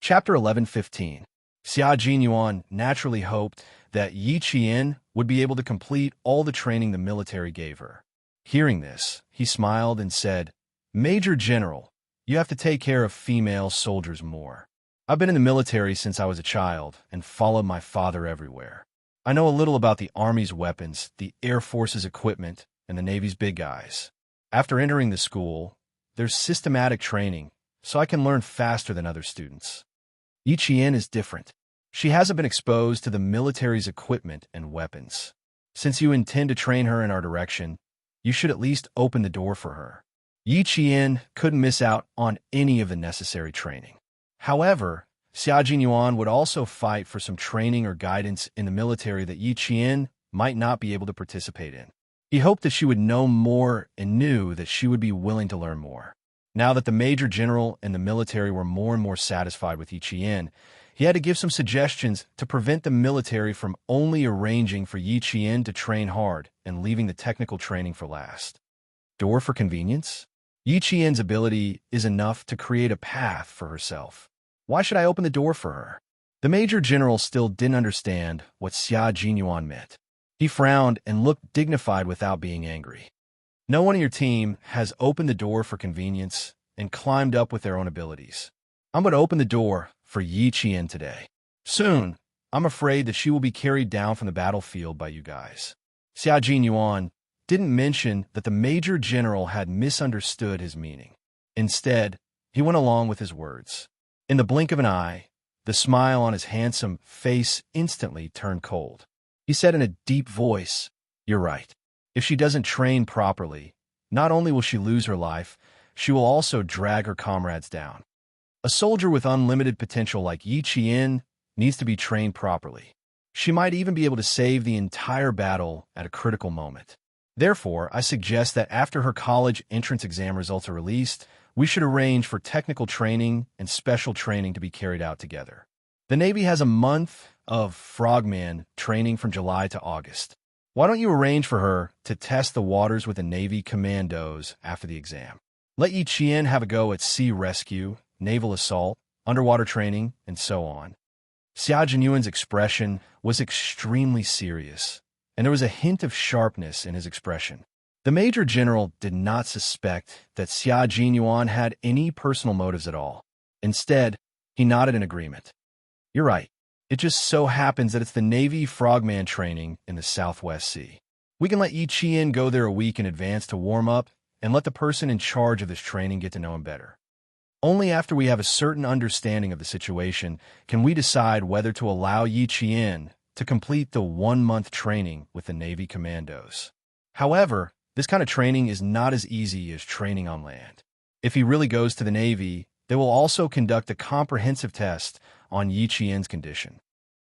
Chapter 11:15. Xia Jinyuan naturally hoped that Yi Qian would be able to complete all the training the military gave her. Hearing this, he smiled and said, "Major General, you have to take care of female soldiers more. I've been in the military since I was a child and followed my father everywhere. I know a little about the Army's weapons, the Air Force's equipment, and the Navy's big guys. After entering the school, there's systematic training, so I can learn faster than other students. Yi Qian is different. She hasn't been exposed to the military's equipment and weapons. Since you intend to train her in our direction, you should at least open the door for her." Yi Qian couldn't miss out on any of the necessary training. However, Xia Jinyuan would also fight for some training or guidance in the military that Yi Qian might not be able to participate in. He hoped that she would know more and knew that she would be willing to learn more. Now that the Major General and the military were more and more satisfied with Yi Qian, he had to give some suggestions to prevent the military from only arranging for Yi Qian to train hard and leaving the technical training for last. Door for convenience? Yi Qian's ability is enough to create a path for herself. Why should I open the door for her? The Major General still didn't understand what Xia Jinyuan meant. He frowned and looked dignified without being angry. No one in your team has opened the door for convenience and climbed up with their own abilities. I'm going to open the door for Yi Qian today. Soon, I'm afraid that she will be carried down from the battlefield by you guys. Xia Jinyuan didn't mention that the Major General had misunderstood his meaning. Instead, he went along with his words. In the blink of an eye, the smile on his handsome face instantly turned cold. He said in a deep voice, "You're right. If she doesn't train properly, not only will she lose her life, she will also drag her comrades down. A soldier with unlimited potential like Yi Qian needs to be trained properly. She might even be able to save the entire battle at a critical moment. Therefore, I suggest that after her college entrance exam results are released, we should arrange for technical training and special training to be carried out together. The Navy has a month of frogman training from July to August. Why don't you arrange for her to test the waters with the Navy commandos after the exam? Let Yi Qian have a go at sea rescue, naval assault, underwater training, and so on." Xia Jinyuan's expression was extremely serious, and there was a hint of sharpness in his expression. The Major General did not suspect that Xia Jinyuan had any personal motives at all. Instead, he nodded in agreement. "You're right. It just so happens that it's the Navy frogman training in the Southwest Sea. We can let Yi Qian go there a week in advance to warm up and let the person in charge of this training get to know him better. Only after we have a certain understanding of the situation can we decide whether to allow Yi Qian to complete the 1-month training with the Navy commandos. However, this kind of training is not as easy as training on land. If he really goes to the Navy, they will also conduct a comprehensive test on Yi Qian's condition.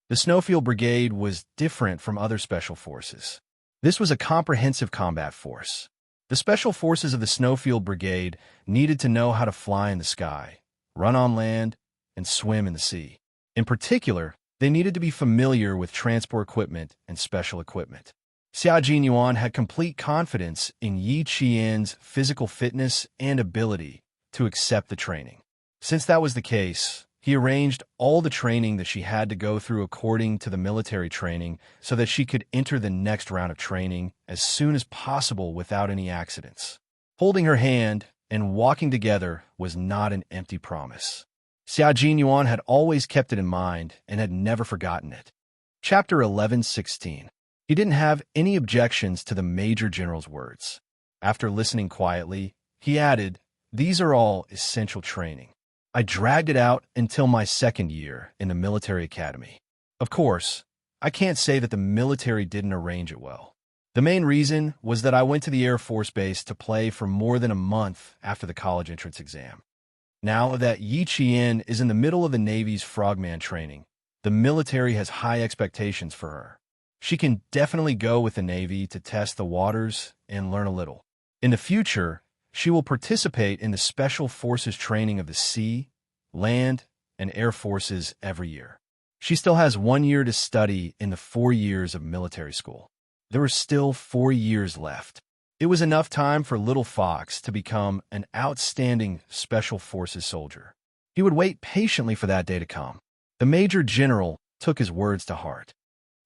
The Snowfield Brigade was different from other special forces. This was a comprehensive combat force. The special forces of the Snowfield Brigade needed to know how to fly in the sky, run on land, and swim in the sea. In particular, they needed to be familiar with transport equipment and special equipment. Xia Jinyuan had complete confidence in Yi Qian's physical fitness and ability to accept the training. Since that was the case, he arranged all the training that she had to go through according to the military training so that she could enter the next round of training as soon as possible without any accidents. Holding her hand and walking together was not an empty promise. Xia Jinyuan had always kept it in mind and had never forgotten it. Chapter 11:16. He didn't have any objections to the Major General's words. After listening quietly, he added, "These are all essential training. I dragged it out until my 2nd year in the military academy. Of course, I can't say that the military didn't arrange it well. The main reason was that I went to the Air Force Base to play for more than a month after the college entrance exam. Now that Yi Qian is in the middle of the Navy's frogman training, the military has high expectations for her. She can definitely go with the Navy to test the waters and learn a little. In the future, she will participate in the Special Forces training of the sea, land, and air forces every year. She still has 1 year to study in the 4 years of military school. There were still 4 years left. It was enough time for Little Fox to become an outstanding Special Forces soldier. He would wait patiently for that day to come. The Major General took his words to heart.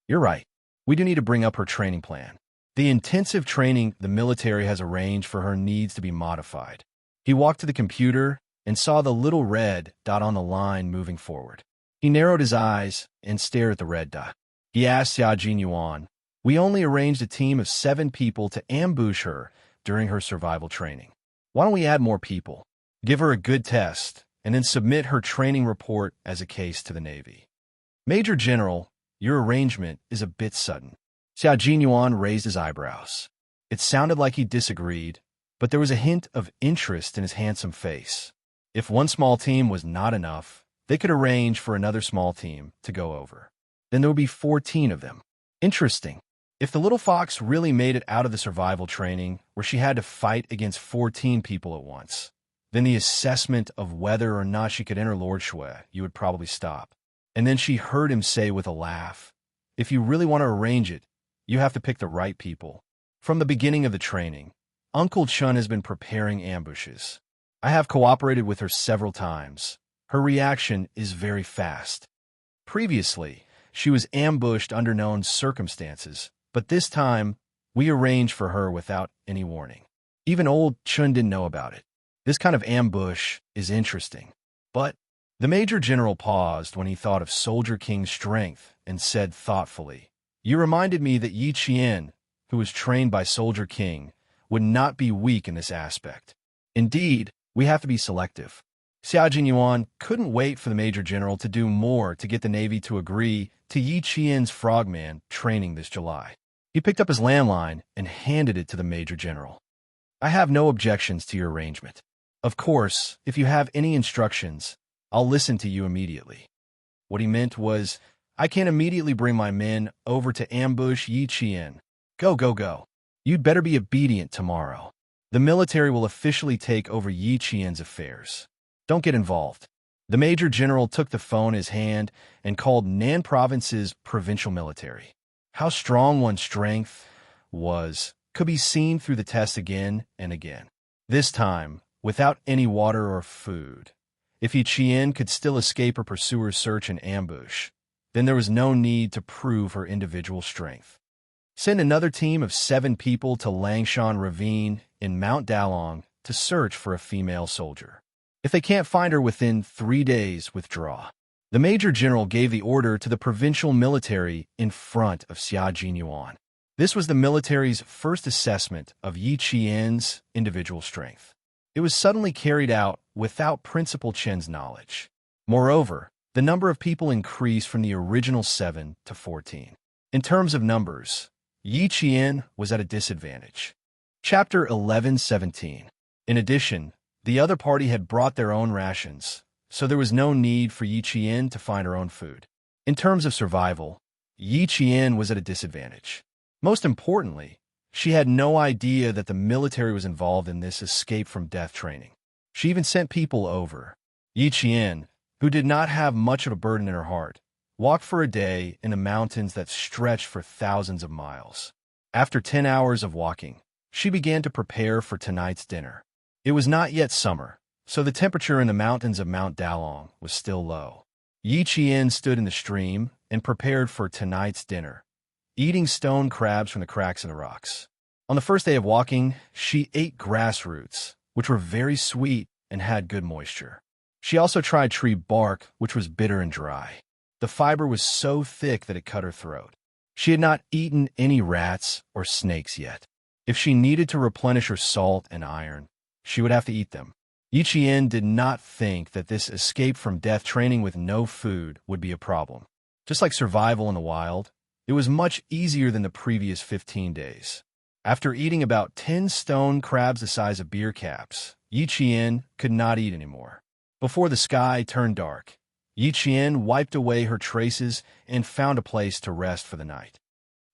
You're right. We do need to bring up her training plan. The intensive training the military has arranged for her needs to be modified. He walked to the computer and saw the little red dot on the line moving forward. He narrowed his eyes and stared at the red dot. He asked Xianxia, we only arranged a team of 7 people to ambush her during her survival training. Why don't we add more people? Give her a good test, and then submit her training report as a case to the Navy. Major General, your arrangement is a bit sudden. Xianxia raised his eyebrows. It sounded like he disagreed, but there was a hint of interest in his handsome face. If one small team was not enough, they could arrange for another small team to go over. Then there would be 14 of them. Interesting. If the little fox really made it out of the survival training where she had to fight against 14 people at once, then the assessment of whether or not she could enter Lord Shui, you would probably stop. And then she heard him say with a laugh, if you really want to arrange it, you have to pick the right people. From the beginning of the training, Uncle Chun has been preparing ambushes. I have cooperated with her several times. Her reaction is very fast. Previously, she was ambushed under known circumstances, but this time, we arranged for her without any warning. Even old Chun didn't know about it. This kind of ambush is interesting. But the Major General paused when he thought of Soldier King's strength and said thoughtfully, you reminded me that Yi Qian, who was trained by Soldier King, would not be weak in this aspect. Indeed, we have to be selective. Xianxia couldn't wait for the Major General to do more to get the Navy to agree to Yi Qian's frogman training this July. He picked up his landline and handed it to the Major General. I have no objections to your arrangement. Of course, if you have any instructions, I'll listen to you immediately. What he meant was, I can immediately bring my men over to ambush Yi Qian. Go, go, go. You'd better be obedient tomorrow. The military will officially take over Yi Qian's affairs. Don't get involved. The Major General took the phone in his hand and called Nan Province's provincial military. How strong one's strength was could be seen through the test again and again. This time, without any water or food. If Yi Qian could still escape her pursuer's search and ambush, then there was no need to prove her individual strength. Send another team of 7 people to Langshan Ravine in Mount Dalong to search for a female soldier. If they can't find her within 3 days, withdraw. The Major General gave the order to the provincial military in front of Xianxia. This was the military's first assessment of Yi Qian's individual strength. It was suddenly carried out without Principal Chen's knowledge. Moreover, the number of people increased from the original 7 to 14. In terms of numbers, Yi Qian was at a disadvantage. Chapter 11:17. In addition, the other party had brought their own rations, so there was no need for Yi Qian to find her own food. In terms of survival, Yi Qian was at a disadvantage. Most importantly, she had no idea that the military was involved in this escape from death training. She even sent people over. Yi Qian, who did not have much of a burden in her heart, walked for a day in the mountains that stretched for thousands of miles. After 10 hours of walking, she began to prepare for tonight's dinner. It was not yet summer, so the temperature in the mountains of Mount Dalong was still low. Yi Qian stood in the stream and prepared for tonight's dinner, eating stone crabs from the cracks in the rocks. On the first day of walking, she ate grass roots, which were very sweet and had good moisture. She also tried tree bark, which was bitter and dry. The fiber was so thick that it cut her throat. She had not eaten any rats or snakes yet. If she needed to replenish her salt and iron, she would have to eat them. Yi Qian did not think that this escape from death training with no food would be a problem. Just like survival in the wild, it was much easier than the previous 15 days. After eating about 10 stone crabs the size of beer caps, Yi Qian could not eat anymore. Before the sky turned dark, Yi Qian wiped away her traces and found a place to rest for the night.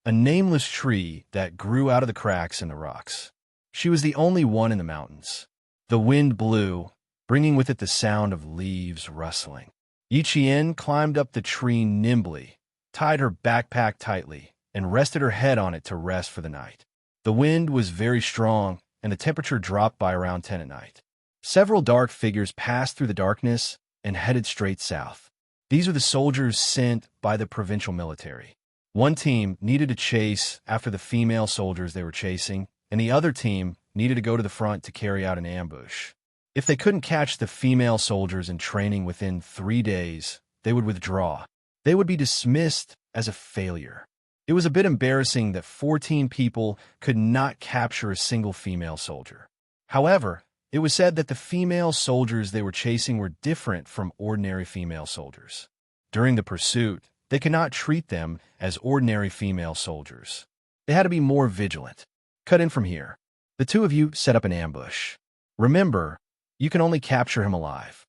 A nameless tree that grew out of the cracks in the rocks. She was the only one in the mountains. The wind blew, bringing with it the sound of leaves rustling. Yi Qian climbed up the tree nimbly, tied her backpack tightly, and rested her head on it to rest for the night. The wind was very strong, and the temperature dropped by around 10 at night. Several dark figures passed through the darkness and headed straight south. These are the soldiers sent by the provincial military. One team needed to chase after the female soldiers they were chasing, and the other team needed to go to the front to carry out an ambush. If they couldn't catch the female soldiers in training within 3 days, they would withdraw. They would be dismissed as a failure. It was a bit embarrassing that 14 people could not capture a single female soldier. However, it was said that the female soldiers they were chasing were different from ordinary female soldiers. During the pursuit, they could not treat them as ordinary female soldiers. They had to be more vigilant. Cut in from here. The two of you set up an ambush. Remember, you can only capture him alive.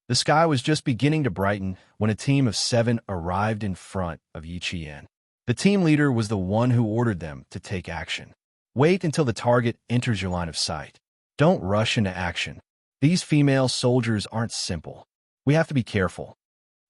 The sky was just beginning to brighten when a team of 7 arrived in front of Yiqian. The team leader was the one who ordered them to take action. Wait until the target enters your line of sight. Don't rush into action. These female soldiers aren't simple. We have to be careful.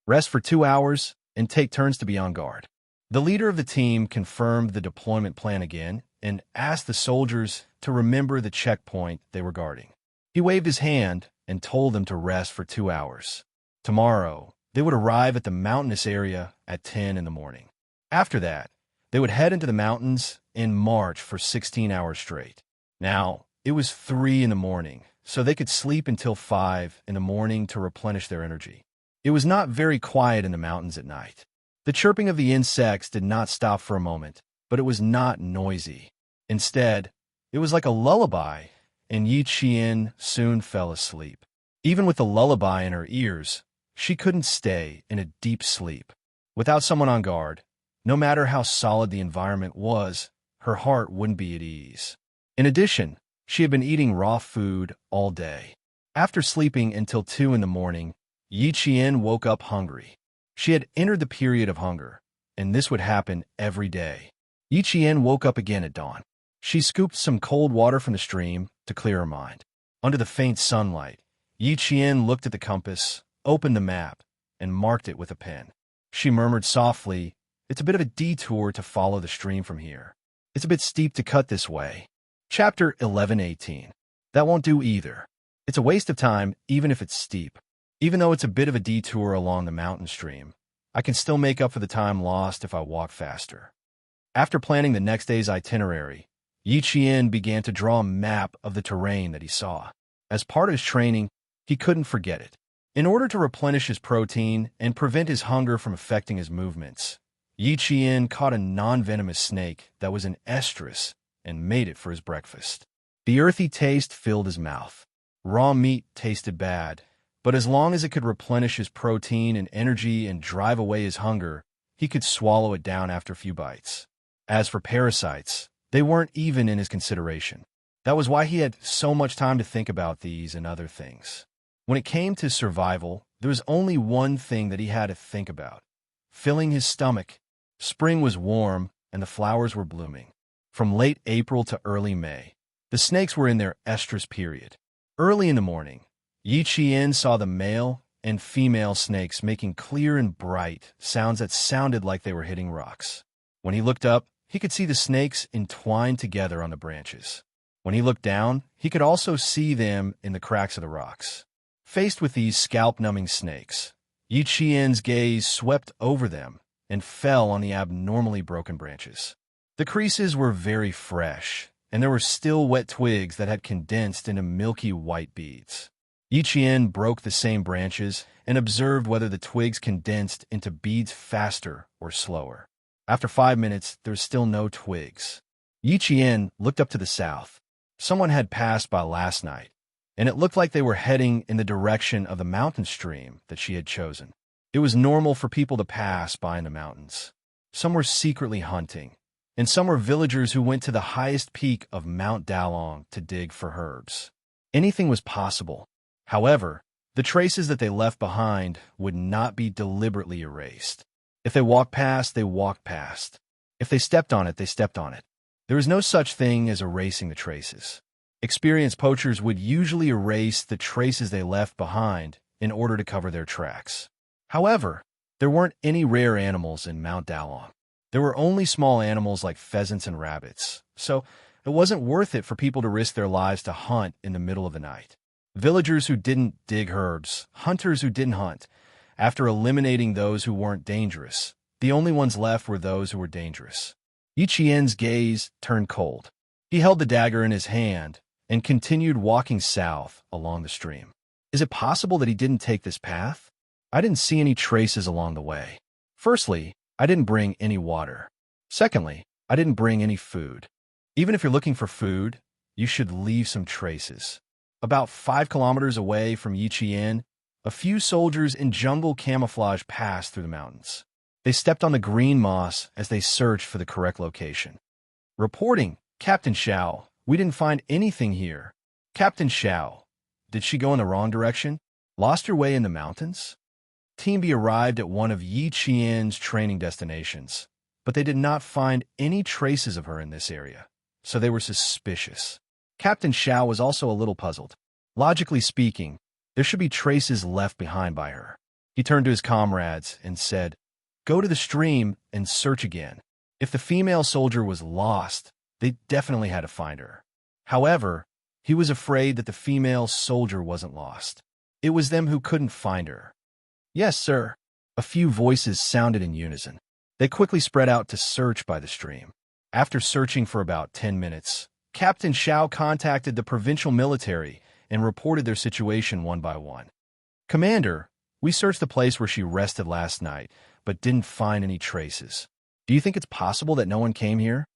Rest for 2 hours and take turns to be on guard. The leader of the team confirmed the deployment plan again and asked the soldiers to remember the checkpoint they were guarding. He waved his hand and told them to rest for 2 hours. Tomorrow, they would arrive at the mountainous area at 10 in the morning. After that, they would head into the mountains and march for 16 hours straight. Now, it was 3 in the morning, so they could sleep until 5 in the morning to replenish their energy. It was not very quiet in the mountains at night. The chirping of the insects did not stop for a moment, but it was not noisy. Instead, it was like a lullaby, and Yiqian soon fell asleep. Even with the lullaby in her ears, she couldn't stay in a deep sleep. Without someone on guard, no matter how solid the environment was, her heart wouldn't be at ease. In addition, she had been eating raw food all day. After sleeping until 2 in the morning, Yiqian woke up hungry. She had entered the period of hunger, and this would happen every day. Yiqian woke up again at dawn. She scooped some cold water from the stream to clear her mind. Under the faint sunlight, Yiqian looked at the compass, opened the map, and marked it with a pen. She murmured softly, "It's a bit of a detour to follow the stream from here. It's a bit steep to cut this way." Chapter 11:18. That won't do either. It's a waste of time even if it's steep. Even though it's a bit of a detour along the mountain stream, I can still make up for the time lost if I walk faster. After planning the next day's itinerary, Yiqian began to draw a map of the terrain that he saw. As part of his training, he couldn't forget it. In order to replenish his protein and prevent his hunger from affecting his movements, Yiqian caught a non-venomous snake that was an estrus and made it for his breakfast. The earthy taste filled his mouth. Raw meat tasted bad, but as long as it could replenish his protein and energy and drive away his hunger, he could swallow it down after a few bites. As for parasites, they weren't even in his consideration. That was why he had so much time to think about these and other things. When it came to survival, there was only one thing that he had to think about: filling his stomach. Spring was warm, and the flowers were blooming. From late April to early May, the snakes were in their estrus period. Early in the morning, Yiqian saw the male and female snakes making clear and bright sounds that sounded like they were hitting rocks. When he looked up, he could see the snakes entwined together on the branches. When he looked down, he could also see them in the cracks of the rocks. Faced with these scalp-numbing snakes, Yiqian's gaze swept over them and fell on the abnormally broken branches. The creases were very fresh, and there were still wet twigs that had condensed into milky white beads. Yiqian broke the same branches and observed whether the twigs condensed into beads faster or slower. After 5 minutes, there was still no twigs. Yiqian looked up to the south. Someone had passed by last night, and it looked like they were heading in the direction of the mountain stream that she had chosen. It was normal for people to pass by in the mountains. Some were secretly hunting, and some were villagers who went to the highest peak of Mount Dalong to dig for herbs. Anything was possible. However, the traces that they left behind would not be deliberately erased. If they walked past, they walked past. If they stepped on it, they stepped on it. There is no such thing as erasing the traces. Experienced poachers would usually erase the traces they left behind in order to cover their tracks. However, there weren't any rare animals in Mount Dalong. There were only small animals like pheasants and rabbits, so it wasn't worth it for people to risk their lives to hunt in the middle of the night. Villagers who didn't dig herbs, hunters who didn't hunt. After eliminating those who weren't dangerous, the only ones left were those who were dangerous. Yi Qian's gaze turned cold. He held the dagger in his hand and continued walking south along the stream. Is it possible that he didn't take this path? I didn't see any traces along the way. Firstly, I didn't bring any water. Secondly, I didn't bring any food. Even if you're looking for food, you should leave some traces. About 5 kilometers away from Yi Qian, a few soldiers in jungle camouflage passed through the mountains. They stepped on the green moss as they searched for the correct location. Reporting, Captain Xiao, we didn't find anything here. Captain Xiao, did she go in the wrong direction? Lost her way in the mountains? Team B arrived at one of Yi Qian's training destinations, but they did not find any traces of her in this area, so they were suspicious. Captain Xiao was also a little puzzled. Logically speaking, there should be traces left behind by her. He turned to his comrades and said, "Go to the stream and search again." If the female soldier was lost, they definitely had to find her. However, he was afraid that the female soldier wasn't lost. It was them who couldn't find her. "Yes, sir." A few voices sounded in unison. They quickly spread out to search by the stream. After searching for about 10 minutes, Captain Xiao contacted the provincial military and reported their situation one by one. "Commander, we searched the place where she rested last night, but didn't find any traces. Do you think it's possible that no one came here?"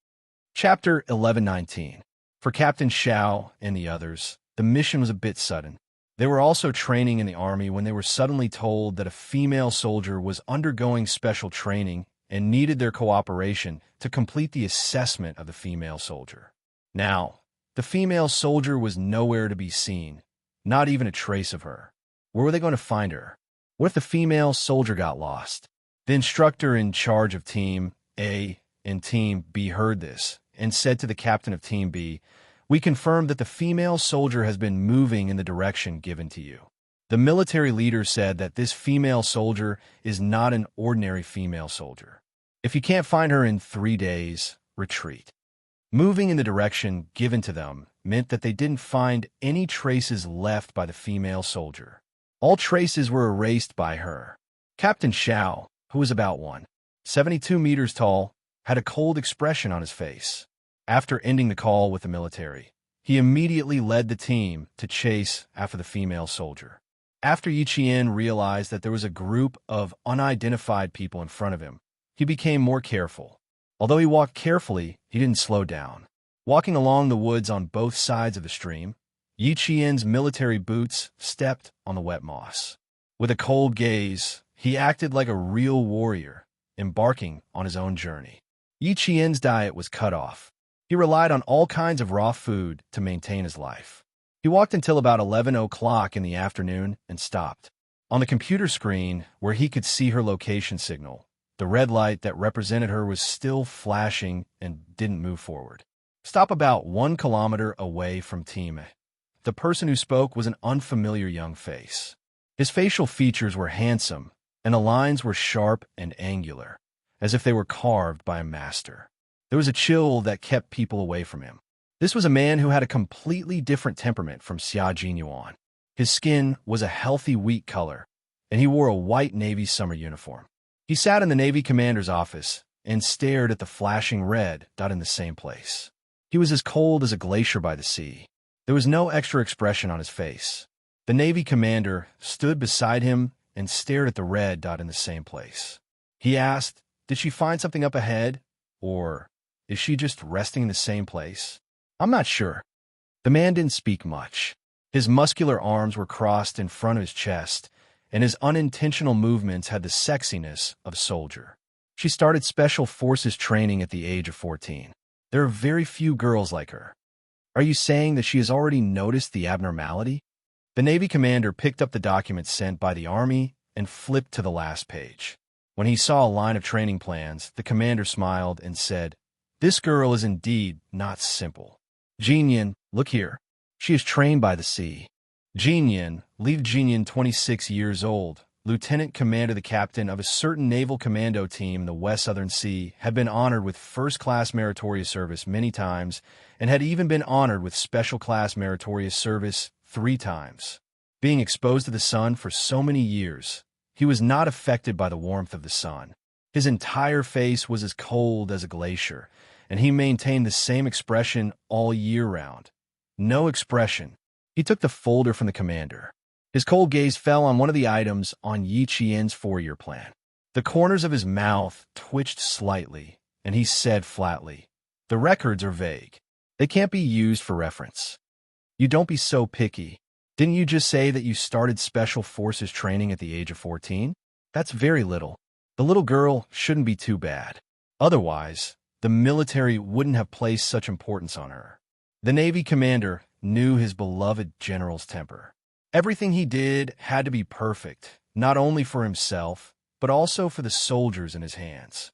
Chapter 11:19. For Captain Xiao and the others, the mission was a bit sudden. They were also training in the army when they were suddenly told that a female soldier was undergoing special training and needed their cooperation to complete the assessment of the female soldier. Now, the female soldier was nowhere to be seen, not even a trace of her. Where were they going to find her? What if the female soldier got lost? The instructor in charge of Team A and Team B heard this and said to the captain of Team B, "We confirm that the female soldier has been moving in the direction given to you." The military leader said that this female soldier is not an ordinary female soldier. If you can't find her in 3 days, retreat. Moving in the direction given to them meant that they didn't find any traces left by the female soldier. All traces were erased by her. Captain Xiao, who was about 172 meters tall, had a cold expression on his face. After ending the call with the military, he immediately led the team to chase after the female soldier. After Yi Qian realized that there was a group of unidentified people in front of him, he became more careful. Although he walked carefully, he didn't slow down. Walking along the woods on both sides of the stream, Yi Qian's military boots stepped on the wet moss. With a cold gaze, he acted like a real warrior, embarking on his own journey. Yi Qian's diet was cut off. He relied on all kinds of raw food to maintain his life. He walked until about 11 o'clock in the afternoon and stopped. On the computer screen, where he could see her location signal, the red light that represented her was still flashing and didn't move forward. Stop about 1 kilometer away from Team A. The person who spoke was an unfamiliar young face. His facial features were handsome, and the lines were sharp and angular, as if they were carved by a master. There was a chill that kept people away from him. This was a man who had a completely different temperament from Xianxia. His skin was a healthy wheat color, and he wore a white Navy summer uniform. He sat in the Navy commander's office and stared at the flashing red dot in the same place. He was as cold as a glacier by the sea. There was no extra expression on his face. The Navy commander stood beside him and stared at the red dot in the same place. He asked, "Did she find something up ahead? Or is she just resting in the same place?" "I'm not sure." The man didn't speak much. His muscular arms were crossed in front of his chest, and his unintentional movements had the sexiness of a soldier. She started special forces training at the age of 14. There are very few girls like her. Are you saying that she has already noticed the abnormality? The Navy commander picked up the document sent by the Army and flipped to the last page. When he saw a line of training plans, the commander smiled and said, "This girl is indeed not simple. Jinyan, look here. She is trained by the sea." Jinyan, Li Jinyan, 26 years old, lieutenant commander, the captain of a certain naval commando team in the West Southern Sea, had been honored with first-class meritorious service many times and had even been honored with special-class meritorious service 3 times. Being exposed to the sun for so many years, he was not affected by the warmth of the sun. His entire face was as cold as a glacier, and he maintained the same expression all year round. No expression. He took the folder from the commander. His cold gaze fell on one of the items on Yi Qian's 4-year plan. The corners of his mouth twitched slightly, and he said flatly, "The records are vague. They can't be used for reference." "You don't be so picky. Didn't you just say that you started Special Forces training at the age of 14? That's very little. The little girl shouldn't be too bad. Otherwise, the military wouldn't have placed such importance on her." The Navy commander knew his beloved general's temper. Everything he did had to be perfect, not only for himself, but also for the soldiers in his hands.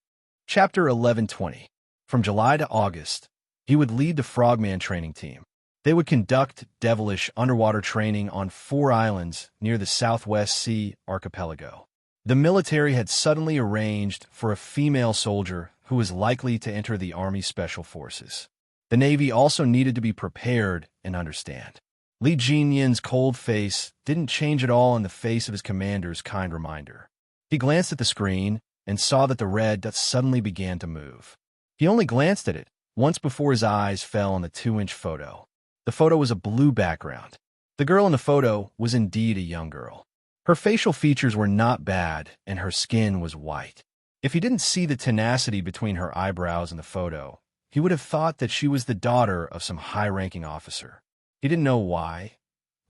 Chapter 1120. From July to August, he would lead the Frogman training team. They would conduct devilish underwater training on 4 islands near the Southwest Sea archipelago. The military had suddenly arranged for a female soldier who was likely to enter the Army Special Forces. The Navy also needed to be prepared and understand. Li Jinyan's cold face didn't change at all in the face of his commander's kind reminder. He glanced at the screen and saw that the red dot suddenly began to move. He only glanced at it once before his eyes fell on the 2-inch photo. The photo was a blue background. The girl in the photo was indeed a young girl. Her facial features were not bad, and her skin was white. If he didn't see the tenacity between her eyebrows in the photo, he would have thought that she was the daughter of some high-ranking officer. He didn't know why,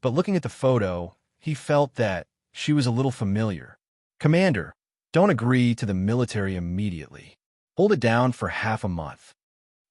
but looking at the photo, he felt that she was a little familiar. "Commander, don't agree to the military immediately. Hold it down for half a month."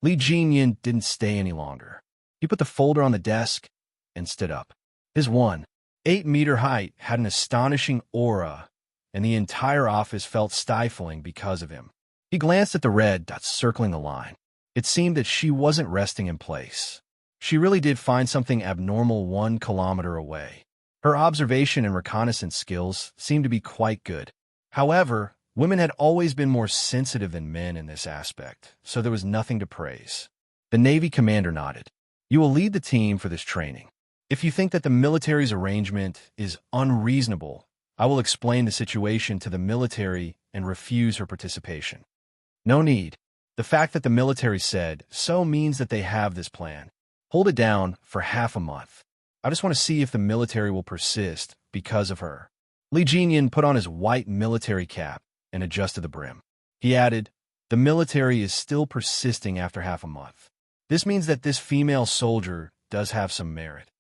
Li Jinyan didn't stay any longer. He put the folder on the desk and stood up. His 1.8-meter height had an astonishing aura, and the entire office felt stifling because of him. He glanced at the red dots circling the line. It seemed that she wasn't resting in place. She really did find something abnormal 1 kilometer away. Her observation and reconnaissance skills seemed to be quite good. However, women had always been more sensitive than men in this aspect, so there was nothing to praise. The Navy commander nodded. "You will lead the team for this training. If you think that the military's arrangement is unreasonable, I will explain the situation to the military and refuse her participation." "No need. The fact that the military said so means that they have this plan. Hold it down for half a month. I just want to see if the military will persist because of her." Li Jinyan put on his white military cap and adjusted the brim. He added, "The military is still persisting after half a month. This means that this female soldier does have some merit."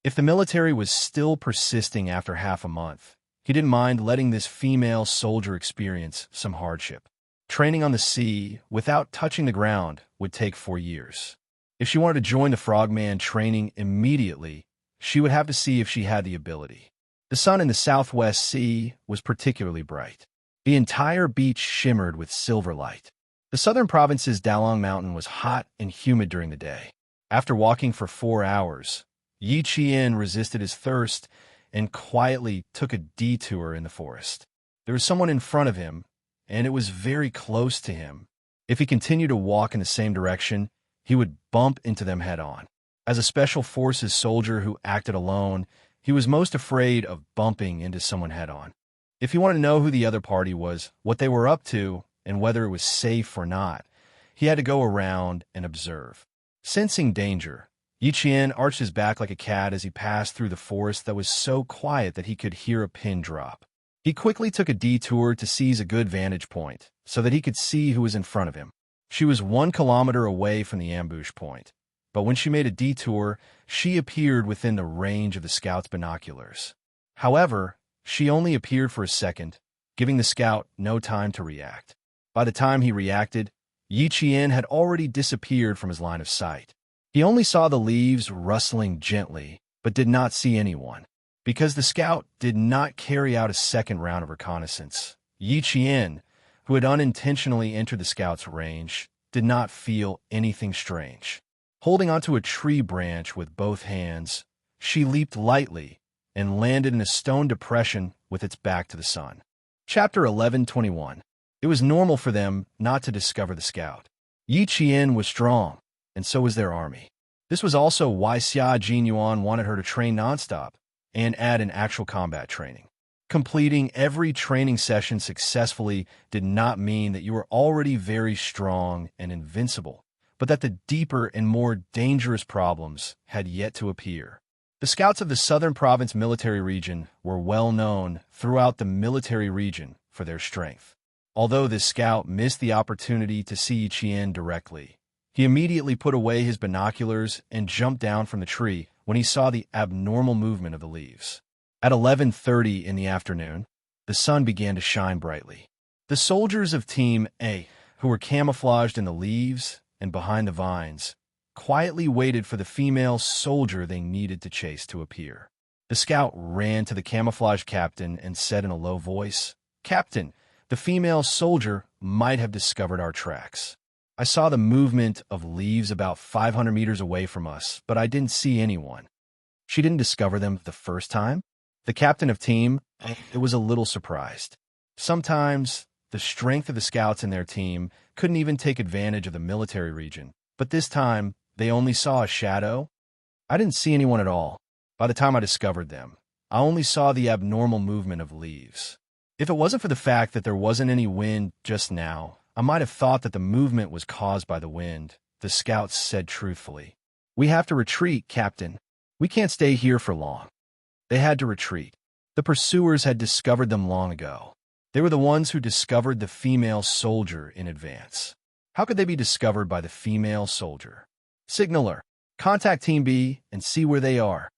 If the military was still persisting after half a month, he didn't mind letting this female soldier experience some hardship. Training on the sea without touching the ground would take 4 years. If she wanted to join the Frogman training immediately, she would have to see if she had the ability. The sun in the Southwest Sea was particularly bright. The entire beach shimmered with silver light. The southern province's Dalong Mountain was hot and humid during the day. After walking for 4 hours, Yi Qian resisted his thirst and quietly took a detour in the forest. There was someone in front of him, and it was very close to him. If he continued to walk in the same direction, he would bump into them head-on. As a Special Forces soldier who acted alone, he was most afraid of bumping into someone head-on. If he wanted to know who the other party was, what they were up to, and whether it was safe or not, he had to go around and observe. Sensing danger, Yi Qian arched his back like a cat as he passed through the forest that was so quiet that he could hear a pin drop. He quickly took a detour to seize a good vantage point so that he could see who was in front of him. She was 1 kilometer away from the ambush point, but when she made a detour, she appeared within the range of the scout's binoculars. However, she only appeared for a second, giving the scout no time to react. By the time he reacted, Yi Qian had already disappeared from his line of sight. He only saw the leaves rustling gently, but did not see anyone. Because the scout did not carry out a second round of reconnaissance, Yi Qian, who had unintentionally entered the scout's range, did not feel anything strange. Holding onto a tree branch with both hands, she leaped lightly and landed in a stone depression with its back to the sun. Chapter 1121. It was normal for them not to discover the scout. Yi Qian was strong, and so was their army. This was also why Xianxia wanted her to train nonstop and add in actual combat training. Completing every training session successfully did not mean that you were already very strong and invincible, but that the deeper and more dangerous problems had yet to appear. The scouts of the Southern Province military region were well known throughout the military region for their strength. Although this scout missed the opportunity to see Qian directly, he immediately put away his binoculars and jumped down from the tree when he saw the abnormal movement of the leaves. At 11:30 in the afternoon, the sun began to shine brightly. The soldiers of Team A, who were camouflaged in the leaves and behind the vines, quietly waited for the female soldier they needed to chase to appear. The scout ran to the camouflage captain and said in a low voice, "Captain, the female soldier might have discovered our tracks. I saw the movement of leaves about 500 meters away from us, but I didn't see anyone." She didn't discover them the first time? The captain of Team A was a little surprised. Sometimes, the strength of the scouts in their team couldn't even take advantage of the military region, but this time, they only saw a shadow. "I didn't see anyone at all. By the time I discovered them, I only saw the abnormal movement of leaves. If it wasn't for the fact that there wasn't any wind just now, I might have thought that the movement was caused by the wind," the scouts said truthfully. "We have to retreat, Captain. We can't stay here for long." They had to retreat. The pursuers had discovered them long ago. They were the ones who discovered the female soldier in advance. How could they be discovered by the female soldier? "Signaler, contact Team B and see where they are."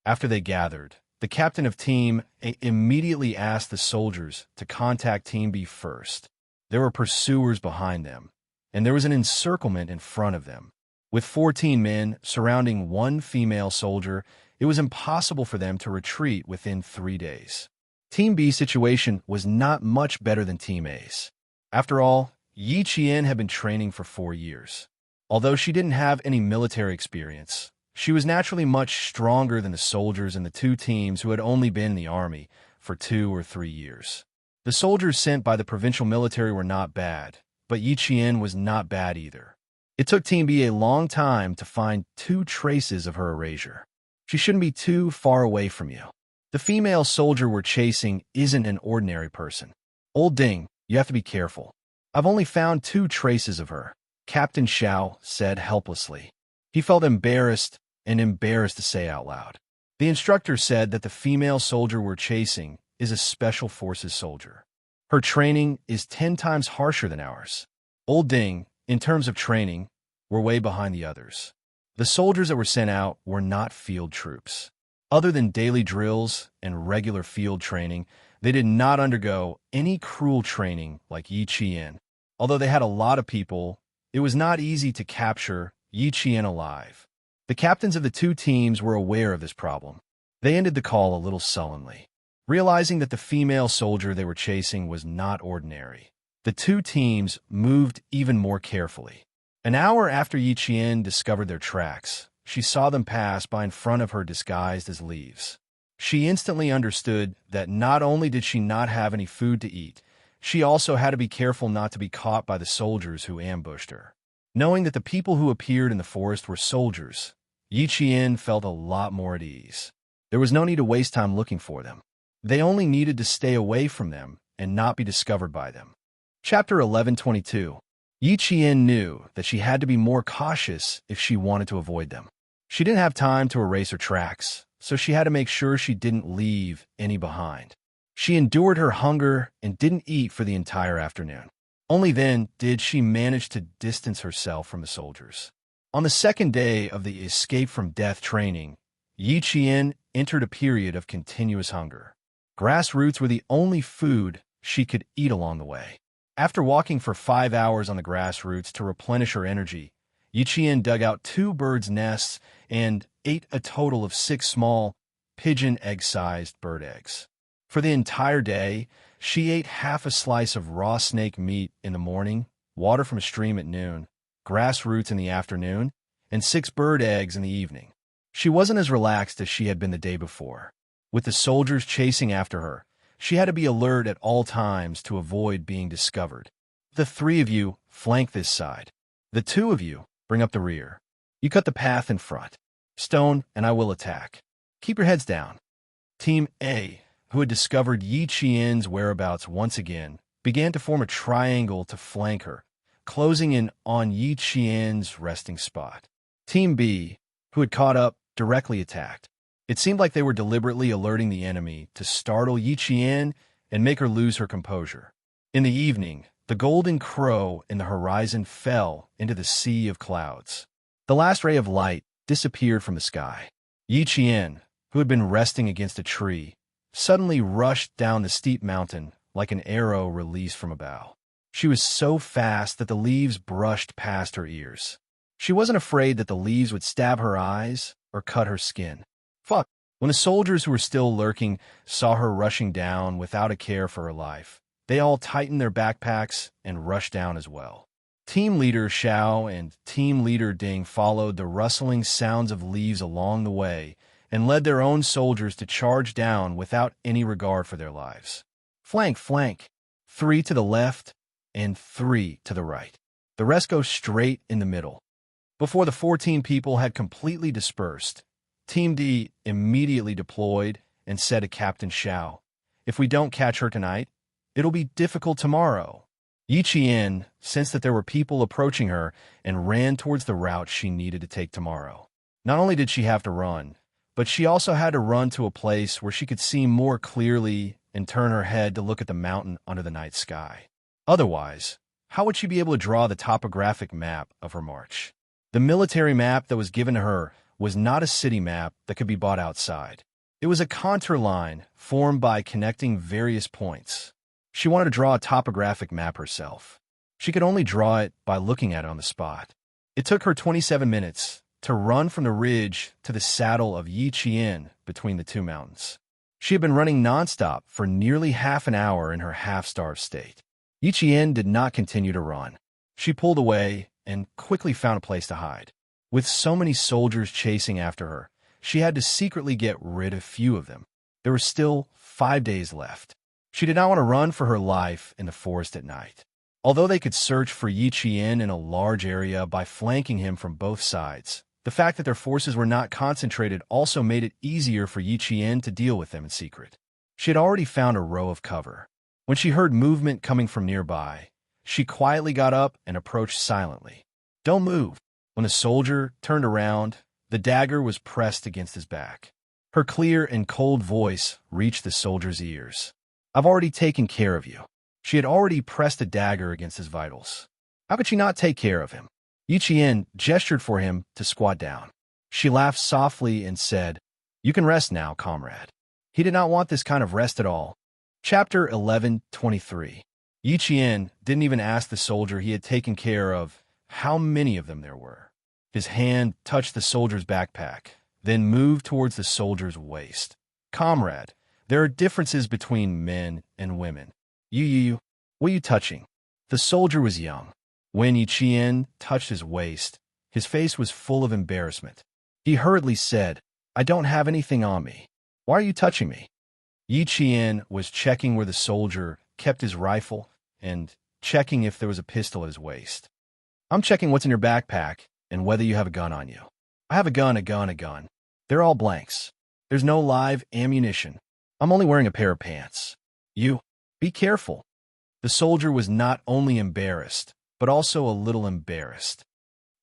After they gathered, the captain of Team A immediately asked the soldiers to contact Team B first. There were pursuers behind them, and there was an encirclement in front of them. With 14 men surrounding one female soldier, it was impossible for them to retreat within 3 days. Team B's situation was not much better than Team A's. After all, Yi Qian had been training for 4 years. Although she didn't have any military experience, she was naturally much stronger than the soldiers in the two teams who had only been in the army for 2 or 3 years. The soldiers sent by the provincial military were not bad, but Yi Qian was not bad either. It took Team B a long time to find 2 traces of her erasure. She shouldn't be too far away from you. The female soldier we're chasing isn't an ordinary person. Old Ding, you have to be careful. I've only found 2 traces of her, Captain Xiao said helplessly. He felt embarrassed to say out loud. The instructor said that the female soldier we're chasing is a special forces soldier. Her training is 10 times harsher than ours. Old Ding, in terms of training, we're way behind the others. The soldiers that were sent out were not field troops. Other than daily drills and regular field training, they did not undergo any cruel training like Yi Qian. Although they had a lot of people, it was not easy to capture Yi Qian alive. The captains of the 2 teams were aware of this problem. They ended the call a little sullenly. Realizing that the female soldier they were chasing was not ordinary, the 2 teams moved even more carefully. An hour after Yi Qian discovered their tracks, she saw them pass by in front of her disguised as leaves. She instantly understood that not only did she not have any food to eat, she also had to be careful not to be caught by the soldiers who ambushed her. Knowing that the people who appeared in the forest were soldiers, Yi Qian felt a lot more at ease. There was no need to waste time looking for them. They only needed to stay away from them and not be discovered by them. Chapter 11:22. Yi Qian knew that she had to be more cautious if she wanted to avoid them. She didn't have time to erase her tracks, so she had to make sure she didn't leave any behind. She endured her hunger and didn't eat for the entire afternoon. Only then did she manage to distance herself from the soldiers. On the second day of the escape from death training, Yi Qian entered a period of continuous hunger. Grass roots were the only food she could eat along the way. After walking for 5 hours on the grass roots to replenish her energy, Yi Qian dug out 2 birds' nests and ate a total of 6 small, pigeon egg-sized bird eggs. For the entire day, she ate half a slice of raw snake meat in the morning, water from a stream at noon, grass roots in the afternoon, and 6 bird eggs in the evening. She wasn't as relaxed as she had been the day before. With the soldiers chasing after her, she had to be alert at all times to avoid being discovered. The 3 of you flank this side. The 2 of you bring up the rear. You cut the path in front. Stone, and I will attack. Keep your heads down. Team A, who had discovered Yi Qian's whereabouts once again, began to form a triangle to flank her, closing in on Yi Qian's resting spot. Team B, who had caught up, directly attacked. It seemed like they were deliberately alerting the enemy to startle Yi Qian and make her lose her composure. In the evening, the golden crow in the horizon fell into the sea of clouds. The last ray of light disappeared from the sky. Yi Qian, who had been resting against a tree, suddenly rushed down the steep mountain like an arrow released from a bow. She was so fast that the leaves brushed past her ears. She wasn't afraid that the leaves would stab her eyes or cut her skin. Fuck! When the soldiers who were still lurking saw her rushing down without a care for her life, they all tightened their backpacks and rushed down as well. Team Leader Xiao and Team Leader Ding followed the rustling sounds of leaves along the way and led their own soldiers to charge down without any regard for their lives. Flank, flank. 3 to the left and 3 to the right. The rest go straight in the middle. Before the 14 people had completely dispersed, Team D immediately deployed and said to Captain Xiao, "If we don't catch her tonight, it'll be difficult tomorrow." Yi Qian sensed that there were people approaching her and ran towards the route she needed to take tomorrow. Not only did she have to run, but she also had to run to a place where she could see more clearly and turn her head to look at the mountain under the night sky. Otherwise, how would she be able to draw the topographic map of her march? The military map that was given to her was not a city map that could be bought outside. It was a contour line formed by connecting various points. She wanted to draw a topographic map herself. She could only draw it by looking at it on the spot. It took her 27 minutes to run from the ridge to the saddle of Yi Qian between the two mountains. She had been running nonstop for nearly half an hour in her half-starved state. Yi Qian did not continue to run. She pulled away and quickly found a place to hide. With so many soldiers chasing after her, she had to secretly get rid of few of them. There were still 5 days left. She did not want to run for her life in the forest at night. Although they could search for Yi Qian in a large area by flanking him from both sides, the fact that their forces were not concentrated also made it easier for Yi Qian to deal with them in secret. She had already found a row of cover. When she heard movement coming from nearby, she quietly got up and approached silently. "Don't move." When the soldier turned around, the dagger was pressed against his back. Her clear and cold voice reached the soldier's ears. "I've already taken care of you." She had already pressed a dagger against his vitals. How could she not take care of him? Yi Qian gestured for him to squat down. She laughed softly and said, "You can rest now, comrade." He did not want this kind of rest at all. Chapter 11:23. Yi Qian didn't even ask the soldier he had taken care of how many of them there were. His hand touched the soldier's backpack, then moved towards the soldier's waist. "Comrade, there are differences between men and women. What are you touching?" The soldier was young. When Yi Qian touched his waist, his face was full of embarrassment. He hurriedly said, "I don't have anything on me. Why are you touching me?" Yi Qian was checking where the soldier kept his rifle and checking if there was a pistol at his waist. "I'm checking what's in your backpack and whether you have a gun on you." "I have a gun. They're all blanks. There's no live ammunition. I'm only wearing a pair of pants." Be careful." The soldier was not only embarrassed, but also a little embarrassed.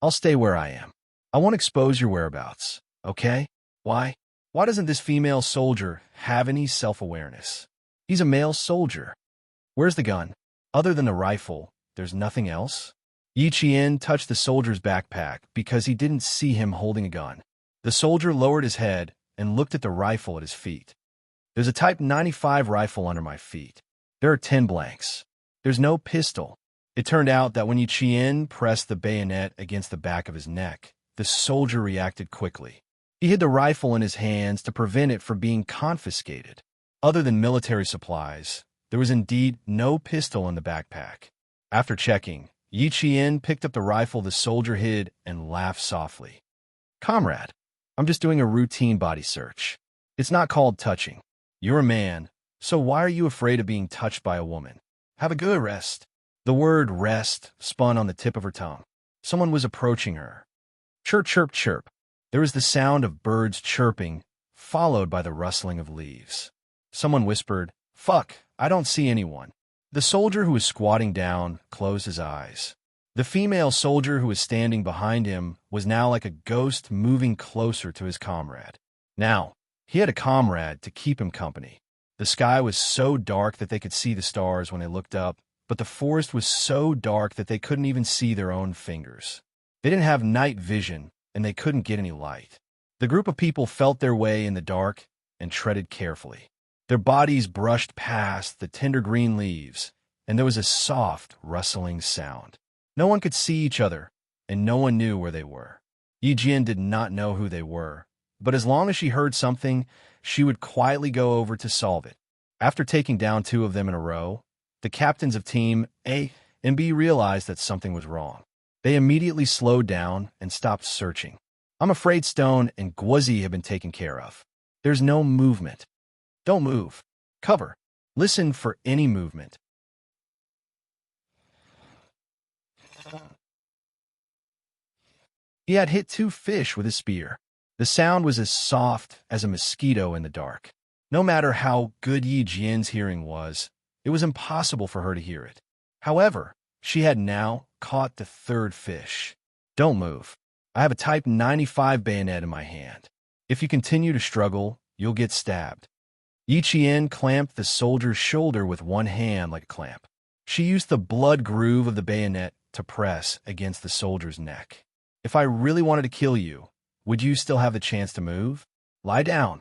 "I'll stay where I am. I won't expose your whereabouts, okay?" Why doesn't this female soldier have any self-awareness? He's a male soldier. Where's the gun? Other than the rifle, there's nothing else? Yi Qian touched the soldier's backpack because he didn't see him holding a gun. The soldier lowered his head and looked at the rifle at his feet. "There's a Type 95 rifle under my feet. There are 10 blanks. There's no pistol." It turned out that when Yi Qian pressed the bayonet against the back of his neck, the soldier reacted quickly. He hid the rifle in his hands to prevent it from being confiscated. Other than military supplies, there was indeed no pistol in the backpack. After checking, Yi Qian picked up the rifle the soldier hid and laughed softly. "Comrade, I'm just doing a routine body search. It's not called touching. You're a man, so why are you afraid of being touched by a woman? Have a good rest." The word rest spun on the tip of her tongue. Someone was approaching her. Chirp, chirp, chirp. There was the sound of birds chirping, followed by the rustling of leaves. Someone whispered, "Fuck, I don't see anyone." The soldier who was squatting down closed his eyes. The female soldier who was standing behind him was now like a ghost moving closer to his comrade. Now, he had a comrade to keep him company. The sky was so dark that they could see the stars when they looked up, but the forest was so dark that they couldn't even see their own fingers. They didn't have night vision, and they couldn't get any light. The group of people felt their way in the dark and treaded carefully. Their bodies brushed past the tender green leaves, and there was a soft, rustling sound. No one could see each other, and no one knew where they were. Yi Jian did not know who they were, but as long as she heard something, she would quietly go over to solve it. After taking down 2 of them in a row, the captains of Team A and B realized that something was wrong. They immediately slowed down and stopped searching. "I'm afraid Stone and Guozi have been taken care of. There's no movement. Don't move. Cover. Listen for any movement." He had hit 2 fish with his spear. The sound was as soft as a mosquito in the dark. No matter how good Yi Jian's hearing was, it was impossible for her to hear it. However, she had now caught the 3rd fish. "Don't move. I have a Type 95 bayonet in my hand. If you continue to struggle, you'll get stabbed." Yi Qian clamped the soldier's shoulder with one hand like a clamp. She used the blood groove of the bayonet to press against the soldier's neck. "If I really wanted to kill you, would you still have the chance to move? Lie down."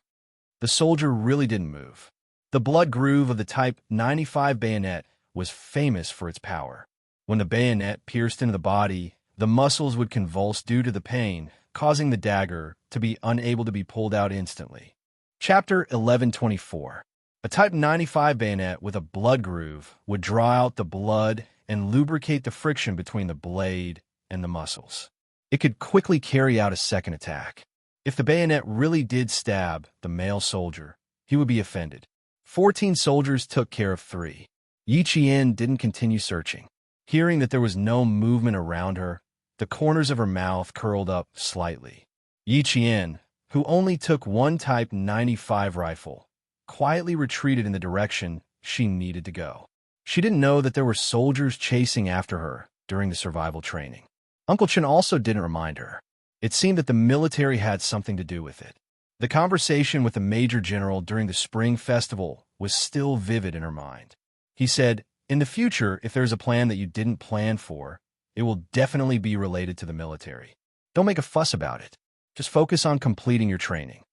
The soldier really didn't move. The blood groove of the Type 95 bayonet was famous for its power. When the bayonet pierced into the body, the muscles would convulse due to the pain, causing the dagger to be unable to be pulled out instantly. Chapter 1124. A Type 95 bayonet with a blood groove would draw out the blood and lubricate the friction between the blade and the muscles. It could quickly carry out a second attack. If the bayonet really did stab the male soldier, he would be offended. 14 soldiers took care of 3. Yi Qian didn't continue searching. Hearing that there was no movement around her, the corners of her mouth curled up slightly. Yi Qian, who only took 1 Type 95 rifle, quietly retreated in the direction she needed to go. She didn't know that there were soldiers chasing after her during the survival training. Uncle Chen also didn't remind her. It seemed that the military had something to do with it. The conversation with the Major General during the Spring Festival was still vivid in her mind. He said, "In the future, if there's a plan that you didn't plan for, it will definitely be related to the military. Don't make a fuss about it. Just focus on completing your training."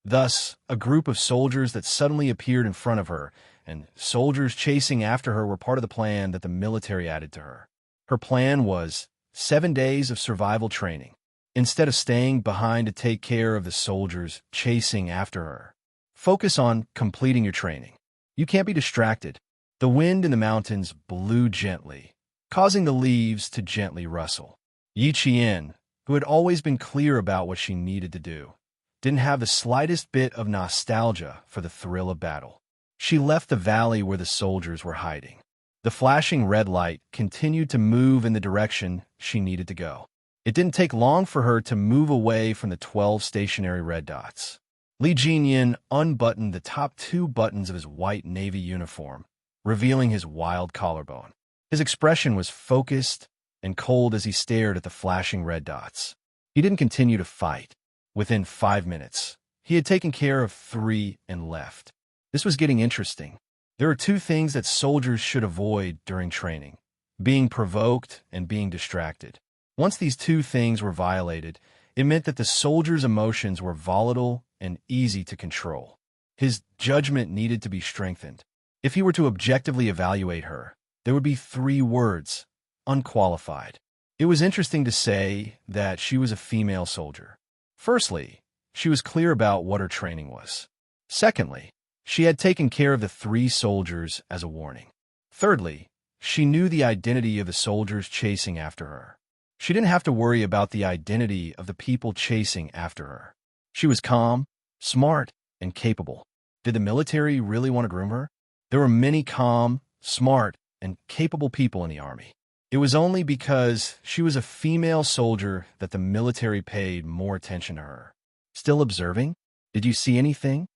Thus, a group of soldiers that suddenly appeared in front of her, and soldiers chasing after her were part of the plan that the military added to her. Her plan was 7 days of survival training. Instead of staying behind to take care of the soldiers chasing after her, focus on completing your training. You can't be distracted. The wind in the mountains blew gently, causing the leaves to gently rustle. Yi Qian, who had always been clear about what she needed to do, didn't have the slightest bit of nostalgia for the thrill of battle. She left the valley where the soldiers were hiding. The flashing red light continued to move in the direction she needed to go. It didn't take long for her to move away from the 12 stationary red dots. Li Jinyan unbuttoned the top 2 buttons of his white navy uniform, revealing his wild collarbone. His expression was focused and cold as he stared at the flashing red dots. He didn't continue to fight. Within 5 minutes, he had taken care of 3 and left. This was getting interesting. There are 2 things that soldiers should avoid during training: being provoked and being distracted. Once these 2 things were violated, it meant that the soldier's emotions were volatile and easy to control. His judgment needed to be strengthened. If he were to objectively evaluate her, there would be 3 words: unqualified. It was interesting to say that she was a female soldier. Firstly, she was clear about what her training was. Secondly, she had taken care of the 3 soldiers as a warning. Thirdly, she knew the identity of the soldiers chasing after her. She didn't have to worry about the identity of the people chasing after her. She was calm, smart, and capable. Did the military really want to groom her? There were many calm, smart, and capable people in the army. It was only because she was a female soldier that the military paid more attention to her. Still observing? Did you see anything?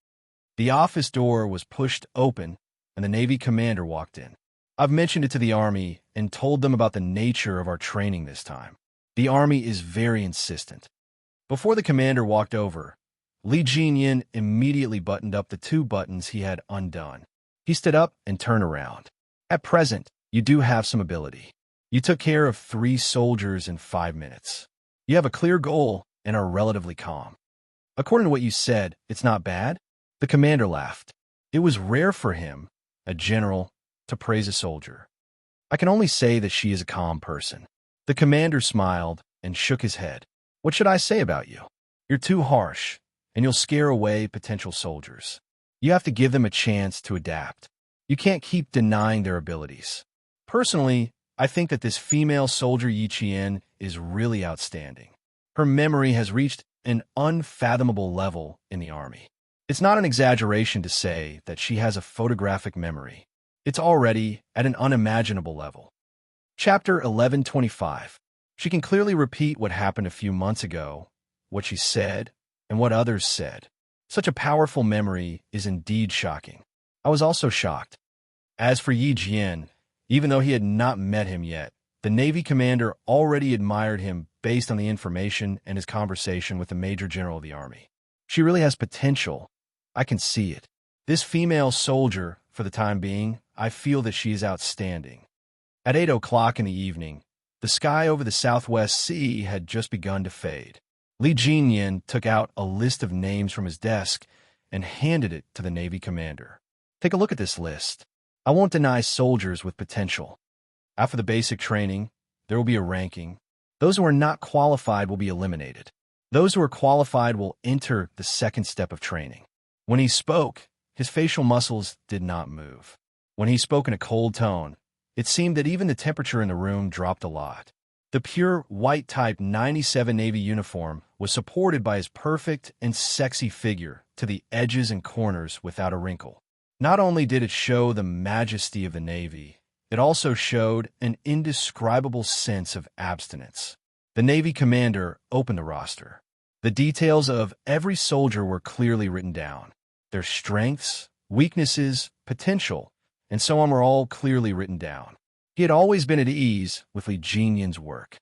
The office door was pushed open, and the Navy commander walked in. I've mentioned it to the Army and told them about the nature of our training this time. The Army is very insistent. Before the commander walked over, Li Jinyan immediately buttoned up the 2 buttons he had undone. He stood up and turned around. At present, you do have some ability. You took care of 3 soldiers in 5 minutes. You have a clear goal and are relatively calm. According to what you said, it's not bad? The commander laughed. It was rare for him, a general, to praise a soldier. I can only say that she is a calm person. The commander smiled and shook his head. What should I say about you? You're too harsh, and you'll scare away potential soldiers. You have to give them a chance to adapt. You can't keep denying their abilities. Personally, I think that this female soldier Yiqian is really outstanding. Her memory has reached an unfathomable level in the Army. It's not an exaggeration to say that she has a photographic memory. It's already at an unimaginable level. Chapter 1125. She can clearly repeat what happened a few months ago, what she said, and what others said. Such a powerful memory is indeed shocking. I was also shocked. As for Yi Jian, even though he had not met him yet, the Navy commander already admired him based on the information and his conversation with the Major General of the Army. She really has potential. I can see it. This female soldier, for the time being, I feel that she is outstanding. At 8 o'clock in the evening, the sky over the Southwest Sea had just begun to fade. Li Jinyan took out a list of names from his desk and handed it to the Navy commander. Take a look at this list. I won't deny soldiers with potential. After the basic training, there will be a ranking. Those who are not qualified will be eliminated. Those who are qualified will enter the second step of training. When he spoke, his facial muscles did not move. When he spoke in a cold tone, it seemed that even the temperature in the room dropped a lot. The pure white Type 97 Navy uniform was supported by his perfect and sexy figure to the edges and corners without a wrinkle. Not only did it show the majesty of the Navy, it also showed an indescribable sense of abstinence. The Navy commander opened the roster. The details of every soldier were clearly written down. Their strengths, weaknesses, potential, and so on were all clearly written down. He had always been at ease with Li Jinyan's work.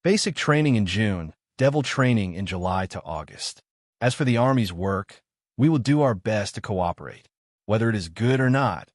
Basic training in June, devil training in July to August. As for the Army's work, we will do our best to cooperate. Whether it is good or not,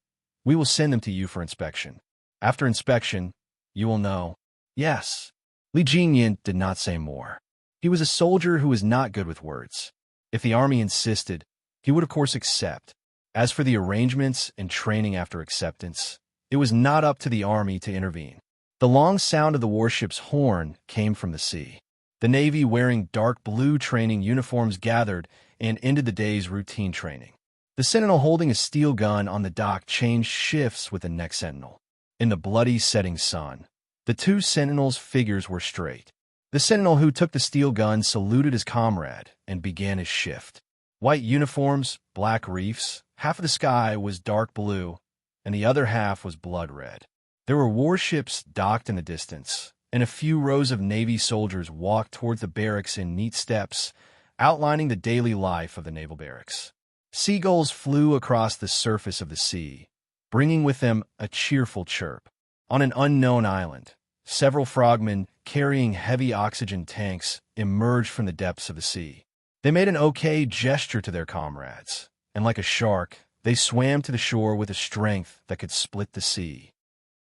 we will send them to you for inspection. After inspection, you will know. Yes. Li Jinyan did not say more. He was a soldier who was not good with words. If the Army insisted, he would of course accept. As for the arrangements and training after acceptance, it was not up to the Army to intervene. The long sound of the warship's horn came from the sea. The Navy, wearing dark blue training uniforms, gathered and ended the day's routine training. The sentinel holding a steel gun on the dock changed shifts with the next sentinel. In the bloody setting sun, the 2 sentinels' figures were straight. The sentinel who took the steel gun saluted his comrade and began his shift. White uniforms, black reefs, half of the sky was dark blue, and the other half was blood red. There were warships docked in the distance, and a few rows of Navy soldiers walked towards the barracks in neat steps, outlining the daily life of the naval barracks. Seagulls flew across the surface of the sea, bringing with them a cheerful chirp. On an unknown island, several frogmen carrying heavy oxygen tanks emerged from the depths of the sea. They made an okay gesture to their comrades, and like a shark, they swam to the shore with a strength that could split the sea.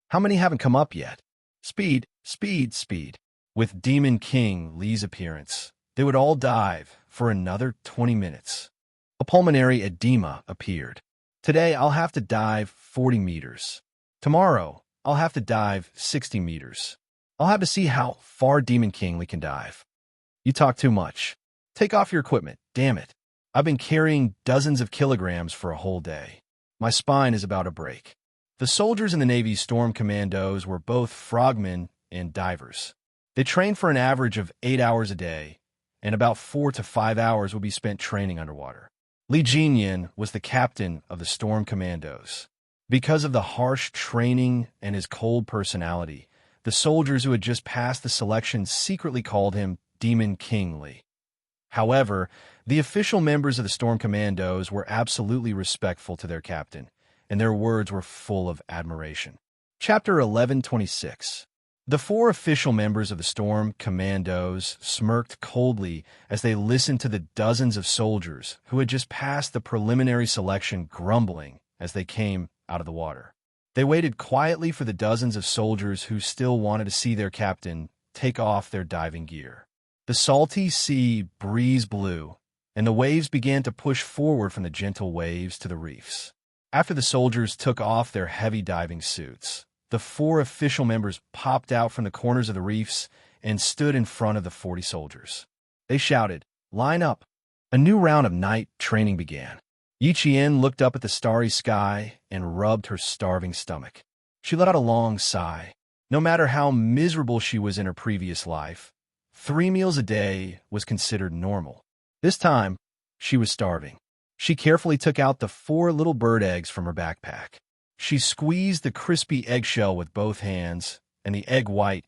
How many haven't come up yet? Speed, speed, speed. With Demon King Li's appearance, they would all dive for another 20 minutes. A pulmonary edema appeared. Today, I'll have to dive 40 meters. Tomorrow, I'll have to dive 60 meters. I'll have to see how far Demon King Li can dive. You talk too much. Take off your equipment, damn it. I've been carrying dozens of kilograms for a whole day. My spine is about to break. The soldiers in the Navy's Storm Commandos were both frogmen and divers. They trained for an average of 8 hours a day, and about 4 to 5 hours would be spent training underwater. Li Jinyan was the captain of the Storm Commandos. Because of the harsh training and his cold personality, The soldiers who had just passed the selection secretly called him Demon King Li. However, the official members of the Storm Commandos were absolutely respectful to their captain, and their words were full of admiration. Chapter 1126. The four official members of the Storm Commandos smirked coldly as they listened to the dozens of soldiers who had just passed the preliminary selection grumbling as they came out of the water. They waited quietly for the dozens of soldiers who still wanted to see their captain take off their diving gear. The salty sea breeze blew, and the waves began to push forward from the gentle waves to the reefs. After the soldiers took off their heavy diving suits, the four official members popped out from the corners of the reefs and stood in front of the 40 soldiers. They shouted, "Line up!" A new round of night training began. Yiqian looked up at the starry sky and rubbed her starving stomach. She let out a long sigh. No matter how miserable she was in her previous life, 3 meals a day was considered normal. This time, she was starving. She carefully took out the 4 little bird eggs from her backpack. She squeezed the crispy eggshell with both hands, and the egg white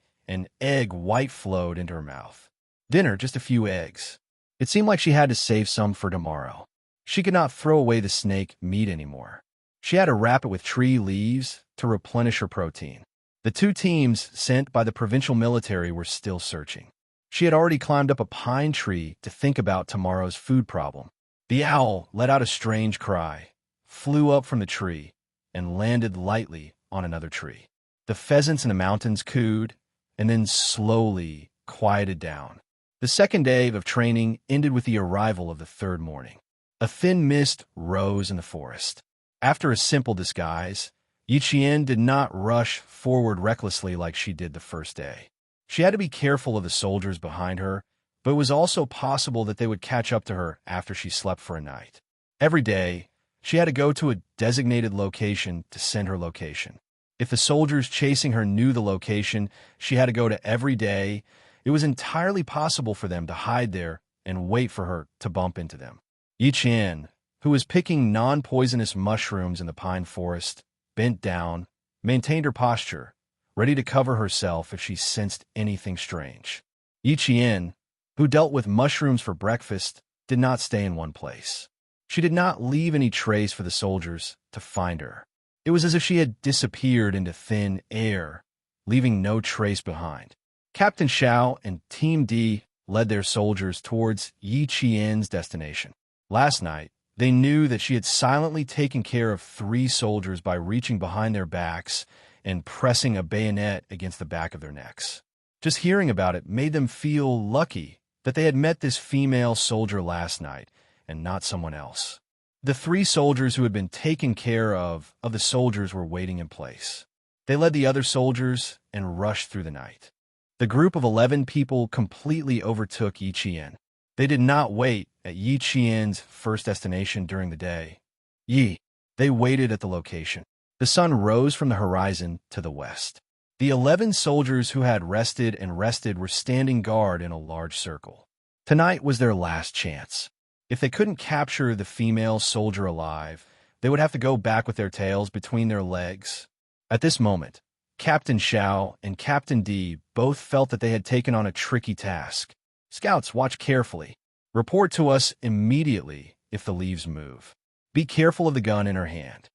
flowed into her mouth. Dinner, just a few eggs. It seemed like she had to save some for tomorrow. She could not throw away the snake meat anymore. She had to wrap it with tree leaves to replenish her protein. The 2 teams sent by the provincial military were still searching. She had already climbed up a pine tree to think about tomorrow's food problem. The owl let out a strange cry, flew up from the tree, and landed lightly on another tree. The pheasants in the mountains cooed, and then slowly quieted down. The second day of training ended with the arrival of the 3rd morning. A thin mist rose in the forest. After a simple disguise, Yiqian did not rush forward recklessly like she did the first day. She had to be careful of the soldiers behind her, but it was also possible that they would catch up to her after she slept for a night. Every day, she had to go to a designated location to send her location. If the soldiers chasing her knew the location she had to go to every day, it was entirely possible for them to hide there and wait for her to bump into them. Yiqian, who was picking non-poisonous mushrooms in the pine forest, bent down, maintained her posture, ready to cover herself if she sensed anything strange. Yiqian, who dealt with mushrooms for breakfast, did not stay in one place. She did not leave any trace for the soldiers to find her. It was as if she had disappeared into thin air, leaving no trace behind. Captain Xiao and Team D led their soldiers towards Yiqian's destination. Last night, they knew that she had silently taken care of 3 soldiers by reaching behind their backs and pressing a bayonet against the back of their necks. Just hearing about it made them feel lucky that they had met this female soldier last night and not someone else. The 3 soldiers who had been taken care of the soldiers were waiting in place. They led the other soldiers and rushed through the night. The group of 11 people completely overtook Yiqian. They did not wait at Yiqian's first destination during the day. They waited at the location. The sun rose from the horizon to the west. The 11 soldiers who had rested were standing guard in a large circle. Tonight was their last chance. If they couldn't capture the female soldier alive, they would have to go back with their tails between their legs. At this moment, Captain Xiao and Captain D both felt that they had taken on a tricky task. Scouts, watch carefully. Report to us immediately if the leaves move. Be careful of the gun in her hand.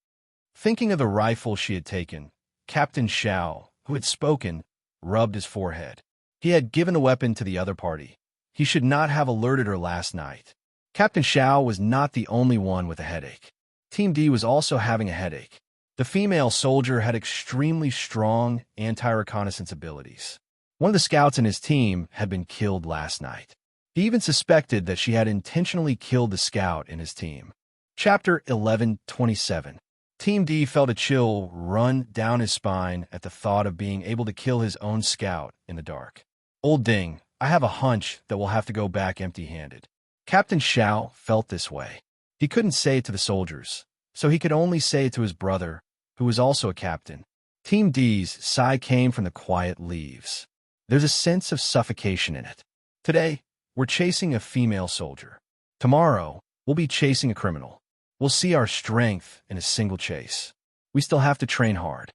Thinking of the rifle she had taken, Captain Xiao, who had spoken, rubbed his forehead. He had given the weapon to the other party. He should not have alerted her last night. Captain Xiao was not the only one with a headache. Team D was also having a headache. The female soldier had extremely strong anti-reconnaissance abilities. One of the scouts in his team had been killed last night. He even suspected that she had intentionally killed the scout in his team. Chapter 1127. Team D felt a chill run down his spine at the thought of being able to kill his own scout in the dark. Old Ding, I have a hunch that we'll have to go back empty-handed. Captain Xiao felt this way. He couldn't say it to the soldiers, so he could only say it to his brother, who was also a captain. Team D's sigh came from the quiet leaves. There's a sense of suffocation in it. Today, we're chasing a female soldier. Tomorrow, we'll be chasing a criminal. We'll see our strength in a single chase. We still have to train hard.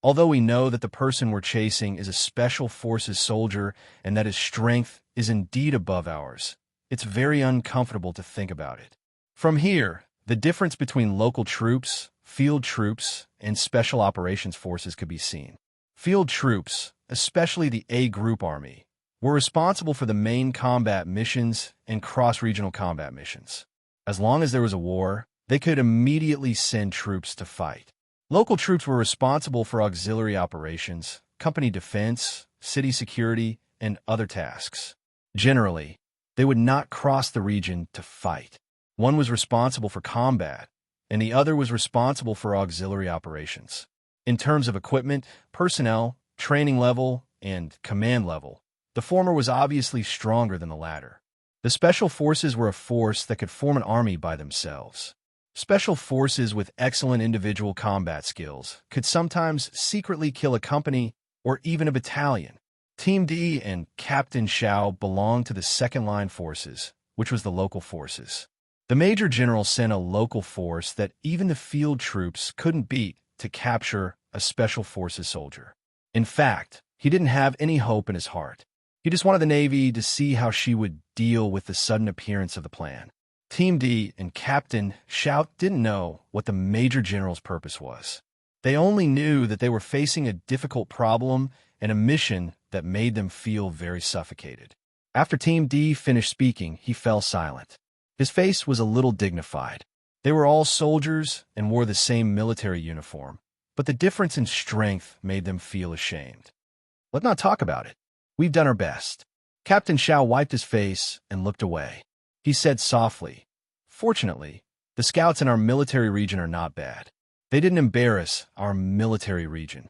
Although we know that the person we're chasing is a special forces soldier and that his strength is indeed above ours, it's very uncomfortable to think about it. From here, the difference between local troops, field troops, and special operations forces could be seen. Field troops, especially the A Group Army, were responsible for the main combat missions and cross-regional combat missions. As long as there was a war, they could immediately send troops to fight. Local troops were responsible for auxiliary operations, company defense, city security, and other tasks. Generally, they would not cross the region to fight. One was responsible for combat, and the other was responsible for auxiliary operations. In terms of equipment, personnel, training level, and command level, the former was obviously stronger than the latter. The Special Forces were a force that could form an army by themselves. Special Forces with excellent individual combat skills could sometimes secretly kill a company or even a battalion. Team D and Captain Xiao belonged to the second-line forces, which was the local forces. The Major General sent a local force that even the field troops couldn't beat to capture a Special Forces soldier. In fact, he didn't have any hope in his heart. He just wanted the Navy to see how she would deal with the sudden appearance of the plan. Team D and Captain Xiao didn't know what the Major General's purpose was. They only knew that they were facing a difficult problem and a mission that made them feel very suffocated. After Team D finished speaking, he fell silent. His face was a little dignified. They were all soldiers and wore the same military uniform, but the difference in strength made them feel ashamed. Let's not talk about it. We've done our best. Captain Xiao wiped his face and looked away. He said softly, "Fortunately, the scouts in our military region are not bad. They didn't embarrass our military region."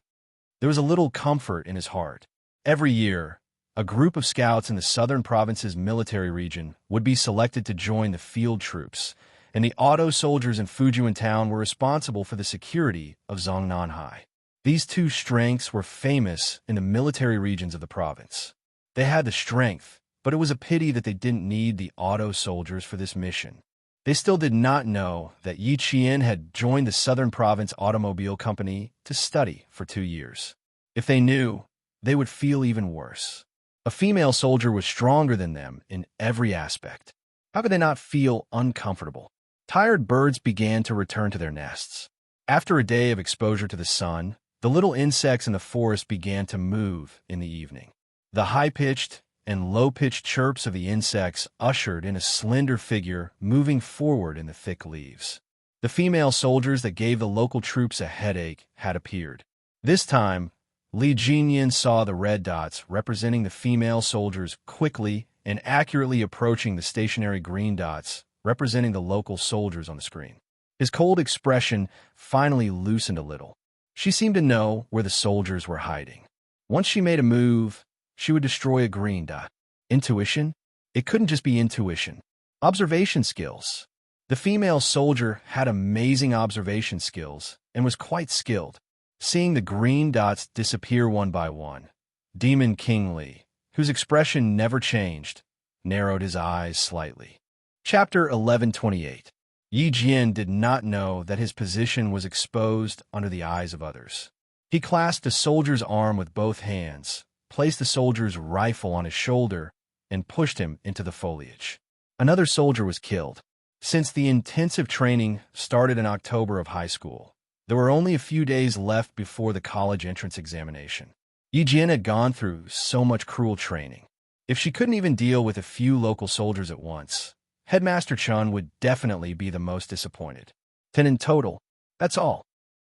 There was a little comfort in his heart. Every year, a group of scouts in the southern province's military region would be selected to join the field troops, and the auto soldiers in Fujian town were responsible for the security of Zongnanhai. These two strengths were famous in the military regions of the province. They had the strength, but it was a pity that they didn't need the auto soldiers for this mission. They still did not know that Yi Qian had joined the Southern Province Automobile Company to study for 2 years. If they knew, they would feel even worse. A female soldier was stronger than them in every aspect. How could they not feel uncomfortable? Tired birds began to return to their nests. After a day of exposure to the sun, the little insects in the forest began to move in the evening. The high-pitched and low-pitched chirps of the insects ushered in a slender figure moving forward in the thick leaves. The female soldiers that gave the local troops a headache had appeared. This time, Li Jinyan saw the red dots representing the female soldiers quickly and accurately approaching the stationary green dots representing the local soldiers on the screen. His cold expression finally loosened a little. She seemed to know where the soldiers were hiding. Once she made a move, she would destroy a green dot. Intuition? It couldn't just be intuition. Observation skills. The female soldier had amazing observation skills and was quite skilled. Seeing the green dots disappear one by one, Demon King Li, whose expression never changed, narrowed his eyes slightly. Chapter 1128. Yi Jian did not know that his position was exposed under the eyes of others. He clasped a soldier's arm with both hands, placed the soldier's rifle on his shoulder, and pushed him into the foliage. Another soldier was killed. Since the intensive training started in October of high school, there were only a few days left before the college entrance examination. Yi Jian had gone through so much cruel training. If she couldn't even deal with a few local soldiers at once, Headmaster Chun would definitely be the most disappointed. 10 in total, that's all.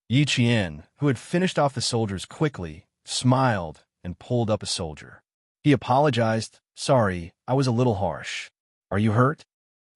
Yi Qian, who had finished off the soldiers quickly, smiled and pulled up a soldier. He apologized. "Sorry, I was a little harsh. Are you hurt?"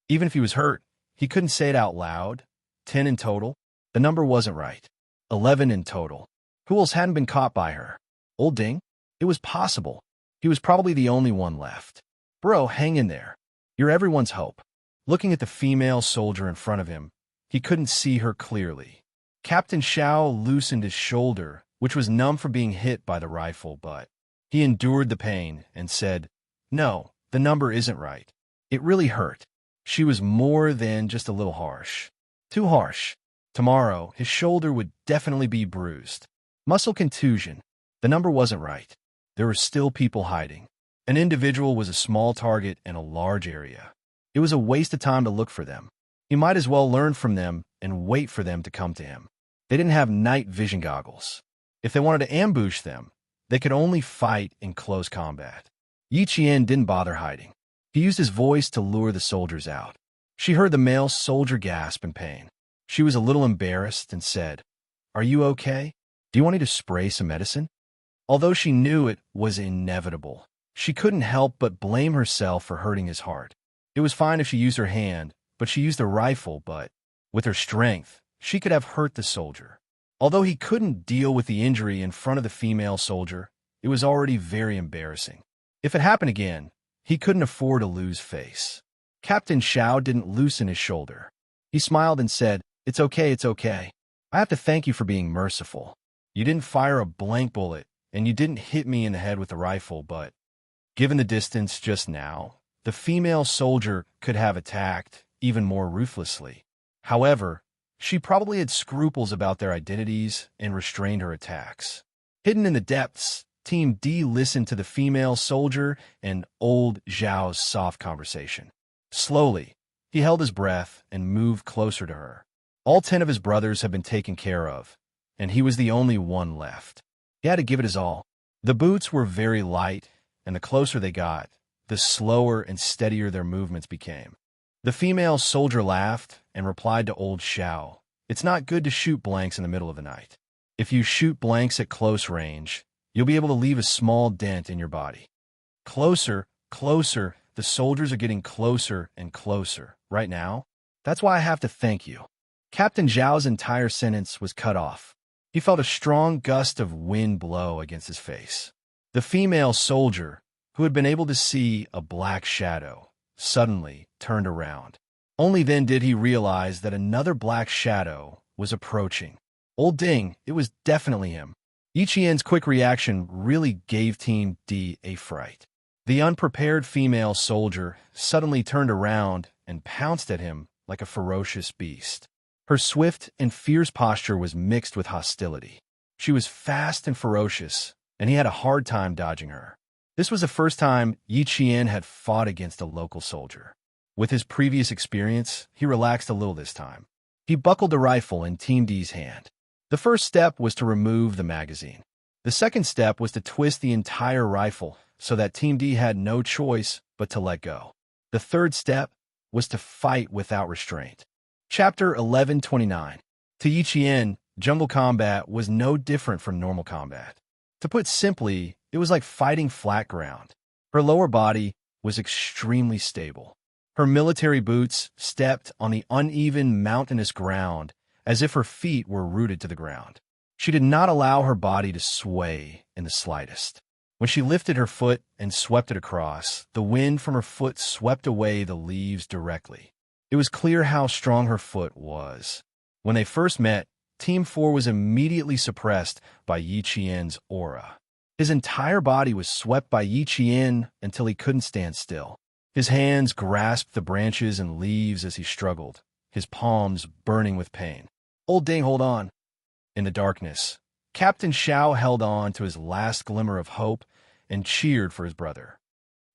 Even if he was hurt, he couldn't say it out loud. 10 in total? The number wasn't right. 11 in total. Who else hadn't been caught by her? Old Ding? It was possible. He was probably the only one left. Bro, hang in there. You're everyone's hope. Looking at the female soldier in front of him, he couldn't see her clearly. Captain Xiao loosened his shoulder, which was numb from being hit by the rifle, but he endured the pain and said, "No, the number isn't right. It really hurt." She was more than just a little harsh. Too harsh. Tomorrow, his shoulder would definitely be bruised. Muscle contusion. The number wasn't right. There were still people hiding. An individual was a small target in a large area. It was a waste of time to look for them. He might as well learn from them and wait for them to come to him. They didn't have night vision goggles. If they wanted to ambush them, they could only fight in close combat. Yi Qian didn't bother hiding. He used his voice to lure the soldiers out. She heard the male soldier gasp in pain. She was a little embarrassed and said, "Are you okay? Do you want me to spray some medicine?" Although she knew it was inevitable, she couldn't help but blame herself for hurting his heart. It was fine if she used her hand, but she used a rifle, but with her strength, she could have hurt the soldier. Although he couldn't deal with the injury in front of the female soldier, it was already very embarrassing. If it happened again, he couldn't afford to lose face. Captain Xiao didn't loosen his shoulder. He smiled and said, it's okay. I have to thank you for being merciful. You didn't fire a blank bullet, and you didn't hit me in the head with the rifle, but given the distance just now, the female soldier could have attacked even more ruthlessly. However, she probably had scruples about their identities and restrained her attacks. Hidden in the depths, Team D listened to the female soldier and old Zhao's soft conversation. Slowly, he held his breath and moved closer to her. All 10 of his brothers had been taken care of, and he was the only one left. He had to give it his all. The boots were very light, and the closer they got, the slower and steadier their movements became. The female soldier laughed and replied to old Xiao, "It's not good to shoot blanks in the middle of the night. If you shoot blanks at close range, you'll be able to leave a small dent in your body." Closer, the soldiers are getting closer and closer. Right now, that's why I have to thank you. Captain Zhao's entire sentence was cut off. He felt a strong gust of wind blow against his face. The female soldier, who had been able to see a black shadow, suddenly turned around. Only then did he realize that another black shadow was approaching. Old Ding, it was definitely him. Yi Qian's quick reaction really gave Team D a fright. The unprepared female soldier suddenly turned around and pounced at him like a ferocious beast. Her swift and fierce posture was mixed with hostility. She was fast and ferocious, and he had a hard time dodging her. This was the first time Yi Qian had fought against a local soldier. With his previous experience, he relaxed a little this time. He buckled the rifle in Team D's hand. The first step was to remove the magazine. The second step was to twist the entire rifle so that Team D had no choice but to let go. The third step was to fight without restraint. Chapter 1129. To Yi Qian, jungle combat was no different from normal combat. To put simply, it was like fighting flat ground. Her lower body was extremely stable. Her military boots stepped on the uneven mountainous ground as if her feet were rooted to the ground. She did not allow her body to sway in the slightest. When she lifted her foot and swept it across, the wind from her foot swept away the leaves directly. It was clear how strong her foot was. When they first met, Team 4 was immediately suppressed by Yi Qian's aura. His entire body was swept by Yi Qian until he couldn't stand still. His hands grasped the branches and leaves as he struggled, his palms burning with pain. Old Ding, hold on. In the darkness, Captain Xiao held on to his last glimmer of hope and cheered for his brother.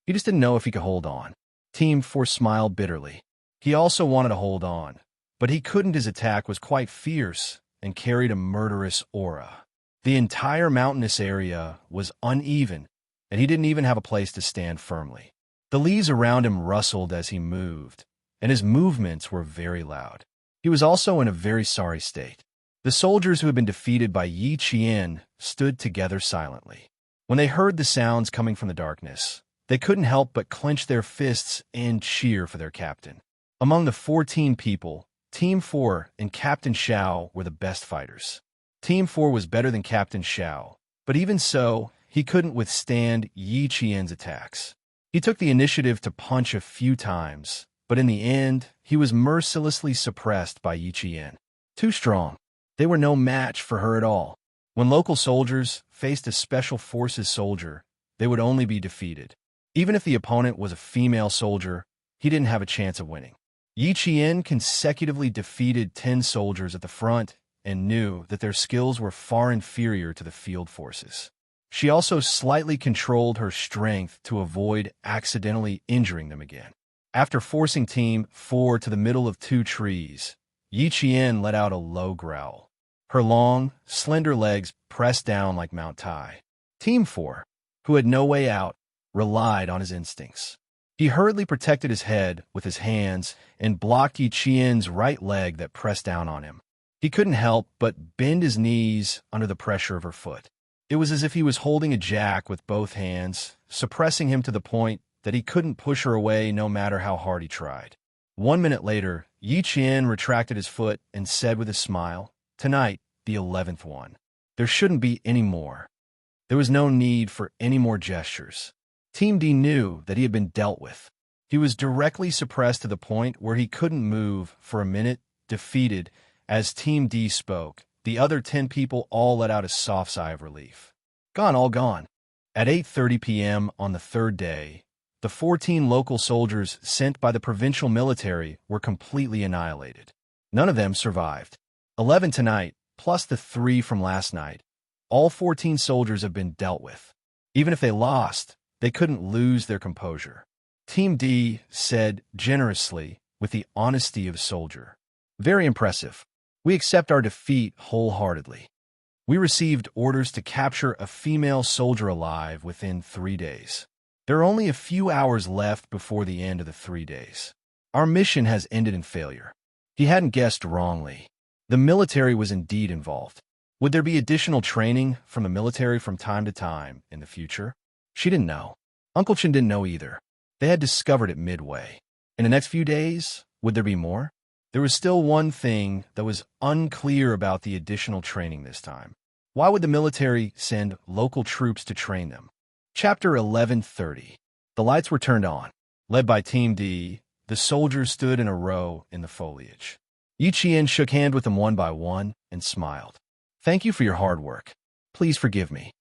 He just didn't know if he could hold on. Team 4 smiled bitterly. He also wanted to hold on, but he couldn't. His attack was quite fierce and carried a murderous aura. The entire mountainous area was uneven, and he didn't even have a place to stand firmly. The leaves around him rustled as he moved, and his movements were very loud. He was also in a very sorry state. The soldiers who had been defeated by Yi Qian stood together silently. When they heard the sounds coming from the darkness, they couldn't help but clench their fists and cheer for their captain. Among the 14 people, Team 4 and Captain Xiao were the best fighters. Team 4 was better than Captain Xiao, but even so, he couldn't withstand Yi Qian's attacks. He took the initiative to punch a few times, but in the end, he was mercilessly suppressed by Yi Qian. Too strong. They were no match for her at all. When local soldiers faced a special forces soldier, they would only be defeated. Even if the opponent was a female soldier, he didn't have a chance of winning. Yi Qian consecutively defeated 10 soldiers at the front and knew that their skills were far inferior to the field forces. She also slightly controlled her strength to avoid accidentally injuring them again. After forcing Team 4 to the middle of two trees, Yi Qian let out a low growl. Her long, slender legs pressed down like Mount Tai. Team 4, who had no way out, relied on his instincts. He hurriedly protected his head with his hands and blocked Yi Qian's right leg that pressed down on him. He couldn't help but bend his knees under the pressure of her foot. It was as if he was holding a jack with both hands, suppressing him to the point that he couldn't push her away no matter how hard he tried. 1 minute later, Yi Qian retracted his foot and said with a smile, "Tonight, the 11th one. There shouldn't be any more." There was no need for any more gestures. Team D knew that he had been dealt with. He was directly suppressed to the point where he couldn't move for a minute, defeated. As Team D spoke, the other 10 people all let out a soft sigh of relief. Gone, all gone. At 8:30 p.m. on the third day, the 14 local soldiers sent by the provincial military were completely annihilated. None of them survived. 11 tonight, plus the 3 from last night. All 14 soldiers have been dealt with. Even if they lost, they couldn't lose their composure. Team D said generously, with the honesty of a soldier. Very impressive. We accept our defeat wholeheartedly. We received orders to capture a female soldier alive within 3 days. There are only a few hours left before the end of the 3 days. Our mission has ended in failure. He hadn't guessed wrongly. The military was indeed involved. Would there be additional training from the military from time to time in the future? She didn't know. Uncle Chen didn't know either. They had discovered it midway. In the next few days, would there be more? There was still one thing that was unclear about the additional training this time. Why would the military send local troops to train them? Chapter 11:30. The lights were turned on. Led by Team D, the soldiers stood in a row in the foliage. Yi Qian shook hands with them one by one and smiled. "Thank you for your hard work. Please forgive me."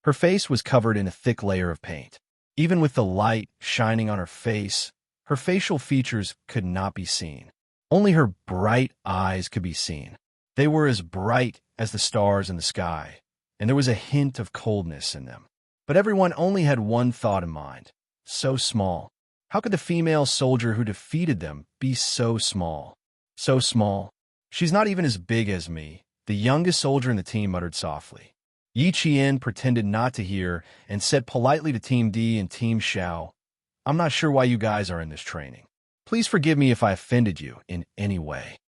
Her face was covered in a thick layer of paint. Even with the light shining on her face, her facial features could not be seen. Only her bright eyes could be seen. They were as bright as the stars in the sky, and there was a hint of coldness in them. But everyone only had one thought in mind. So small. How could the female soldier who defeated them be so small? So small. She's not even as big as me, the youngest soldier in the team muttered softly. Yi Qian pretended not to hear and said politely to Team D and Team Xiao, "I'm not sure why you guys are in this training. Please forgive me if I offended you in any way."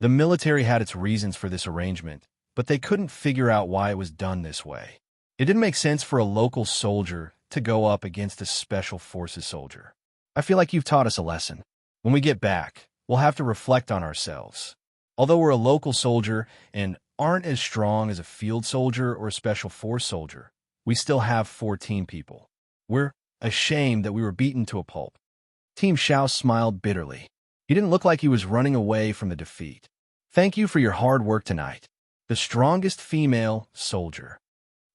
The military had its reasons for this arrangement, but they couldn't figure out why it was done this way. It didn't make sense for a local soldier to go up against a special forces soldier. "I feel like you've taught us a lesson. When we get back, we'll have to reflect on ourselves. Although we're a local soldier and aren't as strong as a field soldier or a special force soldier, we still have 14 people. We're ashamed that we were beaten to a pulp." Team Xiao smiled bitterly. He didn't look like he was running away from the defeat. "Thank you for your hard work tonight. The strongest female soldier."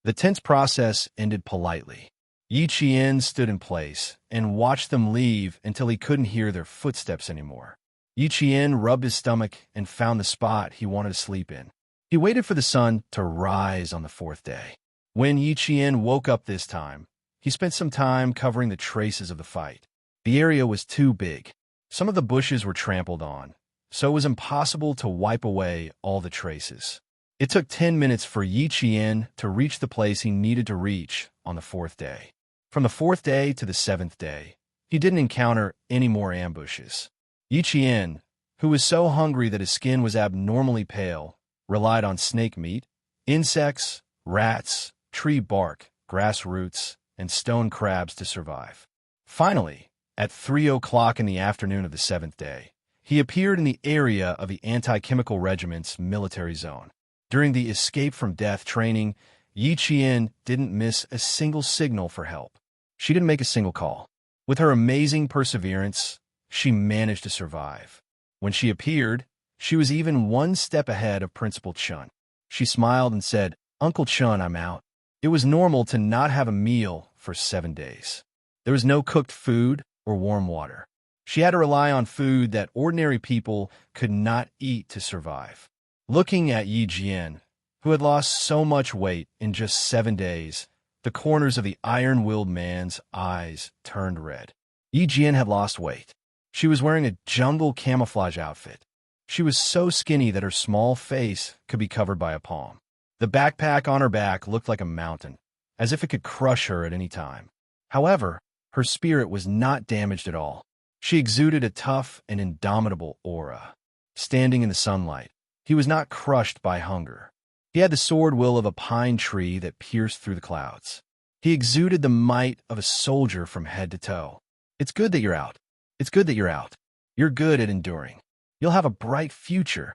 The tense process ended politely. Yi Qian stood in place and watched them leave until he couldn't hear their footsteps anymore. Yi Qian rubbed his stomach and found the spot he wanted to sleep in. He waited for the sun to rise on the 4th day. When Yi Qian woke up this time, he spent some time covering the traces of the fight. The area was too big. Some of the bushes were trampled on, so it was impossible to wipe away all the traces. It took 10 minutes for Yi Qian to reach the place he needed to reach on the 4th day. From the 4th day to the 7th day, he didn't encounter any more ambushes. Yi Qian, who was so hungry that his skin was abnormally pale, relied on snake meat, insects, rats, tree bark, grass roots, and stone crabs to survive. Finally, at 3 o'clock in the afternoon of the 7th day, he appeared in the area of the anti-chemical regiment's military zone. During the escape from death training, Yi Qian didn't miss a single signal for help. She didn't make a single call. With her amazing perseverance, she managed to survive. When she appeared, she was even one step ahead of Principal Chun. She smiled and said, "Uncle Chun, I'm out." It was normal to not have a meal for 7 days. There was no cooked food or warm water. She had to rely on food that ordinary people could not eat to survive. Looking at Yi Jian, who had lost so much weight in just 7 days, the corners of the iron-willed man's eyes turned red. Yi Jian had lost weight. She was wearing a jungle camouflage outfit. She was so skinny that her small face could be covered by a palm. The backpack on her back looked like a mountain, as if it could crush her at any time. However, her spirit was not damaged at all. She exuded a tough and indomitable aura. Standing in the sunlight, he was not crushed by hunger. He had the sword will of a pine tree that pierced through the clouds. He exuded the might of a soldier from head to toe. It's good that you're out. It's good that you're out. You're good at enduring. You'll have a bright future.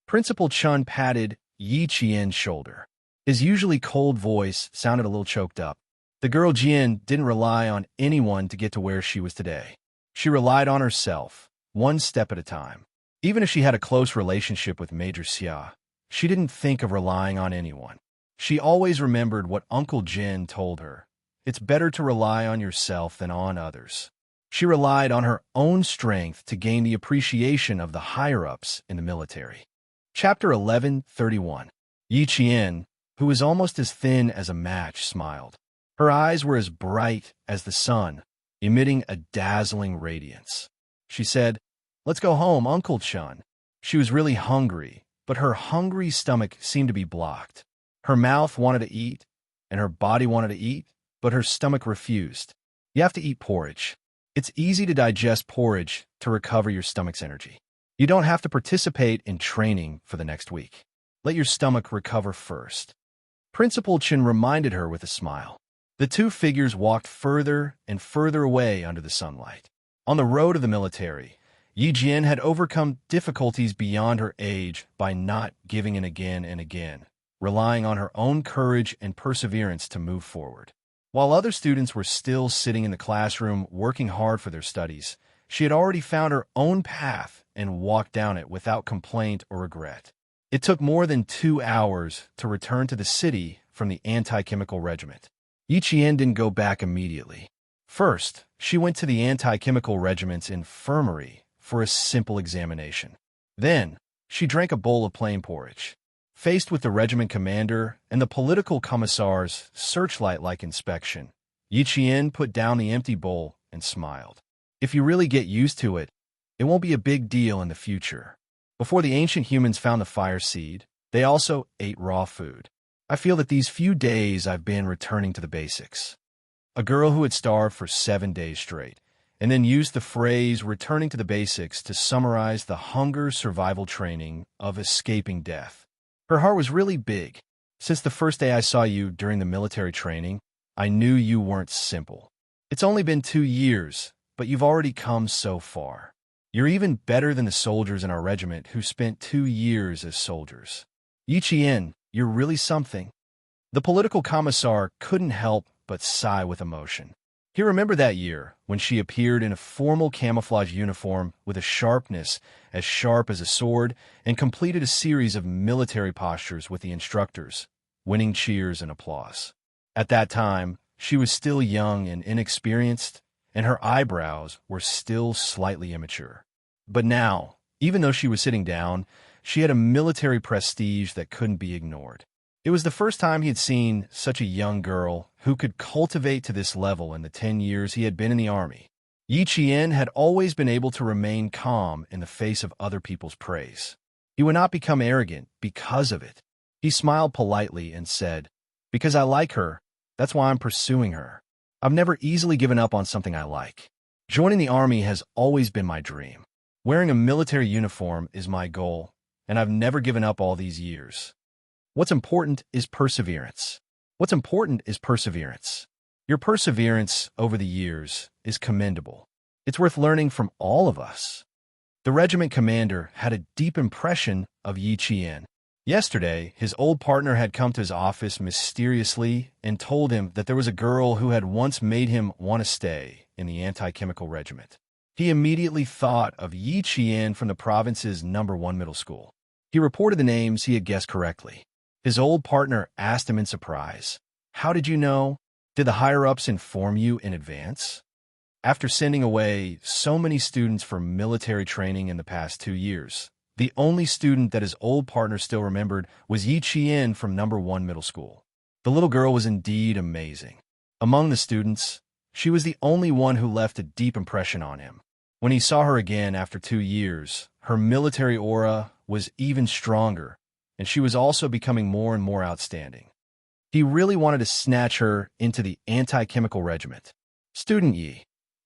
Principal Chun patted Yi Qian's shoulder. His usually cold voice sounded a little choked up. The girl Jian didn't rely on anyone to get to where she was today. She relied on herself, one step at a time. Even if she had a close relationship with Major Xia, she didn't think of relying on anyone. She always remembered what Uncle Jin told her. It's better to rely on yourself than on others. She relied on her own strength to gain the appreciation of the higher-ups in the military. Chapter 11:31. Yi Qian, who was almost as thin as a match, smiled. Her eyes were as bright as the sun, emitting a dazzling radiance. She said, "Let's go home, Uncle Chun." She was really hungry, but her hungry stomach seemed to be blocked. Her mouth wanted to eat, and her body wanted to eat, but her stomach refused. You have to eat porridge. It's easy to digest porridge to recover your stomach's energy. You don't have to participate in training for the next week. Let your stomach recover first. Principal Chen reminded her with a smile. The two figures walked further and further away under the sunlight. On the road of the military, Yi Jian had overcome difficulties beyond her age by not giving in again and again, relying on her own courage and perseverance to move forward. While other students were still sitting in the classroom working hard for their studies, she had already found her own path and walked down it without complaint or regret. It took more than 2 hours to return to the city from the anti-chemical regiment. Yi Qian didn't go back immediately. First, she went to the anti-chemical regiment's infirmary for a simple examination. Then, she drank a bowl of plain porridge. Faced with the regiment commander and the political commissar's searchlight-like inspection, Yi Qian put down the empty bowl and smiled. If you really get used to it, it won't be a big deal in the future. Before the ancient humans found the fire seed, they also ate raw food. I feel that these few days I've been returning to the basics. A girl who had starved for 7 days straight, and then used the phrase returning to the basics to summarize the hunger survival training of escaping death. Her heart was really big. Since the first day I saw you during the military training, I knew you weren't simple. It's only been 2 years, but you've already come so far. You're even better than the soldiers in our regiment who spent 2 years as soldiers. Yi Qian, you're really something. The political commissar couldn't help but sigh with emotion. He remembered that year when she appeared in a formal camouflage uniform with a sharpness as sharp as a sword and completed a series of military postures with the instructors, winning cheers and applause. At that time, she was still young and inexperienced, and her eyebrows were still slightly immature. But now, even though she was sitting down, she had a military prestige that couldn't be ignored. It was the first time he had seen such a young girl who could cultivate to this level in the 10 years he had been in the army. Yi Qian had always been able to remain calm in the face of other people's praise. He would not become arrogant because of it. He smiled politely and said, "Because I like her, that's why I'm pursuing her. I've never easily given up on something I like. Joining the army has always been my dream. Wearing a military uniform is my goal, and I've never given up all these years. What's important is perseverance. What's important is perseverance. Your perseverance over the years is commendable. It's worth learning from all of us." The regiment commander had a deep impression of Yi Qian. Yesterday, his old partner had come to his office mysteriously and told him that there was a girl who had once made him want to stay in the anti-chemical regiment. He immediately thought of Yi Qian from the province's #1 middle school. He reported the names he had guessed correctly. His old partner asked him in surprise, "How did you know? Did the higher-ups inform you in advance?" After sending away so many students for military training in the past 2 years, The only student that his old partner still remembered was Yi Qian from number 1 middle school. The little girl was indeed amazing. Among the students, she was the only one who left a deep impression on him. When he saw her again after 2 years, her military aura was even stronger, and she was also becoming more and more outstanding. He really wanted to snatch her into the anti-chemical regiment. Student Yi,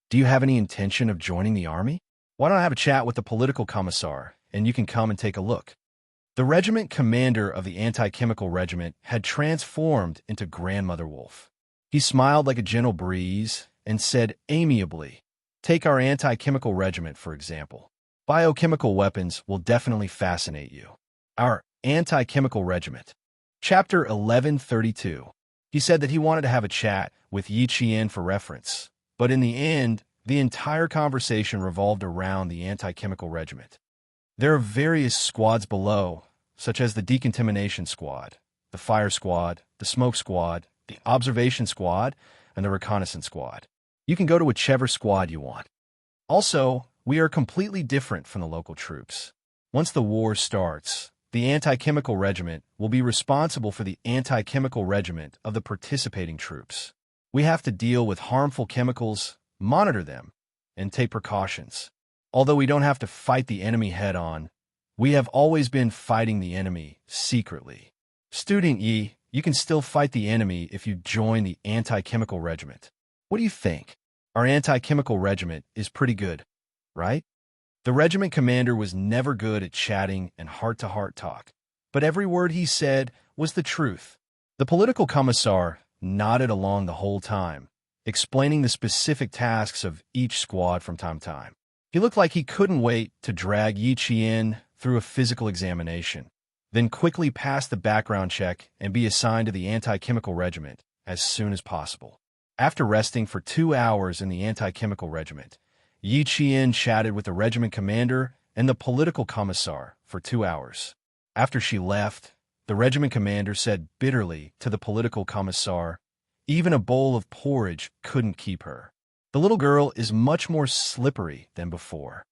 do you have any intention of joining the army? Why don't I have a chat with the political commissar, and you can come and take a look. The regiment commander of the anti-chemical regiment had transformed into Grandmother Wolf. He smiled like a gentle breeze and said amiably, "Take our anti-chemical regiment, for example. Biochemical weapons will definitely fascinate you." Our anti-chemical regiment. Chapter 1132. He said that he wanted to have a chat with Yi Qian for reference, but in the end, the entire conversation revolved around the anti-chemical regiment. There are various squads below, such as the decontamination squad, the fire squad, the smoke squad, the observation squad, and the reconnaissance squad. You can go to whichever squad you want. Also, we are completely different from the local troops. Once the war starts, the anti-chemical regiment will be responsible for the anti-chemical regiment of the participating troops. We have to deal with harmful chemicals, monitor them, and take precautions. Although we don't have to fight the enemy head-on, we have always been fighting the enemy secretly. Student Yi, you can still fight the enemy if you join the anti-chemical regiment. What do you think? Our anti-chemical regiment is pretty good, right? The regiment commander was never good at chatting and heart-to-heart talk, but every word he said was the truth. The political commissar nodded along the whole time, explaining the specific tasks of each squad from time to time. He looked like he couldn't wait to drag Yi Qian through a physical examination, then quickly pass the background check and be assigned to the anti-chemical regiment as soon as possible. After resting for 2 hours in the anti-chemical regiment, Yi Qian chatted with the regiment commander and the political commissar for 2 hours. After she left, the regiment commander said bitterly to the political commissar, "Even a bowl of porridge couldn't keep her. The little girl is much more slippery than before.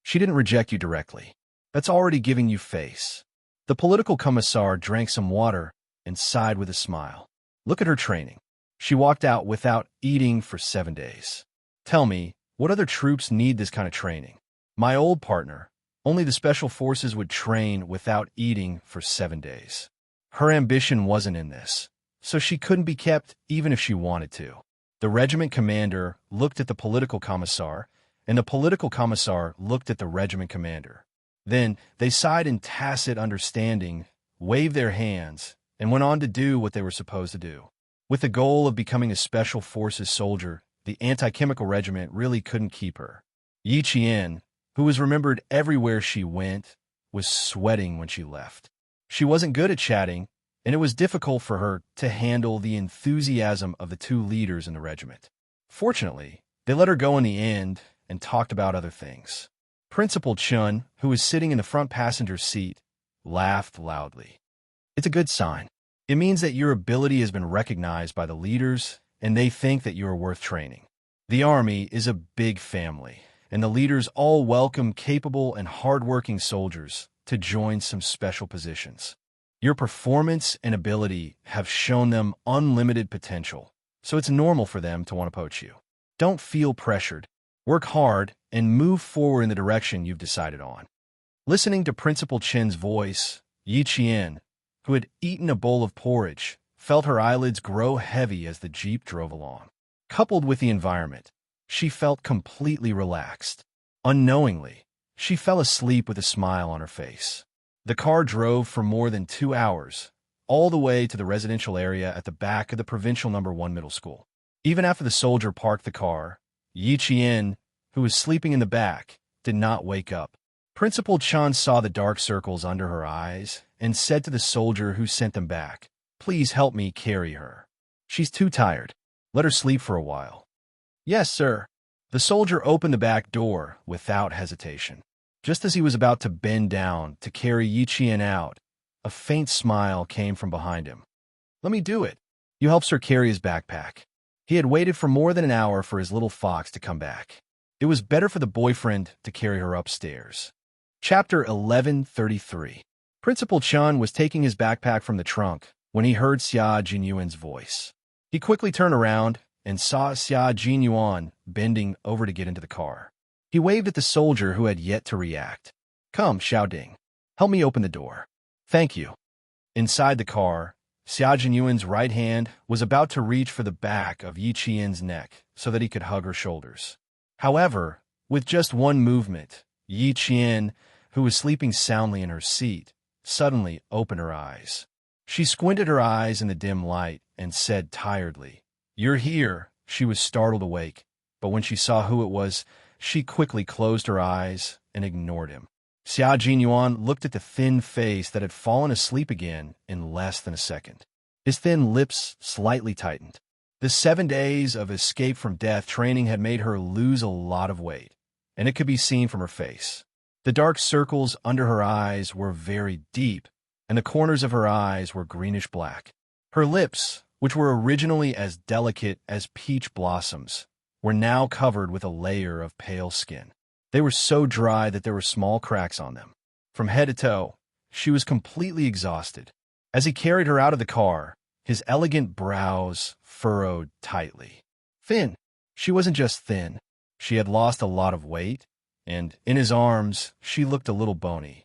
She didn't reject you directly. That's already giving you face." The political commissar drank some water and sighed with a smile. "Look at her training. She walked out without eating for 7 days. Tell me, what other troops need this kind of training? My old partner, only the special forces would train without eating for 7 days. Her ambition wasn't in this, so she couldn't be kept even if she wanted to." The regiment commander looked at the political commissar, and the political commissar looked at the regiment commander. Then they sighed in tacit understanding, waved their hands, and went on to do what they were supposed to do. With the goal of becoming a special forces soldier, the anti-chemical regiment really couldn't keep her. Yi Qian, who was remembered everywhere she went, was sweating when she left. She wasn't good at chatting, and it was difficult for her to handle the enthusiasm of the 2 leaders in the regiment. Fortunately, they let her go in the end and talked about other things. Principal Chun, who was sitting in the front passenger seat, laughed loudly. "It's a good sign. It means that your ability has been recognized by the leaders, and they think that you are worth training. The army is a big family, and the leaders all welcome capable and hardworking soldiers to join some special positions. Your performance and ability have shown them unlimited potential, so it's normal for them to want to poach you. Don't feel pressured. Work hard and move forward in the direction you've decided on." Listening to Principal Chen's voice, Yi Qian, who had eaten a bowl of porridge, felt her eyelids grow heavy as the jeep drove along. Coupled with the environment, she felt completely relaxed. Unknowingly, she fell asleep with a smile on her face. The car drove for more than 2 hours, all the way to the residential area at the back of the provincial number 1 middle school. Even after the soldier parked the car, Yi Qian, who was sleeping in the back, did not wake up. Principal Chan saw the dark circles under her eyes and said to the soldier who sent them back, "Please help me carry her. She's too tired. Let her sleep for a while." "Yes, sir." The soldier opened the back door without hesitation. Just as he was about to bend down to carry Yi Qian out, a faint smile came from behind him. "Let me do it." You helped Sir carry his backpack. He had waited for more than an hour for his little fox to come back. It was better for the boyfriend to carry her upstairs. Chapter 1133. Principal Chun was taking his backpack from the trunk when he heard Xia Jinyuan's voice. He quickly turned around and saw Xia Jinyuan bending over to get into the car. He waved at the soldier who had yet to react. "Come, Xiao Ding. Help me open the door." "Thank you." Inside the car, Xia Jinyuan's right hand was about to reach for the back of Yi Qian's neck so that he could hug her shoulders. However, with just one movement, Yi Qian, who was sleeping soundly in her seat, suddenly opened her eyes. She squinted her eyes in the dim light and said tiredly, "You're here." She was startled awake, but when she saw who it was, she quickly closed her eyes and ignored him. Xia Jinyuan looked at the thin face that had fallen asleep again in less than a second. His thin lips slightly tightened. The 7 days of escape from death training had made her lose a lot of weight, and it could be seen from her face. The dark circles under her eyes were very deep, and the corners of her eyes were greenish-black. Her lips, which were originally as delicate as peach blossoms, were now covered with a layer of pale skin. They were so dry that there were small cracks on them. From head to toe, she was completely exhausted. As he carried her out of the car, his elegant brows furrowed tightly. Thin. She wasn't just thin. She had lost a lot of weight, and in his arms, she looked a little bony.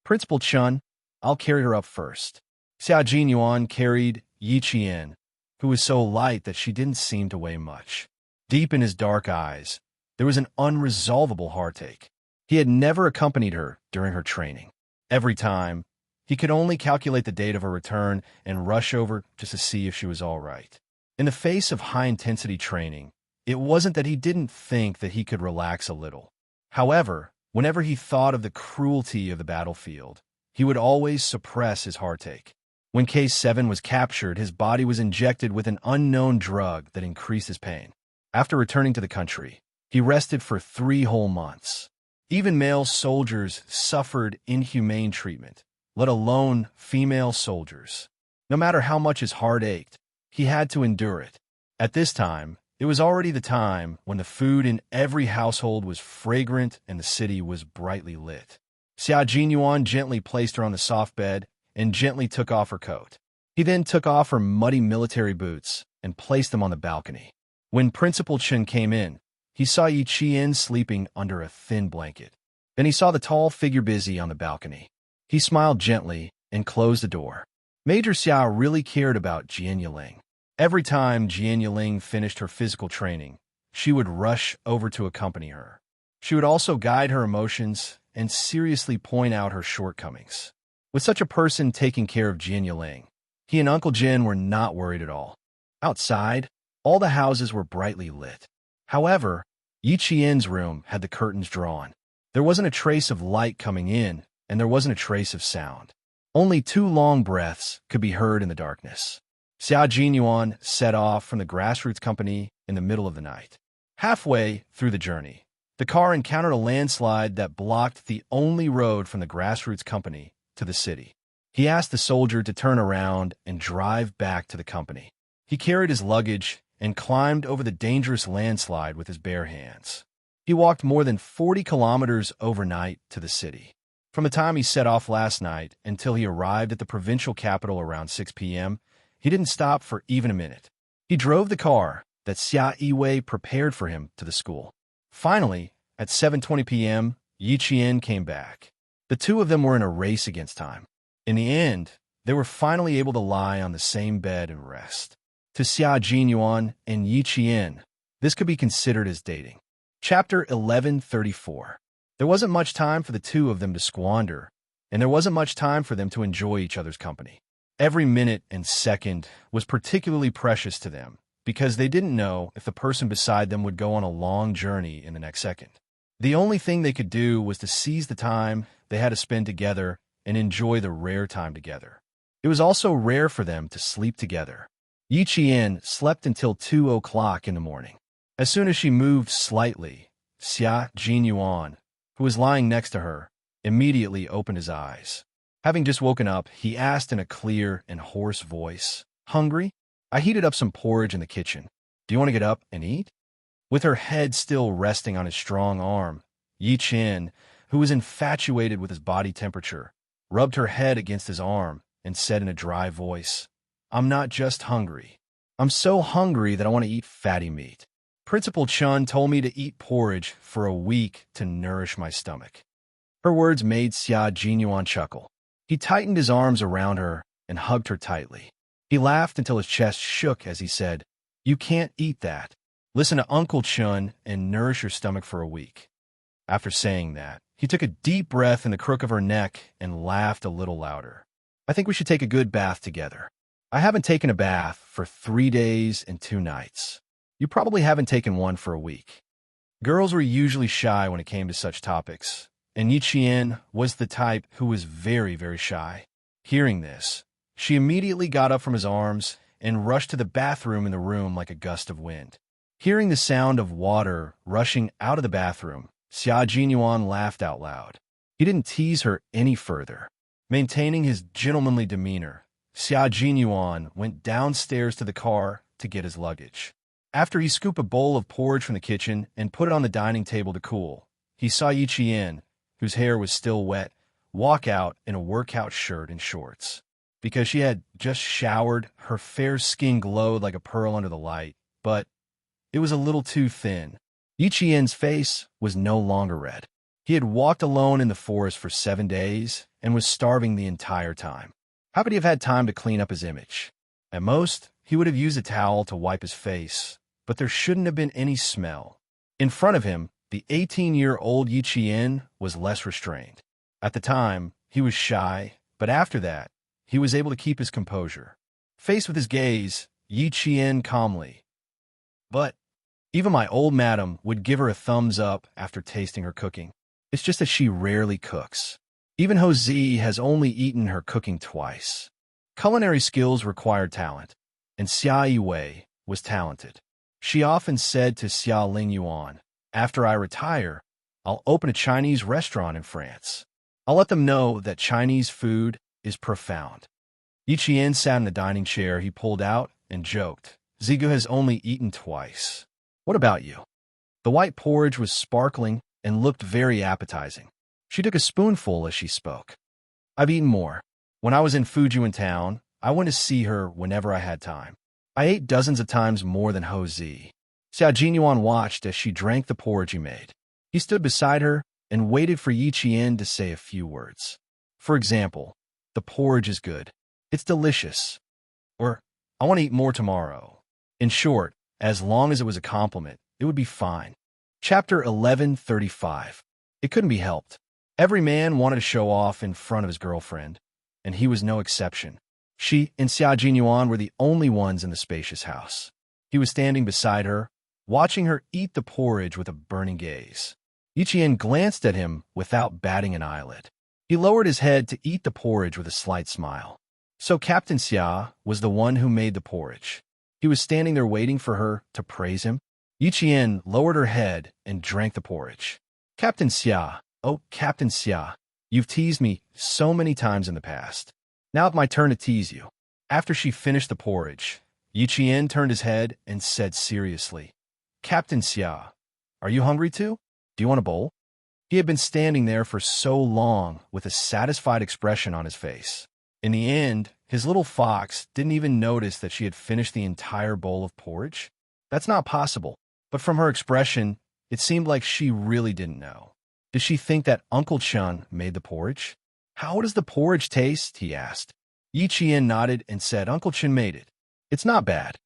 "Principal Chun, I'll carry her up first." Xia Jinyuan carried Yi Qian, who was so light that she didn't seem to weigh much. Deep in his dark eyes, there was an unresolvable heartache. He had never accompanied her during her training. Every time, he could only calculate the date of her return and rush over just to see if she was all right. In the face of high-intensity training, it wasn't that he didn't think that he could relax a little. However, whenever he thought of the cruelty of the battlefield, he would always suppress his heartache. When Case 7 was captured, his body was injected with an unknown drug that increased his pain. After returning to the country, he rested for 3 whole months. Even male soldiers suffered inhumane treatment, let alone female soldiers. No matter how much his heart ached, he had to endure it. At this time, it was already the time when the food in every household was fragrant and the city was brightly lit. Xia Jinyuan gently placed her on the soft bed and gently took off her coat. He then took off her muddy military boots and placed them on the balcony. When Principal Chen came in, he saw Yi Qian sleeping under a thin blanket. Then he saw the tall figure busy on the balcony. He smiled gently and closed the door. Major Xiao really cared about Jian Yiling. Every time Jian Yiling finished her physical training, she would rush over to accompany her. She would also guide her emotions and seriously point out her shortcomings. With such a person taking care of Jian Yiling, he and Uncle Jin were not worried at all. Outside, all the houses were brightly lit. However, Yi Qian's room had the curtains drawn. There wasn't a trace of light coming in, and there wasn't a trace of sound. Only 2 long breaths could be heard in the darkness. Xia Jinyuan set off from the grassroots company in the middle of the night. Halfway through the journey, the car encountered a landslide that blocked the only road from the grassroots company to the city. He asked the soldier to turn around and drive back to the company. He carried his luggage and climbed over the dangerous landslide with his bare hands. He walked more than 40 kilometers overnight to the city. From the time he set off last night until he arrived at the provincial capital around 6 p.m., he didn't stop for even a minute. He drove the car that Xia Yiwei prepared for him to the school. Finally, at 7:20 p.m., Yi Qian came back. The 2 of them were in a race against time. In the end, they were finally able to lie on the same bed and rest. To Xia Jinyuan and Yi Qian, this could be considered as dating. Chapter 1134. There wasn't much time for the 2 of them to squander, and there wasn't much time for them to enjoy each other's company. Every minute and second was particularly precious to them, because they didn't know if the person beside them would go on a long journey in the next second. The only thing they could do was to seize the time they had to spend together and enjoy the rare time together. It was also rare for them to sleep together. Yi Qian slept until 2 o'clock in the morning. As soon as she moved slightly, Xia Jinyuan, who was lying next to her, immediately opened his eyes. Having just woken up, he asked in a clear and hoarse voice, "Hungry? I heated up some porridge in the kitchen. Do you want to get up and eat?" With her head still resting on his strong arm, Yi Qian, who was infatuated with his body temperature, rubbed her head against his arm and said in a dry voice, "I'm not just hungry. I'm so hungry that I want to eat fatty meat. Principal Chun told me to eat porridge for a week to nourish my stomach." Her words made Xia Jinyuan chuckle. He tightened his arms around her and hugged her tightly. He laughed until his chest shook as he said, "You can't eat that. Listen to Uncle Chun and nourish your stomach for a week." After saying that, he took a deep breath in the crook of her neck and laughed a little louder. "I think we should take a good bath together. I haven't taken a bath for 3 days and 2 nights. You probably haven't taken one for a week." Girls were usually shy when it came to such topics, and Yi Qian was the type who was very, very shy. Hearing this, she immediately got up from his arms and rushed to the bathroom in the room like a gust of wind. Hearing the sound of water rushing out of the bathroom, Xia Jinyuan laughed out loud. He didn't tease her any further. Maintaining his gentlemanly demeanor, Xia Jinyuan went downstairs to the car to get his luggage. After he scooped a bowl of porridge from the kitchen and put it on the dining table to cool, he saw Yi Qian, whose hair was still wet, walk out in a workout shirt and shorts. Because she had just showered, her fair skin glowed like a pearl under the light, but it was a little too thin. Yi Qian's face was no longer red. He had walked alone in the forest for 7 days and was starving the entire time. How could he have had time to clean up his image? At most, he would have used a towel to wipe his face, but there shouldn't have been any smell. In front of him, the 18-year-old Yi Qian was less restrained. At the time, he was shy, but after that, he was able to keep his composure. Faced with his gaze, Yi Qian calmly, "But even my old madam would give her a thumbs up after tasting her cooking. It's just that she rarely cooks. Even Ho Zi has only eaten her cooking twice." Culinary skills required talent, and Xia Yiwei was talented. She often said to Xia Lingyuan, "After I retire, I'll open a Chinese restaurant in France. I'll let them know that Chinese food is profound." Yi Qian sat in the dining chair he pulled out and joked, "Zigu has only eaten twice. What about you?" The white porridge was sparkling and looked very appetizing. She took a spoonful as she spoke. "I've eaten more. When I was in Fujian town, I went to see her whenever I had time. I ate dozens of times more than Ho Zi." Xia Jinyuan watched as she drank the porridge he made. He stood beside her and waited for Yi Qian to say a few words. For example, "The porridge is good. It's delicious." Or, "I want to eat more tomorrow." In short, as long as it was a compliment, it would be fine. Chapter 1135. It couldn't be helped. Every man wanted to show off in front of his girlfriend, and he was no exception. She and Xia Jinyuan were the only ones in the spacious house. He was standing beside her, watching her eat the porridge with a burning gaze. Yi Qian glanced at him without batting an eyelid. He lowered his head to eat the porridge with a slight smile. So Captain Xia was the one who made the porridge. He was standing there waiting for her to praise him. Yi Qian lowered her head and drank the porridge. "Captain Xia, oh, Captain Xia, you've teased me so many times in the past. Now it's my turn to tease you." After she finished the porridge, Yi Qian turned his head and said seriously, "Captain Xia, are you hungry too? Do you want a bowl?" He had been standing there for so long with a satisfied expression on his face. In the end, his little fox didn't even notice that she had finished the entire bowl of porridge. That's not possible, but from her expression, it seemed like she really didn't know. Did she think that Uncle Chun made the porridge? "How does the porridge taste?" he asked. Yi Qian nodded and said, "Uncle Chun made it. It's not bad."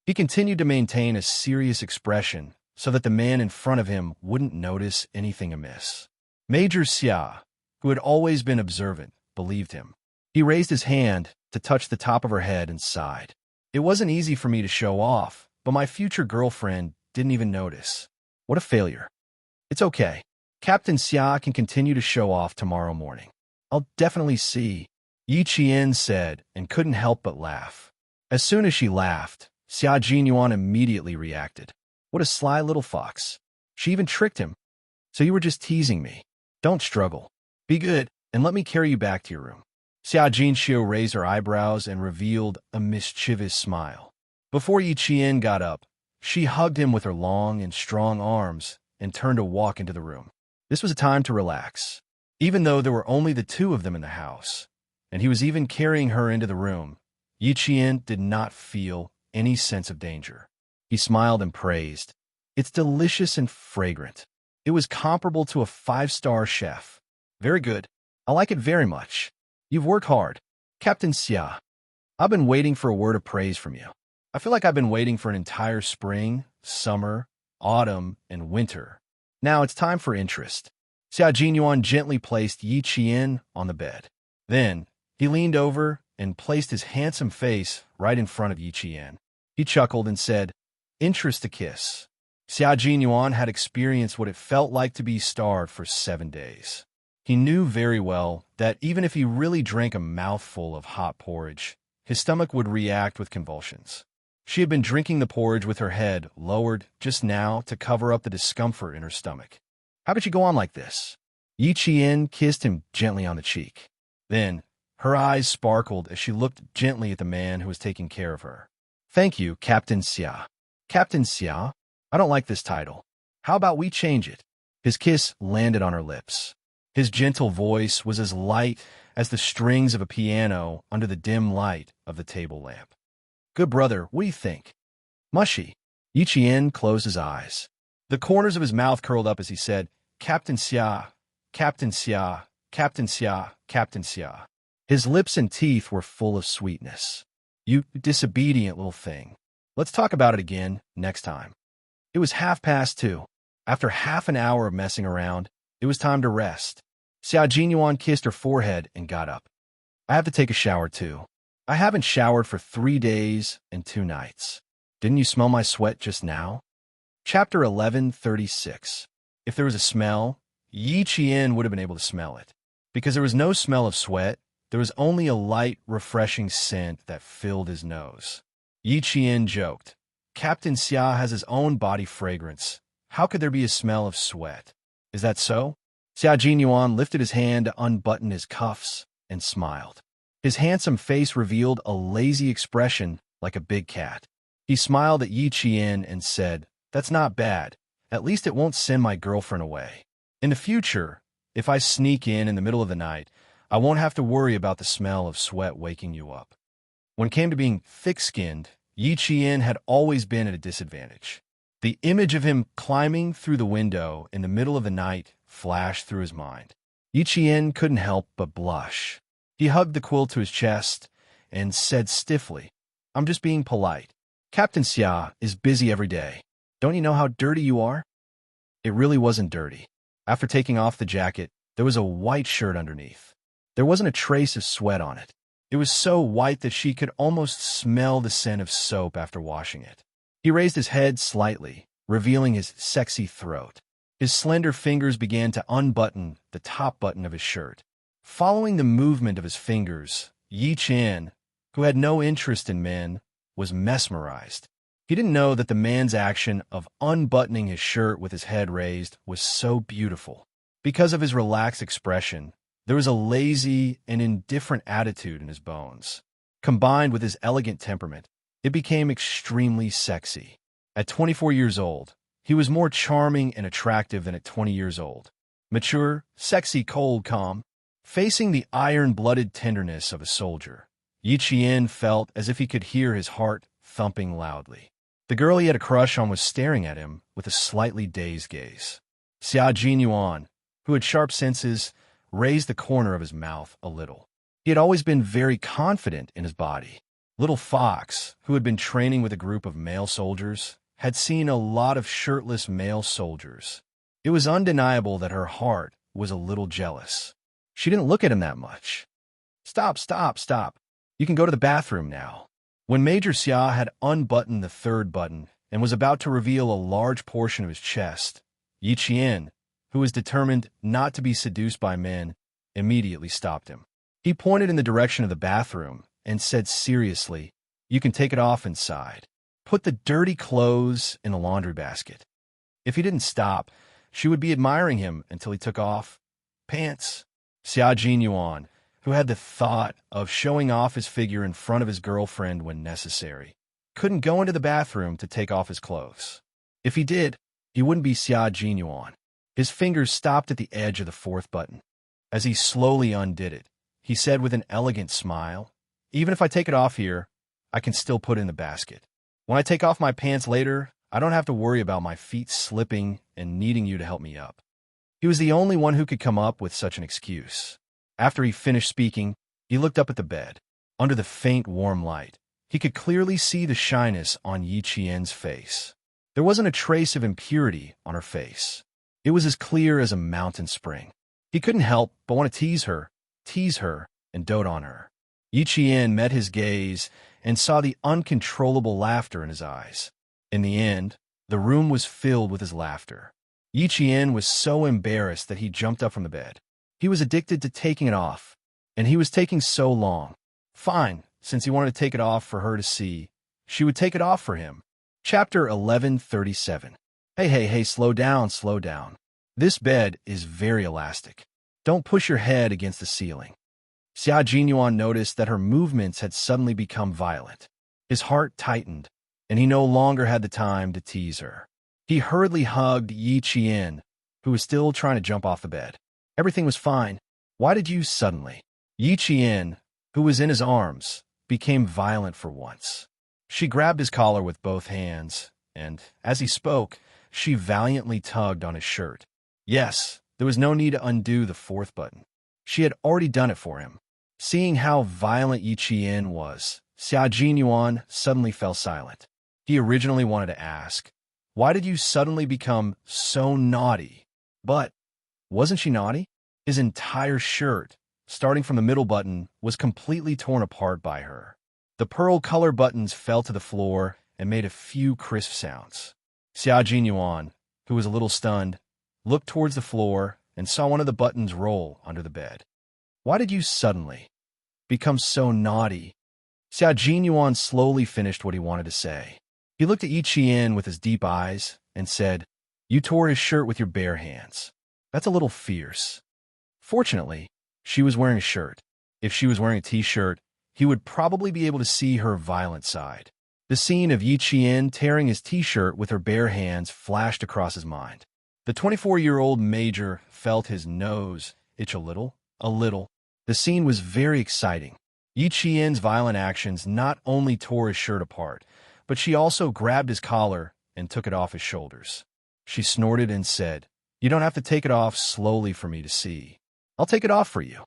He continued to maintain a serious expression so that the man in front of him wouldn't notice anything amiss. Major Xia, who had always been observant, believed him. He raised his hand to touch the top of her head and sighed. "It wasn't easy for me to show off, but my future girlfriend didn't even notice. What a failure. It's okay. Captain Xia can continue to show off tomorrow morning. I'll definitely see," Yi Qian said and couldn't help but laugh. As soon as she laughed, Xia Jinyuan immediately reacted. What a sly little fox. She even tricked him. "So you were just teasing me. Don't struggle. Be good and let me carry you back to your room." Xia Jinxiu raised her eyebrows and revealed a mischievous smile. Before Yi Qian got up, she hugged him with her long and strong arms and turned to walk into the room. This was a time to relax. Even though there were only the two of them in the house, and he was even carrying her into the room, Yiqian did not feel any sense of danger. He smiled and praised. It's delicious and fragrant. It was comparable to a 5-star chef. Very good. I like it very much. You've worked hard. Captain Xia, I've been waiting for a word of praise from you. I feel like I've been waiting for an entire spring, summer, autumn, and winter. Now it's time for interest. Xia Jinyuan gently placed Yi Qian on the bed. Then, he leaned over and placed his handsome face right in front of Yi Qian. He chuckled and said, "Interest to kiss." Xia Jinyuan had experienced what it felt like to be starved for 7 days. He knew very well that even if he really drank a mouthful of hot porridge, his stomach would react with convulsions. She had been drinking the porridge with her head lowered just now to cover up the discomfort in her stomach. How could she go on like this? Yi Qian kissed him gently on the cheek. Then, her eyes sparkled as she looked gently at the man who was taking care of her. "Thank you, Captain Xia." "Captain Xia? I don't like this title. How about we change it?" His kiss landed on her lips. His gentle voice was as light as the strings of a piano under the dim light of the table lamp. "Good brother, what do you think?" "Mushy." Yi Qian closed his eyes. The corners of his mouth curled up as he said, "Captain Xia, Captain Xia, Captain Xia, Captain Xia." His lips and teeth were full of sweetness. "You disobedient little thing. Let's talk about it again next time." It was 2:30. After half an hour of messing around, it was time to rest. Xia Jinyuan kissed her forehead and got up. "I have to take a shower too. I haven't showered for 3 days and 2 nights. Didn't you smell my sweat just now?" Chapter 11:36. If there was a smell, Yi Qian would have been able to smell it. Because there was no smell of sweat, there was only a light, refreshing scent that filled his nose. Yi Qian joked, "Captain Xia has his own body fragrance. How could there be a smell of sweat? Is that so?" Xia Jinyuan lifted his hand to unbutton his cuffs and smiled. His handsome face revealed a lazy expression like a big cat. He smiled at Yi Qian and said, "That's not bad. At least it won't send my girlfriend away. In the future, if I sneak in the middle of the night, I won't have to worry about the smell of sweat waking you up." When it came to being thick-skinned, Yi Qian had always been at a disadvantage. The image of him climbing through the window in the middle of the night flashed through his mind. Yi Qian couldn't help but blush. He hugged the quilt to his chest and said stiffly, "I'm just being polite. Captain Xia is busy every day. Don't you know how dirty you are?" It really wasn't dirty. After taking off the jacket, there was a white shirt underneath. There wasn't a trace of sweat on it. It was so white that she could almost smell the scent of soap after washing it. He raised his head slightly, revealing his sexy throat. His slender fingers began to unbutton the top button of his shirt. Following the movement of his fingers, Yi Qian, who had no interest in men, was mesmerized. He didn't know that the man's action of unbuttoning his shirt with his head raised was so beautiful. Because of his relaxed expression, there was a lazy and indifferent attitude in his bones. Combined with his elegant temperament, it became extremely sexy. At 24 years old, he was more charming and attractive than at 20 years old. Mature, sexy, cold, calm. Facing the iron-blooded tenderness of a soldier, Yi Qian felt as if he could hear his heart thumping loudly. The girl he had a crush on was staring at him with a slightly dazed gaze. Xia Jinyuan, who had sharp senses, raised the corner of his mouth a little. He had always been very confident in his body. Little Fox, who had been training with a group of male soldiers, had seen a lot of shirtless male soldiers. It was undeniable that her heart was a little jealous. She didn't look at him that much. "Stop, stop, stop. You can go to the bathroom now." When Major Xia had unbuttoned the 3rd button and was about to reveal a large portion of his chest, Yi Qian, who was determined not to be seduced by men, immediately stopped him. He pointed in the direction of the bathroom and said seriously, "You can take it off inside. Put the dirty clothes in the laundry basket." If he didn't stop, she would be admiring him until he took off pants. Xia Jinyuan, who had the thought of showing off his figure in front of his girlfriend when necessary, couldn't go into the bathroom to take off his clothes. If he did, he wouldn't be Xia Jinyuan. His fingers stopped at the edge of the fourth button. As he slowly undid it, he said with an elegant smile, "Even if I take it off here, I can still put it in the basket. When I take off my pants later, I don't have to worry about my feet slipping and needing you to help me up." He was the only one who could come up with such an excuse. After he finished speaking, he looked up at the bed. Under the faint, warm light, he could clearly see the shyness on Yi Qian's face. There wasn't a trace of impurity on her face. It was as clear as a mountain spring. He couldn't help but want to tease her, and dote on her. Yi Qian met his gaze and saw the uncontrollable laughter in his eyes. In the end, the room was filled with his laughter. Yi Qian was so embarrassed that he jumped up from the bed. He was addicted to taking it off, and he was taking so long. Fine, since he wanted to take it off for her to see, she would take it off for him. Chapter 1137. Hey, slow down. This bed is very elastic. Don't push your head against the ceiling. Xianxia noticed that her movements had suddenly become violent. His heart tightened, and he no longer had the time to tease her. He hurriedly hugged Yi Qian, who was still trying to jump off the bed. Everything was fine. Why did you suddenly? Yi Qian, who was in his arms, became violent for once. She grabbed his collar with both hands, and, as he spoke, she valiantly tugged on his shirt. Yes, there was no need to undo the fourth button. She had already done it for him. Seeing how violent Yi Qian was, Xianxia suddenly fell silent. He originally wanted to ask, "Why did you suddenly become so naughty?" But wasn't she naughty? His entire shirt, starting from the middle button, was completely torn apart by her. The pearl color buttons fell to the floor and made a few crisp sounds. Xianxia, who was a little stunned, looked towards the floor and saw one of the buttons roll under the bed. "Why did you suddenly become so naughty?" Xianxia slowly finished what he wanted to say. He looked at Yi Qian with his deep eyes and said, "You tore his shirt with your bare hands. That's a little fierce." Fortunately, she was wearing a shirt. If she was wearing a t-shirt, he would probably be able to see her violent side. The scene of Yi Qian tearing his t-shirt with her bare hands flashed across his mind. The 24-year-old major felt his nose itch a little. The scene was very exciting. Yi Qian's violent actions not only tore his shirt apart, but she also grabbed his collar and took it off his shoulders. She snorted and said, "You don't have to take it off slowly for me to see. I'll take it off for you."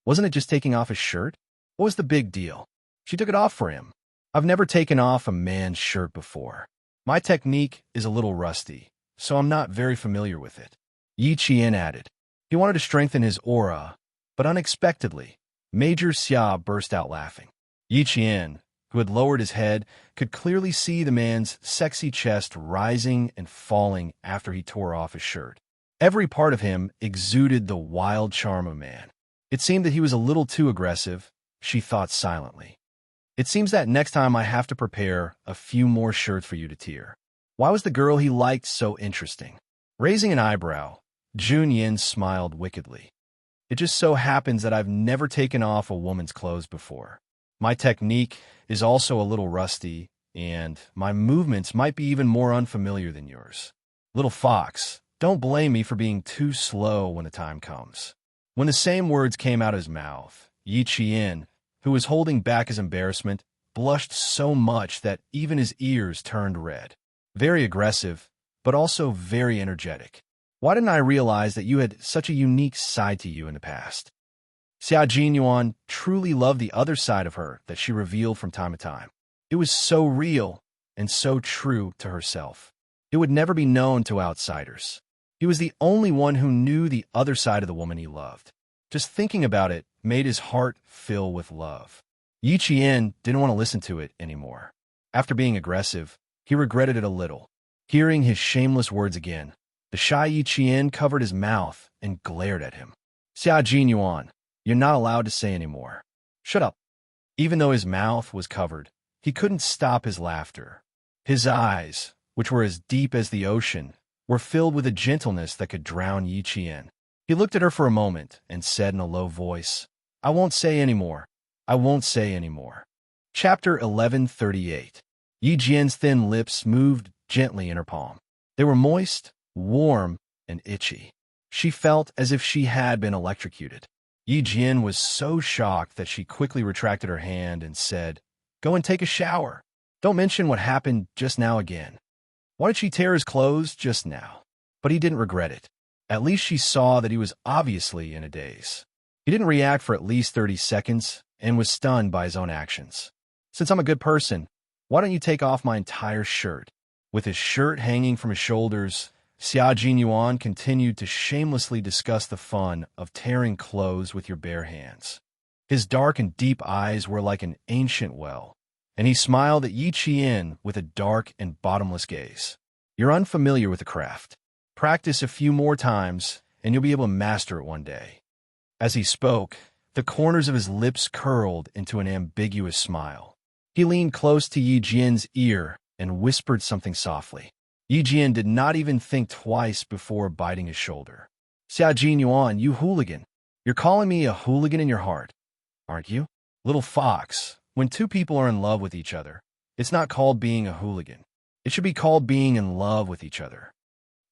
Wasn't it just taking off his shirt? What was the big deal? She took it off for him. I've never taken off a man's shirt before. My technique is a little rusty, so I'm not very familiar with it. Yi Qian added. He wanted to strengthen his aura, but unexpectedly, Major Xia burst out laughing. Yi Qian, who had lowered his head, could clearly see the man's sexy chest rising and falling after he tore off his shirt. Every part of him exuded the wild charm of man. It seemed that he was a little too aggressive, she thought silently. It seems that next time I have to prepare a few more shirts for you to tear. Why was the girl he liked so interesting? Raising an eyebrow, Jun Yin smiled wickedly. It just so happens that I've never taken off a woman's clothes before. My technique is also a little rusty, and my movements might be even more unfamiliar than yours. Little fox, don't blame me for being too slow when the time comes. When the same words came out of his mouth, Yi Qian, who was holding back his embarrassment, blushed so much that even his ears turned red. Very aggressive, but also very energetic. Why didn't I realize that you had such a unique side to you in the past? Xianxia truly loved the other side of her that she revealed from time to time. It was so real and so true to herself. It would never be known to outsiders. He was the only one who knew the other side of the woman he loved. Just thinking about it made his heart fill with love. Yi Qian didn't want to listen to it anymore. After being aggressive, he regretted it a little. Hearing his shameless words again, the shy Yi Qian covered his mouth and glared at him. Xianxia, you're not allowed to say any more. Shut up. Even though his mouth was covered, he couldn't stop his laughter. His eyes, which were as deep as the ocean, were filled with a gentleness that could drown Yi Qian. He looked at her for a moment and said in a low voice, I won't say any more. I won't say any more. Chapter 1138. Yi Jian's thin lips moved gently in her palm. They were moist, warm, and itchy. She felt as if she had been electrocuted. Yi Jian was so shocked that she quickly retracted her hand and said, "Go and take a shower. Don't mention what happened just now again." Why did she tear his clothes just now? But he didn't regret it. At least she saw that he was obviously in a daze. He didn't react for at least 30 seconds and was stunned by his own actions. "Since I'm a good person, why don't you take off my entire shirt?" With his shirt hanging from his shoulders, Xia Jinyuan continued to shamelessly discuss the fun of tearing clothes with your bare hands. His dark and deep eyes were like an ancient well, and he smiled at Yi Qian with a dark and bottomless gaze. "You're unfamiliar with the craft. Practice a few more times, and you'll be able to master it one day." As he spoke, the corners of his lips curled into an ambiguous smile. He leaned close to Yi Jian's ear and whispered something softly. Yi Jian did not even think twice before biting his shoulder. "Xia Jinyuan, you hooligan. You're calling me a hooligan in your heart, aren't you? Little fox, when two people are in love with each other, it's not called being a hooligan. It should be called being in love with each other."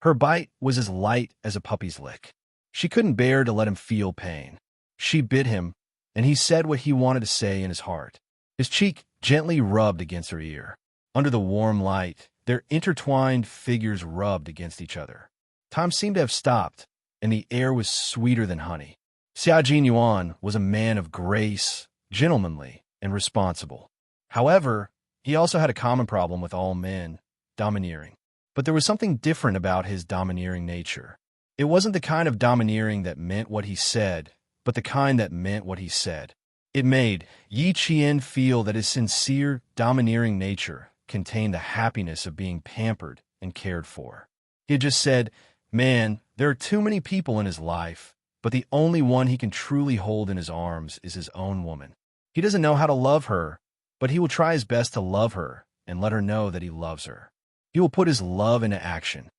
Her bite was as light as a puppy's lick. She couldn't bear to let him feel pain. She bit him, and he said what he wanted to say in his heart. His cheek gently rubbed against her ear. Under the warm light, their intertwined figures rubbed against each other. Time seemed to have stopped, and the air was sweeter than honey. Xia Jinyuan was a man of grace, gentlemanly, and responsible. However, he also had a common problem with all men, domineering. But there was something different about his domineering nature. It wasn't the kind of domineering that meant what he said, but the kind that meant what he said. It made Yi Qian feel that his sincere, domineering nature contained the happiness of being pampered and cared for. He had just said, "Man, there are too many people in his life, but the only one he can truly hold in his arms is his own woman. He doesn't know how to love her, but he will try his best to love her and let her know that he loves her. He will put his love into action.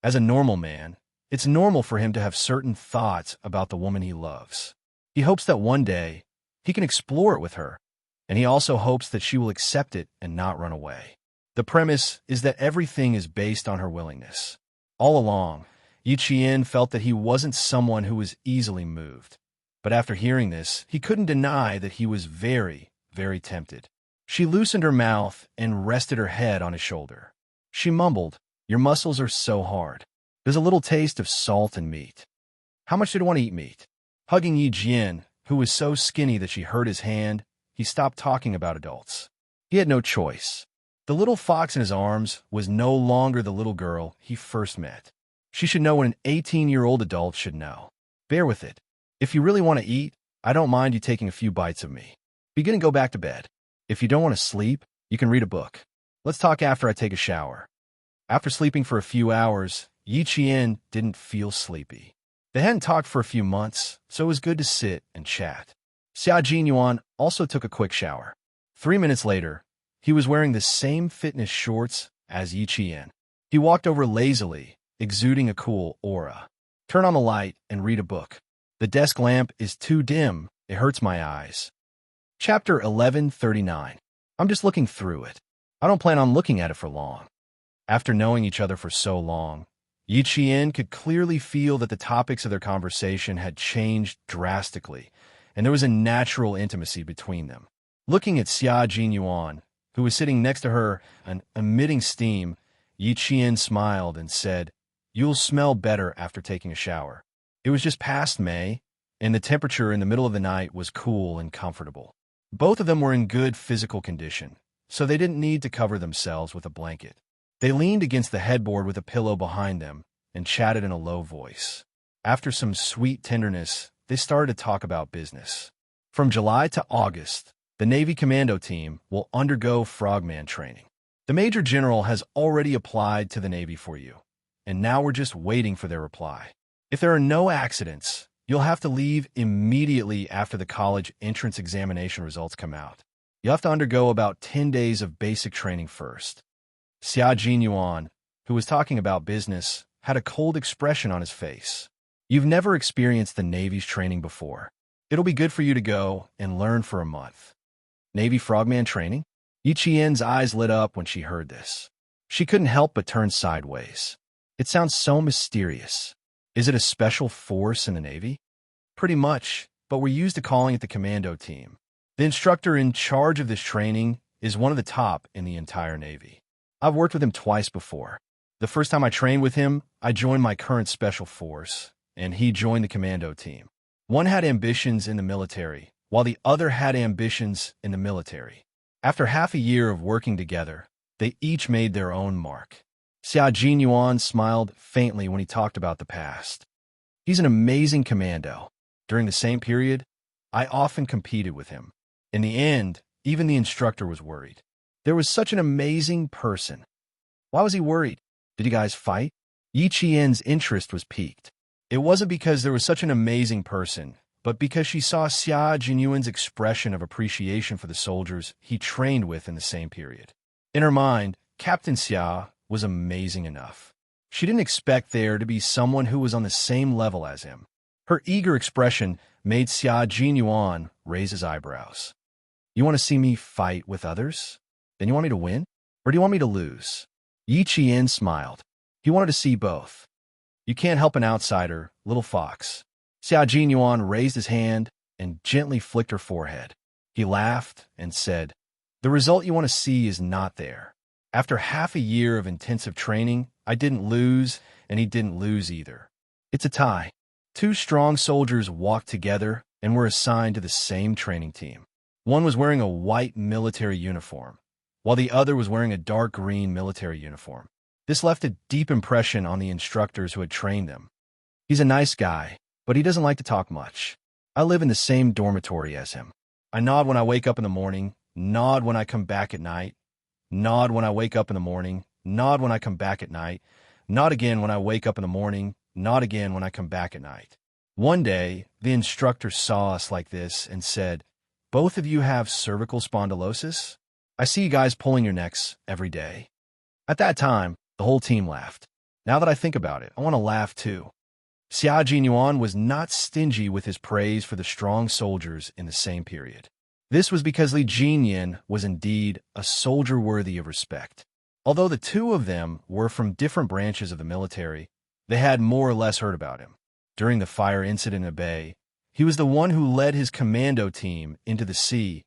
As a normal man, it's normal for him to have certain thoughts about the woman he loves. He hopes that one day he can explore it with her, and he also hopes that she will accept it and not run away. The premise is that everything is based on her willingness." All along, Yi Qian felt that he wasn't someone who was easily moved. But after hearing this, he couldn't deny that he was very, very tempted. She loosened her mouth and rested her head on his shoulder. She mumbled, "Your muscles are so hard. There's a little taste of salt and meat. How much did I want to eat meat?" Hugging Yi Jian, who was so skinny that she hurt his hand, he stopped talking about adults. He had no choice. The little fox in his arms was no longer the little girl he first met. She should know what an 18-year-old adult should know. Bear with it. If you really want to eat, I don't mind you taking a few bites of me. Begin and go back to bed. If you don't want to sleep, you can read a book. Let's talk after I take a shower. After sleeping for a few hours, Yi Qian didn't feel sleepy. They hadn't talked for a few months, so it was good to sit and chat. Xia Jinyuan also took a quick shower. 3 minutes later, he was wearing the same fitness shorts as Yi Qian. He walked over lazily, exuding a cool aura. "Turn on the light and read a book. The desk lamp is too dim. It hurts my eyes." Chapter 1139. I'm just looking through it. I don't plan on looking at it for long. After knowing each other for so long, Yi Qian could clearly feel that the topics of their conversation had changed drastically, and there was a natural intimacy between them. Looking at Xia Jinyuan, who was sitting next to her and emitting steam, Yi Qian smiled and said, "You'll smell better after taking a shower." It was just past May, and the temperature in the middle of the night was cool and comfortable. Both of them were in good physical condition, so they didn't need to cover themselves with a blanket. They leaned against the headboard with a pillow behind them and chatted in a low voice. After some sweet tenderness, they started to talk about business. From July to August, the Navy Commando team will undergo frogman training. The Major General has already applied to the Navy for you, and now we're just waiting for their reply. If there are no accidents, you'll have to leave immediately after the college entrance examination results come out. You'll have to undergo about 10 days of basic training first. Xia Jinyuan, who was talking about business, had a cold expression on his face. You've never experienced the Navy's training before. It'll be good for you to go and learn for a month. Navy frogman training? Yi Qian's eyes lit up when she heard this. She couldn't help but turn sideways. It sounds so mysterious. Is it a special force in the Navy? Pretty much, but we're used to calling it the commando team. The instructor in charge of this training is one of the top in the entire Navy. I've worked with him twice before. The first time I trained with him, I joined my current special force, and he joined the commando team. One had ambitions in the military, while the other had ambitions in the military. After half a year of working together, they each made their own mark. Xianxia smiled faintly when he talked about the past. He's an amazing commando. During the same period, I often competed with him. In the end, even the instructor was worried. There was such an amazing person. Why was he worried? Did you guys fight? Yiqian's interest was piqued. It wasn't because there was such an amazing person, but because she saw Xia Jinyuan's expression of appreciation for the soldiers he trained with in the same period. In her mind, Captain Xia was amazing enough. She didn't expect there to be someone who was on the same level as him. Her eager expression made Xia Jinyuan raise his eyebrows. You want to see me fight with others? Then you want me to win? Or do you want me to lose? Yiqian smiled. He wanted to see both. You can't help an outsider, little fox. Xia Jinyuan raised his hand and gently flicked her forehead. He laughed and said, The result you want to see is not there. After half a year of intensive training, I didn't lose, and he didn't lose either. It's a tie. Two strong soldiers walked together and were assigned to the same training team. One was wearing a white military uniform, while the other was wearing a dark green military uniform. This left a deep impression on the instructors who had trained them. He's a nice guy, but he doesn't like to talk much. I live in the same dormitory as him. I nod when I wake up in the morning, nod when I come back at night, nod when I wake up in the morning, nod when I come back at night, nod again when I wake up in the morning, nod again when I come back at night. One day, the instructor saw us like this and said, Both of you have cervical spondylosis? I see you guys pulling your necks every day. At that time, the whole team laughed. Now that I think about it, I want to laugh too. Xia Jinyuan was not stingy with his praise for the strong soldiers in the same period. This was because Li Jinyan was indeed a soldier worthy of respect. Although the two of them were from different branches of the military, they had more or less heard about him. During the fire incident in a bay, he was the one who led his commando team into the sea,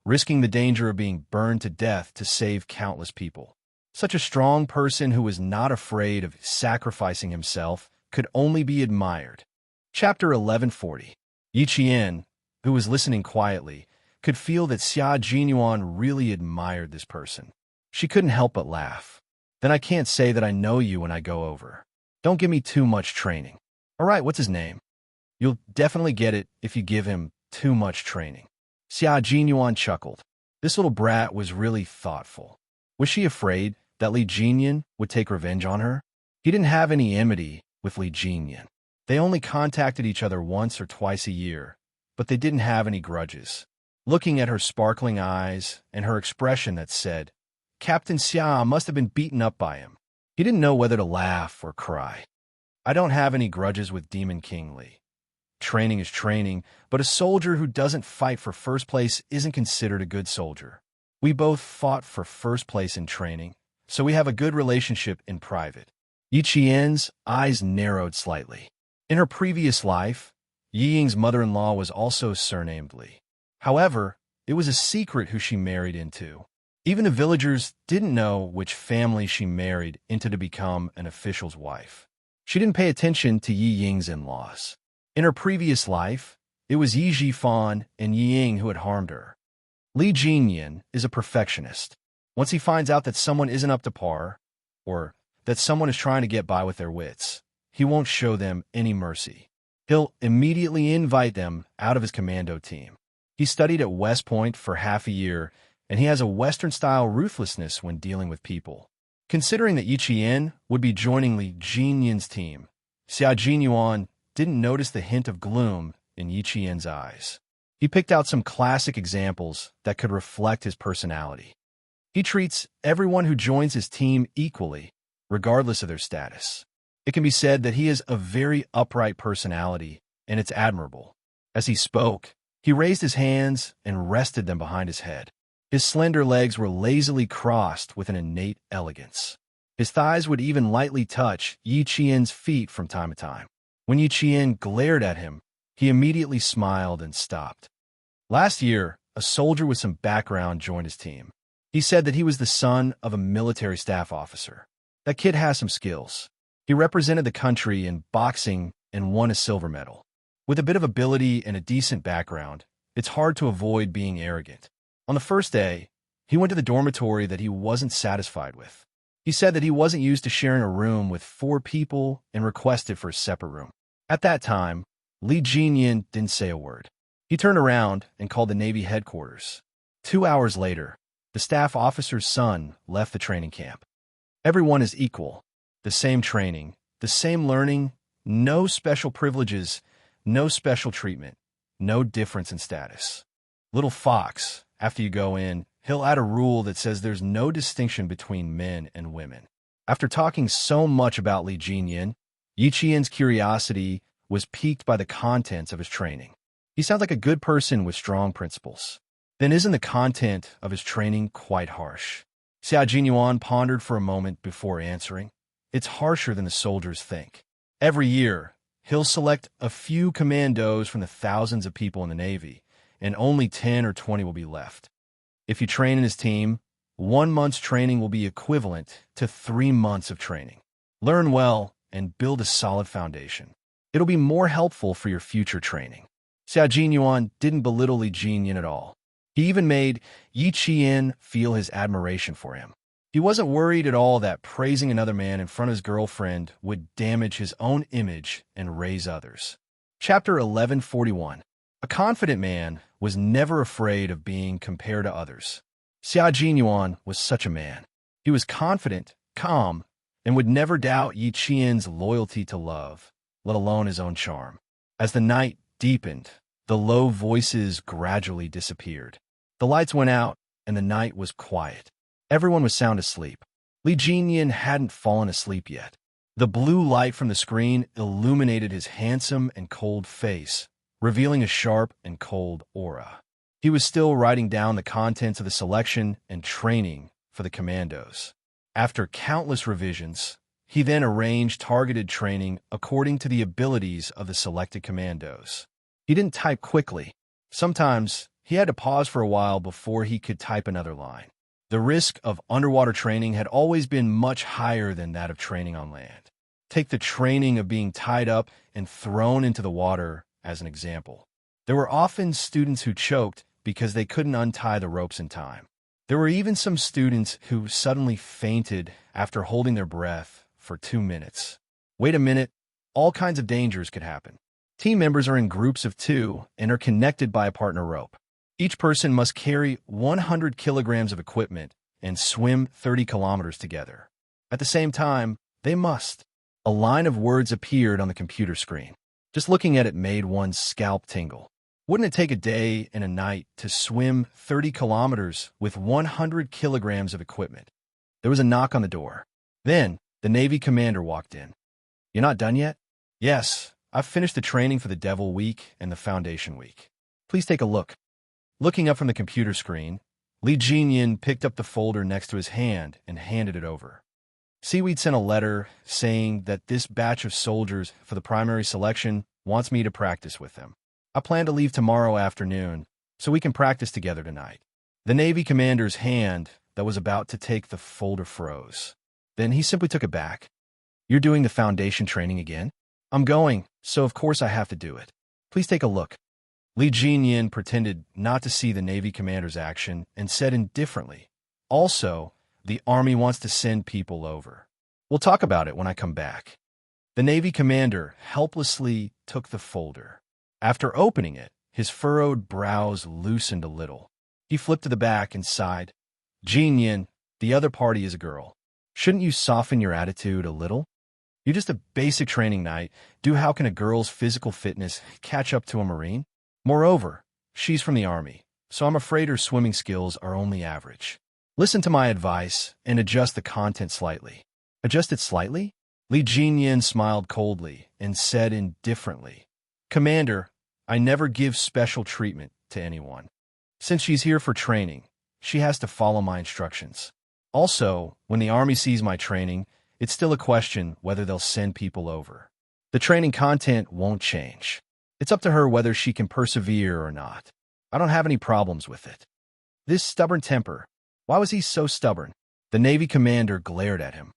risking the danger of being burned to death to save countless people. Such a strong person who was not afraid of sacrificing himself could only be admired. Chapter 1140. Yiqian, who was listening quietly, could feel that Xia Jinyuan really admired this person. She couldn't help but laugh. Then I can't say that I know you when I go over. Don't give me too much training. All right, what's his name? You'll definitely get it if you give him too much training. Xia Jinyuan chuckled. This little brat was really thoughtful. Was she afraid that Li Jinyan would take revenge on her? He didn't have any enmity with Li Jinyan. They only contacted each other once or twice a year, but they didn't have any grudges. Looking at her sparkling eyes and her expression that said, Captain Xia must have been beaten up by him. He didn't know whether to laugh or cry. I don't have any grudges with Demon King Li. Training is training, but a soldier who doesn't fight for first place isn't considered a good soldier. We both fought for first place in training, so we have a good relationship in private. Yiqian's eyes narrowed slightly. In her previous life, Yi Ying's mother-in-law was also surnamed Li. However, it was a secret who she married into. Even the villagers didn't know which family she married into to become an official's wife. She didn't pay attention to Yi Ying's in-laws. In her previous life, it was Yi Jifan and Yi Ying who had harmed her. Li Jinyan is a perfectionist. Once he finds out that someone isn't up to par, or that someone is trying to get by with their wits, he won't show them any mercy. He'll immediately invite them out of his commando team. He studied at West Point for half a year, and he has a Western-style ruthlessness when dealing with people. Considering that Yiqian would be joining Li Jinyan's team, Xia Jinyuan didn't notice the hint of gloom in Yiqian's eyes. He picked out some classic examples that could reflect his personality. He treats everyone who joins his team equally, regardless of their status. It can be said that he has a very upright personality, and it's admirable. As he spoke, he raised his hands and rested them behind his head. His slender legs were lazily crossed with an innate elegance. His thighs would even lightly touch Yiqian's feet from time to time. When Yi Qian glared at him, he immediately smiled and stopped. Last year, a soldier with some background joined his team. He said that he was the son of a military staff officer. That kid has some skills. He represented the country in boxing and won a silver medal. With a bit of ability and a decent background, it's hard to avoid being arrogant. On the first day, he went to the dormitory that he wasn't satisfied with. He said that he wasn't used to sharing a room with 4 people and requested for a separate room. At that time, Li Jinyan didn't say a word. He turned around and called the Navy headquarters. 2 hours later, the staff officer's son left the training camp. Everyone is equal. The same training, the same learning, no special privileges, no special treatment, no difference in status. Little Fox, after you go in, he'll add a rule that says there's no distinction between men and women. After talking so much about Li Jinyan, Yi Qian's curiosity was piqued by the contents of his training. He sounds like a good person with strong principles. Then isn't the content of his training quite harsh? Xia Jinyuan pondered for a moment before answering. It's harsher than the soldiers think. Every year, he'll select a few commandos from the thousands of people in the Navy, and only 10 or 20 will be left. If you train in his team, 1 month's training will be equivalent to 3 months of training. Learn well and build a solid foundation. It'll be more helpful for your future training. Xia Jinyuan didn't belittle Li Jinyan at all. He even made Yi Qian feel his admiration for him. He wasn't worried at all that praising another man in front of his girlfriend would damage his own image and raise others. Chapter 1141. A confident man was never afraid of being compared to others. Xia Jinyuan was such a man. He was confident, calm, and would never doubt Yi Qian's loyalty to love, let alone his own charm. As the night deepened, the low voices gradually disappeared. The lights went out, and the night was quiet. Everyone was sound asleep. Li Jinyan hadn't fallen asleep yet. The blue light from the screen illuminated his handsome and cold face, revealing a sharp and cold aura. He was still writing down the contents of the selection and training for the commandos. After countless revisions, he then arranged targeted training according to the abilities of the selected commandos. He didn't type quickly. Sometimes he had to pause for a while before he could type another line. The risk of underwater training had always been much higher than that of training on land. Take the training of being tied up and thrown into the water as an example. There were often students who choked because they couldn't untie the ropes in time. There were even some students who suddenly fainted after holding their breath for 2 minutes. Wait a minute, all kinds of dangers could happen. Team members are in groups of 2 and are connected by a partner rope. Each person must carry 100 kilograms of equipment and swim 30 kilometers together. At the same time, they must. A line of words appeared on the computer screen. Just looking at it made one's scalp tingle. Wouldn't it take a day and a night to swim 30 kilometers with 100 kilograms of equipment? There was a knock on the door. Then, the Navy commander walked in. "You're not done yet?" "Yes, I've finished the training for the Devil Week and the Foundation Week. Please take a look." Looking up from the computer screen, Li Jinyan picked up the folder next to his hand and handed it over. Seaweed sent a letter saying that this batch of soldiers for the primary selection wants me to practice with them. I plan to leave tomorrow afternoon, so we can practice together tonight. The Navy commander's hand that was about to take the folder froze. Then he simply took it back. "You're doing the foundation training again?" "I'm going, so of course I have to do it. Please take a look." Li Jinyan pretended not to see the Navy commander's action and said indifferently, "Also, the Army wants to send people over. We'll talk about it when I come back." The Navy commander helplessly took the folder. After opening it, his furrowed brows loosened a little. He flipped to the back and sighed. "Jinyan, the other party is a girl. Shouldn't you soften your attitude a little? You're just a basic training night. How can a girl's physical fitness catch up to a Marine? Moreover, she's from the Army, so I'm afraid her swimming skills are only average. Listen to my advice and adjust the content slightly." "Adjust it slightly?" Li Jinyan smiled coldly and said indifferently, "Commander, I never give special treatment to anyone. Since she's here for training, she has to follow my instructions. Also, when the Army sees my training, it's still a question whether they'll send people over. The training content won't change. It's up to her whether she can persevere or not. I don't have any problems with it. This stubborn temper. Why was he so stubborn? The Navy commander glared at him.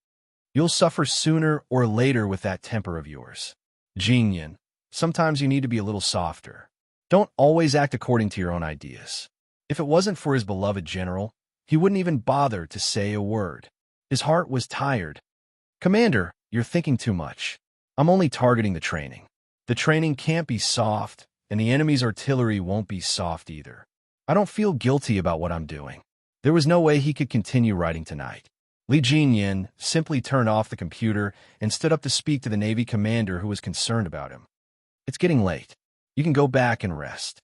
You'll suffer sooner or later with that temper of yours. Jingyan, sometimes you need to be a little softer. Don't always act according to your own ideas. If it wasn't for his beloved general, he wouldn't even bother to say a word. His heart was tired. Commander, you're thinking too much. I'm only targeting the training. The training can't be soft, and the enemy's artillery won't be soft either. I don't feel guilty about what I'm doing. There was no way he could continue writing tonight. Li Jingyan simply turned off the computer and stood up to speak to the Navy commander who was concerned about him. It's getting late. You can go back and rest.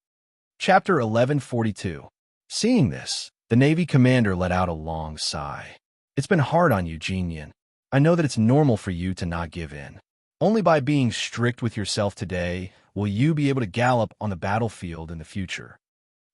Chapter 1142. Seeing this, the Navy commander let out a long sigh. It's been hard on you, Jingyan. I know that it's normal for you to not give in. Only by being strict with yourself today will you be able to gallop on the battlefield in the future.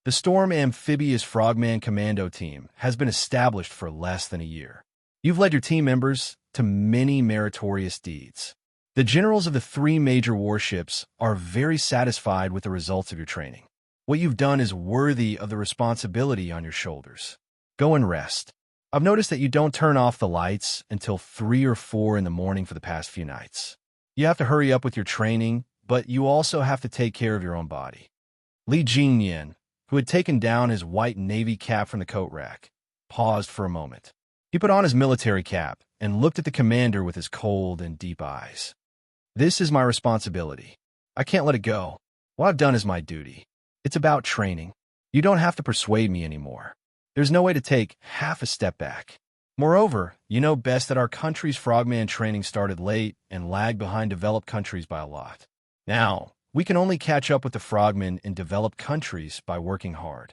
The Storm Amphibious Frogman Commando Team has been established for less than a year. You've led your team members to many meritorious deeds. The generals of the 3 major warships are very satisfied with the results of your training. What you've done is worthy of the responsibility on your shoulders. Go and rest. I've noticed that you don't turn off the lights until 3 or 4 in the morning for the past few nights. You have to hurry up with your training, but you also have to take care of your own body. Li Jingyan, who had taken down his white navy cap from the coat rack, paused for a moment. He put on his military cap and looked at the commander with his cold and deep eyes. This is my responsibility. I can't let it go. What I've done is my duty. It's about training. You don't have to persuade me anymore. There's no way to take half a step back. Moreover, you know best that our country's frogman training started late and lagged behind developed countries by a lot. Now, we can only catch up with the frogmen in developed countries by working hard.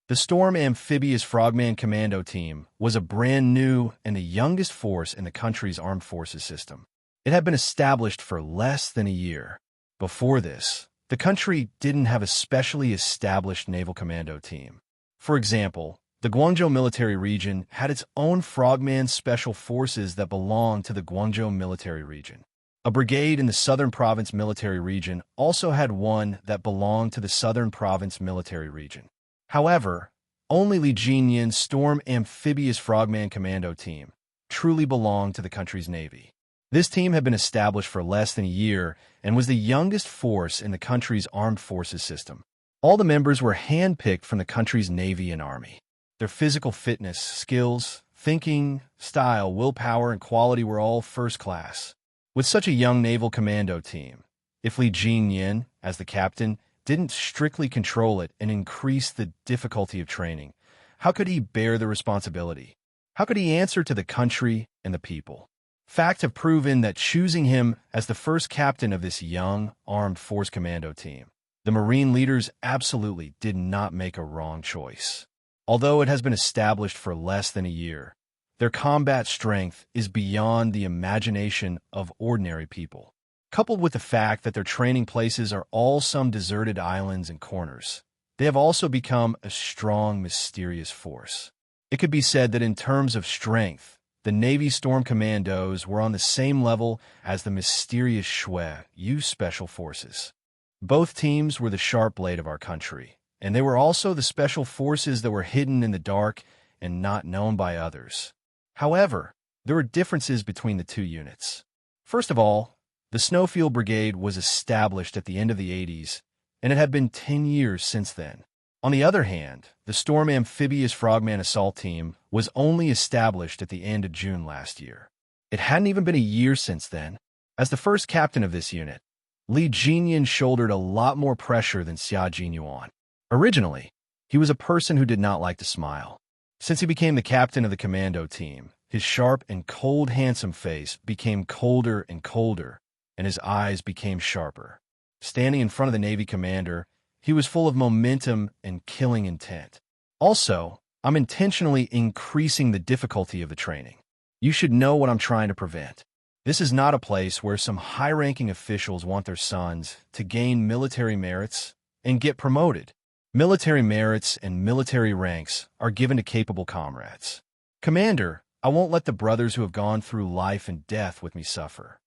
The Storm Amphibious Frogman Commando Team was a brand new and the youngest force in the country's armed forces system. It had been established for less than a year. Before this, the country didn't have a specially established naval commando team. For example, the Guangzhou military region had its own Frogman Special Forces that belonged to the Guangzhou military region. A brigade in the Southern Province military region also had one that belonged to the Southern Province military region. However, only Li Jingyan's Storm Amphibious Frogman Commando Team truly belonged to the country's navy. This team had been established for less than a year and was the youngest force in the country's armed forces system. All the members were handpicked from the country's navy and army. Their physical fitness, skills, thinking, style, willpower, and quality were all first class. With such a young naval commando team, if Li Jingyan, as the captain, didn't strictly control it and increase the difficulty of training, how could he bear the responsibility? How could he answer to the country and the people? Facts have proven that choosing him as the first captain of this young, armed force commando team, the Marine leaders absolutely did not make a wrong choice. Although it has been established for less than a year, their combat strength is beyond the imagination of ordinary people. Coupled with the fact that their training places are all some deserted islands and corners, they have also become a strong, mysterious force. It could be said that in terms of strength, the Navy Storm Commandos were on the same level as the mysterious Shui Special Forces. Both teams were the sharp blade of our country, and they were also the special forces that were hidden in the dark and not known by others. However, there were differences between the two units. First of all, the Snowfield Brigade was established at the end of the 80s, and it had been 10 years since then. On the other hand, the Storm Amphibious Frogman Assault Team was only established at the end of June last year. It hadn't even been a year since then. As the first captain of this unit, Li Jingyan shouldered a lot more pressure than Xia Jinyuan. Originally, he was a person who did not like to smile. Since he became the captain of the commando team, his sharp and cold, handsome face became colder and colder, and his eyes became sharper. Standing in front of the Navy commander, he was full of momentum and killing intent. Also, I'm intentionally increasing the difficulty of the training. You should know what I'm trying to prevent. This is not a place where some high-ranking officials want their sons to gain military merits and get promoted. Military merits and military ranks are given to capable comrades. Commander, I won't let the brothers who have gone through life and death with me suffer.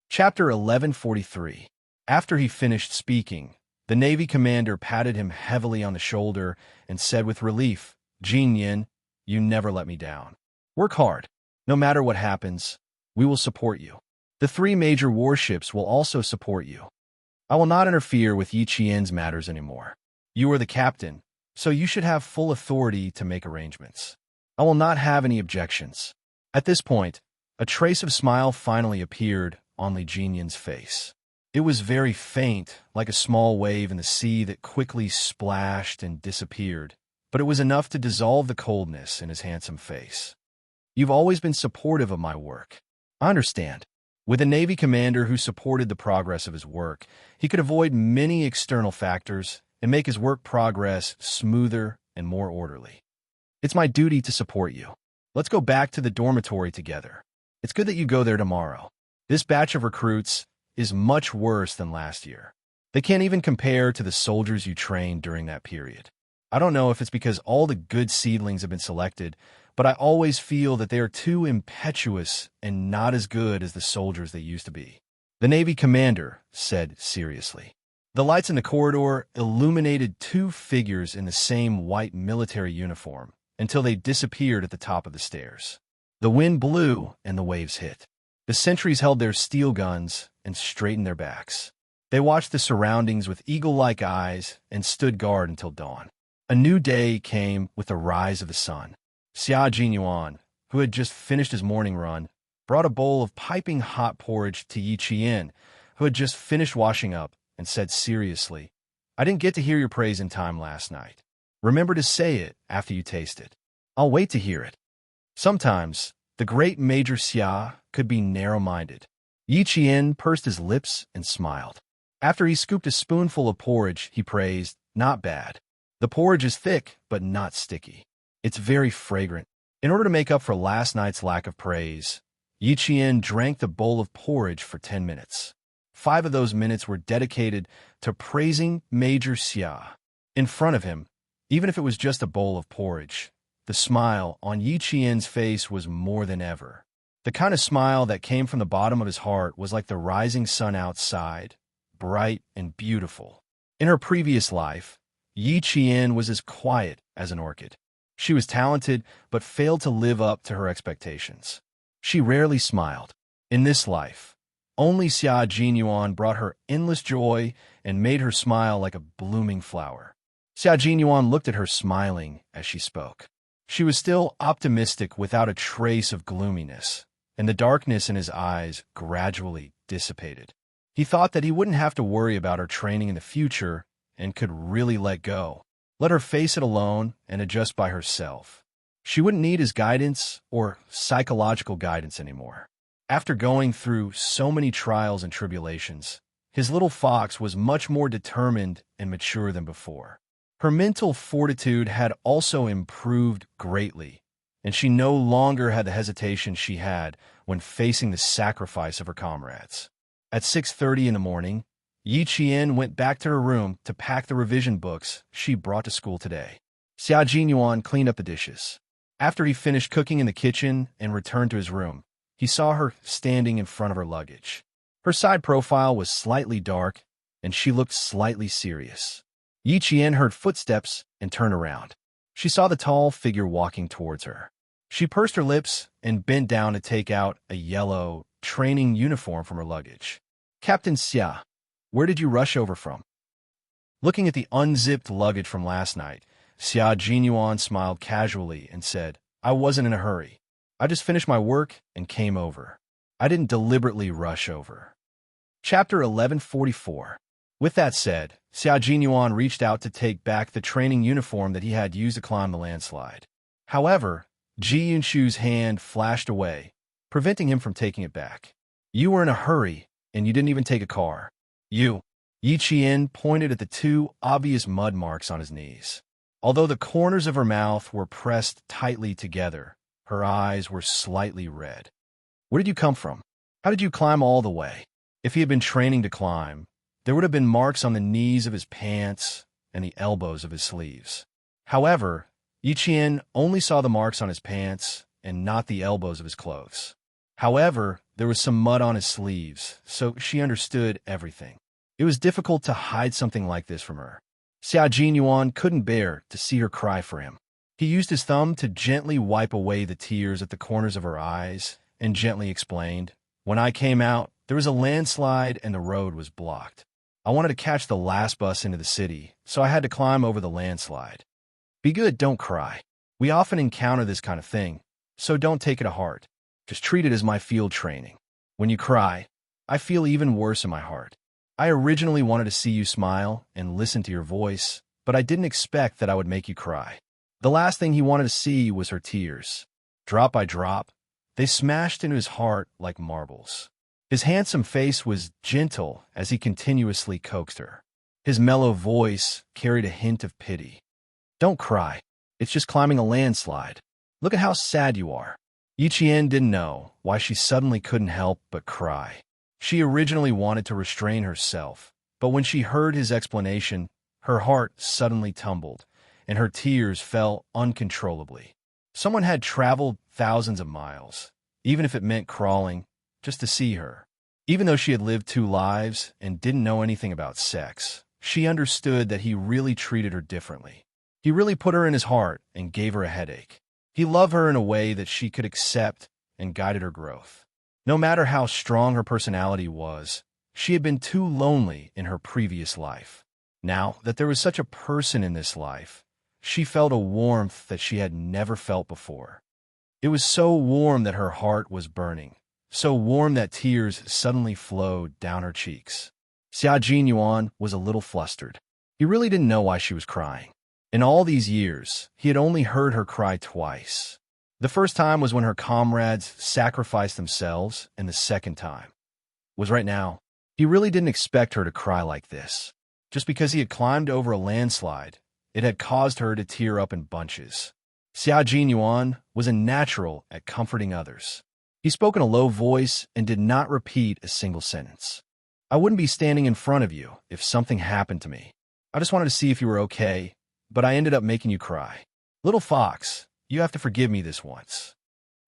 Chapter 1143. After he finished speaking, the Navy commander patted him heavily on the shoulder and said with relief, "Jin Yin, you never let me down. Work hard. No matter what happens, we will support you. The 3 major warships will also support you. I will not interfere with Yi Qian's matters anymore. You are the captain, so you should have full authority to make arrangements. I will not have any objections." At this point, a trace of smile finally appeared on Li Jinyan's face. It was very faint, like a small wave in the sea that quickly splashed and disappeared, but it was enough to dissolve the coldness in his handsome face. "You've always been supportive of my work. I understand." With a Navy commander who supported the progress of his work, he could avoid many external factors and make his work progress smoother and more orderly. "It's my duty to support you. Let's go back to the dormitory together. It's good that you go there tomorrow. This batch of recruits is much worse than last year. They can't even compare to the soldiers you trained during that period. I don't know if it's because all the good seedlings have been selected, but I always feel that they are too impetuous and not as good as the soldiers they used to be," the Navy commander said seriously. The lights in the corridor illuminated 2 figures in the same white military uniform until they disappeared at the top of the stairs. The wind blew and the waves hit. The sentries held their steel guns and straightened their backs. They watched the surroundings with eagle-like eyes and stood guard until dawn. A new day came with the rise of the sun. Xia Jinyuan, who had just finished his morning run, brought a bowl of piping hot porridge to Yi Qian, who had just finished washing up, and said seriously, "I didn't get to hear your praise in time last night. Remember to say it after you taste it. I'll wait to hear it." Sometimes, the great Major Xia could be narrow-minded. Yi Qian pursed his lips and smiled. After he scooped a spoonful of porridge, he praised, "Not bad. The porridge is thick, but not sticky. It's very fragrant." In order to make up for last night's lack of praise, Yi Qian drank the bowl of porridge for 10 minutes. 5 of those minutes were dedicated to praising Major Xia. In front of him, even if it was just a bowl of porridge, the smile on Yi Qian's face was more than ever. The kind of smile that came from the bottom of his heart was like the rising sun outside, bright and beautiful. In her previous life, Yi Qian was as quiet as an orchid. She was talented, but failed to live up to her expectations. She rarely smiled. In this life, only Xia Jinyuan brought her endless joy and made her smile like a blooming flower. Xia Jinyuan looked at her smiling as she spoke. She was still optimistic without a trace of gloominess, and the darkness in his eyes gradually dissipated. He thought that he wouldn't have to worry about her training in the future and could really let go. Let her face it alone and adjust by herself. She wouldn't need his guidance or psychological guidance anymore. After going through so many trials and tribulations, his little fox was much more determined and mature than before. Her mental fortitude had also improved greatly, and she no longer had the hesitation she had when facing the sacrifice of her comrades. At 6:30 in the morning, Yi Qian went back to her room to pack the revision books she brought to school today. Xia Jinyuan cleaned up the dishes. After he finished cooking in the kitchen and returned to his room, he saw her standing in front of her luggage. Her side profile was slightly dark, and she looked slightly serious. Yi Qian heard footsteps and turned around. She saw the tall figure walking towards her. She pursed her lips and bent down to take out a yellow training uniform from her luggage. "Captain Xia, where did you rush over from?" Looking at the unzipped luggage from last night, Xia Jinyuan smiled casually and said, "I wasn't in a hurry. I just finished my work and came over. I didn't deliberately rush over." Chapter 1144. With that said, Xia Jinyuan reached out to take back the training uniform that he had used to climb the landslide. However, Ji Yunshu's hand flashed away, preventing him from taking it back. "You were in a hurry, and you didn't even take a car. You." Yi Qian pointed at the 2 obvious mud marks on his knees. Although the corners of her mouth were pressed tightly together, her eyes were slightly red. "Where did you come from? How did you climb all the way?" If he had been training to climb, there would have been marks on the knees of his pants and the elbows of his sleeves. However, Yi Qian only saw the marks on his pants and not the elbows of his clothes. However, There was some mud on his sleeves, so she understood everything. It was difficult to hide something like this from her. Xia Yuan couldn't bear to see her cry for him. He used his thumb to gently wipe away the tears at the corners of her eyes and gently explained, "When I came out, there was a landslide and the road was blocked. I wanted to catch the last bus into the city, so I had to climb over the landslide. Be good, don't cry. We often encounter this kind of thing, so don't take it to heart. Just treat it as my field training. When you cry, I feel even worse in my heart. I originally wanted to see you smile and listen to your voice, but I didn't expect that I would make you cry." The last thing he wanted to see was her tears. Drop by drop, they smashed into his heart like marbles. His handsome face was gentle as he continuously coaxed her. His mellow voice carried a hint of pity. "Don't cry. It's just climbing a landslide. Look at how sad you are." Yiqian didn't know why she suddenly couldn't help but cry. She originally wanted to restrain herself, but when she heard his explanation, her heart suddenly tumbled, and her tears fell uncontrollably. Someone had traveled thousands of miles, even if it meant crawling, just to see her. Even though she had lived 2 lives and didn't know anything about sex, she understood that he really treated her differently. He really put her in his heart and gave her a headache. He loved her in a way that she could accept and guided her growth. No matter how strong her personality was, she had been too lonely in her previous life. Now that there was such a person in this life, she felt a warmth that she had never felt before. It was so warm that her heart was burning, so warm that tears suddenly flowed down her cheeks. Xia Yuan was a little flustered. He really didn't know why she was crying. In all these years, he had only heard her cry twice. The first time was when her comrades sacrificed themselves, and the second time was right now. He really didn't expect her to cry like this. Just because he had climbed over a landslide, it had caused her to tear up in bunches. Xia Yuan was a natural at comforting others. He spoke in a low voice and did not repeat a single sentence. "I wouldn't be standing in front of you if something happened to me. I just wanted to see if you were okay, but I ended up making you cry. Little fox, you have to forgive me this once."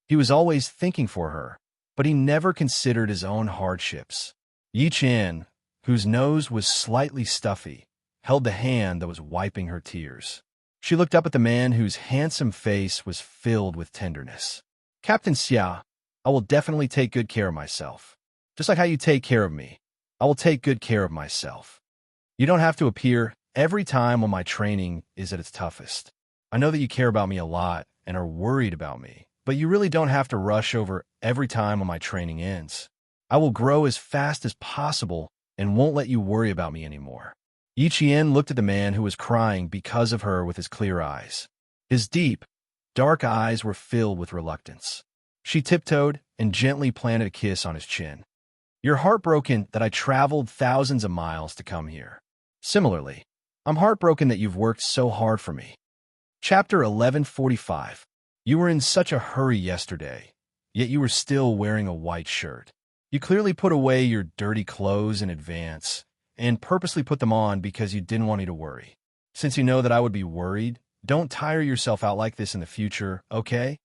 He was always thinking for her, but he never considered his own hardships. Yi Qian, whose nose was slightly stuffy, held the hand that was wiping her tears. She looked up at the man whose handsome face was filled with tenderness. "Captain Xia, I will definitely take good care of myself. Just like how you take care of me, I will take good care of myself. You don't have to appear every time when my training is at its toughest. I know that you care about me a lot and are worried about me, but you really don't have to rush over every time when my training ends. I will grow as fast as possible and won't let you worry about me anymore." Yi Qian looked at the man who was crying because of her with his clear eyes. His deep, dark eyes were filled with reluctance. She tiptoed and gently planted a kiss on his chin. "You're heartbroken that I traveled thousands of miles to come here. Similarly, I'm heartbroken that you've worked so hard for me." Chapter 1145. You were in such a hurry yesterday, yet you were still wearing a white shirt. You clearly put away your dirty clothes in advance and purposely put them on because you didn't want me to worry. Since you know that I would be worried, don't tire yourself out like this in the future, okay?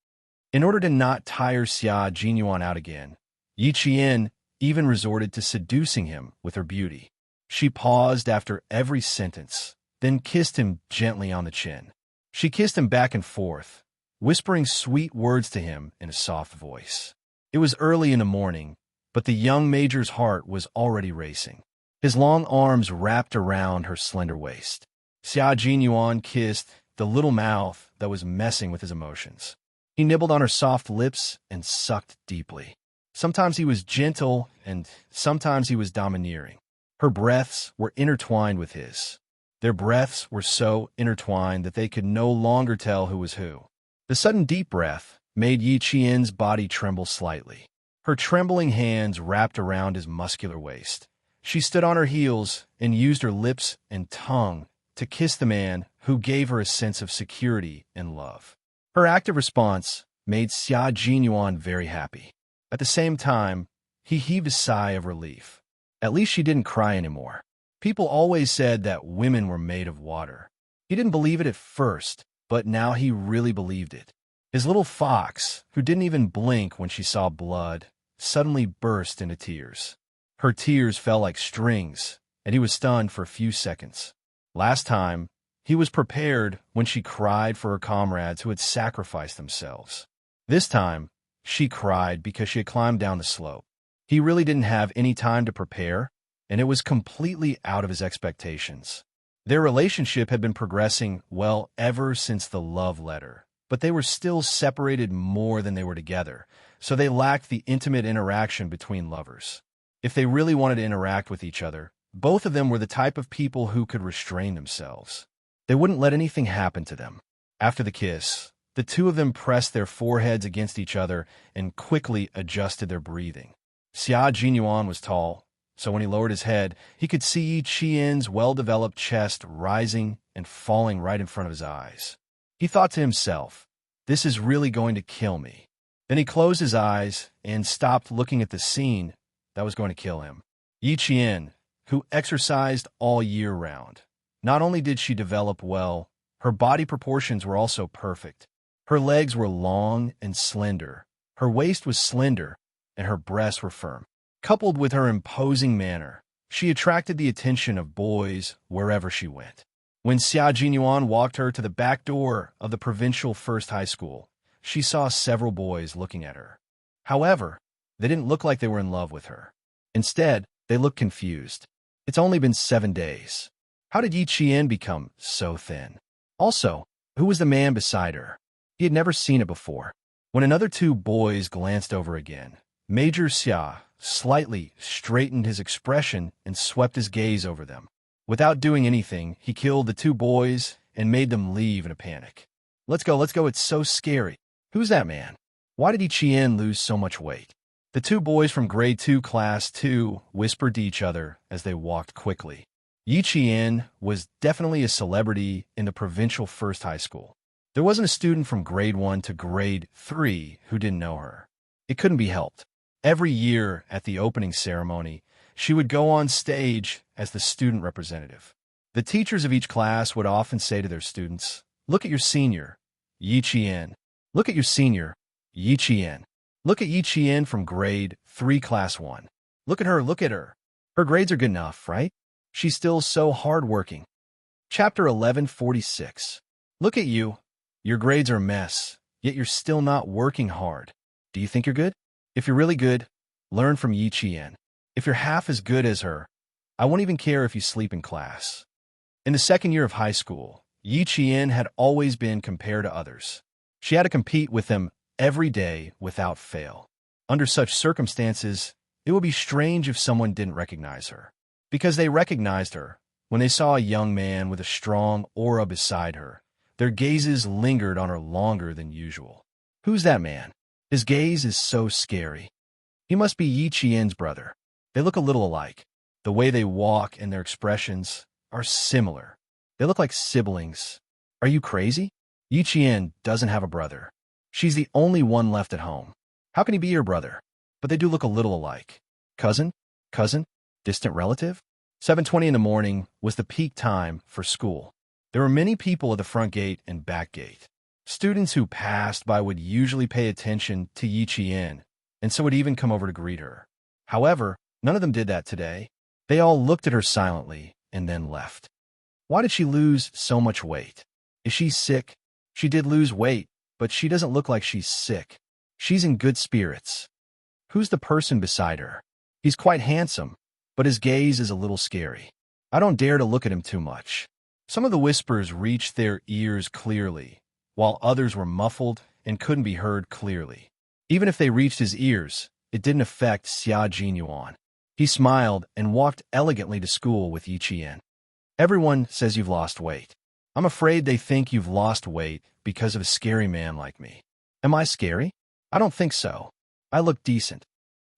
In order to not tire Xia Yuan out again, Yi Qian even resorted to seducing him with her beauty. She paused after every sentence, then kissed him gently on the chin. She kissed him back and forth, whispering sweet words to him in a soft voice. It was early in the morning, but the young major's heart was already racing. His long arms wrapped around her slender waist. Xia Yuan kissed the little mouth that was messing with his emotions. He nibbled on her soft lips and sucked deeply. Sometimes he was gentle, and sometimes he was domineering. Her breaths were intertwined with his. Their breaths were so intertwined that they could no longer tell who was who. The sudden deep breath made Yi Qian's body tremble slightly. Her trembling hands wrapped around his muscular waist. She stood on her heels and used her lips and tongue to kiss the man who gave her a sense of security and love. Her active response made Xia Yuan very happy. At the same time, he heaved a sigh of relief. At least she didn't cry anymore. People always said that women were made of water. He didn't believe it at first, but now he really believed it. His little fox, who didn't even blink when she saw blood, suddenly burst into tears. Her tears fell like strings, and he was stunned for a few seconds. Last time, he was prepared when she cried for her comrades who had sacrificed themselves. This time, she cried because she had climbed down the slope. He really didn't have any time to prepare, and it was completely out of his expectations. Their relationship had been progressing well ever since the love letter, but they were still separated more than they were together, so they lacked the intimate interaction between lovers. If they really wanted to interact with each other, both of them were the type of people who could restrain themselves. They wouldn't let anything happen to them. After the kiss, the two of them pressed their foreheads against each other and quickly adjusted their breathing. Xianxia was tall, so when he lowered his head, he could see Yi Qian's well-developed chest rising and falling right in front of his eyes. He thought to himself, "This is really going to kill me." Then he closed his eyes and stopped looking at the scene that was going to kill him. Yi Qian, who exercised all year round, not only did she develop well, her body proportions were also perfect. Her legs were long and slender, her waist was slender, and her breasts were firm. Coupled with her imposing manner, she attracted the attention of boys wherever she went. When Xianxia walked her to the back door of the provincial first high school, she saw several boys looking at her. However, they didn't look like they were in love with her. Instead, they looked confused. It's only been 7 days. How did Yi Qian become so thin? Also, who was the man beside her? He had never seen it before. When another two boys glanced over again, Major Xia slightly straightened his expression and swept his gaze over them. Without doing anything, he killed the two boys and made them leave in a panic. Let's go, it's so scary. Who's that man? Why did Yi Qian lose so much weight? The two boys from grade 2 class 2 whispered to each other as they walked quickly. Yi Qian was definitely a celebrity in the provincial first high school. There wasn't a student from grade 1 to grade 3 who didn't know her. It couldn't be helped. Every year at the opening ceremony, she would go on stage as the student representative. The teachers of each class would often say to their students, "Look at your senior, Yi Qian. Look at your senior, Yi Qian. Look at Yi Qian from grade 3 class 1. Look at her, look at her. Her grades are good enough, right? She's still so hardworking." Chapter 1146. Look at you. Your grades are a mess, yet you're still not working hard. Do you think you're good? If you're really good, learn from Yi Qian. If you're half as good as her, I won't even care if you sleep in class. In the second year of high school, Yi Qian had always been compared to others. She had to compete with them every day without fail. Under such circumstances, it would be strange if someone didn't recognize her. Because they recognized her, when they saw a young man with a strong aura beside her, their gazes lingered on her longer than usual. Who's that man? His gaze is so scary. He must be Yi Qian's brother. They look a little alike. The way they walk and their expressions are similar. They look like siblings. Are you crazy? Yi Qian doesn't have a brother. She's the only one left at home. How can he be your brother? But they do look a little alike. Cousin? Distant relative? 7:20 in the morning was the peak time for school. There were many people at the front gate and back gate. Students who passed by would usually pay attention to Yi Qian, and so would even come over to greet her. However, none of them did that today. They all looked at her silently and then left. Why did she lose so much weight? Is she sick? She did lose weight, but she doesn't look like she's sick. She's in good spirits. Who's the person beside her? He's quite handsome, but his gaze is a little scary. I don't dare to look at him too much. Some of the whispers reached their ears clearly, while others were muffled and couldn't be heard clearly. Even if they reached his ears, it didn't affect Xianxia. He smiled and walked elegantly to school with Yi Qian. Everyone says you've lost weight. I'm afraid they think you've lost weight because of a scary man like me. Am I scary? I don't think so. I look decent.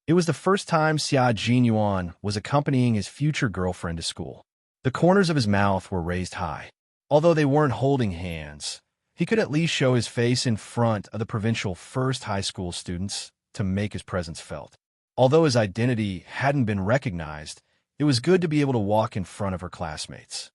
It was the first time Xianxia was accompanying his future girlfriend to school. The corners of his mouth were raised high. Although they weren't holding hands, he could at least show his face in front of the provincial first high school students to make his presence felt. Although his identity hadn't been recognized, it was good to be able to walk in front of her classmates.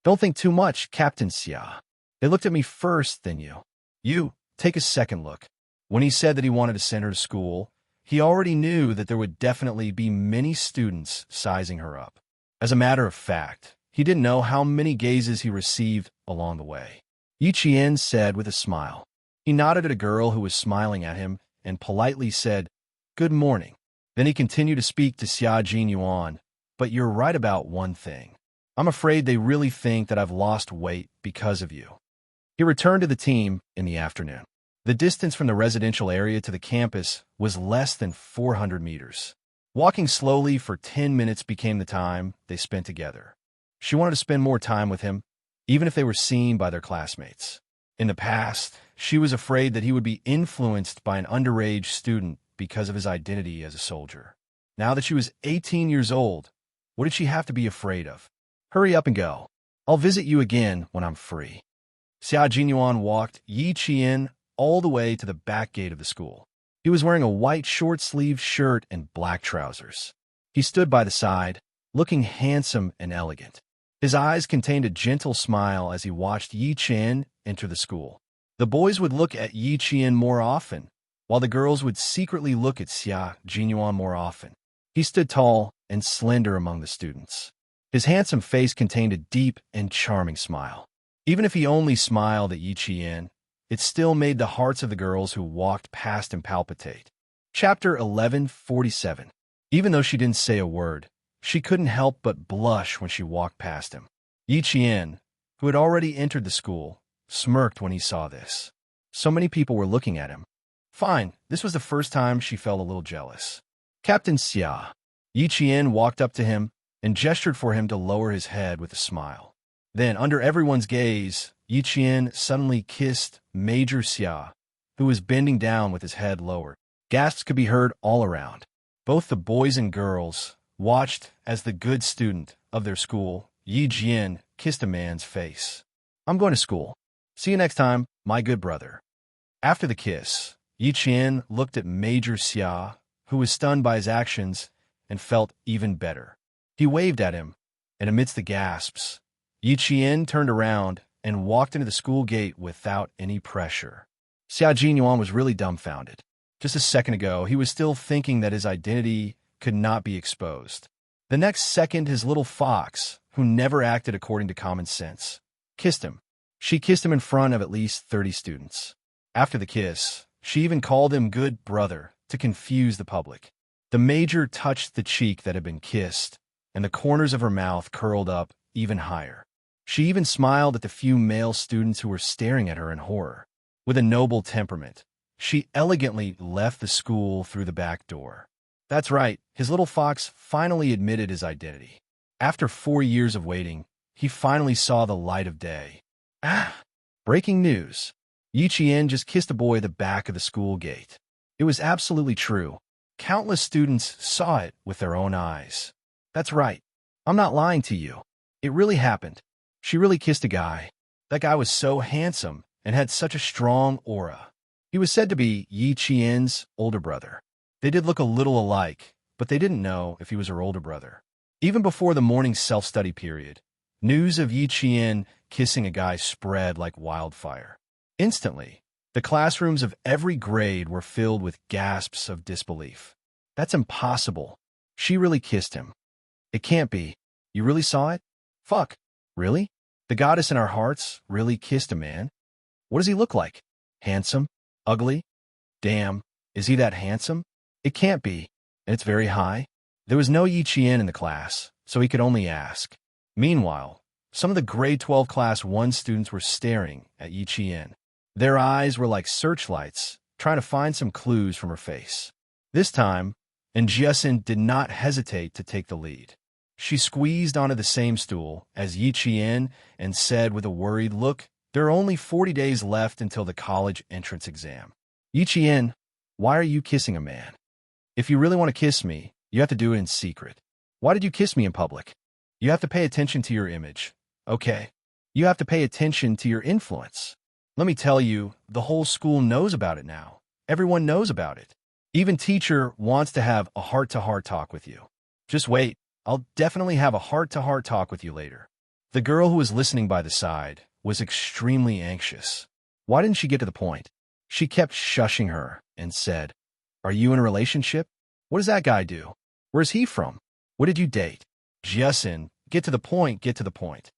Don't think too much, Captain Xia. They looked at me first, then you. You, take a second look. When he said that he wanted to send her to school, he already knew that there would definitely be many students sizing her up. As a matter of fact, he didn't know how many gazes he received along the way. Yi Qian said with a smile. He nodded at a girl who was smiling at him and politely said, "Good morning." Then he continued to speak to Xia Jinyuan, "But you're right about one thing. I'm afraid they really think that I've lost weight because of you." He returned to the team in the afternoon. The distance from the residential area to the campus was less than 400 meters. Walking slowly for 10 minutes became the time they spent together. She wanted to spend more time with him, even if they were seen by their classmates. In the past, she was afraid that he would be influenced by an underage student because of his identity as a soldier. Now that she was 18 years old, what did she have to be afraid of? Hurry up and go. I'll visit you again when I'm free. Xia Jinyuan walked Yi Qian all the way to the back gate of the school. He was wearing a white short-sleeved shirt and black trousers. He stood by the side, looking handsome and elegant. His eyes contained a gentle smile as he watched Yi Qian enter the school. The boys would look at Yi Qian more often, while the girls would secretly look at Xia Jinyuan more often. He stood tall and slender among the students. His handsome face contained a deep and charming smile. Even if he only smiled at Yi Qian, it still made the hearts of the girls who walked past him palpitate. Chapter 1147. Even though she didn't say a word, she couldn't help but blush when she walked past him. Yi Qian, who had already entered the school, smirked when he saw this. So many people were looking at him. Fine, this was the first time she felt a little jealous. Captain Xia. Yi Qian walked up to him and gestured for him to lower his head with a smile. Then, under everyone's gaze, Yi Qian suddenly kissed Major Xia, who was bending down with his head lowered. Gasps could be heard all around. Both the boys and girls watched as the good student of their school, Yi Jian, kissed a man's face. "I'm going to school. See you next time, my good brother." After the kiss, Yi Qian looked at Major Xia, who was stunned by his actions and felt even better. He waved at him, and amidst the gasps, Yi Qian turned around and walked into the school gate without any pressure. Xia Jinyuan was really dumbfounded. Just a second ago, he was still thinking that his identity could not be exposed. The next second, his little fox, who never acted according to common sense, kissed him. She kissed him in front of at least 30 students. After the kiss, she even called him good brother to confuse the public. The major touched the cheek that had been kissed, and the corners of her mouth curled up even higher. She even smiled at the few male students who were staring at her in horror. With a noble temperament, she elegantly left the school through the back door. That's right, his little fox finally admitted his identity. After 4 years of waiting, he finally saw the light of day. Breaking news. Yi Qian just kissed a boy at the back of the school gate. It was absolutely true. Countless students saw it with their own eyes. That's right. I'm not lying to you. It really happened. She really kissed a guy. That guy was so handsome and had such a strong aura. He was said to be Yi Qian's older brother. They did look a little alike, but they didn't know if he was her older brother. Even before the morning self-study period, news of Yi Qian kissing a guy spread like wildfire. Instantly, the classrooms of every grade were filled with gasps of disbelief. That's impossible. She really kissed him. It can't be. You really saw it? Fuck. Really? The goddess in our hearts really kissed a man? What does he look like? Handsome? Ugly? Damn, is he that handsome? It can't be, and it's very high. There was no Yi Qian in the class, so he could only ask. Meanwhile, some of the grade 12 class 1 students were staring at Yi Qian. Their eyes were like searchlights, trying to find some clues from her face. This time, Jiasin did not hesitate to take the lead. She squeezed onto the same stool as Yi Qian and said with a worried look, "There are only 40 days left until the college entrance exam. Yi Qian, why are you kissing a man? If you really want to kiss me, you have to do it in secret. Why did you kiss me in public? You have to pay attention to your image. Okay. You have to pay attention to your influence. Let me tell you, the whole school knows about it now. Everyone knows about it. Even teacher wants to have a heart-to-heart talk with you. Just wait. I'll definitely have a heart-to-heart talk with you later." The girl who was listening by the side was extremely anxious. Why didn't she get to the point? She kept shushing her and said, Are you in a relationship? What does that guy do? Where's he from? What did you date? Jiasin, get to the point, get to the point.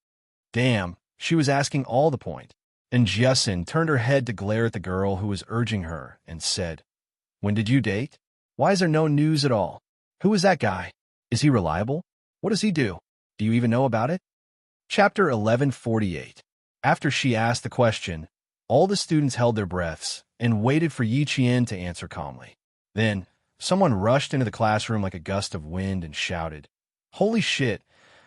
Damn, she was asking all the point. And Jiasin turned her head to glare at the girl who was urging her and said, When did you date? Why is there no news at all? Who is that guy? Is he reliable? What does he do? Do you even know about it? Chapter 1148. After she asked the question, all the students held their breaths and waited for Yi Qian to answer calmly. Then, someone rushed into the classroom like a gust of wind and shouted, Holy shit!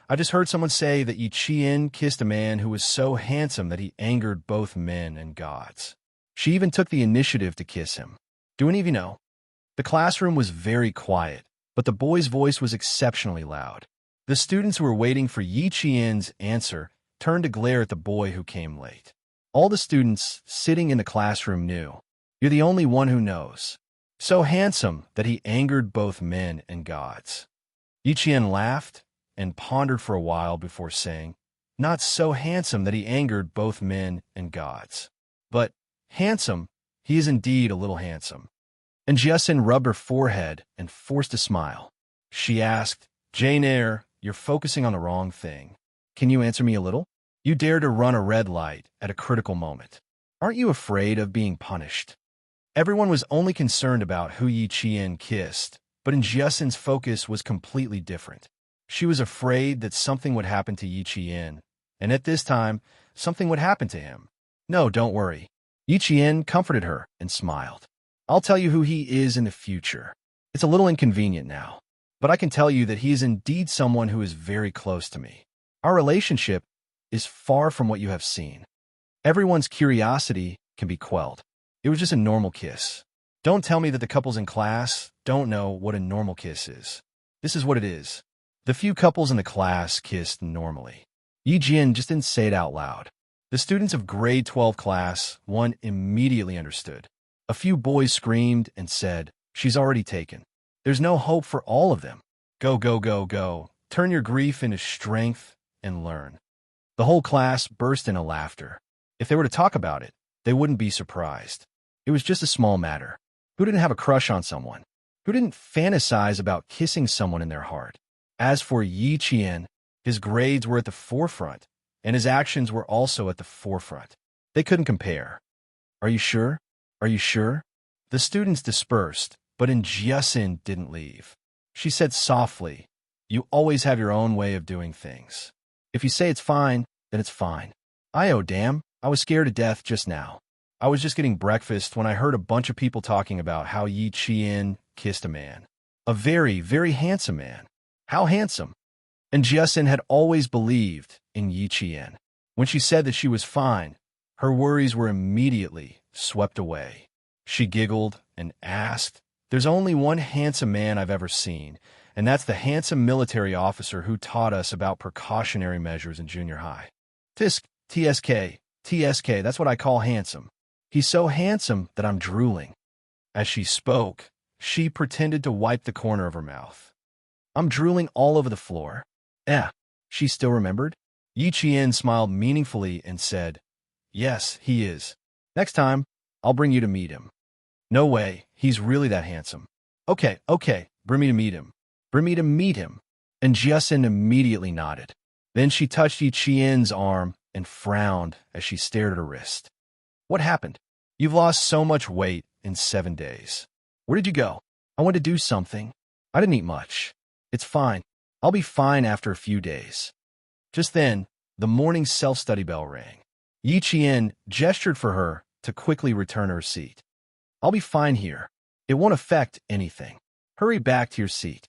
I just heard someone say that Yi Qian kissed a man who was so handsome that he angered both men and gods. She even took the initiative to kiss him. Do any of you know? The classroom was very quiet, but the boy's voice was exceptionally loud. The students who were waiting for Yi Qian's answer turned to glare at the boy who came late. All the students sitting in the classroom knew. You're the only one who knows. So handsome that he angered both men and gods. Yi Qian laughed and pondered for a while before saying, Not so handsome that he angered both men and gods. But handsome, he is indeed a little handsome. And Jiasin rubbed her forehead and forced a smile. She asked, Jane Eyre, you're focusing on the wrong thing. Can you answer me a little? You dare to run a red light at a critical moment. Aren't you afraid of being punished? Everyone was only concerned about who Yi Qian kissed, but in Jiasin's focus was completely different. She was afraid that something would happen to Yi Qian, and at this time, something would happen to him. No, don't worry. Yi Qian comforted her and smiled. I'll tell you who he is in the future. It's a little inconvenient now, but I can tell you that he is indeed someone who is very close to me. Our relationship is far from what you have seen. Everyone's curiosity can be quelled. It was just a normal kiss. Don't tell me that the couples in class don't know what a normal kiss is. This is what it is. The few couples in the class kissed normally. Yi Jian just didn't say it out loud. The students of grade 12 class 1 immediately understood. A few boys screamed and said, She's already taken. There's no hope for all of them. Go, go, go, go. Turn your grief into strength and learn. The whole class burst into laughter. If they were to talk about it, they wouldn't be surprised. It was just a small matter. Who didn't have a crush on someone? Who didn't fantasize about kissing someone in their heart? As for Yi Qian, his grades were at the forefront, and his actions were also at the forefront. They couldn't compare. Are you sure? Are you sure? The students dispersed, but Jiasin didn't leave. She said softly, You always have your own way of doing things. If you say it's fine, then it's fine. Damn, I was scared to death just now. I was just getting breakfast when I heard a bunch of people talking about how Yi Qian kissed a man. A very, very handsome man. How handsome? And Jiasin had always believed in Yi Qian. When she said that she was fine, her worries were immediately swept away. She giggled and asked, There's only one handsome man I've ever seen, and that's the handsome military officer who taught us about precautionary measures in junior high. TSK, that's what I call handsome. He's so handsome that I'm drooling. As she spoke, she pretended to wipe the corner of her mouth. I'm drooling all over the floor. She still remembered? Yi Qian smiled meaningfully and said, Yes, he is. Next time, I'll bring you to meet him. No way, he's really that handsome. Okay, bring me to meet him. Bring me to meet him. And Jiasin immediately nodded. Then she touched Yi Qian's arm and frowned as she stared at her wrist. What happened? You've lost so much weight in 7 days. Where did you go? I went to do something. I didn't eat much. It's fine. I'll be fine after a few days. Just then, the morning self-study bell rang. Yi Qian gestured for her to quickly return her seat. I'll be fine here. It won't affect anything. Hurry back to your seat.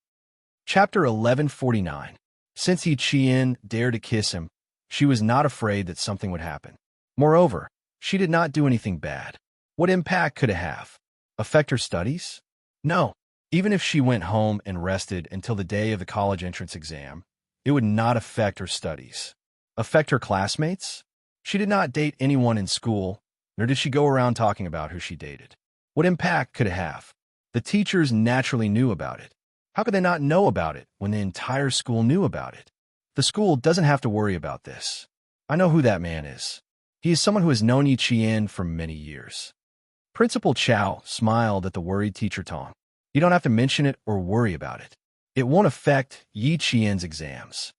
Chapter 1149. Since Yi Qian dared to kiss him, she was not afraid that something would happen. Moreover, she did not do anything bad. What impact could it have? Affect her studies? No. Even if she went home and rested until the day of the college entrance exam, it would not affect her studies. Affect her classmates? She did not date anyone in school, nor did she go around talking about who she dated. What impact could it have? The teachers naturally knew about it. How could they not know about it when the entire school knew about it? The school doesn't have to worry about this. I know who that man is. He is someone who has known Yi Qian for many years. Principal Chow smiled at the worried teacher Tong. You don't have to mention it or worry about it. It won't affect Yi Qian's exams.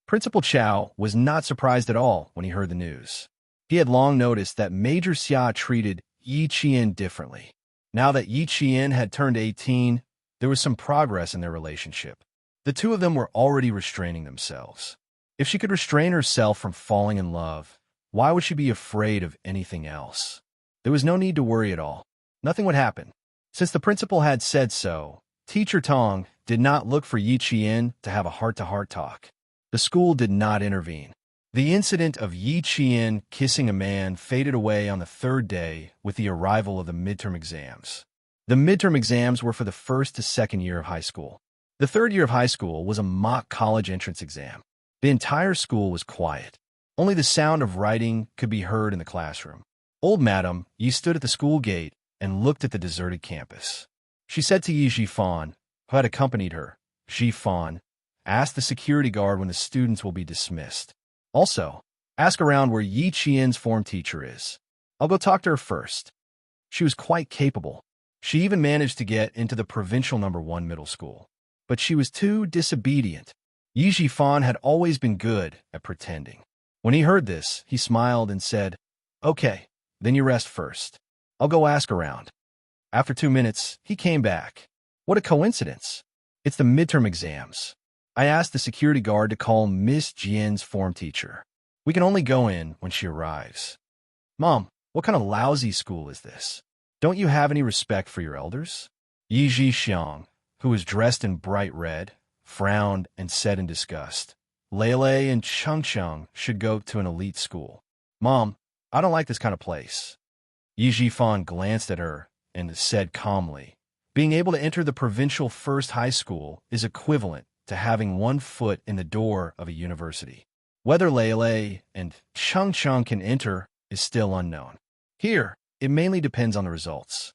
Principal Chow was not surprised at all when he heard the news. He had long noticed that Major Xia treated Yi Qian differently. Now that Yi Qian had turned 18, there was some progress in their relationship. The two of them were already restraining themselves. If she could restrain herself from falling in love, why would she be afraid of anything else? There was no need to worry at all. Nothing would happen. Since the principal had said so, Teacher Tong did not look for Yi Qian to have a heart-to-heart talk. The school did not intervene. The incident of Yi Qian kissing a man faded away on the third day with the arrival of the midterm exams. The midterm exams were for the first to second year of high school. The third year of high school was a mock college entrance exam. The entire school was quiet. Only the sound of writing could be heard in the classroom. Old Madam Yi stood at the school gate and looked at the deserted campus. She said to Yi Zhifan, who had accompanied her, "Zhifan, ask the security guard when the students will be dismissed. Also, ask around where Yi Qian's form teacher is. I'll go talk to her first." She was quite capable. She even managed to get into the provincial #1 middle school. But she was too disobedient. Yi Zhifan had always been good at pretending. When he heard this, he smiled and said, "Okay, then you rest first. I'll go ask around." After 2 minutes, he came back. What a coincidence. It's the midterm exams. I asked the security guard to call Miss Jian's form teacher. We can only go in when she arrives. Mom, what kind of lousy school is this? Don't you have any respect for your elders? Yi Zhixiang, who was dressed in bright red, frowned and said in disgust, Lele and Xianxia should go to an elite school. Mom, I don't like this kind of place. Yi Zhifan glanced at her and said calmly, being able to enter the provincial first high school is equivalent to having one foot in the door of a university. Whether Lele and Xianxia can enter is still unknown. Here, it mainly depends on the results.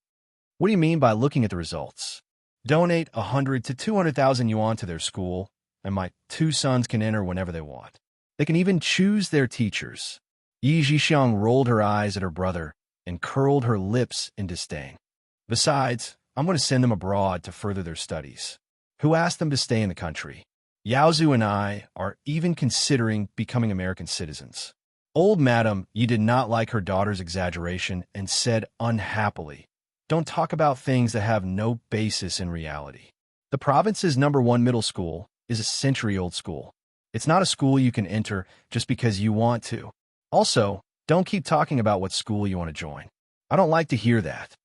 What do you mean by looking at the results? Donate 100 to 200,000 yuan to their school, and my 2 sons can enter whenever they want. They can even choose their teachers. Yi Zhixiang rolled her eyes at her brother and curled her lips in disdain. Besides, I'm going to send them abroad to further their studies. Who asked them to stay in the country? Yaozu and I are even considering becoming American citizens. Old Madam Yi did not like her daughter's exaggeration and said unhappily, "Don't talk about things that have no basis in reality. The province's #1 middle school is a century-old school. It's not a school you can enter just because you want to. Also, don't keep talking about what school you want to join. I don't like to hear that."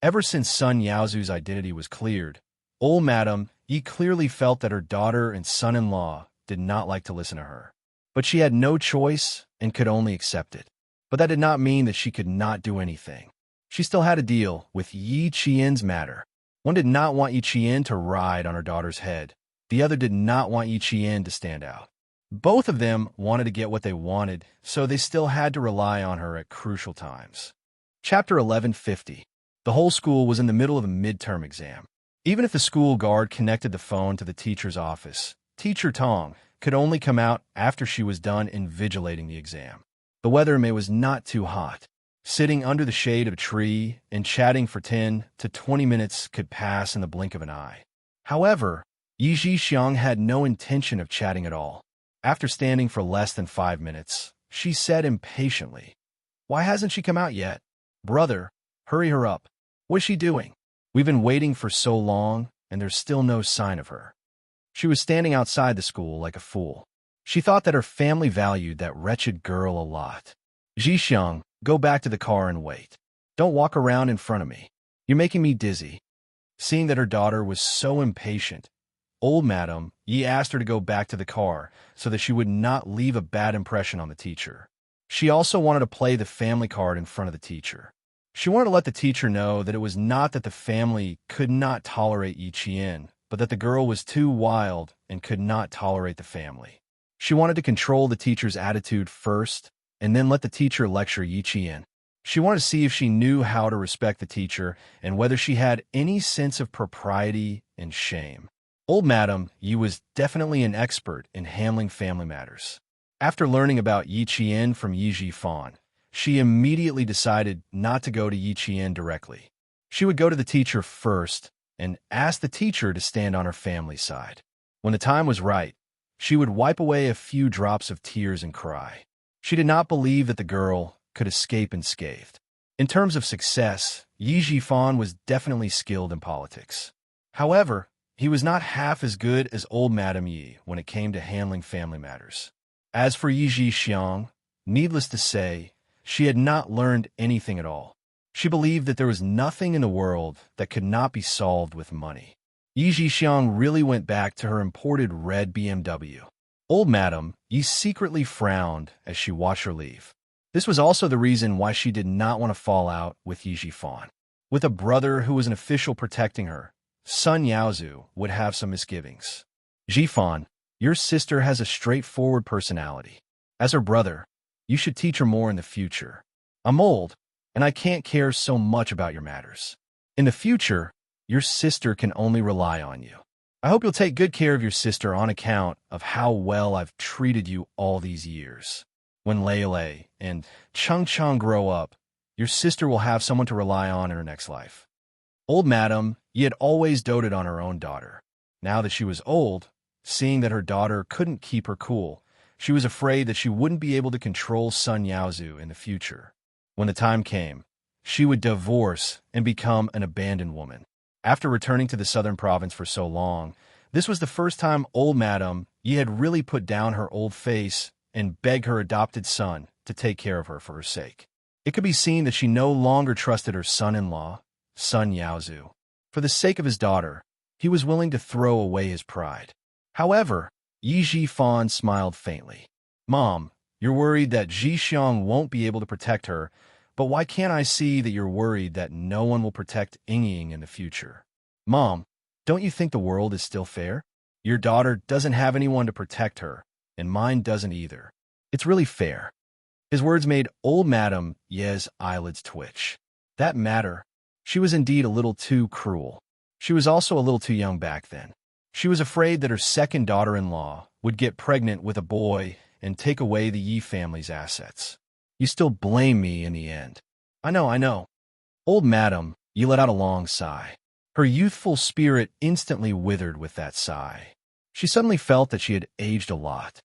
Ever since Sun Yaozu's identity was cleared, old Madam Yi clearly felt that her daughter and son-in-law did not like to listen to her. But she had no choice and could only accept it. But that did not mean that she could not do anything. She still had to deal with Yi Qian's matter. One did not want Yi Qian to ride on her daughter's head. The other did not want Yi Qian to stand out. Both of them wanted to get what they wanted, so they still had to rely on her at crucial times. Chapter 1150. The whole school was in the middle of a midterm exam. Even if the school guard connected the phone to the teacher's office, Teacher Tong could only come out after she was done invigilating the exam. The weather was not too hot. Sitting under the shade of a tree and chatting for 10 to 20 minutes could pass in the blink of an eye. However, Yi Zhixiang had no intention of chatting at all. After standing for less than 5 minutes, she said impatiently, "Why hasn't she come out yet? Brother, hurry her up. What is she doing? We've been waiting for so long, and there's still no sign of her." She was standing outside the school like a fool. She thought that her family valued that wretched girl a lot. "Zhixiang, go back to the car and wait. Don't walk around in front of me. You're making me dizzy." Seeing that her daughter was so impatient, old Madam Yi asked her to go back to the car so that she would not leave a bad impression on the teacher. She also wanted to play the family card in front of the teacher. She wanted to let the teacher know that it was not that the family could not tolerate Yi Qian, but that the girl was too wild and could not tolerate the family. She wanted to control the teacher's attitude first, and then let the teacher lecture Yi Qian. She wanted to see if she knew how to respect the teacher and whether she had any sense of propriety and shame. Old Madam Yi was definitely an expert in handling family matters. After learning about Yi Qian from Yi Zhifan, she immediately decided not to go to Yiqian directly. She would go to the teacher first and ask the teacher to stand on her family's side. When the time was right, she would wipe away a few drops of tears and cry. She did not believe that the girl could escape unscathed. In terms of success, Yi Jifan was definitely skilled in politics. However, he was not half as good as old Madame Yi when it came to handling family matters. As for Yi Xiang, needless to say, she had not learned anything at all. She believed that there was nothing in the world that could not be solved with money. Yi Xiang really went back to her imported red BMW. Old Madame Yi secretly frowned as she watched her leave. This was also the reason why she did not want to fall out with Yi Jifan. With a brother who was an official protecting her, Sun Yaozu would have some misgivings. Jifan, your sister has a straightforward personality. As her brother, you should teach her more in the future. I'm old, and I can't care so much about your matters. In the future, your sister can only rely on you. I hope you'll take good care of your sister on account of how well I've treated you all these years. When Lei and Chang grow up, your sister will have someone to rely on in her next life. Old Madame Yi had always doted on her own daughter. Now that she was old, seeing that her daughter couldn't keep her cool, she was afraid that she wouldn't be able to control Sun Yaozu in the future. When the time came, she would divorce and become an abandoned woman. After returning to the southern province for so long, this was the first time old Madame Yi had really put down her old face and begged her adopted son to take care of her for her sake. It could be seen that she no longer trusted her son-in-law, Sun Yaozu. For the sake of his daughter, he was willing to throw away his pride. However, Yi Jifan smiled faintly. Mom, you're worried that Xiang won't be able to protect her, but why can't I see that you're worried that no one will protect Ying in the future? Mom, don't you think the world is still fair? Your daughter doesn't have anyone to protect her, and mine doesn't either. It's really fair. His words made old Madame Yi's eyelids twitch. That matter. She was indeed a little too cruel. She was also a little too young back then. She was afraid that her second daughter-in-law would get pregnant with a boy and take away the Yi family's assets. You still blame me in the end. I know. Old Madame Yi let out a long sigh. Her youthful spirit instantly withered with that sigh. She suddenly felt that she had aged a lot.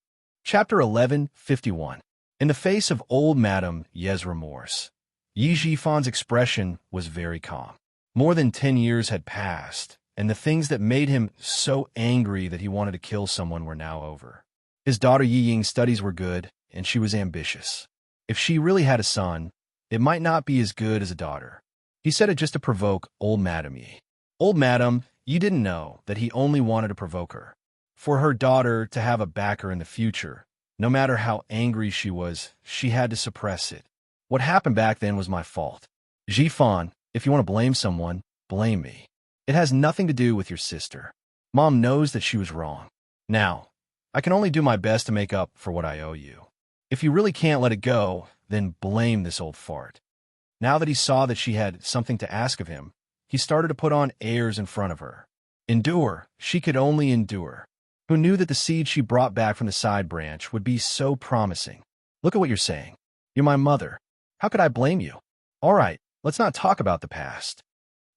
Chapter 11:51. In the face of old Madame Yi's remorse, Yi Jifan's expression was very calm. More than 10 years had passed, and the things that made him so angry that he wanted to kill someone were now over. His daughter Yi Ying's studies were good, and she was ambitious. If she really had a son, it might not be as good as a daughter. He said it just to provoke old Madame Yi. Old Madame Yi didn't know that he only wanted to provoke her. For her daughter to have a backer in the future, no matter how angry she was, she had to suppress it. What happened back then was my fault. Jifan, if you want to blame someone, blame me. It has nothing to do with your sister. Mom knows that she was wrong. Now, I can only do my best to make up for what I owe you. If you really can't let it go, then blame this old fart. Now that he saw that she had something to ask of him, he started to put on airs in front of her. Endure, she could only endure. Who knew that the seed she brought back from the side branch would be so promising? Look at what you're saying. You're my mother. How could I blame you? All right, let's not talk about the past.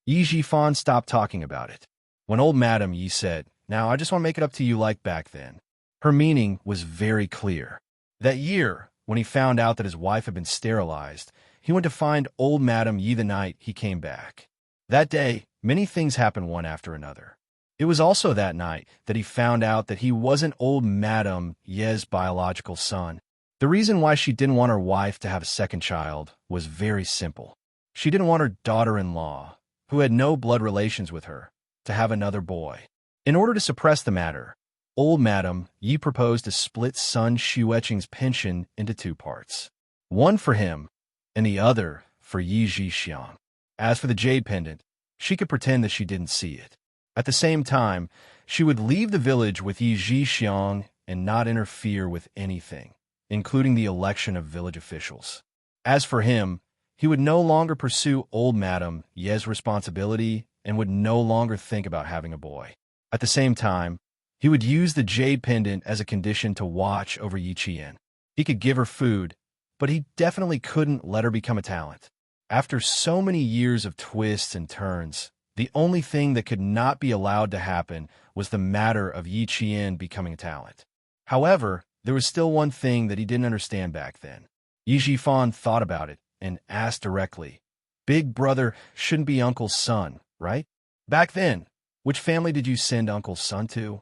Yi Jifan stopped talking about it. When old Madame Yi said, now I just want to make it up to you like back then, her meaning was very clear. That year, when he found out that his wife had been sterilized, he went to find old Madame Yi the night he came back. That day, many things happened one after another. It was also that night that he found out that he wasn't old Madame Yi's biological son. The reason why she didn't want her wife to have a second child was very simple. She didn't want her daughter-in-law, who had no blood relations with her, to have another boy. In order to suppress the matter, old Madame Yi proposed to split son Xueqing's pension into 2 parts. One for him, and the other for Yi Xiang. As for the jade pendant, she could pretend that she didn't see it. At the same time, she would leave the village with Yi Xiang and not interfere with anything, including the election of village officials. As for him, he would no longer pursue old Madame Yi's responsibility and would no longer think about having a boy. At the same time, he would use the jade pendant as a condition to watch over Yiqian. He could give her food, but he definitely couldn't let her become a talent. After so many years of twists and turns, the only thing that could not be allowed to happen was the matter of Yi Qian becoming a talent. However, there was still one thing that he didn't understand back then. Yi Jifan thought about it and asked directly, "Big brother shouldn't be uncle's son, right? Back then, which family did you send uncle's son to?"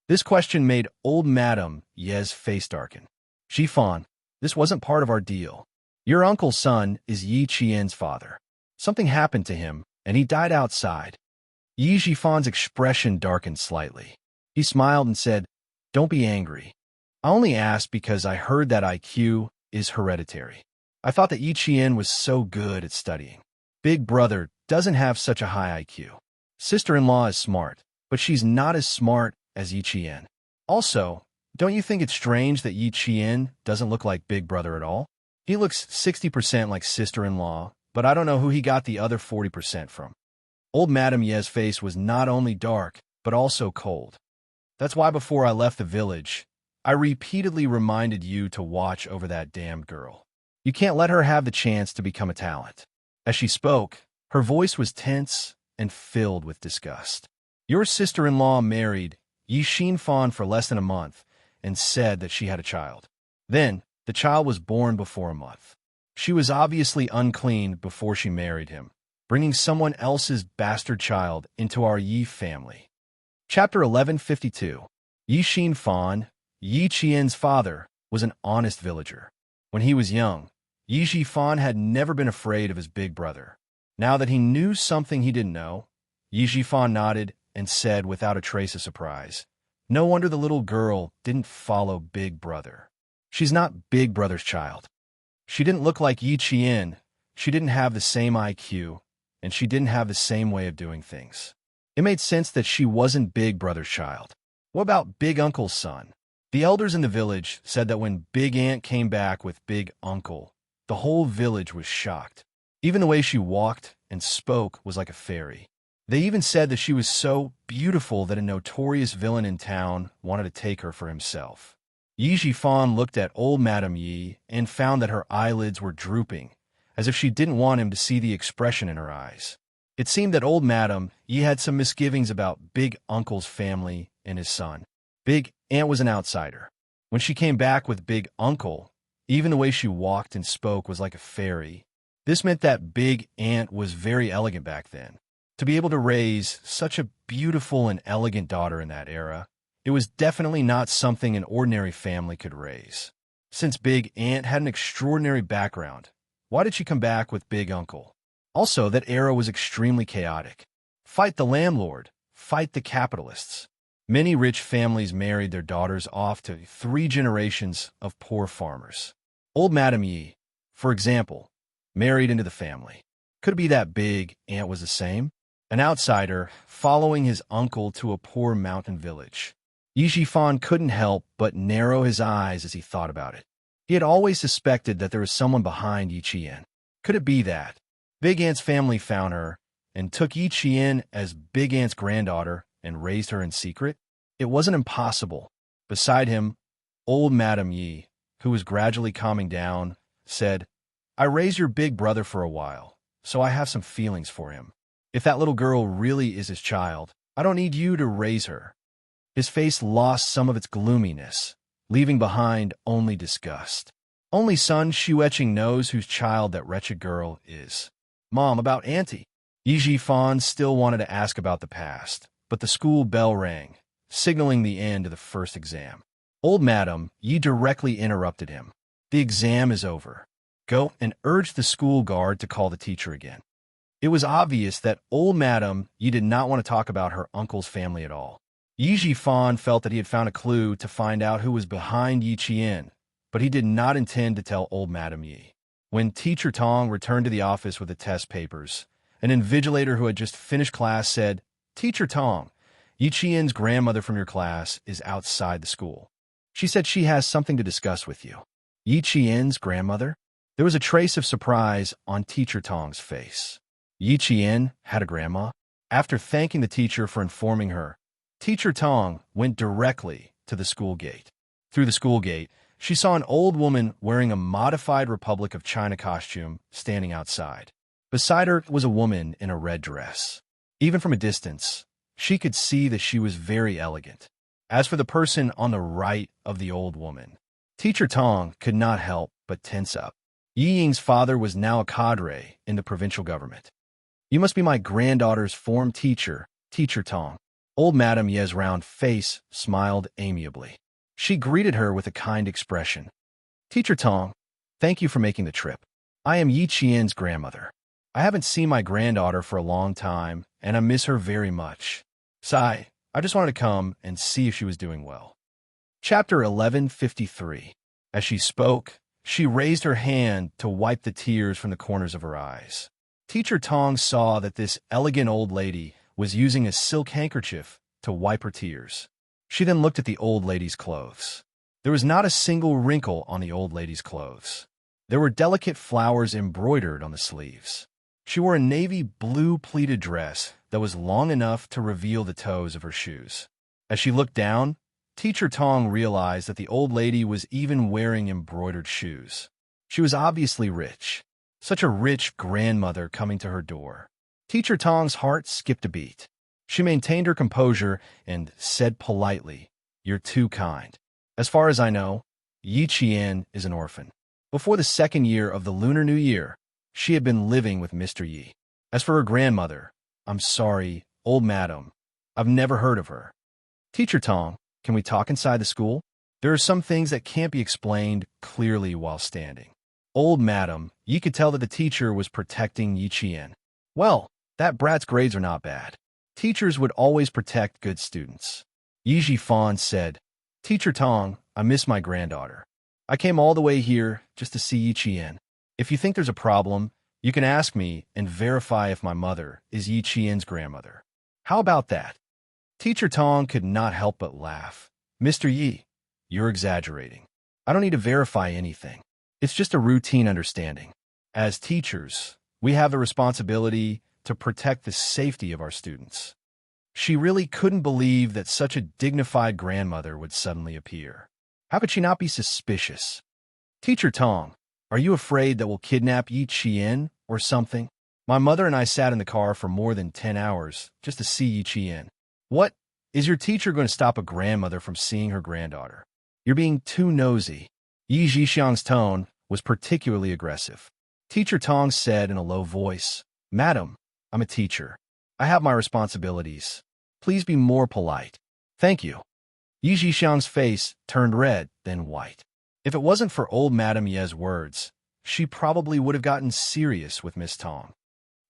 This question made old Madame Ye's face darken. "Jifan, this wasn't part of our deal. Your uncle's son is Yi Qian's father. Something happened to him, and he died outside." Yi Jifan's expression darkened slightly. He smiled and said, "Don't be angry. I only asked because I heard that IQ is hereditary. I thought that Yi Qian was so good at studying. Big brother doesn't have such a high IQ. Sister-in-law is smart, but she's not as smart as Yi Qian. Also, don't you think it's strange that Yi Qian doesn't look like big brother at all? He looks 60% like sister-in-law, but I don't know who he got the other 40% from." Old Madame Ye's face was not only dark, but also cold. "That's why before I left the village, I repeatedly reminded you to watch over that damned girl. You can't let her have the chance to become a talent." As she spoke, her voice was tense and filled with disgust. "Your sister-in-law married Yi Xinfan for less than a month and said that she had a child. Then, the child was born before a month. She was obviously unclean before she married him, bringing someone else's bastard child into our Yi family." Chapter 1152. Yi Xinfan, Yi Qian's father, was an honest villager. When he was young, Yi Xifan had never been afraid of his big brother. Now that he knew something he didn't know, Yi Xifan nodded and said without a trace of surprise, "No wonder the little girl didn't follow Big Brother. She's not Big Brother's child. She didn't look like Yi Qian, she didn't have the same IQ, and she didn't have the same way of doing things. It made sense that she wasn't Big Brother's child. What about Big Uncle's son?" The elders in the village said that when Big Aunt came back with Big Uncle, the whole village was shocked. Even the way she walked and spoke was like a fairy. They even said that she was so beautiful that a notorious villain in town wanted to take her for himself. Yi Jifan looked at old Madame Yi and found that her eyelids were drooping, as if she didn't want him to see the expression in her eyes. It seemed that old Madame Yi had some misgivings about Big Uncle's family and his son. Big Aunt was an outsider. When she came back with Big Uncle, even the way she walked and spoke was like a fairy. This meant that Big Aunt was very elegant back then. To be able to raise such a beautiful and elegant daughter in that era, it was definitely not something an ordinary family could raise. Since Big Aunt had an extraordinary background, why did she come back with Big Uncle? Also, that era was extremely chaotic. Fight the landlord, fight the capitalists. Many rich families married their daughters off to 3 generations of poor farmers. Old Madame Yi, for example, married into the family. Could it be that Big Aunt was the same? An outsider following his uncle to a poor mountain village. Yi Jifan couldn't help but narrow his eyes as he thought about it. He had always suspected that there was someone behind Yi Qian. Could it be that Big Aunt's family found her and took Yi Qian as Big Aunt's granddaughter and raised her in secret? It wasn't impossible. Beside him, old Madame Yi, who was gradually calming down, said, "I raised your big brother for a while, so I have some feelings for him. If that little girl really is his child, I don't need you to raise her." His face lost some of its gloominess, leaving behind only disgust. "Only son Shueching knows whose child that wretched girl is. Mom, about Auntie." Yi Jifan still wanted to ask about the past, but the school bell rang, signaling the end of the first exam. Old Madame Yi directly interrupted him. "The exam is over. Go and urge the school guard to call the teacher again." It was obvious that old Madame Yi did not want to talk about her uncle's family at all. Yi Jifan felt that he had found a clue to find out who was behind Yi Qian, but he did not intend to tell old Madame Yi. When Teacher Tong returned to the office with the test papers, an invigilator who had just finished class said, "Teacher Tong, Yi Qian's grandmother from your class is outside the school. She said she has something to discuss with you." Yi Qian's grandmother? There was a trace of surprise on Teacher Tong's face. Yi Qian had a grandma? After thanking the teacher for informing her, Teacher Tong went directly to the school gate. Through the school gate, she saw an old woman wearing a modified Republic of China costume standing outside. Beside her was a woman in a red dress. Even from a distance, she could see that she was very elegant. As for the person on the right of the old woman, Teacher Tong could not help but tense up. Yi Ying's father was now a cadre in the provincial government. "You must be my granddaughter's form teacher, Teacher Tong." Old Madame Ye's round face smiled amiably. She greeted her with a kind expression. "Teacher Tong, thank you for making the trip. I am Yi Qian's grandmother. I haven't seen my granddaughter for a long time, and I miss her very much. I just wanted to come and see if she was doing well." Chapter 1153. As she spoke, she raised her hand to wipe the tears from the corners of her eyes. Teacher Tong saw that this elegant old lady was using a silk handkerchief to wipe her tears. She then looked at the old lady's clothes. There was not a single wrinkle on the old lady's clothes. There were delicate flowers embroidered on the sleeves. She wore a navy blue pleated dress that was long enough to reveal the toes of her shoes. As she looked down, Teacher Tong realized that the old lady was even wearing embroidered shoes. She was obviously rich. Such a rich grandmother coming to her door. Teacher Tong's heart skipped a beat. She maintained her composure and said politely, "You're too kind. As far as I know, Yi Qian is an orphan." Before the second year of the Lunar New Year, she had been living with Mr. Yi. As for her grandmother, "I'm sorry, old madam, I've never heard of her." "Teacher Tong, can we talk inside the school? There are some things that can't be explained clearly while standing." Old madam Yi could tell that the teacher was protecting Yi Qian. "Well, that brat's grades are not bad. Teachers would always protect good students." Yi Jifan said, "Teacher Tong, I miss my granddaughter. I came all the way here just to see Yi Qian. If you think there's a problem, you can ask me and verify if my mother is Yi Qian's grandmother. How about that?" Teacher Tong could not help but laugh. "Mr. Yi, you're exaggerating. I don't need to verify anything. It's just a routine understanding. As teachers, we have the responsibility to protect the safety of our students." She really couldn't believe that such a dignified grandmother would suddenly appear. How could she not be suspicious? "Teacher Tong, are you afraid that we'll kidnap Yi Qian or something? My mother and I sat in the car for more than 10 hours just to see Yi Qian." "What? Is your teacher going to stop a grandmother from seeing her granddaughter? You're being too nosy." Yi Zhixiang's tone was particularly aggressive. Teacher Tong said in a low voice, "Madam, I'm a teacher. I have my responsibilities. Please be more polite." "Thank you." Yi Zhixiang's face turned red, then white. If it wasn't for old Madame Ye's words, she probably would have gotten serious with Miss Tong.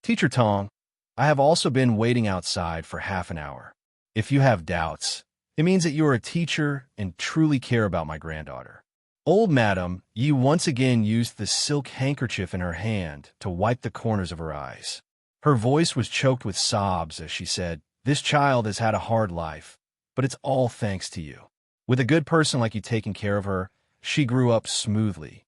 "Teacher Tong, I have also been waiting outside for half an hour. If you have doubts, it means that you are a teacher and truly care about my granddaughter." Old Madame Yi once again used the silk handkerchief in her hand to wipe the corners of her eyes. Her voice was choked with sobs as she said, "This child has had a hard life, but it's all thanks to you. With a good person like you taking care of her, she grew up smoothly.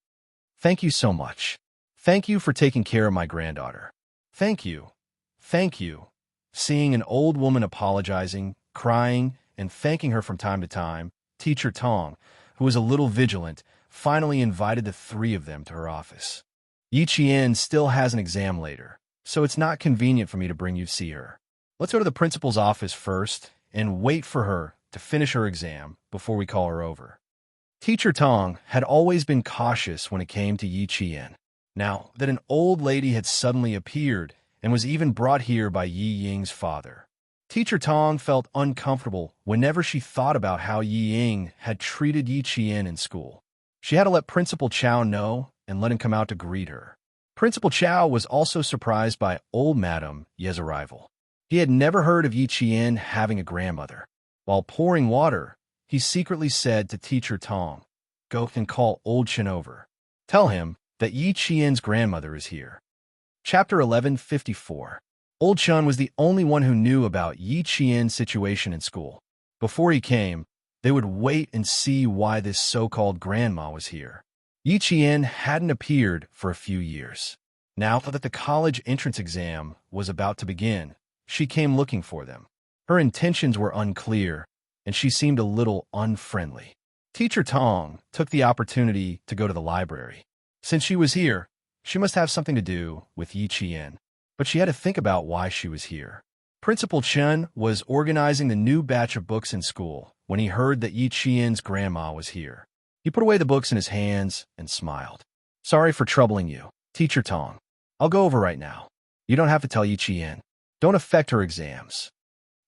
Thank you so much. Thank you for taking care of my granddaughter. Thank you. Thank you." Seeing an old woman apologizing, crying, and thanking her from time to time, Teacher Tong, who was a little vigilant, finally invited the three of them to her office. "Yi Qian still has an exam later, so it's not convenient for me to bring you to see her. Let's go to the principal's office first and wait for her to finish her exam before we call her over." Teacher Tong had always been cautious when it came to Yi Qian. Now that an old lady had suddenly appeared and was even brought here by Yi Ying's father, Teacher Tong felt uncomfortable whenever she thought about how Yi Ying had treated Yi Qian in school. She had to let Principal Chow know and let him come out to greet her. Principal Chow was also surprised by old Madame Ye's arrival. He had never heard of Yi Qian having a grandmother. While pouring water, he secretly said to Teacher Tong, "Go and call old Chen over. Tell him that Yi Qian's grandmother is here." Chapter 1154. Old Chen was the only one who knew about Yi Qian's situation in school. Before he came, they would wait and see why this so-called grandma was here. Yi Qian hadn't appeared for a few years. Now that the college entrance exam was about to begin, she came looking for them. Her intentions were unclear, and she seemed a little unfriendly. Teacher Tong took the opportunity to go to the library. Since she was here, she must have something to do with Yi Qian, but she had to think about why she was here. Principal Chen was organizing the new batch of books in school when he heard that Yi Qian's grandma was here. He put away the books in his hands and smiled. Sorry for troubling you, Teacher Tong. I'll go over right now. You don't have to tell Yi Qian. Don't affect her exams.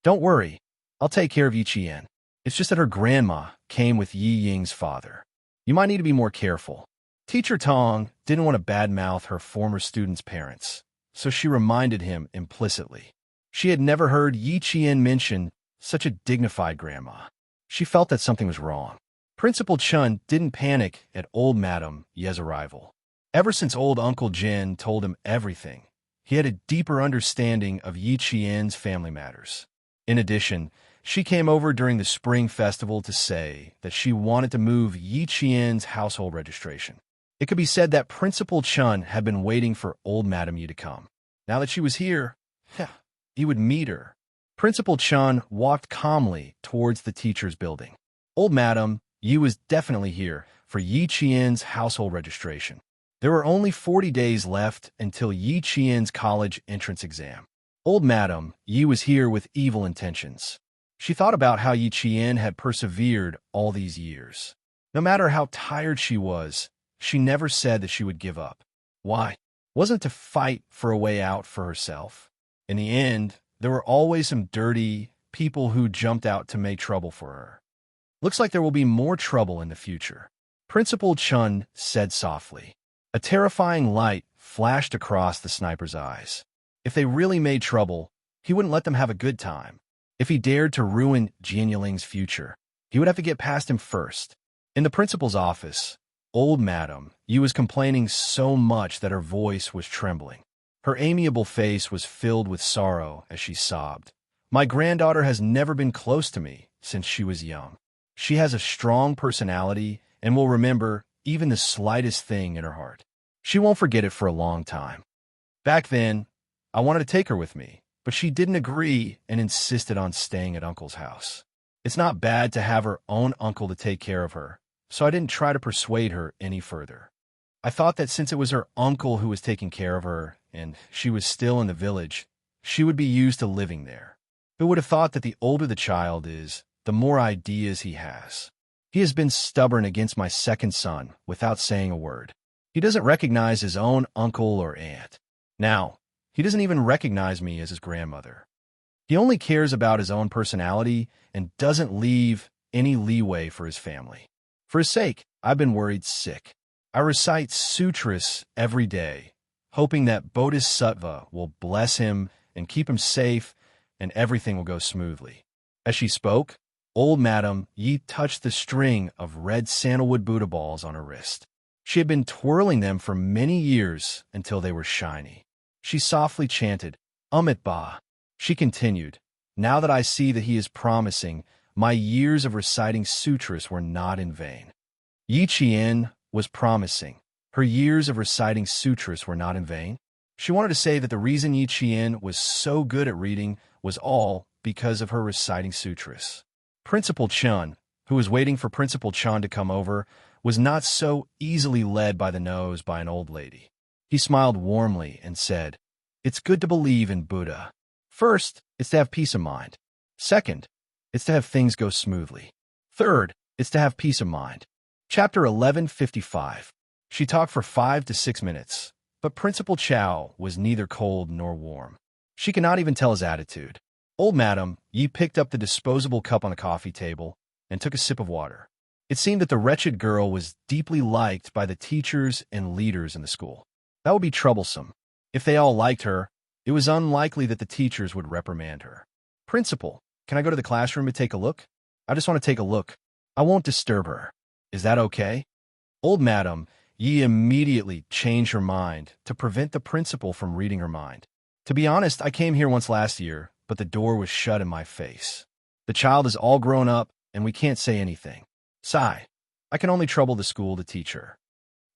Don't worry. I'll take care of Yi Qian. It's just that her grandma came with Yi Ying's father. You might need to be more careful. Teacher Tong didn't want to badmouth her former student's parents, so she reminded him implicitly. She had never heard Yi Qian mention such a dignified grandma. She felt that something was wrong. Principal Chun didn't panic at old Madam Ye's arrival. Ever since old Uncle Jin told him everything, he had a deeper understanding of Yi Qian's family matters. In addition, she came over during the spring festival to say that she wanted to move Yi Qian's household registration. It could be said that Principal Chun had been waiting for old Madam Yi to come. Now that she was here, he would meet her. Principal Chun walked calmly towards the teacher's building. Old Madam Yi was definitely here for Yi Qian's household registration. There were only 40 days left until Yi Qian's college entrance exam. Old Madam Yi was here with evil intentions. She thought about how Yi Qian had persevered all these years. No matter how tired she was, she never said that she would give up. Why? Wasn't it to fight for a way out for herself? In the end, there were always some dirty people who jumped out to make trouble for her. Looks like there will be more trouble in the future, Principal Chun said softly. A terrifying light flashed across the sniper's eyes. If they really made trouble, he wouldn't let them have a good time. If he dared to ruin Jian Yiling's future, he would have to get past him first. In the principal's office, old Madam Yi was complaining so much that her voice was trembling. Her amiable face was filled with sorrow as she sobbed. My granddaughter has never been close to me since she was young. She has a strong personality and will remember even the slightest thing in her heart. She won't forget it for a long time. Back then, I wanted to take her with me, but she didn't agree and insisted on staying at Uncle's house. It's not bad to have her own uncle to take care of her, so I didn't try to persuade her any further. I thought that since it was her uncle who was taking care of her, and she was still in the village, she would be used to living there. Who would have thought that the older the child is, the more ideas he has? He has been stubborn against my second son without saying a word. He doesn't recognize his own uncle or aunt. Now, he doesn't even recognize me as his grandmother. He only cares about his own personality and doesn't leave any leeway for his family. For his sake, I've been worried sick. I recite sutras every day, hoping that Bodhisattva will bless him and keep him safe and everything will go smoothly. As she spoke, old Madam Yi touched the string of red sandalwood Buddha balls on her wrist. She had been twirling them for many years until they were shiny. She softly chanted, Amit Ba. She continued, now that I see that he is promising, my years of reciting sutras were not in vain. Yi Qian was promising. Her years of reciting sutras were not in vain. She wanted to say that the reason Yi Qian was so good at reading was all because of her reciting sutras. Principal Chun, who was waiting for Principal Chun to come over, was not so easily led by the nose by an old lady. He smiled warmly and said, it's good to believe in Buddha. First, it's to have peace of mind. Second, it's to have things go smoothly. Third, it's to have peace of mind. Chapter 1155. She talked for 5 to 6 minutes, but Principal Chow was neither cold nor warm. She could not even tell his attitude. Old Madam Yi picked up the disposable cup on the coffee table and took a sip of water. It seemed that the wretched girl was deeply liked by the teachers and leaders in the school. That would be troublesome. If they all liked her, it was unlikely that the teachers would reprimand her. Principal, can I go to the classroom to take a look? I just want to take a look. I won't disturb her. Is that okay? Old Madam Yi immediately changed her mind to prevent the principal from reading her mind. To be honest, I came here once last year, but the door was shut in my face. The child is all grown up, and we can't say anything. Sigh. I can only trouble the school to teach her.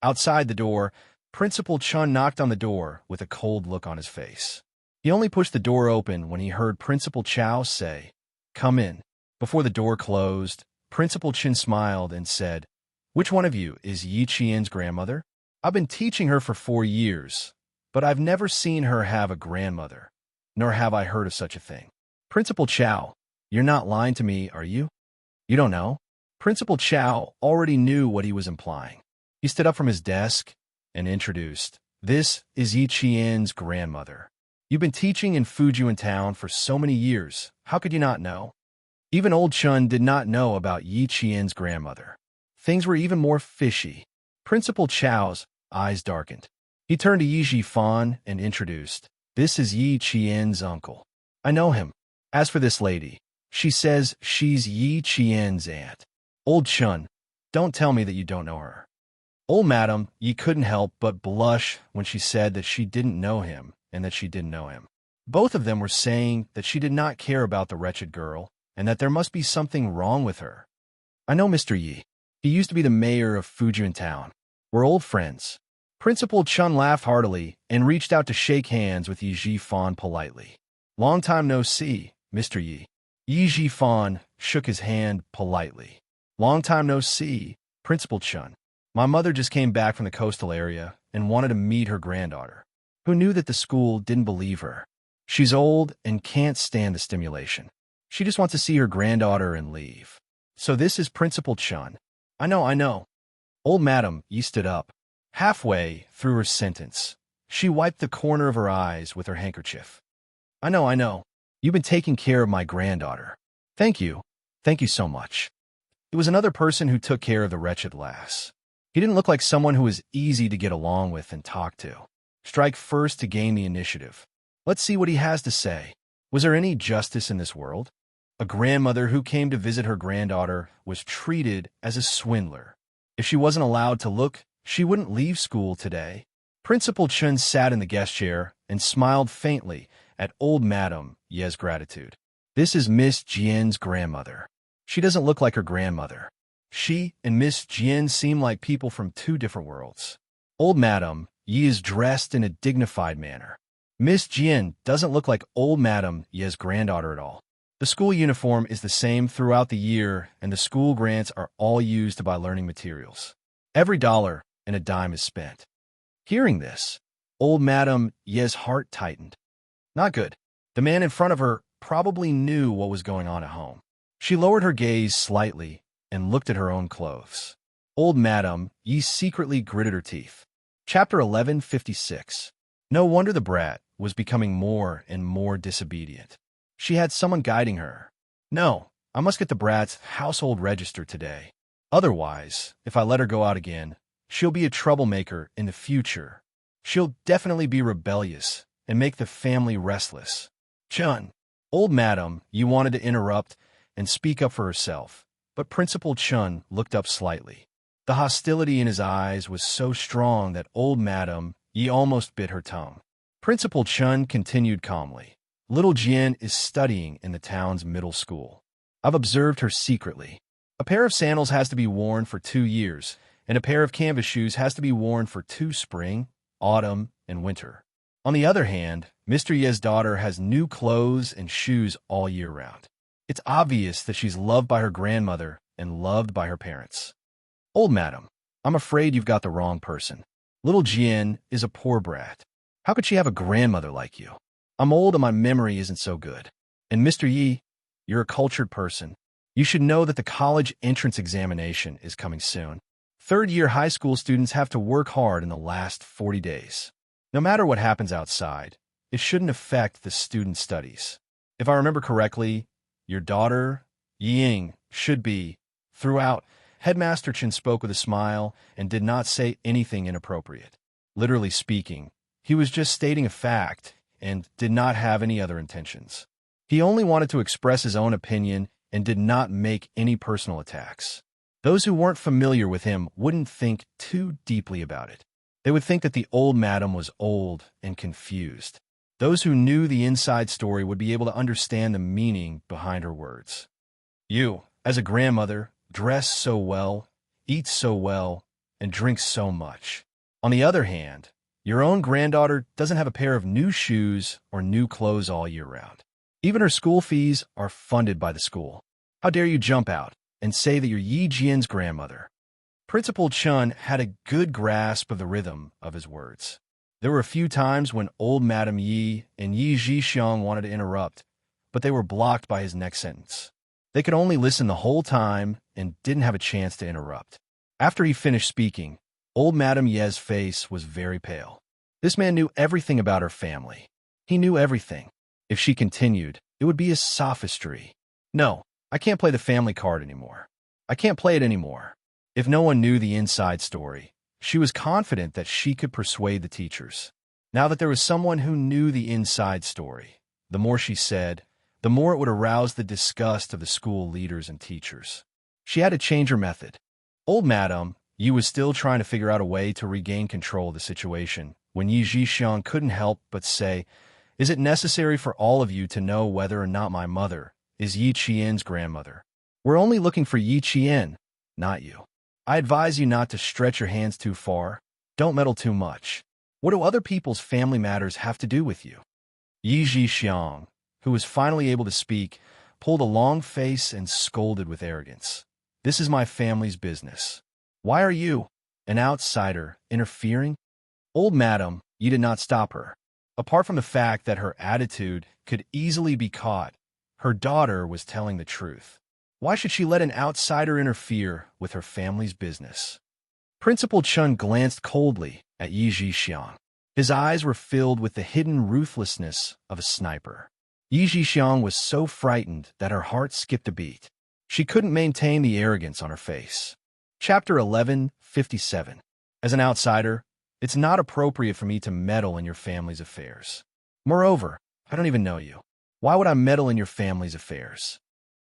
Outside the door, Principal Chun knocked on the door with a cold look on his face. He only pushed the door open when he heard Principal Chow say, come in. Before the door closed, Principal Chen smiled and said, "Which one of you is Yi Qian's grandmother? I've been teaching her for 4 years, but I've never seen her have a grandmother, nor have I heard of such a thing." Principal Chow, you're not lying to me, are you? You don't know? Principal Chow already knew what he was implying. He stood up from his desk and introduced, "This is Yi Qian's grandmother. You've been teaching in Fujian Town for so many years. How could you not know?" Even old Chun did not know about Yi Qian's grandmother. Things were even more fishy. Principal Chow's eyes darkened. He turned to Yi Fan and introduced, "This is Yi Qian's uncle. I know him. As for this lady, she says she's Yi Qian's aunt." Old Chun, don't tell me that you don't know her. Old Madam Yi couldn't help but blush when she said that she didn't know him and that she didn't know him. Both of them were saying that she did not care about the wretched girl and that there must be something wrong with her. "I know Mr. Yi. He used to be the mayor of Fujian Town. We're old friends." Principal Chun laughed heartily and reached out to shake hands with Yi Fan politely. "Long time no see, Mr. Yi." Yi Fan shook his hand politely. "Long time no see, Principal Chun. My mother just came back from the coastal area and wanted to meet her granddaughter, who knew that the school didn't believe her. She's old and can't stand the stimulation. She just wants to see her granddaughter and leave. So this is Principal Chun." I know. Old Madam Yi stood up. Halfway through her sentence, she wiped the corner of her eyes with her handkerchief. I know. You've been taking care of my granddaughter. Thank you. Thank you so much." It was another person who took care of the wretched lass. He didn't look like someone who was easy to get along with and talk to. Strike first to gain the initiative. Let's see what he has to say. Was there any justice in this world? A grandmother who came to visit her granddaughter was treated as a swindler. If she wasn't allowed to look, she wouldn't leave school today. Principal Chun sat in the guest chair and smiled faintly at old Madam Ye's gratitude. "This is Miss Jian's grandmother. She doesn't look like her grandmother. She and Miss Jian seem like people from two different worlds. Old Madam Yi is dressed in a dignified manner. Miss Jian doesn't look like old Madam Ye's granddaughter at all. The school uniform is the same throughout the year, and the school grants are all used to buy learning materials. Every dollar and a dime is spent." Hearing this, old Madam Ye's heart tightened. Not good. The man in front of her probably knew what was going on at home. She lowered her gaze slightly and looked at her own clothes. Old Madam Yi secretly gritted her teeth. Chapter 1156. No wonder the brat was becoming more and more disobedient. She had someone guiding her. "No, I must get the brat's household register today. Otherwise, if I let her go out again, she'll be a troublemaker in the future. She'll definitely be rebellious and make the family restless." Chun. Old Madam Yi wanted to interrupt and speak up for herself, but Principal Chun looked up slightly. The hostility in his eyes was so strong that old Madam Yi almost bit her tongue. Principal Chun continued calmly. "Little Jian is studying in the town's middle school. I've observed her secretly. A pair of sandals has to be worn for 2 years, and a pair of canvas shoes has to be worn for 2 spring, autumn, and winter. On the other hand, Mr. Ye's daughter has new clothes and shoes all year round. It's obvious that she's loved by her grandmother and loved by her parents." "Old Madam, I'm afraid you've got the wrong person. Little Jian is a poor brat. How could she have a grandmother like you? I'm old and my memory isn't so good. And Mr. Yi, you're a cultured person. You should know that the college entrance examination is coming soon. Third-year high school students have to work hard in the last 40 days. No matter what happens outside, it shouldn't affect the student studies. If I remember correctly, your daughter, Ying, should be." Throughout, Headmaster Chen spoke with a smile and did not say anything inappropriate. Literally speaking, he was just stating a fact and did not have any other intentions. He only wanted to express his own opinion and did not make any personal attacks. Those who weren't familiar with him wouldn't think too deeply about it. They would think that the old madam was old and confused. Those who knew the inside story would be able to understand the meaning behind her words. "You, as a grandmother, dress so well, eat so well, and drink so much. On the other hand, your own granddaughter doesn't have a pair of new shoes or new clothes all year round. Even her school fees are funded by the school. How dare you jump out and say that you're Yi Jian's grandmother." Principal Chun had a good grasp of the rhythm of his words. There were a few times when old Madam Yi and Yi Zhixiang wanted to interrupt, but they were blocked by his next sentence. They could only listen the whole time and didn't have a chance to interrupt. After he finished speaking, old Madam Ye's face was very pale. This man knew everything about her family. He knew everything. If she continued, it would be his sophistry. "No, I can't play the family card anymore. I can't play it anymore." If no one knew the inside story, she was confident that she could persuade the teachers. Now that there was someone who knew the inside story, the more she said, the more it would arouse the disgust of the school leaders and teachers. She had to change her method. Old Madam Yi was still trying to figure out a way to regain control of the situation when Yi Zhixiang couldn't help but say, "Is it necessary for all of you to know whether or not my mother is Yi Qian's grandmother? We're only looking for Yi Qian, not you. I advise you not to stretch your hands too far. Don't meddle too much. What do other people's family matters have to do with you?" Yi Zhixiang, who was finally able to speak, pulled a long face and scolded with arrogance. "This is my family's business. Why are you, an outsider, interfering?" Old Madam Yi did not stop her. Apart from the fact that her attitude could easily be caught, her daughter was telling the truth. Why should she let an outsider interfere with her family's business? Principal Chun glanced coldly at Yi Zhixiang. His eyes were filled with the hidden ruthlessness of a sniper. Yi Zhixiang was so frightened that her heart skipped a beat. She couldn't maintain the arrogance on her face. Chapter 11:57. As an outsider, it's not appropriate for me to meddle in your family's affairs. Moreover, I don't even know you. Why would I meddle in your family's affairs?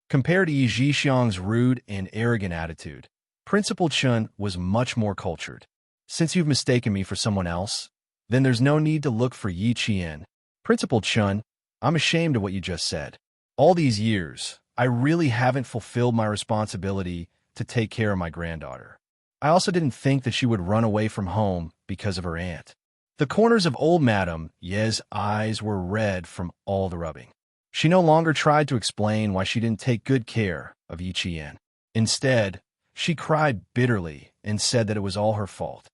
Compared to Yi Zhixiang's rude and arrogant attitude, Principal Chun was much more cultured. "Since you've mistaken me for someone else, then there's no need to look for Yi Qian." "Principal Chun, I'm ashamed of what you just said. All these years, I really haven't fulfilled my responsibility to take care of my granddaughter. I also didn't think that she would run away from home because of her aunt." The corners of old Madam Ye's eyes were red from all the rubbing. She no longer tried to explain why she didn't take good care of Yi Qian. Instead, she cried bitterly and said that it was all her fault.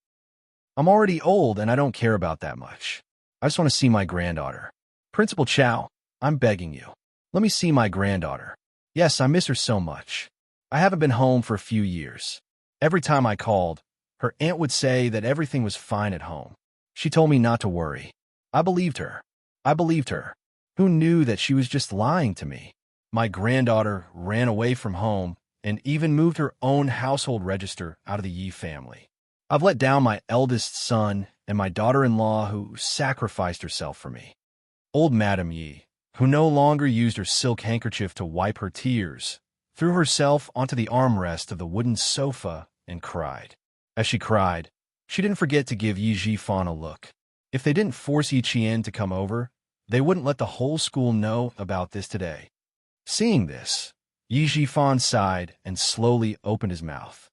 "I'm already old and I don't care about that much. I just want to see my granddaughter. Principal Chow, I'm begging you. Let me see my granddaughter. Yes, I miss her so much. I haven't been home for a few years. Every time I called, her aunt would say that everything was fine at home. She told me not to worry. I believed her. I believed her. Who knew that she was just lying to me? My granddaughter ran away from home and even moved her own household register out of the Yi family. I've let down my eldest son and my daughter-in-law who sacrificed herself for me." Old Madam Yi, who no longer used her silk handkerchief to wipe her tears, threw herself onto the armrest of the wooden sofa and cried. As she cried, she didn't forget to give Yi Zhifan a look. If they didn't force Yi Qian to come over, they wouldn't let the whole school know about this today. Seeing this, Yi Zhifan sighed and slowly opened his mouth.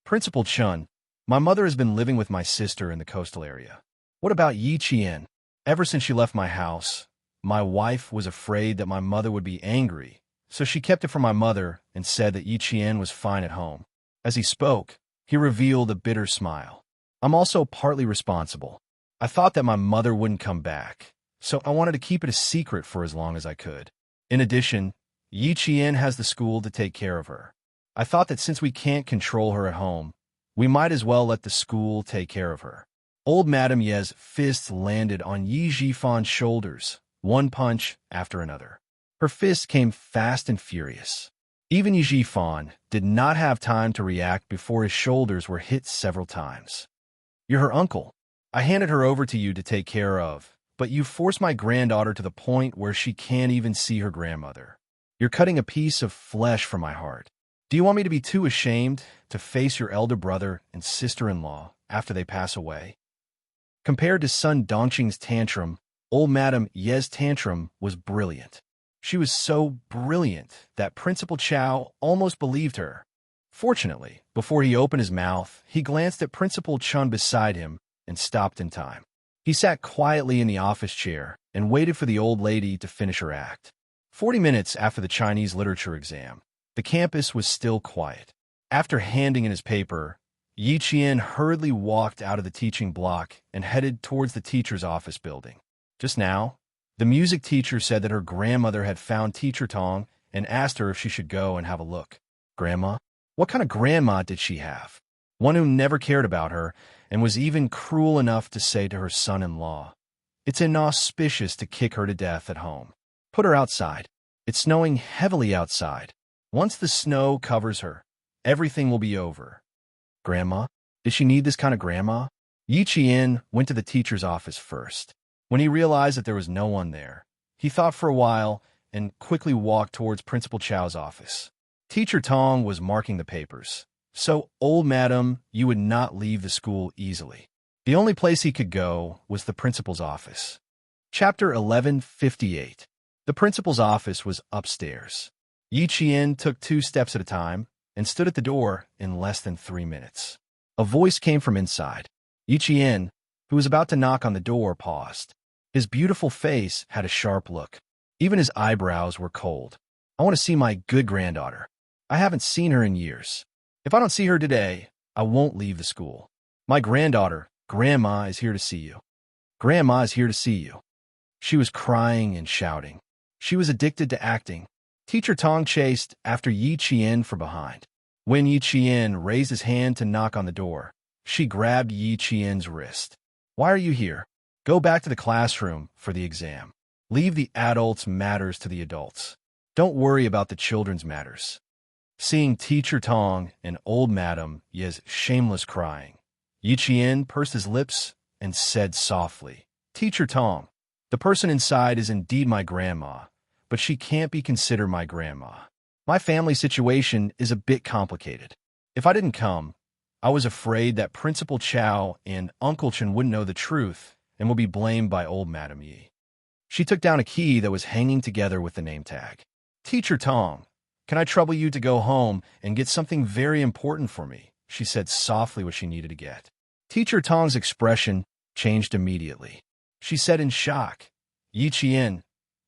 "Principal Chun, my mother has been living with my sister in the coastal area. What about Yi Qian? Ever since she left my house, my wife was afraid that my mother would be angry, so she kept it from my mother and said that Yi Qian was fine at home." As he spoke, he revealed a bitter smile. "I'm also partly responsible. I thought that my mother wouldn't come back, so I wanted to keep it a secret for as long as I could. In addition, Yi Qian has the school to take care of her. I thought that since we can't control her at home, we might as well let the school take care of her." Old Madam Ye's fists landed on Yi Zhifan's shoulders, one punch after another. Her fists came fast and furious. Even Yi Zhifan did not have time to react before his shoulders were hit several times. "You're her uncle. I handed her over to you to take care of, but you forced my granddaughter to the point where she can't even see her grandmother. You're cutting a piece of flesh from my heart. Do you want me to be too ashamed to face your elder brother and sister-in-law after they pass away?" Compared to son Dongqing's tantrum, old Madam Ye's tantrum was brilliant. She was so brilliant that Principal Chow almost believed her. Fortunately, before he opened his mouth, he glanced at Principal Chun beside him and stopped in time. He sat quietly in the office chair and waited for the old lady to finish her act. 40 minutes after the Chinese literature exam, The campus was still quiet. After handing in his paper, Yi Qian hurriedly walked out of the teaching block and headed towards the teacher's office building. Just now, the music teacher said that her grandmother had found Teacher Tong and asked her if she should go and have a look. Grandma? What kind of grandma did she have? One who never cared about her and was even cruel enough to say to her son-in-law, "It's inauspicious to kick her to death at home. Put her outside. It's snowing heavily outside. Once the snow covers her, everything will be over." Grandma? Did she need this kind of grandma? Yi Qian went to the teacher's office first. When he realized that there was no one there, he thought for a while and quickly walked towards Principal Chao's office. Teacher Tong was marking the papers. "So, old madam, you would not leave the school easily." The only place he could go was the principal's office. Chapter 1158. The principal's office was upstairs. Yi Qian took 2 steps at a time and stood at the door in less than 3 minutes. A voice came from inside. Yi Qian, who was about to knock on the door, paused. His beautiful face had a sharp look. Even his eyebrows were cold. "I want to see my good granddaughter. I haven't seen her in years. If I don't see her today, I won't leave the school. My granddaughter, Grandma, is here to see you. Grandma is here to see you." She was crying and shouting. She was addicted to acting. Teacher Tong chased after Yi Qian from behind. When Yi Qian raised his hand to knock on the door, she grabbed Yi Qian's wrist. "Why are you here? Go back to the classroom for the exam. Leave the adults' matters to the adults. Don't worry about the children's matters." Seeing Teacher Tong and old Madam Ye's shameless crying, Yi Qian pursed his lips and said softly, "Teacher Tong, the person inside is indeed my grandma, but she can't be considered my grandma. My family situation is a bit complicated. If I didn't come, I was afraid that Principal Chao and Uncle Chen wouldn't know the truth and would be blamed by old Madam Yi." She took down a key that was hanging together with the name tag. "Teacher Tong, can I trouble you to go home and get something very important for me?" She said softly what she needed to get. Teacher Tong's expression changed immediately. She said in shock, "Yi Qian,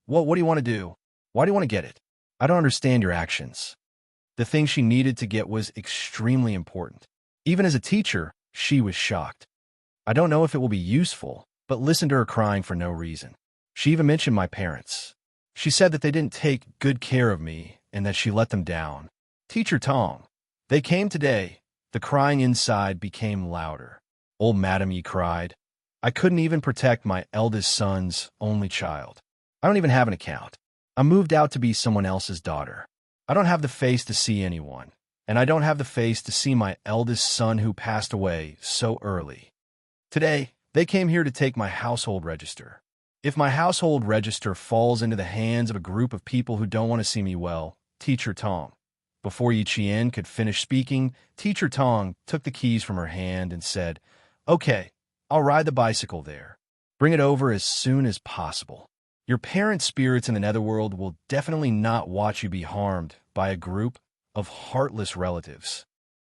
what do you want to do? Why do you want to get it? I don't understand your actions." The thing she needed to get was extremely important. Even as a teacher, she was shocked. "I don't know if it will be useful," but listen to her crying for no reason. She even mentioned my parents. She said that they didn't take good care of me and that she let them down. "Teacher Tong, they came today." The crying inside became louder. Old Madam Yi cried, "I couldn't even protect my eldest son's only child. I don't even have an account. I moved out to be someone else's daughter. I don't have the face to see anyone, and I don't have the face to see my eldest son who passed away so early. Today, they came here to take my household register. If my household register falls into the hands of a group of people who don't want to see me well, Teacher Tong." Before Yi Qian could finish speaking, Teacher Tong took the keys from her hand and said, "Okay, I'll ride the bicycle there. Bring it over as soon as possible. Your parents' spirits in the netherworld will definitely not watch you be harmed by a group of heartless relatives."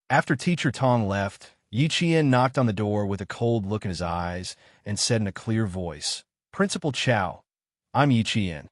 After Teacher Tong left, Yi Qian knocked on the door with a cold look in his eyes and said in a clear voice, "Principal Chao, I'm Yi Qian."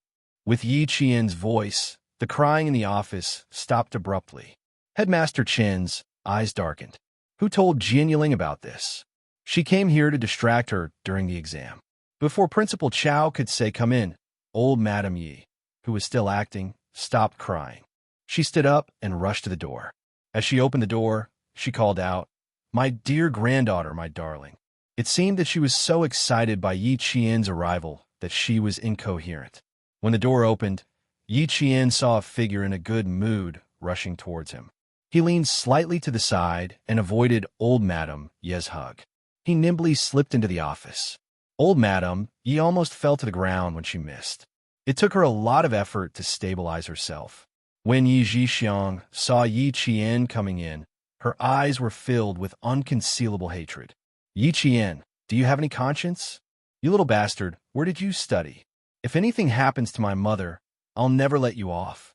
With Yi Qian's voice, the crying in the office stopped abruptly. Headmaster Chen's eyes darkened. "Who told Jian Yiling about this? She came here to distract her during the exam." Before Principal Chao could say "come in," old Madam Yi, who was still acting, stopped crying. She stood up and rushed to the door. As she opened the door, she called out, "My dear granddaughter, my darling." It seemed that she was so excited by Yi Qian's arrival that she was incoherent. When the door opened, Yi Qian saw a figure in a good mood rushing towards him. He leaned slightly to the side and avoided old Madam Ye's hug. He nimbly slipped into the office. Old Madam Yi almost fell to the ground when she missed. It took her a lot of effort to stabilize herself. When Yi Zhixiang saw Yi Qian coming in, her eyes were filled with unconcealable hatred. "Yi Qian, do you have any conscience? You little bastard, where did you study? If anything happens to my mother, I'll never let you off."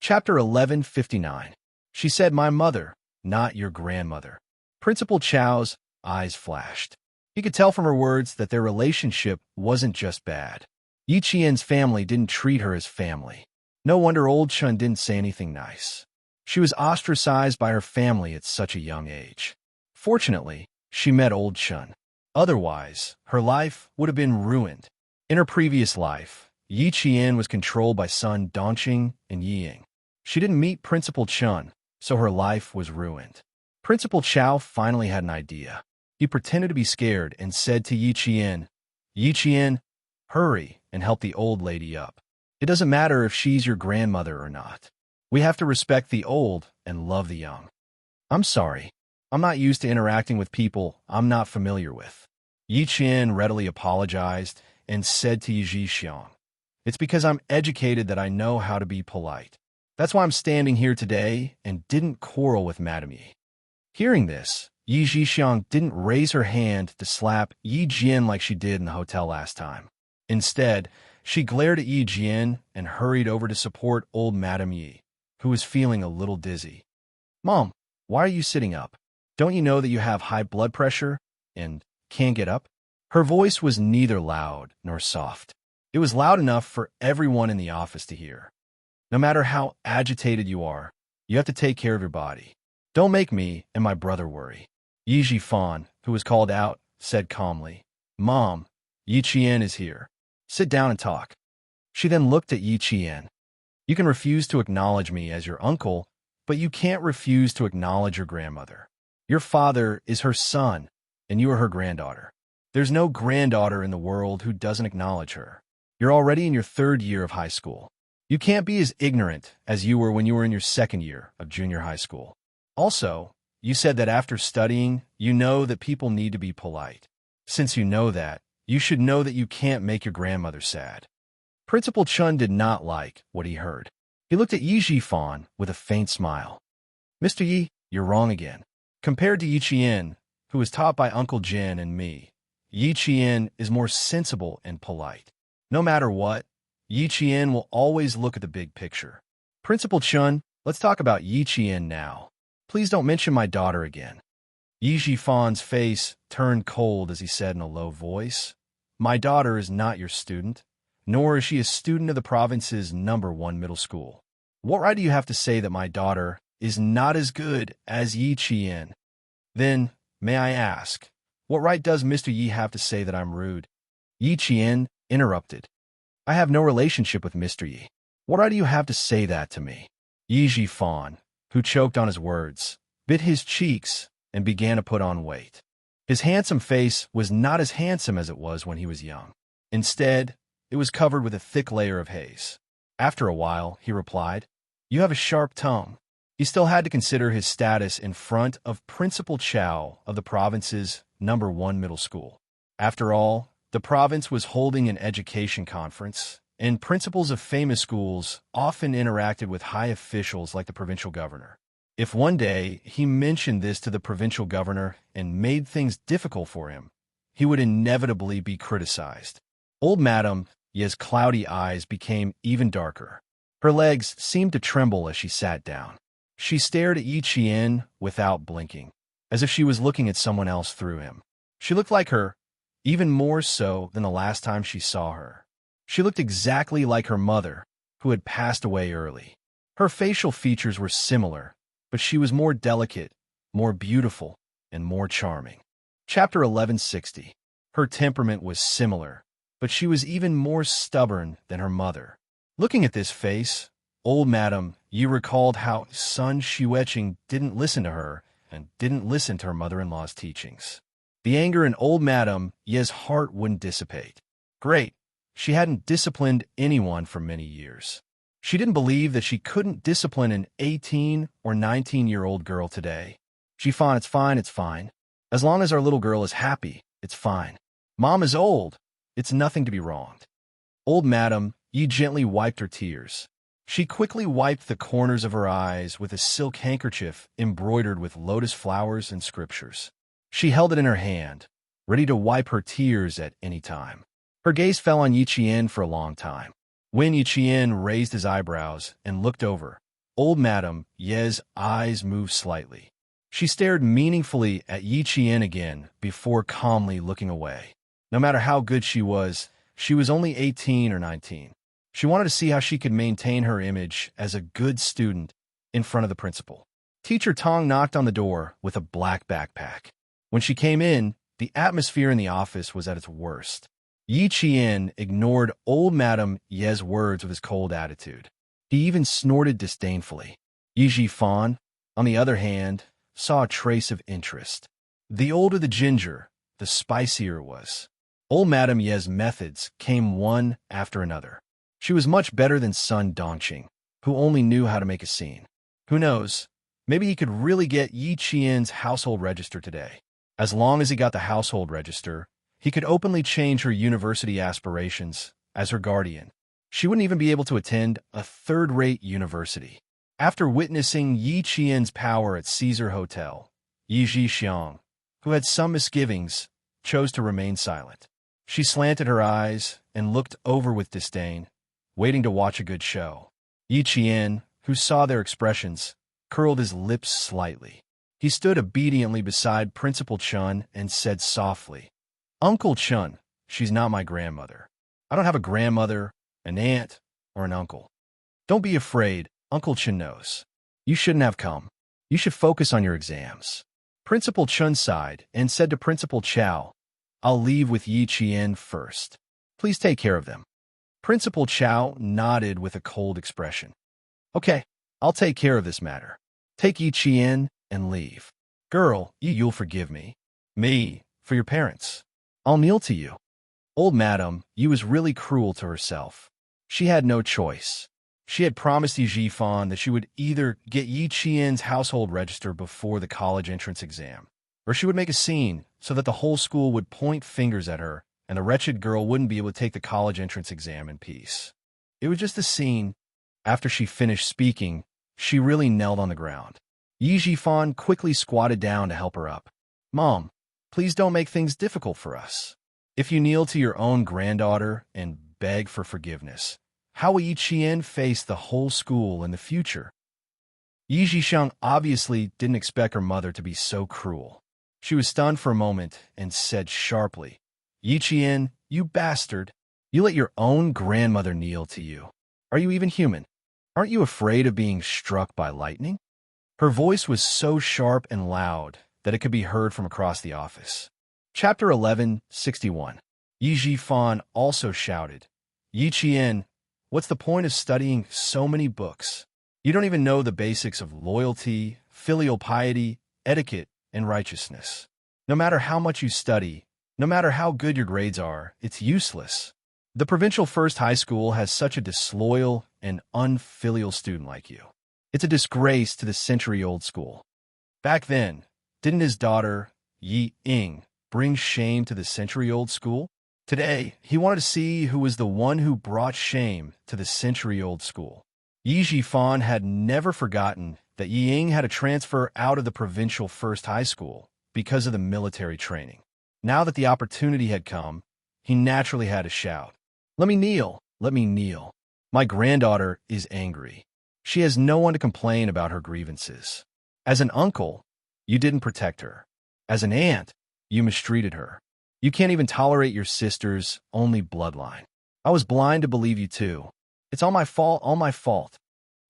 Chapter 1159. She said, "My mother, not your grandmother." Principal Chao's eyes flashed. He could tell from her words that their relationship wasn't just bad. Yi Qian's family didn't treat her as family. No wonder old Chun didn't say anything nice. She was ostracized by her family at such a young age. Fortunately, she met old Chun. Otherwise, her life would have been ruined. In her previous life, Yi Qian was controlled by Sun Dongqing and Yi Ying. She didn't meet Principal Chun, so her life was ruined. Principal Chao finally had an idea. He pretended to be scared and said to Yi Qian, hurry and help the old lady up. It doesn't matter if she's your grandmother or not. We have to respect the old and love the young. I'm sorry. I'm not used to interacting with people I'm not familiar with. Yi Qian readily apologized and said to Yi Xiang, it's because I'm educated that I know how to be polite. That's why I'm standing here today and didn't quarrel with Madame Yi. Hearing this, Yi Xiang didn't raise her hand to slap Yi Jian like she did in the hotel last time. Instead, she glared at Yi Jian and hurried over to support old Madame Yi, who was feeling a little dizzy. Mom, why are you sitting up? Don't you know that you have high blood pressure and can't get up? Her voice was neither loud nor soft. It was loud enough for everyone in the office to hear. No matter how agitated you are, you have to take care of your body. Don't make me and my brother worry. Yi Jifan, who was called out, said calmly, Mom, Yi Qian is here. Sit down and talk. She then looked at Yi Qian. You can refuse to acknowledge me as your uncle, but you can't refuse to acknowledge your grandmother. Your father is her son, and you are her granddaughter. There's no granddaughter in the world who doesn't acknowledge her. You're already in your 3rd year of high school. You can't be as ignorant as you were when you were in your 2nd year of junior high school. Also, you said that after studying, you know that people need to be polite. Since you know that, you should know that you can't make your grandmother sad. Principal Chun did not like what he heard. He looked at Yi Jifan with a faint smile. Mr. Yi, you're wrong again. Compared to Yi Qian, who was taught by Uncle Jin and me, Yi Qian is more sensible and polite. No matter what, Yi Qian will always look at the big picture. Principal Chun, let's talk about Yi Qian now. Please don't mention my daughter again. Yi Jifan's face turned cold as he said in a low voice, My daughter is not your student, nor is she a student of the province's #1 middle school. What right do you have to say that my daughter is not as good as Yi Qian? Then, may I ask, what right does Mr. Yi have to say that I'm rude? Yi Qian interrupted. I have no relationship with Mr. Yi. What right do you have to say that to me? Yi Jifan, who choked on his words, bit his cheeks and began to put on weight. His handsome face was not as handsome as it was when he was young. Instead, it was covered with a thick layer of haze. After a while, he replied, You have a sharp tongue. He still had to consider his status in front of Principal Chao of the province's #1 middle school. After all, the province was holding an education conference, and principals of famous schools often interacted with high officials like the provincial governor. If one day he mentioned this to the provincial governor and made things difficult for him, he would inevitably be criticized. Old Madame Ye's cloudy eyes became even darker. Her legs seemed to tremble as she sat down. She stared at Yi Qian without blinking, as if she was looking at someone else through him. She looked like her, even more so than the last time she saw her. She looked exactly like her mother, who had passed away early. Her facial features were similar, but she was more delicate, more beautiful, and more charming. Chapter 1160. Her temperament was similar, but she was even more stubborn than her mother. Looking at this face, old Madame Yi recalled how Sun Xueqing didn't listen to her and didn't listen to her mother-in-law's teachings. The anger in old Madame Ye's heart wouldn't dissipate. Great, she hadn't disciplined anyone for many years. She didn't believe that she couldn't discipline an 18 or 19-year-old girl today. Jifan, it's fine. As long as our little girl is happy, it's fine. Mom is old. It's nothing to be wronged. Old Madame Yi gently wiped her tears. She quickly wiped the corners of her eyes with a silk handkerchief embroidered with lotus flowers and scriptures. She held it in her hand, ready to wipe her tears at any time. Her gaze fell on Yi Qian for a long time. When Yi Qian raised his eyebrows and looked over, old Madame Ye's eyes moved slightly. She stared meaningfully at Yi Qian again before calmly looking away. No matter how good she was only 18 or 19. She wanted to see how she could maintain her image as a good student in front of the principal. Teacher Tong knocked on the door with a black backpack. When she came in, the atmosphere in the office was at its worst. Yi Qian ignored old Madame Ye's words with his cold attitude. He even snorted disdainfully. Yi Jifan, on the other hand, saw a trace of interest. The older the ginger, the spicier it was. Old Madame Ye's methods came one after another. She was much better than Sun Dongqing, who only knew how to make a scene. Who knows, maybe he could really get Yi Qian's household register today. As long as he got the household register, he could openly change her university aspirations as her guardian. She wouldn't even be able to attend a third-rate university. After witnessing Yi Qian's power at Caesar Hotel, Yi Zhixiang, who had some misgivings, chose to remain silent. She slanted her eyes and looked over with disdain, waiting to watch a good show. Yi Qian, who saw their expressions, curled his lips slightly. He stood obediently beside Principal Chun and said softly, "Uncle Chun, she's not my grandmother. I don't have a grandmother, an aunt, or an uncle. Don't be afraid, Uncle Chun knows. You shouldn't have come. You should focus on your exams." Principal Chun sighed and said to Principal Chow, "I'll leave with Yi Qian first. Please take care of them." Principal Chow nodded with a cold expression. "Okay, I'll take care of this matter. Take Yi Qian and leave. Girl, you'll forgive me. Me, for your parents. I'll kneel to you." Old Madame Yi was really cruel to herself. She had no choice. She had promised Yi Jifan that she would either get Yi Qian's household register before the college entrance exam, or she would make a scene so that the whole school would point fingers at her and the wretched girl wouldn't be able to take the college entrance exam in peace. It was just a scene. After she finished speaking, she really knelt on the ground. Yi Jifan quickly squatted down to help her up. "Mom, please don't make things difficult for us. If you kneel to your own granddaughter and beg for forgiveness, how will Yi Qian face the whole school in the future?" Yi Zhixiang obviously didn't expect her mother to be so cruel. She was stunned for a moment and said sharply, "Yi Qian, you bastard! You let your own grandmother kneel to you. Are you even human? Aren't you afraid of being struck by lightning?" Her voice was so sharp and loud that it could be heard from across the office. Chapter 1161. Yi Jifan also shouted, "Yi Qian, what's the point of studying so many books? You don't even know the basics of loyalty, filial piety, etiquette, and righteousness. No matter how much you study, no matter how good your grades are, it's useless. The provincial first high school has such a disloyal and unfilial student like you. It's a disgrace to the century-old school." Back then, didn't his daughter, Yi Ying, bring shame to the century-old school? Today, he wanted to see who was the one who brought shame to the century-old school. Yi Jifan had never forgotten that Yi Ying had a transfer out of the provincial first high school because of the military training. Now that the opportunity had come, he naturally had to shout, "Let me kneel! Let me kneel! My granddaughter is angry. She has no one to complain about her grievances. As an uncle, you didn't protect her. As an aunt, you mistreated her. You can't even tolerate your sister's only bloodline. I was blind to believe you too. It's all my fault, all my fault."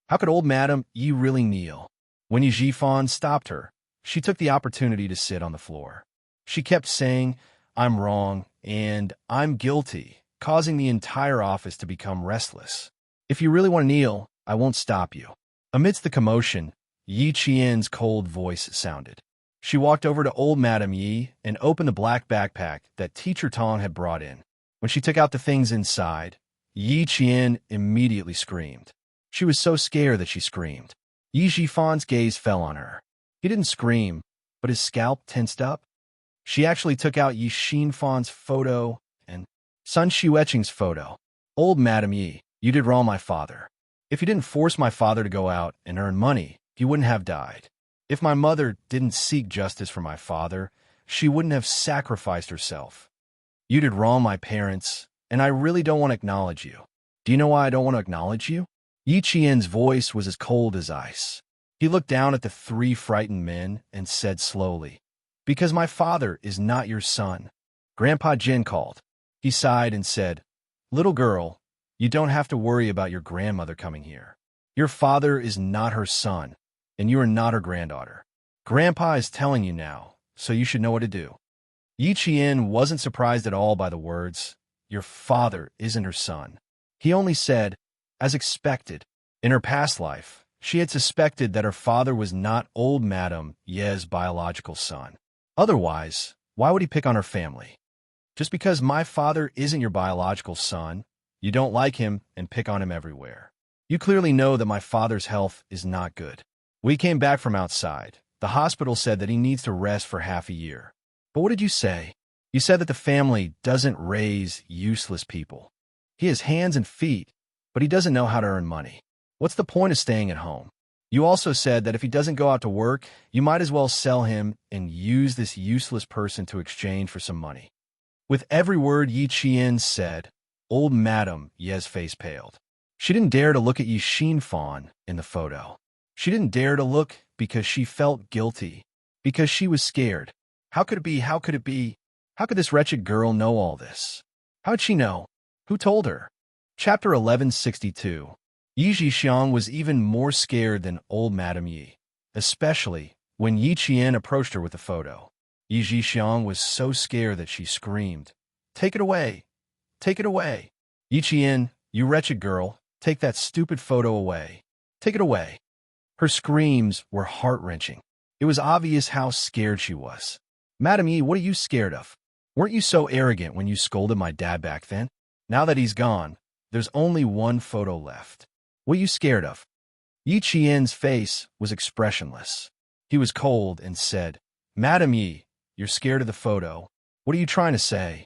How could old Madame Yi really kneel? When Yi Jifan stopped her, she took the opportunity to sit on the floor. She kept saying, "I'm wrong," and "I'm guilty," causing the entire office to become restless. "If you really want to kneel, I won't stop you." Amidst the commotion, Yi Qian's cold voice sounded. She walked over to old Madame Yi and opened the black backpack that Teacher Tong had brought in. When she took out the things inside, Yi Qian immediately screamed. She was so scared that she screamed. Yi Jifan's gaze fell on her. He didn't scream, but his scalp tensed up. She actually took out Yi Xinfan's photo and Sun Xueqing's photo. "Old Madame Yi, you did wrong, my father. If you didn't force my father to go out and earn money, he wouldn't have died. If my mother didn't seek justice for my father, she wouldn't have sacrificed herself. You did wrong, my parents, and I really don't want to acknowledge you. Do you know why I don't want to acknowledge you?" Yi Qian's voice was as cold as ice. He looked down at the three frightened men and said slowly, "Because my father is not your son." Grandpa Jin called. He sighed and said, "Little girl, you don't have to worry about your grandmother coming here. Your father is not her son, and you are not her granddaughter. Grandpa is telling you now, so you should know what to do. Yi Qian wasn't surprised at all by the words, your father isn't her son. He only said, as expected. In her past life, she had suspected that her father was not old Madame Ye's biological son. Otherwise, why would he pick on her family? Just because my father isn't your biological son, you don't like him and pick on him everywhere. You clearly know that my father's health is not good. We came back from outside. The hospital said that he needs to rest for half a year. But what did you say? You said that the family doesn't raise useless people. He has hands and feet, but he doesn't know how to earn money. What's the point of staying at home? You also said that if he doesn't go out to work, you might as well sell him and use this useless person to exchange for some money. With every word Yi Qian said, old Madame Ye's face paled. She didn't dare to look at Yi Xinfan in the photo. She didn't dare to look because she felt guilty, because she was scared. How could it be? How could it be? How could this wretched girl know all this? How'd she know? Who told her? Chapter 1162. Yi Zhixiang was even more scared than old Madame Yi, especially when Yi Qian approached her with the photo. Yi Zhixiang was so scared that she screamed, "Take it away! Take it away! Yi Qian, you wretched girl, take that stupid photo away! Take it away!" Her screams were heart-wrenching. It was obvious how scared she was. Madame Yi, what are you scared of? Weren't you so arrogant when you scolded my dad back then? Now that he's gone, there's only one photo left. What are you scared of? Yi Qian's face was expressionless. He was cold and said, Madame Yi, you're scared of the photo. What are you trying to say?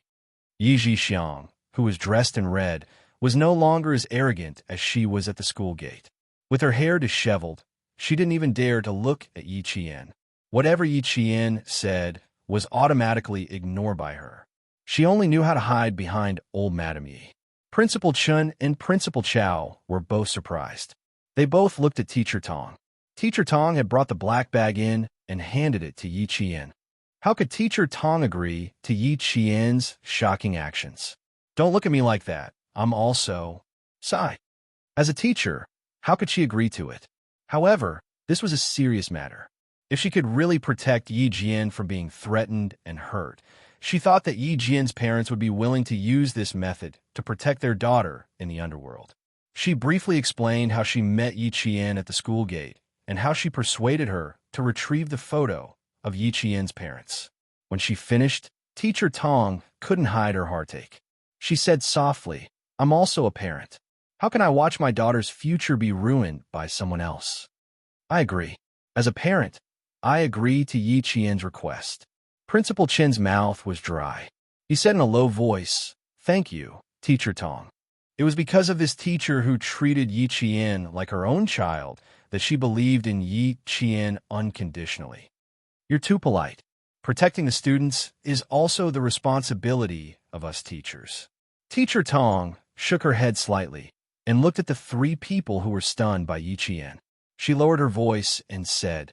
Yi Zhixiang, who was dressed in red, was no longer as arrogant as she was at the school gate. With her hair disheveled, she didn't even dare to look at Yi Qian. Whatever Yi Qian said was automatically ignored by her. She only knew how to hide behind old Madame Yi. Principal Chun and Principal Chao were both surprised. They both looked at Teacher Tong. Teacher Tong had brought the black bag in and handed it to Yi Qian. How could Teacher Tong agree to Yi Qian's shocking actions? Don't look at me like that. I'm also... Sigh. As a teacher, how could she agree to it? However, this was a serious matter. If she could really protect Yi Jian from being threatened and hurt, she thought that Yi Jian's parents would be willing to use this method to protect their daughter in the underworld. She briefly explained how she met Yi Qian at the school gate and how she persuaded her to retrieve the photo of Yi Qian's parents. When she finished, Teacher Tong couldn't hide her heartache. She said softly, I'm also a parent. How can I watch my daughter's future be ruined by someone else? I agree. As a parent, I agree to Yi Qian's request. Principal Chen's mouth was dry. He said in a low voice, Thank you, Teacher Tong. It was because of this teacher who treated Yi Qian like her own child that she believed in Yi Qian unconditionally. You're too polite. Protecting the students is also the responsibility of us teachers. Teacher Tong shook her head slightly and looked at the three people who were stunned by Yi Qian. She lowered her voice and said,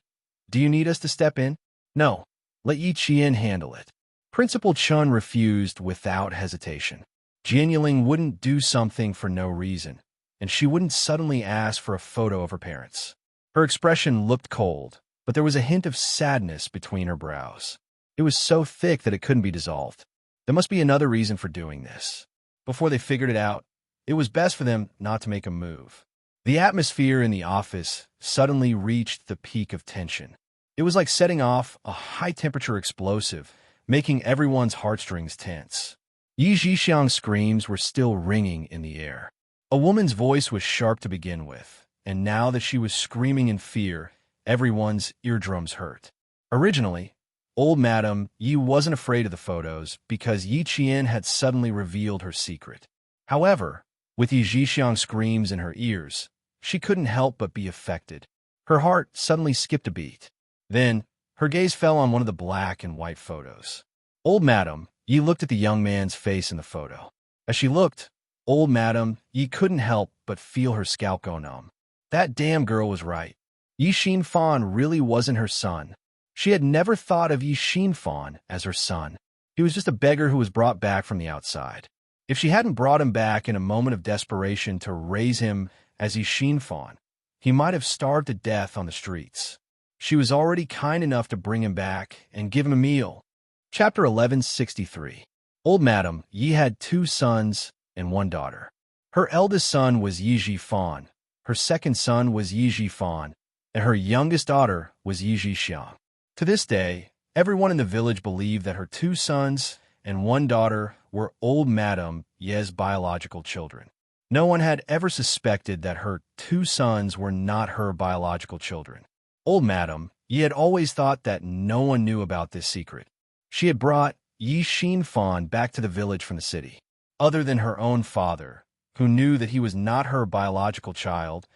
Do you need us to step in? No. Let Yi Qian handle it. Principal Chun refused without hesitation. Jian Yiling wouldn't do something for no reason, and she wouldn't suddenly ask for a photo of her parents. Her expression looked cold, but there was a hint of sadness between her brows. It was so thick that it couldn't be dissolved. There must be another reason for doing this. Before they figured it out, it was best for them not to make a move. The atmosphere in the office suddenly reached the peak of tension. It was like setting off a high-temperature explosive, making everyone's heartstrings tense. Yi Zhixiang's screams were still ringing in the air. A woman's voice was sharp to begin with, and now that she was screaming in fear, everyone's eardrums hurt. Originally, old Madame Yi wasn't afraid of the photos because Yi Qian had suddenly revealed her secret. However, with Yi Zhixiang's screams in her ears, she couldn't help but be affected. Her heart suddenly skipped a beat. Then, her gaze fell on one of the black and white photos. Old Madame Yi looked at the young man's face in the photo. As she looked, old Madame Yi couldn't help but feel her scalp go numb. That damn girl was right. Yi Xinfan really wasn't her son. She had never thought of Yi Xinfan as her son. He was just a beggar who was brought back from the outside. If she hadn't brought him back in a moment of desperation to raise him as Yi Xinfan, he might have starved to death on the streets. She was already kind enough to bring him back and give him a meal. Chapter 1163. Old Madam Yi had 2 sons and 1 daughter. Her eldest son was Yi Zhifan, her second son was Yi Zhifan, and her youngest daughter was Yi Zhixiang. To this day, everyone in the village believed that her 2 sons and 1 daughter were Old Madam Yi's biological children. No one had ever suspected that her 2 sons were not her biological children. Old Madam Yi had always thought that no one knew about this secret. She had brought Yi Zhifan back to the village from the city, other than her own father, who knew that he was not her biological child,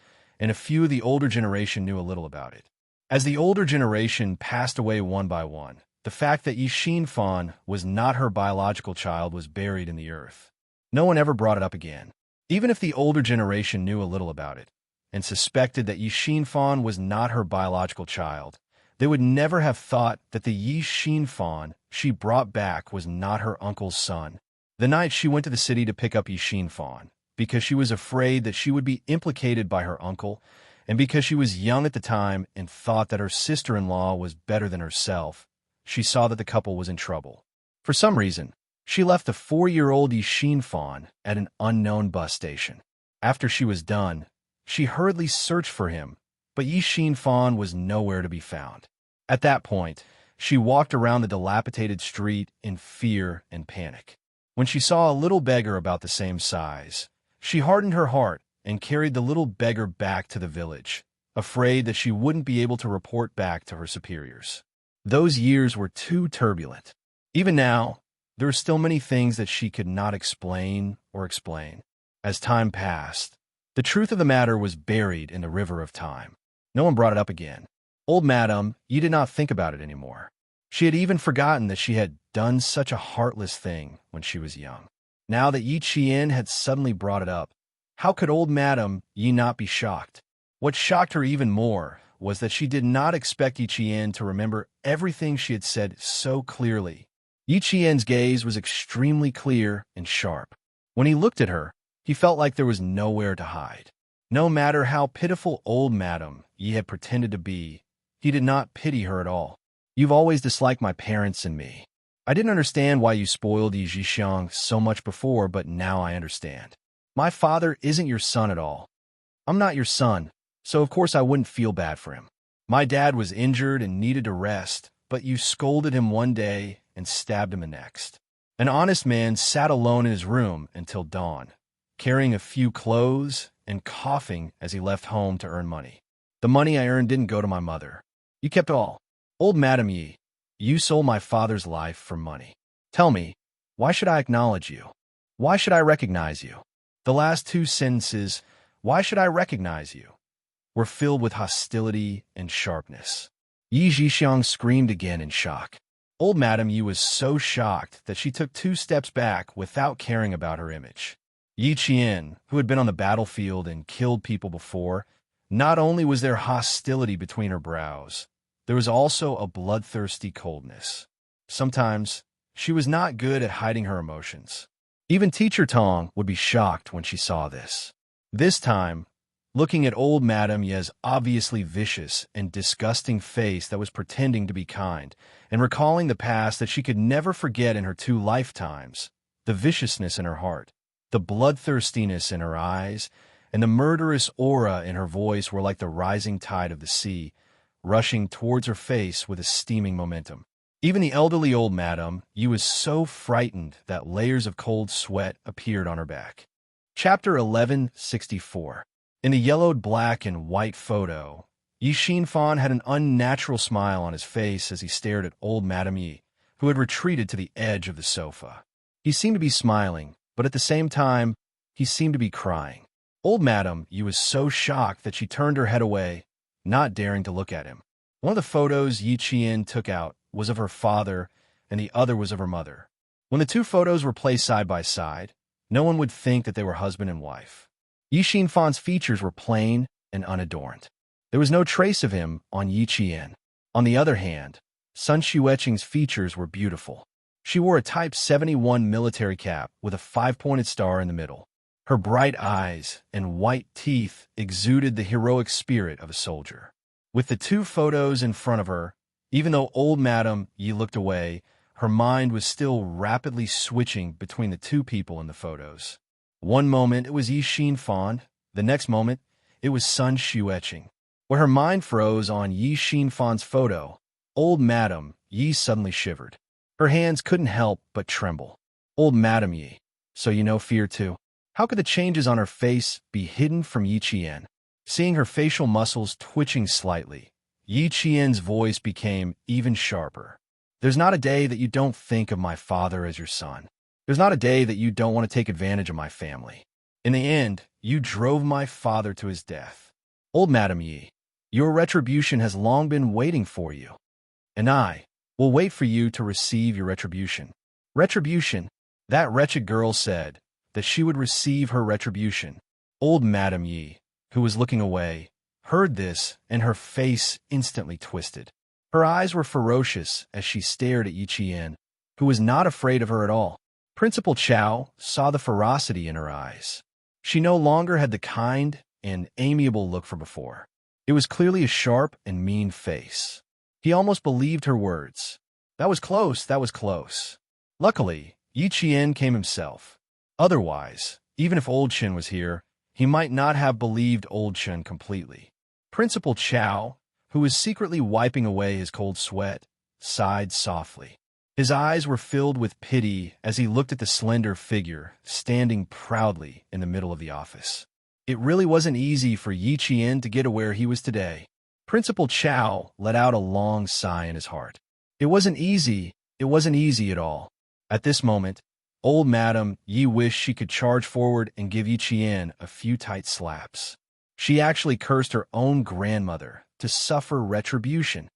and a few of the older generation knew a little about it. As the older generation passed away one by one, the fact that Yi Zhifan was not her biological child was buried in the earth. No one ever brought it up again. Even if the older generation knew a little about it, and suspected that Yi Zhifan was not her biological child, they would never have thought that the Yi Zhifan she brought back was not her uncle's son. The night she went to the city to pick up Yi Zhifan, because she was afraid that she would be implicated by her uncle, and because she was young at the time and thought that her sister-in-law was better than herself, she saw that the couple was in trouble. For some reason, she left the 4-year-old Yi Zhifan at an unknown bus station. After she was done, she hurriedly searched for him, but Yi Zhifan was nowhere to be found. At that point, she walked around the dilapidated street in fear and panic. When she saw a little beggar about the same size, she hardened her heart and carried the little beggar back to the village, afraid that she wouldn't be able to report back to her superiors. Those years were too turbulent. Even now, there were still many things that she could not explain or explain. As time passed, the truth of the matter was buried in the river of time. No one brought it up again. Old Madam Yi did not think about it anymore. She had even forgotten that she had done such a heartless thing when she was young. Now that Yi Qian had suddenly brought it up, how could Old Madam Yi not be shocked? What shocked her even more was that she did not expect Yi Qian to remember everything she had said so clearly. Yi Qian's gaze was extremely clear and sharp. When he looked at her, he felt like there was nowhere to hide. No matter how pitiful Old Madam Yi had pretended to be, he did not pity her at all. You've always disliked my parents and me. I didn't understand why you spoiled Yi Zhixiang so much before, but now I understand. My father isn't your son at all. I'm not your son, so of course I wouldn't feel bad for him. My dad was injured and needed to rest, but you scolded him one day and stabbed him the next. An honest man sat alone in his room until dawn, carrying a few clothes and coughing as he left home to earn money. The money I earned didn't go to my mother. You kept all. Old Madam Yi, you sold my father's life for money. Tell me, why should I acknowledge you? Why should I recognize you? The last 2 sentences, why should I recognize you, were filled with hostility and sharpness. Yi Zhixiang screamed again in shock. Old Madam Yi was so shocked that she took 2 steps back without caring about her image. Yi Qian, who had been on the battlefield and killed people before, not only was there hostility between her brows, there was also a bloodthirsty coldness. Sometimes, she was not good at hiding her emotions. Even Teacher Tong would be shocked when she saw this. This time, looking at Old Madam Yi's obviously vicious and disgusting face that was pretending to be kind, and recalling the past that she could never forget in her 2 lifetimes, the viciousness in her heart, the bloodthirstiness in her eyes, and the murderous aura in her voice were like the rising tide of the sea, rushing towards her face with a steaming momentum. Even the elderly Old Madam Yi was so frightened that layers of cold sweat appeared on her back. Chapter 1164. In the yellowed black and white photo, Yi Zhifan had an unnatural smile on his face as he stared at Old Madam Yi, who had retreated to the edge of the sofa. He seemed to be smiling, but at the same time, he seemed to be crying. Old Madam Yi was so shocked that she turned her head away, not daring to look at him. One of the photos Yi Qian took out was of her father, and the other was of her mother. When the 2 photos were placed side by side, no one would think that they were husband and wife. Yi Zhifan's features were plain and unadorned. There was no trace of him on Yi Qian. On the other hand, Sun Xueqing's features were beautiful. She wore a Type 71 military cap with a 5-pointed star in the middle. Her bright eyes and white teeth exuded the heroic spirit of a soldier. With the two photos in front of her, even though old Madame Yi looked away, her mind was still rapidly switching between the two people in the photos. One moment it was Yi Xinfan, the next moment it was Sun Xueqing. Where her mind froze on Yi Xinfan's photo, old Madame Yi suddenly shivered. Her hands couldn't help but tremble. Old Madame Yi, so you know fear too? How could the changes on her face be hidden from Yi Qian? Seeing her facial muscles twitching slightly, Yi Qian's voice became even sharper. There's not a day that you don't think of my father as your son. There's not a day that you don't want to take advantage of my family. In the end, you drove my father to his death. Old Madame Yi, your retribution has long been waiting for you. And I will wait for you to receive your retribution. Retribution? That wretched girl said that she would receive her retribution. Old Madame Yi, who was looking away, heard this, and her face instantly twisted. Her eyes were ferocious as she stared at Yi Qian, who was not afraid of her at all. Principal Chao saw the ferocity in her eyes. She no longer had the kind and amiable look from before. It was clearly a sharp and mean face. He almost believed her words. That was close, that was close. Luckily, Yi Qian came himself. Otherwise, even if Old Chen was here, he might not have believed Old Chen completely. Principal Chao, who was secretly wiping away his cold sweat, sighed softly. His eyes were filled with pity as he looked at the slender figure standing proudly in the middle of the office. It really wasn't easy for Yi Qian to get to where he was today. Principal Chao let out a long sigh in his heart. It wasn't easy at all. At this moment, old Madame Yi wished she could charge forward and give Yi Qian a few tight slaps. She actually cursed her own grandmother to suffer retribution.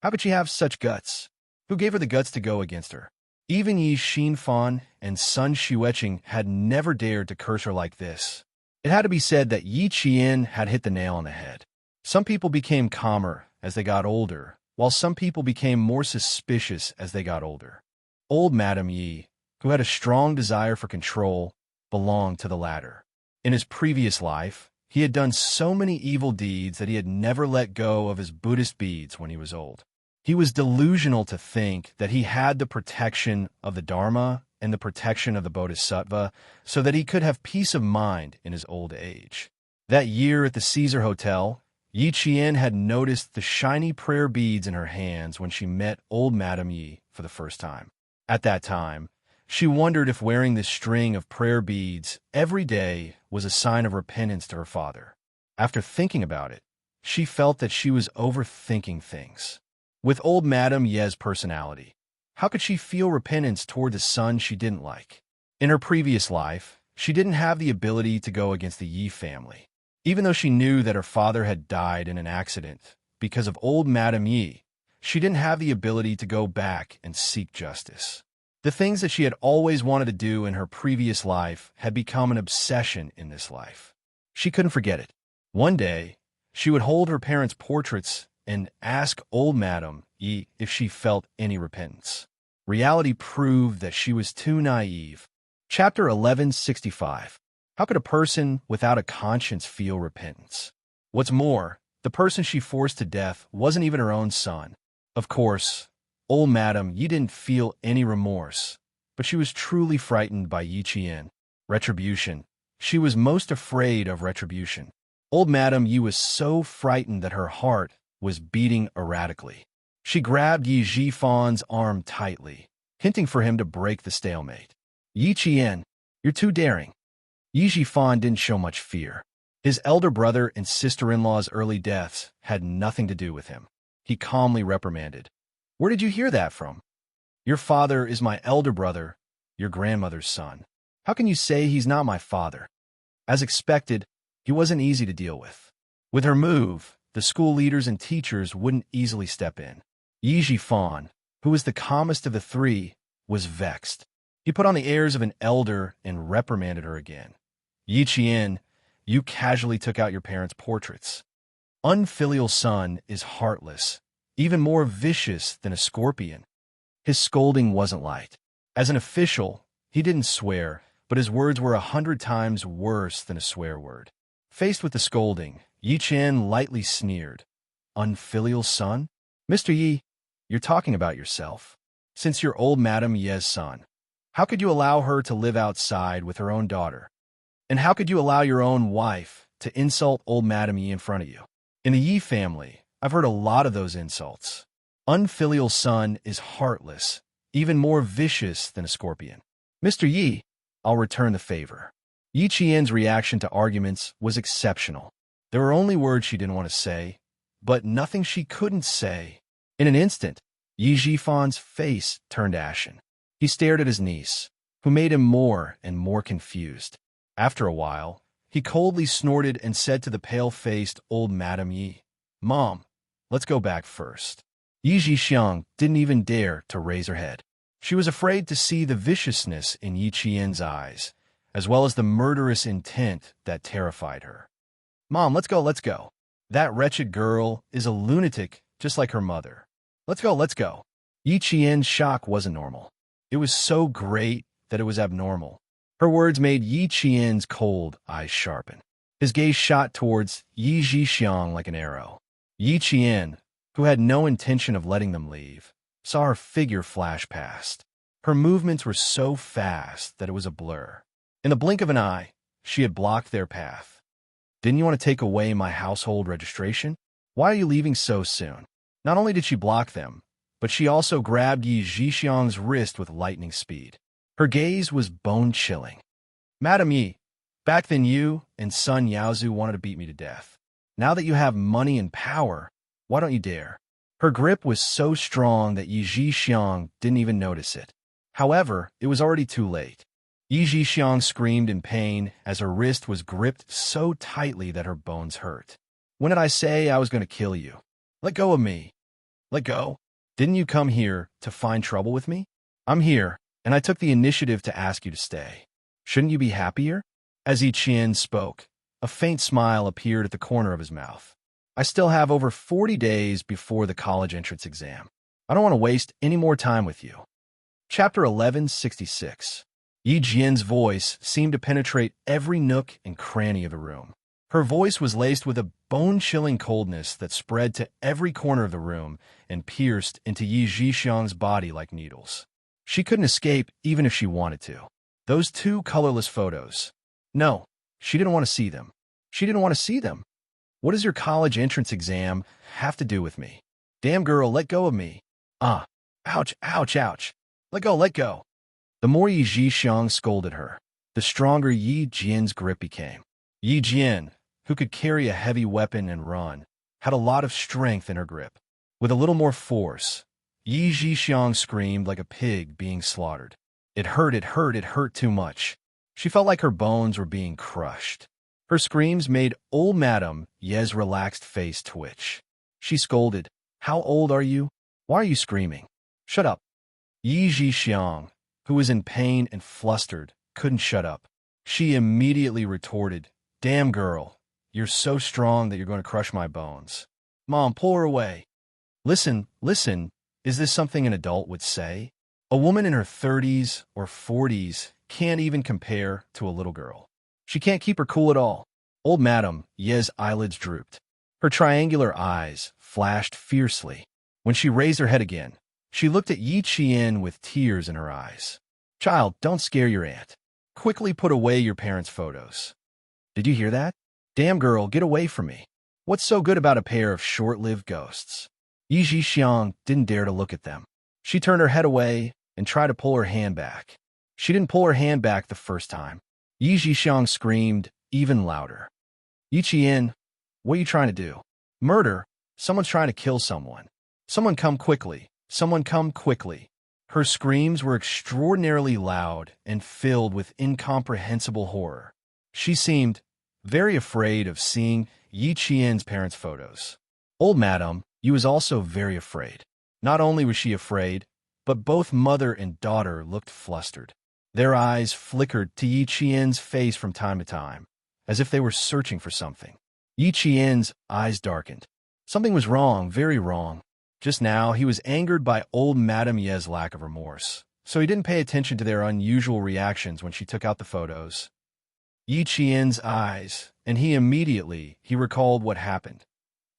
How could she have such guts? Who gave her the guts to go against her? Even Yi Xinfan and Sun Xueqing had never dared to curse her like this. It had to be said that Yi Qian had hit the nail on the head. Some people became calmer as they got older, while some people became more suspicious as they got older. Old Madame Yi, who had a strong desire for control, belonged to the latter. In his previous life, he had done so many evil deeds that he had never let go of his Buddhist beads when he was old. He was delusional to think that he had the protection of the Dharma and the protection of the Bodhisattva so that he could have peace of mind in his old age. That year at the Caesar Hotel, Yi Qian had noticed the shiny prayer beads in her hands when she met old Madame Yi for the first time. At that time, she wondered if wearing this string of prayer beads every day was a sign of repentance to her father. After thinking about it, she felt that she was overthinking things. With old Madame Yi's personality, how could she feel repentance toward the son she didn't like? In her previous life, she didn't have the ability to go against the Yi family. Even though she knew that her father had died in an accident because of old Madame Yi, she didn't have the ability to go back and seek justice. The things that she had always wanted to do in her previous life had become an obsession in this life. She couldn't forget it. One day, she would hold her parents' portraits and ask old Madame Yi if she felt any repentance. Reality proved that she was too naive. Chapter 1165. How could a person without a conscience feel repentance? What's more, the person she forced to death wasn't even her own son. Of course, old Madame Yi didn't feel any remorse, but she was truly frightened by Yi Qian. Retribution. She was most afraid of retribution. Old Madame Yi was so frightened that her heart was beating erratically. She grabbed Yi Zhifan's arm tightly, hinting for him to break the stalemate. Yi Qian, you're too daring. Yi Zhifan didn't show much fear. His elder brother and sister-in-law's early deaths had nothing to do with him. He calmly reprimanded. Where did you hear that from? Your father is my elder brother, your grandmother's son. How can you say he's not my father? As expected, he wasn't easy to deal with. With her move, the school leaders and teachers wouldn't easily step in. Yi Zhifan, who was the calmest of the three, was vexed. He put on the airs of an elder and reprimanded her again. Yi Qian, you casually took out your parents' portraits. Unfilial son is heartless, even more vicious than a scorpion. His scolding wasn't light. As an official, he didn't swear, but his words were 100 times worse than a swear word. Faced with the scolding, Yi Qian lightly sneered. Unfilial son? Mr. Yi, you're talking about yourself. Since you're old Madame Ye's son, how could you allow her to live outside with her own daughter? And how could you allow your own wife to insult old Madame Yi in front of you? In the Yi family, I've heard a lot of those insults. Unfilial son is heartless, even more vicious than a scorpion. Mr. Yi, I'll return the favor. Yi Qian's reaction to arguments was exceptional. There were only words she didn't want to say, but nothing she couldn't say. In an instant, Yi Jifan's face turned ashen. He stared at his niece, who made him more and more confused. After a while, he coldly snorted and said to the pale-faced old Madame Yi, "Mom, let's go back first." Yi Jixiang didn't even dare to raise her head. She was afraid to see the viciousness in Yi Qian's eyes, as well as the murderous intent that terrified her. "Mom, let's go, let's go. That wretched girl is a lunatic just like her mother. Let's go, let's go." Yi Qian's shock wasn't normal. It was so great that it was abnormal. Her words made Yi Qian's cold eyes sharpen. His gaze shot towards Yi Jixiang like an arrow. Yi Qian, who had no intention of letting them leave, saw her figure flash past. Her movements were so fast that it was a blur. In the blink of an eye, she had blocked their path. "Didn't you want to take away my household registration? Why are you leaving so soon?" Not only did she block them, but she also grabbed Yi Jixiang's wrist with lightning speed. Her gaze was bone-chilling. "Madam Yi, back then you and son Yaozu wanted to beat me to death. Now that you have money and power, why don't you dare?" Her grip was so strong that Yi Jixiang didn't even notice it. However, it was already too late. Yi Jixiang screamed in pain as her wrist was gripped so tightly that her bones hurt. "When did I say I was going to kill you? Let go of me. Let go. Didn't you come here to find trouble with me? I'm here, and I took the initiative to ask you to stay. Shouldn't you be happier?" As Yi Qian spoke, a faint smile appeared at the corner of his mouth. "I still have over 40 days before the college entrance exam. I don't want to waste any more time with you." Chapter 1166. Yi Jian's voice seemed to penetrate every nook and cranny of the room. Her voice was laced with a bone-chilling coldness that spread to every corner of the room and pierced into Yi Jixiang's body like needles. She couldn't escape even if she wanted to. Those two colorless photos. No, she didn't want to see them. She didn't want to see them. What does your college entrance exam have to do with me? Damn girl, let go of me. Ah, ouch, ouch, ouch. Let go, let go. The more Yi Jixiang scolded her, the stronger Yi Jian's grip became. Yi Jian, who could carry a heavy weapon and run, had a lot of strength in her grip. With a little more force, Yi Jixiang screamed like a pig being slaughtered. It hurt, it hurt, it hurt too much. She felt like her bones were being crushed. Her screams made old Madame Ye's relaxed face twitch. She scolded, "How old are you? Why are you screaming? Shut up." Yi Jixiang, who was in pain and flustered, couldn't shut up. She immediately retorted, "Damn girl, you're so strong that you're going to crush my bones. Mom, pull her away." Listen, listen, is this something an adult would say? A woman in her 30s or 40s can't even compare to a little girl. She can't keep her cool at all. Old Madame Ye's eyelids drooped. Her triangular eyes flashed fiercely. When she raised her head again, she looked at Yi Qian with tears in her eyes. "Child, don't scare your aunt. Quickly put away your parents' photos." Did you hear that? Damn girl, get away from me. What's so good about a pair of short-lived ghosts? Yi Jixiang didn't dare to look at them. She turned her head away and tried to pull her hand back. She didn't pull her hand back the first time. Yi Jixiang screamed even louder. "Yi Qian, what are you trying to do? Murder? Someone's trying to kill someone. Someone come quickly. Someone come quickly." Her screams were extraordinarily loud and filled with incomprehensible horror. She seemed very afraid of seeing Yi Qian's parents' photos. Old Madame Yi was also very afraid. Not only was she afraid, but both mother and daughter looked flustered. Their eyes flickered to Yi Qian's face from time to time, as if they were searching for something. Yi Qian's eyes darkened. Something was wrong, very wrong. Just now, he was angered by old Madame Ye's lack of remorse. so he didn't pay attention to their unusual reactions when she took out the photos. Yi Qian's eyes, and he recalled what happened.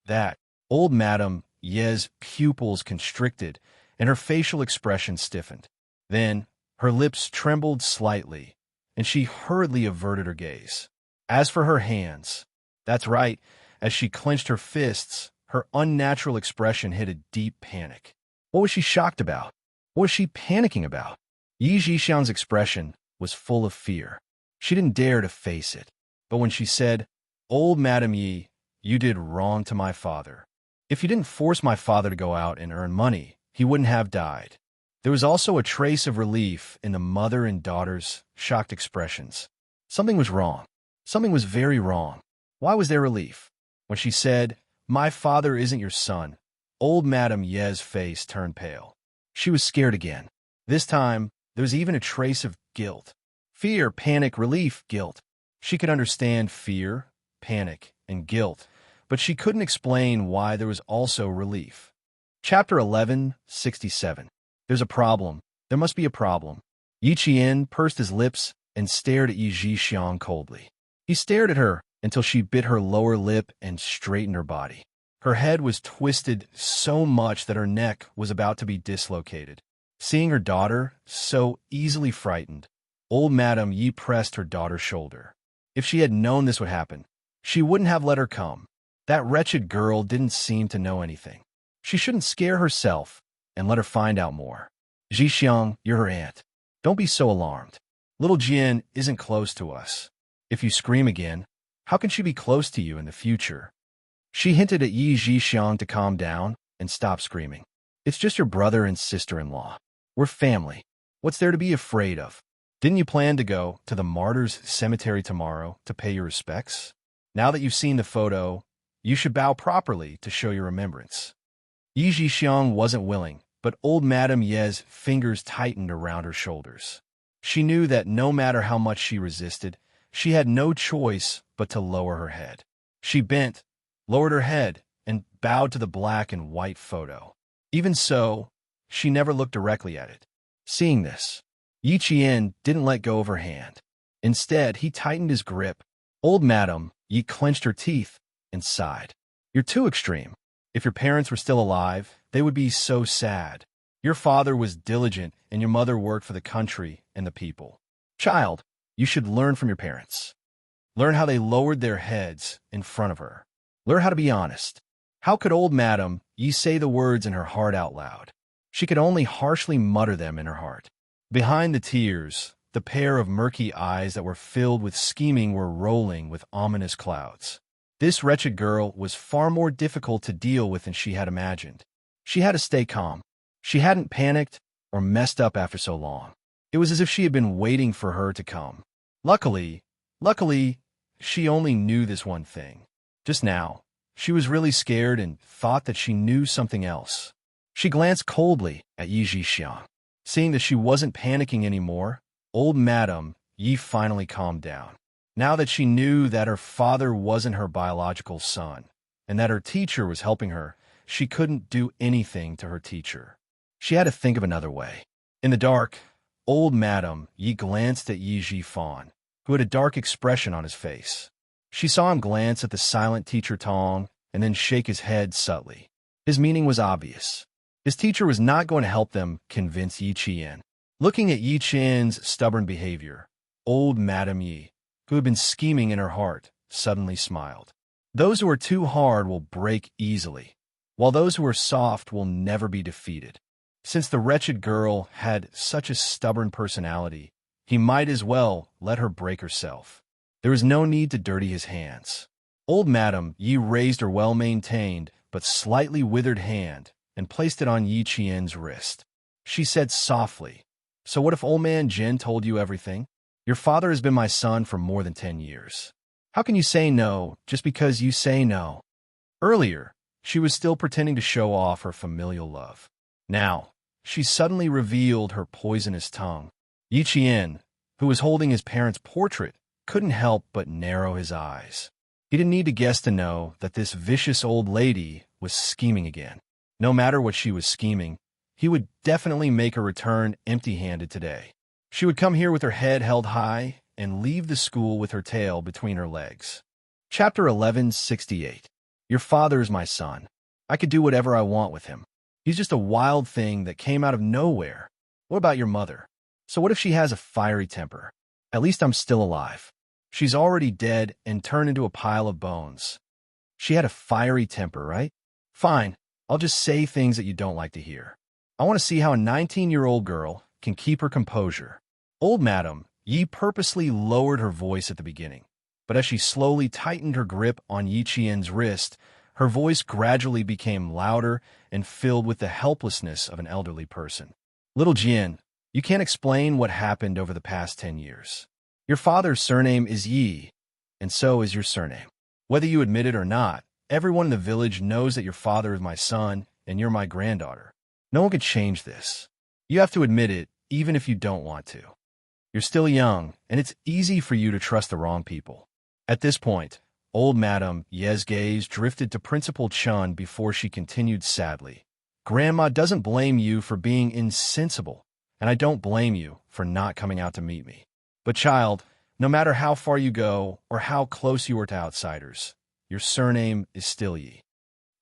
That old Madame Ye's pupils constricted, and her facial expression stiffened. Then, her lips trembled slightly, and she hurriedly averted her gaze. As for her hands, that's right, as she clenched her fists, her unnatural expression hid a deep panic. What was she shocked about? What was she panicking about? Yi Zhixiang's expression was full of fear. She didn't dare to face it. But when she said, "Old Madame Yi, you did wrong to my father. If you didn't force my father to go out and earn money, he wouldn't have died." There was also a trace of relief in the mother and daughter's shocked expressions. Something was wrong. Something was very wrong. Why was there relief? When she said, "My father isn't your son," old Madame Ye's face turned pale. She was scared again. This time, there was even a trace of guilt. Fear, panic, relief, guilt. She could understand fear, panic, and guilt, but she couldn't explain why there was also relief. Chapter 1167. There's a problem. There must be a problem. Yi Qian pursed his lips and stared at Yi Zhixiang coldly. He stared at her until she bit her lower lip and straightened her body. Her head was twisted so much that her neck was about to be dislocated. Seeing her daughter so easily frightened, old Madame Yi pressed her daughter's shoulder. If she had known this would happen, she wouldn't have let her come. That wretched girl didn't seem to know anything. She shouldn't scare herself and let her find out more. "Zhixiang, you're her aunt. Don't be so alarmed. Little Jian isn't close to us. If you scream again, how can she be close to you in the future?" She hinted at Yi Zhixiang to calm down and stop screaming. "It's just your brother and sister-in-law. We're family. What's there to be afraid of? Didn't you plan to go to the Martyrs' Cemetery tomorrow to pay your respects? Now that you've seen the photo, you should bow properly to show your remembrance." Yi Zhixiang wasn't willing, but old Madame Ye's fingers tightened around her shoulders. She knew that no matter how much she resisted, she had no choice but to lower her head. She bent, lowered her head, and bowed to the black and white photo. Even so, she never looked directly at it. Seeing this, Yi Qian didn't let go of her hand. Instead, he tightened his grip. Old Madame Yi clenched her teeth and sighed. "You're too extreme. If your parents were still alive, they would be so sad. Your father was diligent, and your mother worked for the country and the people. Child, you should learn from your parents. Learn how they lowered their heads in front of her. Learn how to be honest." How could old Madame Yi say the words in her heart out loud? She could only harshly mutter them in her heart. Behind the tears, the pair of murky eyes that were filled with scheming were rolling with ominous clouds. This wretched girl was far more difficult to deal with than she had imagined. She had to stay calm. She hadn't panicked or messed up after so long. It was as if she had been waiting for her to come. Luckily, she only knew this one thing. Just now, she was really scared and thought that she knew something else. She glanced coldly at Yi Zhixiang. Seeing that she wasn't panicking anymore, old Madame Yi finally calmed down. Now that she knew that her father wasn't her biological son, and that her teacher was helping her, she couldn't do anything to her teacher. She had to think of another way. In the dark, old Madame Yi glanced at Yi Zhifan, who had a dark expression on his face. She saw him glance at the silent teacher Tong and then shake his head subtly. His meaning was obvious. His teacher was not going to help them convince Yi Qian. Looking at Yi Qian's stubborn behavior, old Madame Yi, who had been scheming in her heart, suddenly smiled. Those who are too hard will break easily, while those who are soft will never be defeated. Since the wretched girl had such a stubborn personality, he might as well let her break herself. There was no need to dirty his hands. Old Madame Yi raised her well-maintained but slightly withered hand and placed it on Yi Qian's wrist. She said softly, "So what if old man Jin told you everything? Your father has been my son for more than 10 years. How can you say no just because you say no?" Earlier, she was still pretending to show off her familial love. Now, she suddenly revealed her poisonous tongue. Yi Qian, who was holding his parents' portrait, couldn't help but narrow his eyes. He didn't need to guess to know that this vicious old lady was scheming again. No matter what she was scheming, he would definitely make her return empty-handed today. She would come here with her head held high and leave the school with her tail between her legs. Chapter 1168. Your father is my son. I could do whatever I want with him. He's just a wild thing that came out of nowhere. What about your mother? So what if she has a fiery temper? At least I'm still alive. She's already dead and turned into a pile of bones. She had a fiery temper, right? Fine, I'll just say things that you don't like to hear. I want to see how a 19-year-old girl can keep her composure. Old Madam Yi purposely lowered her voice at the beginning, but as she slowly tightened her grip on Yi Qian's wrist, her voice gradually became louder and filled with the helplessness of an elderly person. Little Jian, you can't explain what happened over the past 10 years. Your father's surname is Yi, and so is your surname. Whether you admit it or not, everyone in the village knows that your father is my son and you're my granddaughter. No one can change this. You have to admit it, even if you don't want to. You're still young, and it's easy for you to trust the wrong people. At this point, old Madam Ye's gaze drifted to Principal Chun before she continued sadly. Grandma doesn't blame you for being insensible, and I don't blame you for not coming out to meet me. But child, no matter how far you go or how close you are to outsiders, your surname is still Yi.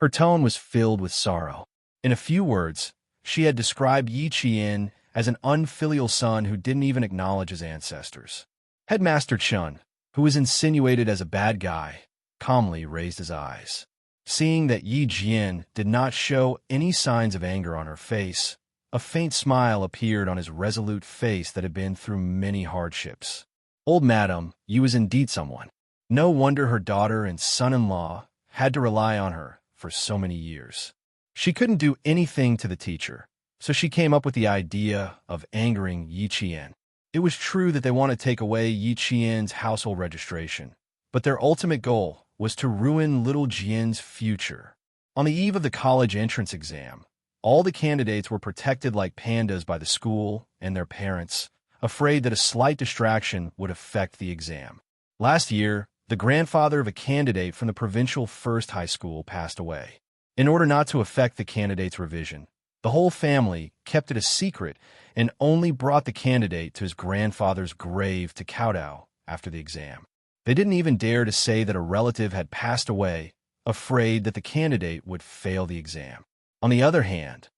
Her tone was filled with sorrow. In a few words, she had described Yi Qian as an unfilial son who didn't even acknowledge his ancestors. Headmaster Chun, who was insinuated as a bad guy, calmly raised his eyes. Seeing that Yi Jian did not show any signs of anger on her face, a faint smile appeared on his resolute face that had been through many hardships. Old Madam Yi was indeed someone. No wonder her daughter and son-in-law had to rely on her for so many years. She couldn't do anything to the teacher, so she came up with the idea of angering Yi Qian. It was true that they wanted to take away Yi Qian's household registration, but their ultimate goal was to ruin little Jian's future. On the eve of the college entrance exam, all the candidates were protected like pandas by the school and their parents, afraid that a slight distraction would affect the exam. Last year, the grandfather of a candidate from the provincial first high school passed away. In order not to affect the candidate's revision, the whole family kept it a secret and only brought the candidate to his grandfather's grave to kowtow after the exam. They didn't even dare to say that a relative had passed away, afraid that the candidate would fail the exam. On the other hand,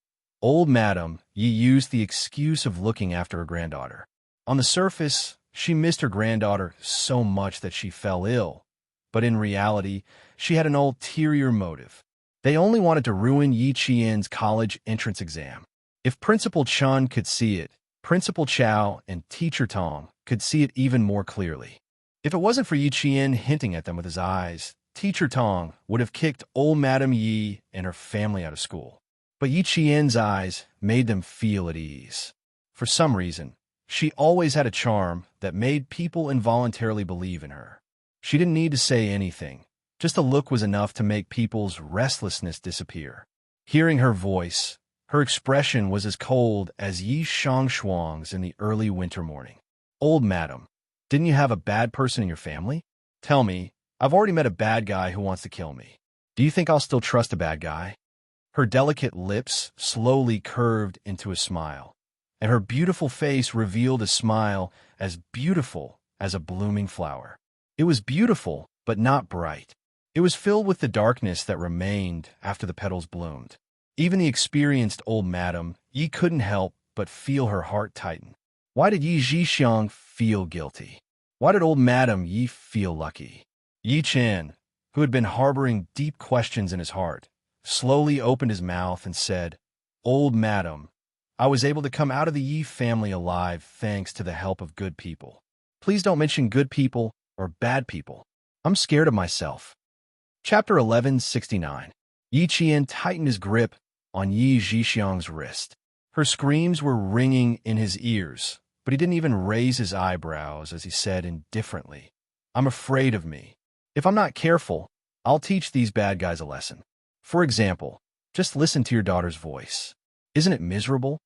old Madam Yi used the excuse of looking after her granddaughter. On the surface, she missed her granddaughter so much that she fell ill, but in reality, she had an ulterior motive. They only wanted to ruin Yi Qian's college entrance exam. If Principal Chun could see it, Principal Chow and Teacher Tong could see it even more clearly. If it wasn't for Yi Qian hinting at them with his eyes, Teacher Tong would have kicked old Madam Yi and her family out of school. But Yi Qian's eyes made them feel at ease. For some reason, she always had a charm that made people involuntarily believe in her. She didn't need to say anything. Just a look was enough to make people's restlessness disappear. Hearing her voice, her expression was as cold as Yi Xianxia's in the early winter morning. Old Madam, didn't you have a bad person in your family? Tell me, I've already met a bad guy who wants to kill me. Do you think I'll still trust a bad guy? Her delicate lips slowly curved into a smile, and her beautiful face revealed a smile as beautiful as a blooming flower. It was beautiful, but not bright. It was filled with the darkness that remained after the petals bloomed. Even the experienced old Madam Yi couldn't help but feel her heart tighten. Why did Yi Zhixiang feel guilty? Why did old Madam Yi feel lucky? Yi Qian, who had been harboring deep questions in his heart, slowly opened his mouth and said, Old Madam, I was able to come out of the Yi family alive thanks to the help of good people. Please don't mention good people or bad people. I'm scared of myself. Chapter 1169. Yi Qian tightened his grip on Yi Zhixiang's wrist. Her screams were ringing in his ears, but he didn't even raise his eyebrows as he said indifferently, I'm afraid of me. If I'm not careful, I'll teach these bad guys a lesson. For example, just listen to your daughter's voice. Isn't it miserable?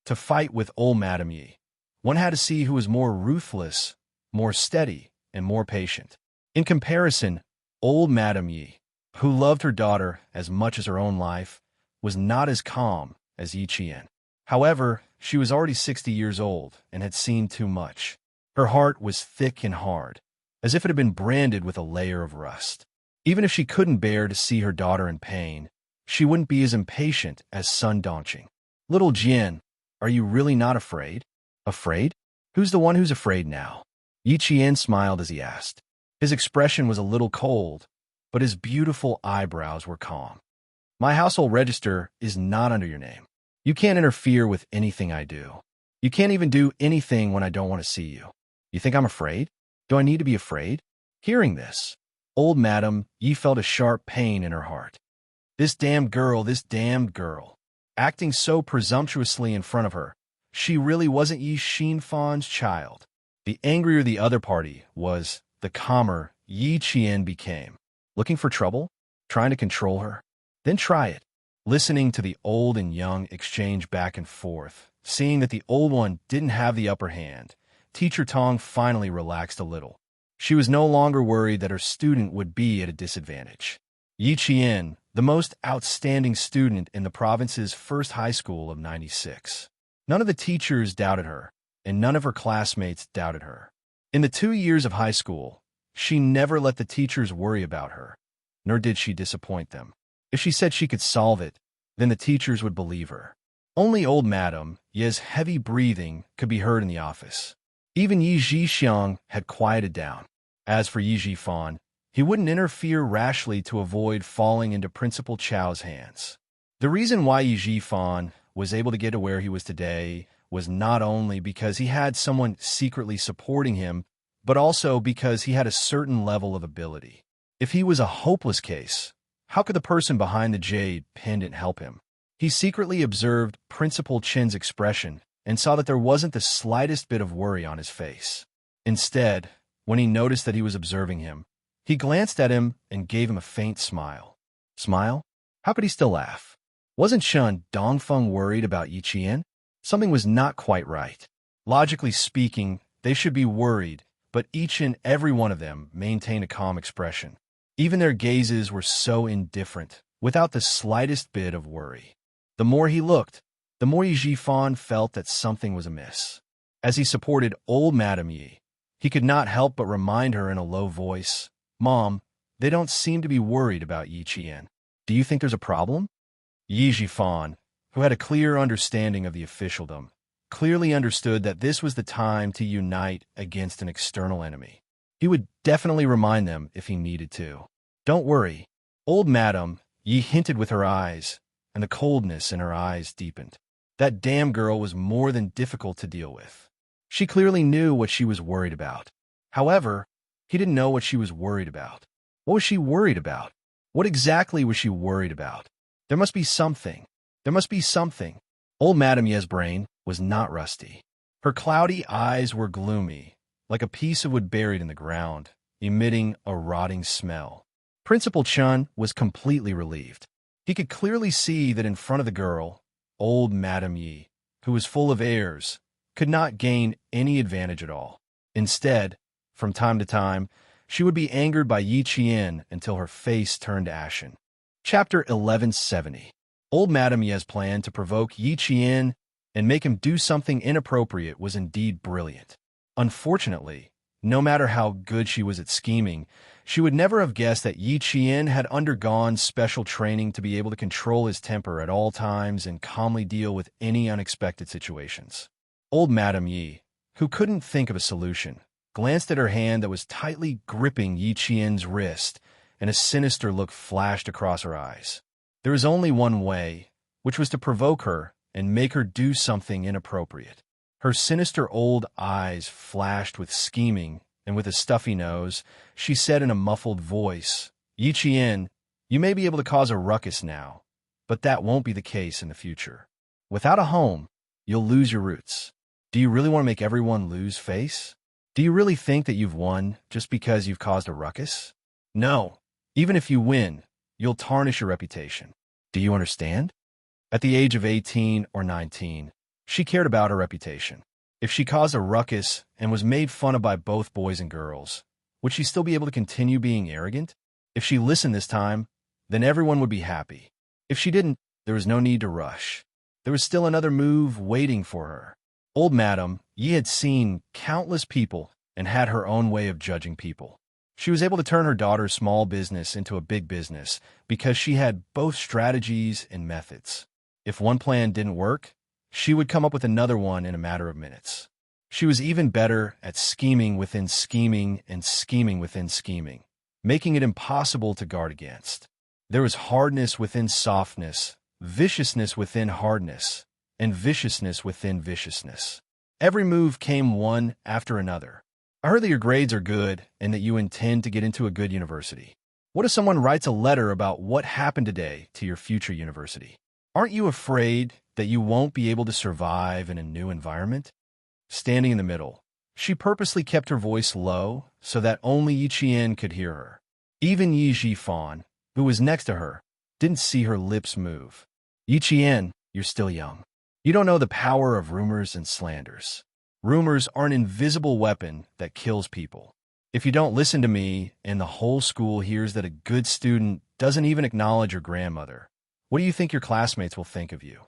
To fight with old Madam Yi, one had to see who was more ruthless, more steady, and more patient. In comparison, old Madam Yi, who loved her daughter as much as her own life, was not as calm as Yi Qian. However, she was already 60 years old and had seen too much. Her heart was thick and hard, as if it had been branded with a layer of rust. Even if she couldn't bear to see her daughter in pain, she wouldn't be as impatient as Sun Dongqing. Little Jian, are you really not afraid? Afraid? Who's the one who's afraid now? Yi Qian smiled as he asked. His expression was a little cold, but his beautiful eyebrows were calm. My household register is not under your name. You can't interfere with anything I do. You can't even do anything when I don't want to see you. You think I'm afraid? Do I need to be afraid? Hearing this, old Madam Yi felt a sharp pain in her heart. This damned girl, acting so presumptuously in front of her. She really wasn't Yi Xinfan's child. The angrier the other party was, the calmer Yi Qian became. Looking for trouble? Trying to control her? Then try it. Listening to the old and young exchange back and forth, seeing that the old one didn't have the upper hand, Teacher Tong finally relaxed a little. She was no longer worried that her student would be at a disadvantage. Yi Qian, the most outstanding student in the province's first high school of 96. None of the teachers doubted her, and none of her classmates doubted her. In the 2 years of high school, she never let the teachers worry about her, nor did she disappoint them. If she said she could solve it, then the teachers would believe her. Only old Madam Ye's heavy breathing could be heard in the office. Even Yi Zhixiang had quieted down. As for Yi Zhifan, he wouldn't interfere rashly to avoid falling into Principal Chao's hands. The reason why Yi Zhifan was able to get to where he was today was not only because he had someone secretly supporting him, but also because he had a certain level of ability. If he was a hopeless case, how could the person behind the jade pendant help him? He secretly observed Principal Chen's expression and saw that there wasn't the slightest bit of worry on his face. Instead, when he noticed that he was observing him, he glanced at him and gave him a faint smile. Smile? How could he still laugh? Wasn't Shun Dongfeng worried about Yi Qian? Something was not quite right. Logically speaking, they should be worried, but each and every one of them maintained a calm expression. Even their gazes were so indifferent, without the slightest bit of worry. The more he looked, the more Yi Zhifan felt that something was amiss. As he supported old Madam Yi, he could not help but remind her in a low voice, "Mom, they don't seem to be worried about Yi Qian. Do you think there's a problem?" Yi Zhifan, who had a clear understanding of the officialdom, clearly understood that this was the time to unite against an external enemy. He would definitely remind them if he needed to. "Don't worry." Old Madam Yi hinted with her eyes, and the coldness in her eyes deepened. That damn girl was more than difficult to deal with. She clearly knew what she was worried about. However, he didn't know what she was worried about. What was she worried about? What exactly was she worried about? There must be something. There must be something. Old Madam Ye's brain was not rusty. Her cloudy eyes were gloomy, like a piece of wood buried in the ground, emitting a rotting smell. Principal Chun was completely relieved. He could clearly see that in front of the girl, old Madam Yi, who was full of airs, could not gain any advantage at all. Instead, from time to time, she would be angered by Yi Qian until her face turned ashen. Chapter 1170. Old Madam Ye's plan to provoke Yi Qian and make him do something inappropriate was indeed brilliant. Unfortunately, no matter how good she was at scheming, she would never have guessed that Yi Qian had undergone special training to be able to control his temper at all times and calmly deal with any unexpected situations. Old Madam Yi, who couldn't think of a solution, glanced at her hand that was tightly gripping Yi Qian's wrist, and a sinister look flashed across her eyes. There was only one way, which was to provoke her and make her do something inappropriate. Her sinister old eyes flashed with scheming, and with a stuffy nose, she said in a muffled voice, "Yi Qian, you may be able to cause a ruckus now, but that won't be the case in the future. Without a home, you'll lose your roots. Do you really want to make everyone lose face? Do you really think that you've won just because you've caused a ruckus? No, even if you win, you'll tarnish your reputation. Do you understand?" At the age of 18 or 19, she cared about her reputation. If she caused a ruckus and was made fun of by both boys and girls, would she still be able to continue being arrogant? If she listened this time, then everyone would be happy. If she didn't, there was no need to rush. There was still another move waiting for her. Old Madam Yi had seen countless people and had her own way of judging people. She was able to turn her daughter's small business into a big business because she had both strategies and methods. If one plan didn't work, she would come up with another one in a matter of minutes. She was even better at scheming within scheming and scheming within scheming, making it impossible to guard against. There was hardness within softness, viciousness within hardness, and viciousness within viciousness. Every move came one after another. I heard that your grades are good and that you intend to get into a good university. What if someone writes a letter about what happened today to your future university? Aren't you afraid that you won't be able to survive in a new environment? Standing in the middle, she purposely kept her voice low so that only Yi Qian could hear her. Even Yi Zhifan, who was next to her, didn't see her lips move. Yi Qian, you're still young. You don't know the power of rumors and slanders. Rumors are an invisible weapon that kills people. If you don't listen to me and the whole school hears that a good student doesn't even acknowledge your grandmother, what do you think your classmates will think of you?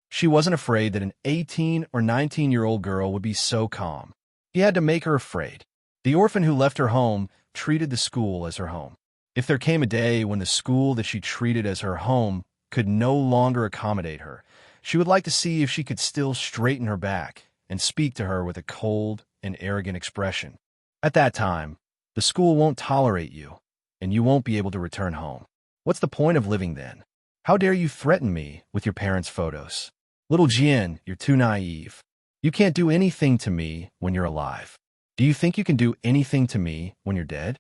She wasn't afraid that an 18 or 19-year-old girl would be so calm. He had to make her afraid. The orphan who left her home treated the school as her home. If there came a day when the school that she treated as her home could no longer accommodate her, she would like to see if she could still straighten her back and speak to her with a cold and arrogant expression. At that time, the school won't tolerate you, and you won't be able to return home. What's the point of living then? How dare you threaten me with your parents' photos? Little Jian, you're too naive. You can't do anything to me when you're alive. Do you think you can do anything to me when you're dead?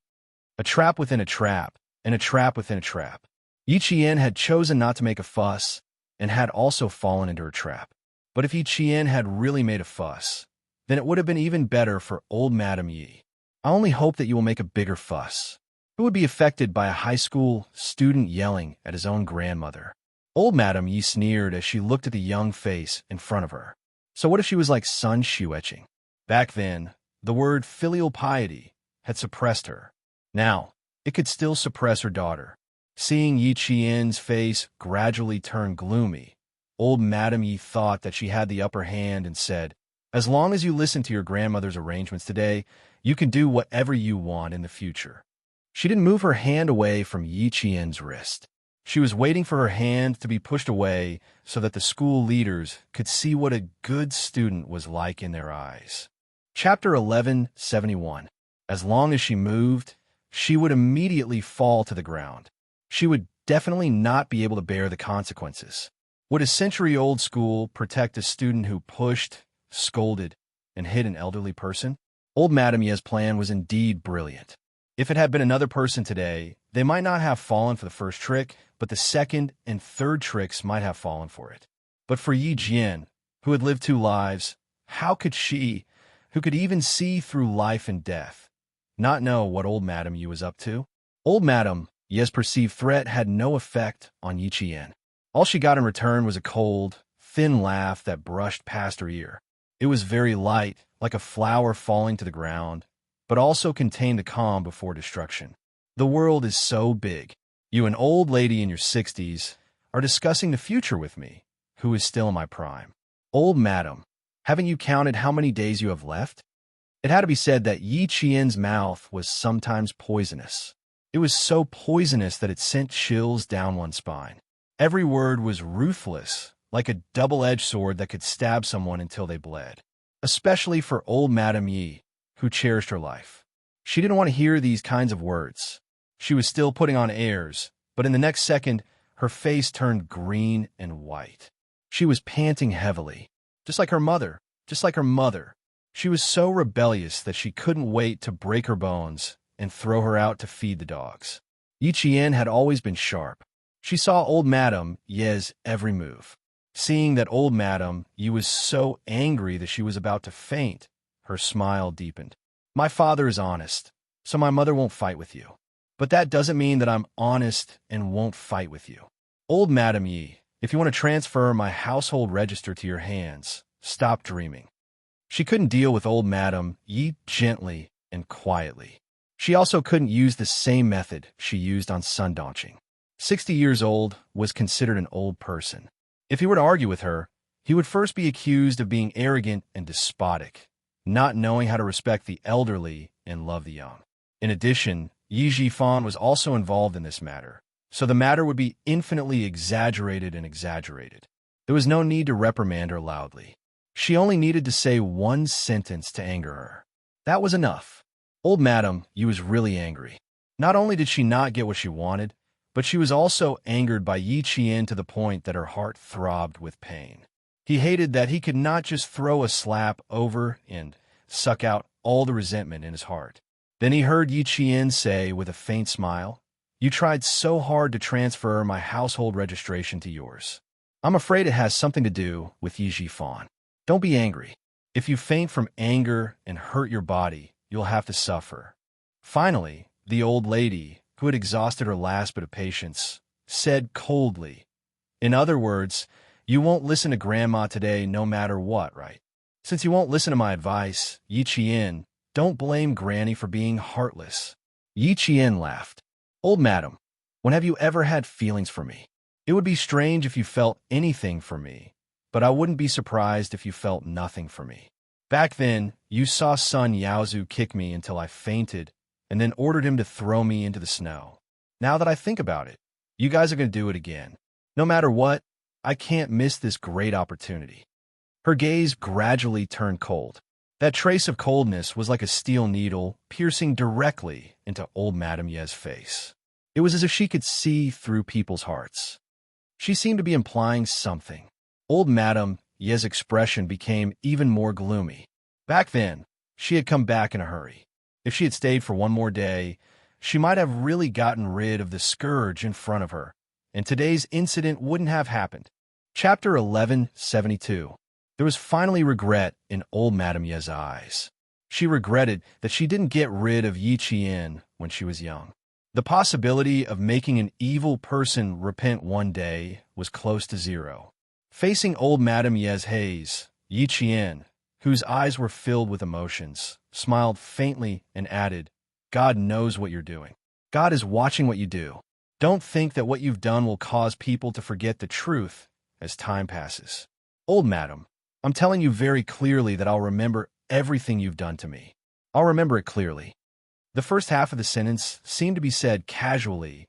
A trap within a trap, and a trap within a trap. Yi Qian had chosen not to make a fuss, and had also fallen into her trap. But if Yi Qian had really made a fuss, then it would have been even better for old Madam Yi. I only hope that you will make a bigger fuss. Who would be affected by a high school student yelling at his own grandmother? Old Madam Yi sneered as she looked at the young face in front of her. So what if she was like Sun Xueqing? Back then, the word filial piety had suppressed her. Now, it could still suppress her daughter. Seeing Yi Qian's face gradually turn gloomy, old Madam Yi thought that she had the upper hand and said, "As long as you listen to your grandmother's arrangements today, you can do whatever you want in the future." She didn't move her hand away from Yi Qian's wrist. She was waiting for her hand to be pushed away so that the school leaders could see what a good student was like in their eyes. Chapter 1171. As long as she moved, she would immediately fall to the ground. She would definitely not be able to bear the consequences. Would a century-old school protect a student who pushed, scolded, and hit an elderly person? Old Madam Ye's plan was indeed brilliant. If it had been another person today, they might not have fallen for the first trick, but the second and third tricks might have fallen for it. But for Yi Jian, who had lived 2 lives, how could she, who could even see through life and death, not know what old Madam Yi was up to? Old Madam Ye's perceived threat had no effect on Yi Qian. All she got in return was a cold, thin laugh that brushed past her ear. It was very light, like a flower falling to the ground, but also contained a calm before destruction. The world is so big. You, an old lady in your 60s, are discussing the future with me, who is still in my prime. Old Madam, haven't you counted how many days you have left? It had to be said that Yi Qian's mouth was sometimes poisonous. It was so poisonous that it sent chills down one's spine. Every word was ruthless, like a double-edged sword that could stab someone until they bled. Especially for old Madam Yi, who cherished her life. She didn't want to hear these kinds of words. She was still putting on airs, but in the next second, her face turned green and white. She was panting heavily, just like her mother, just like her mother. She was so rebellious that she couldn't wait to break her bones and throw her out to feed the dogs. Yi Qian had always been sharp. She saw old Madam Ye's every move. Seeing that old Madam Yi was so angry that she was about to faint, her smile deepened. My father is honest, so my mother won't fight with you. But that doesn't mean that I'm honest and won't fight with you. Old Madam Yi, if you want to transfer my household register to your hands, stop dreaming. She couldn't deal with old Madam Yi gently and quietly. She also couldn't use the same method she used on Sun Donqing. 60 years old was considered an old person. If he were to argue with her, He would first be accused of being arrogant and despotic, not knowing how to respect the elderly and love the young. In addition, Yi Jifan was also involved in this matter, so the matter would be infinitely exaggerated and exaggerated. There was no need to reprimand her loudly. She only needed to say one sentence to anger her. That was enough. Old Madam Yi was really angry. Not only did she not get what she wanted, but she was also angered by Yi Qian to the point that her heart throbbed with pain. He hated that he could not just throw a slap over and suck out all the resentment in his heart. Then he heard Yi Qian say with a faint smile, "You tried so hard to transfer my household registration to yours. I'm afraid it has something to do with Yi Jifan. Don't be angry. If you faint from anger and hurt your body, you'll have to suffer." Finally, the old lady, who had exhausted her last bit of patience, said coldly, "In other words, you won't listen to Grandma today no matter what, right? Since you won't listen to my advice, Yi Qian, don't blame Granny for being heartless." Yi Qian laughed. "Old Madam, when have you ever had feelings for me? It would be strange if you felt anything for me, but I wouldn't be surprised if you felt nothing for me. Back then, you saw Sun Yaozu kick me until I fainted and then ordered him to throw me into the snow. Now that I think about it, you guys are going to do it again. No matter what, I can't miss this great opportunity." Her gaze gradually turned cold. That trace of coldness was like a steel needle piercing directly into old Madame Ye's face. It was as if she could see through people's hearts. She seemed to be implying something. Old Madame Ye's expression became even more gloomy. Back then, she had come back in a hurry. If she had stayed for one more day, she might have really gotten rid of the scourge in front of her, and today's incident wouldn't have happened. Chapter 1172. There was finally regret in old Madame Ye's eyes. She regretted that she didn't get rid of Yi Qian when she was young. The possibility of making an evil person repent one day was close to zero. Facing old Madame Ye's haze, Yi Qian, whose eyes were filled with emotions, smiled faintly and added, "God knows what you're doing. God is watching what you do. Don't think that what you've done will cause people to forget the truth as time passes. Old Madam, I'm telling you very clearly that I'll remember everything you've done to me. I'll remember it clearly." The first half of the sentence seemed to be said casually,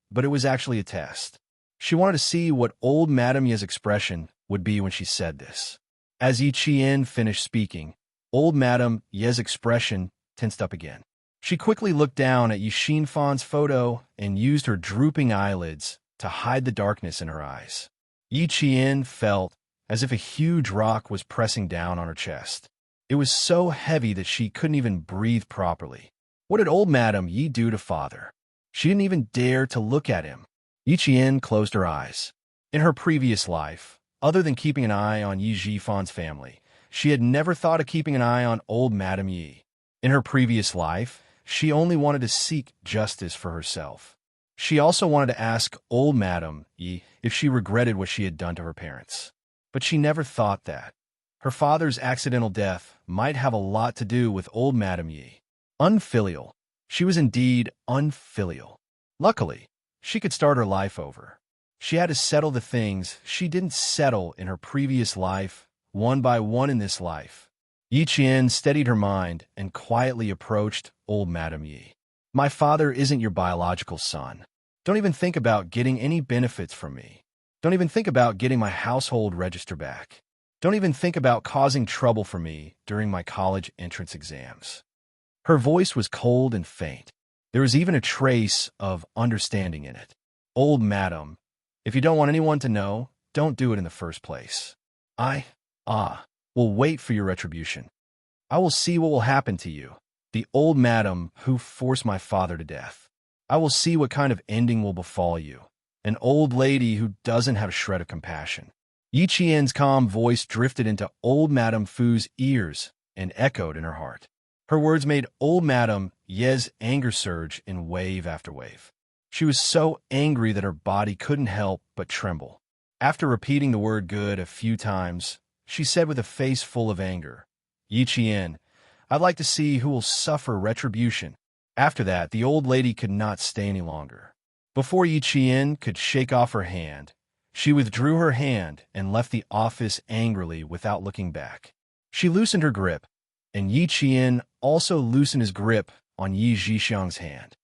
but it was actually a test. She wanted to see what old Madame Ye's expression would be when she said this. As Yi Qian finished speaking, old Madame Ye's expression tensed up again. She quickly looked down at Yi Xinfan's photo and used her drooping eyelids to hide the darkness in her eyes. Yi Qian felt as if a huge rock was pressing down on her chest. It was so heavy that she couldn't even breathe properly. What did old Madame Yi do to father? She didn't even dare to look at him. Yi Qian closed her eyes. In her previous life, other than keeping an eye on Yi Jifan's family, she had never thought of keeping an eye on old Madame Yi. In her previous life, she only wanted to seek justice for herself. She also wanted to ask old Madame Yi if she regretted what she had done to her parents. But she never thought that. Her father's accidental death might have a lot to do with old Madame Yi. Unfilial. She was indeed unfilial. Luckily, she could start her life over. She had to settle the things she didn't settle in her previous life, one by one in this life. Yi Qian steadied her mind and quietly approached old Madame Yi. "My father isn't your biological son. Don't even think about getting any benefits from me. Don't even think about getting my household register back. Don't even think about causing trouble for me during my college entrance exams." Her voice was cold and faint. There was even a trace of understanding in it. "Old Madam, if you don't want anyone to know, don't do it in the first place. I will wait for your retribution. I will see what will happen to you, the old Madam who forced my father to death. I will see what kind of ending will befall you, an old lady who doesn't have a shred of compassion." Yi Qian's calm voice drifted into old Madame Fu's ears and echoed in her heart. Her words made old Madame Ye's anger surge in wave after wave. She was so angry that her body couldn't help but tremble. After repeating the word good a few times, she said with a face full of anger, "Yi Qian, I'd like to see who will suffer retribution." After that, the old lady could not stay any longer. Before Yi Qian could shake off her hand, She withdrew her hand and left the office angrily without looking back. She loosened her grip, and Yi Qian also loosened his grip on Yi Zhixiang's hand.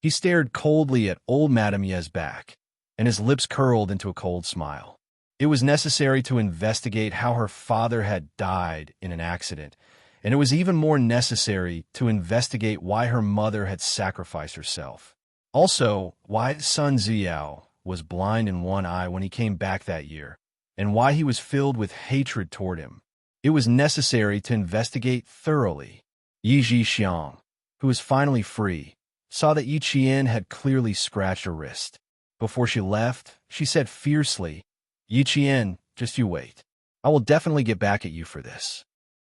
He stared coldly at old Madame Ye's back, and his lips curled into a cold smile. It was necessary to investigate how her father had died in an accident, and it was even more necessary to investigate why her mother had sacrificed herself. Also, why Sun Ziao was blind in one eye when he came back that year, and why he was filled with hatred toward him. It was necessary to investigate thoroughly. Yi Zhixiang, who was finally free, saw that Yi Qian had clearly scratched her wrist. Before she left, she said fiercely, "Yi Qian, just you wait. I will definitely get back at you for this."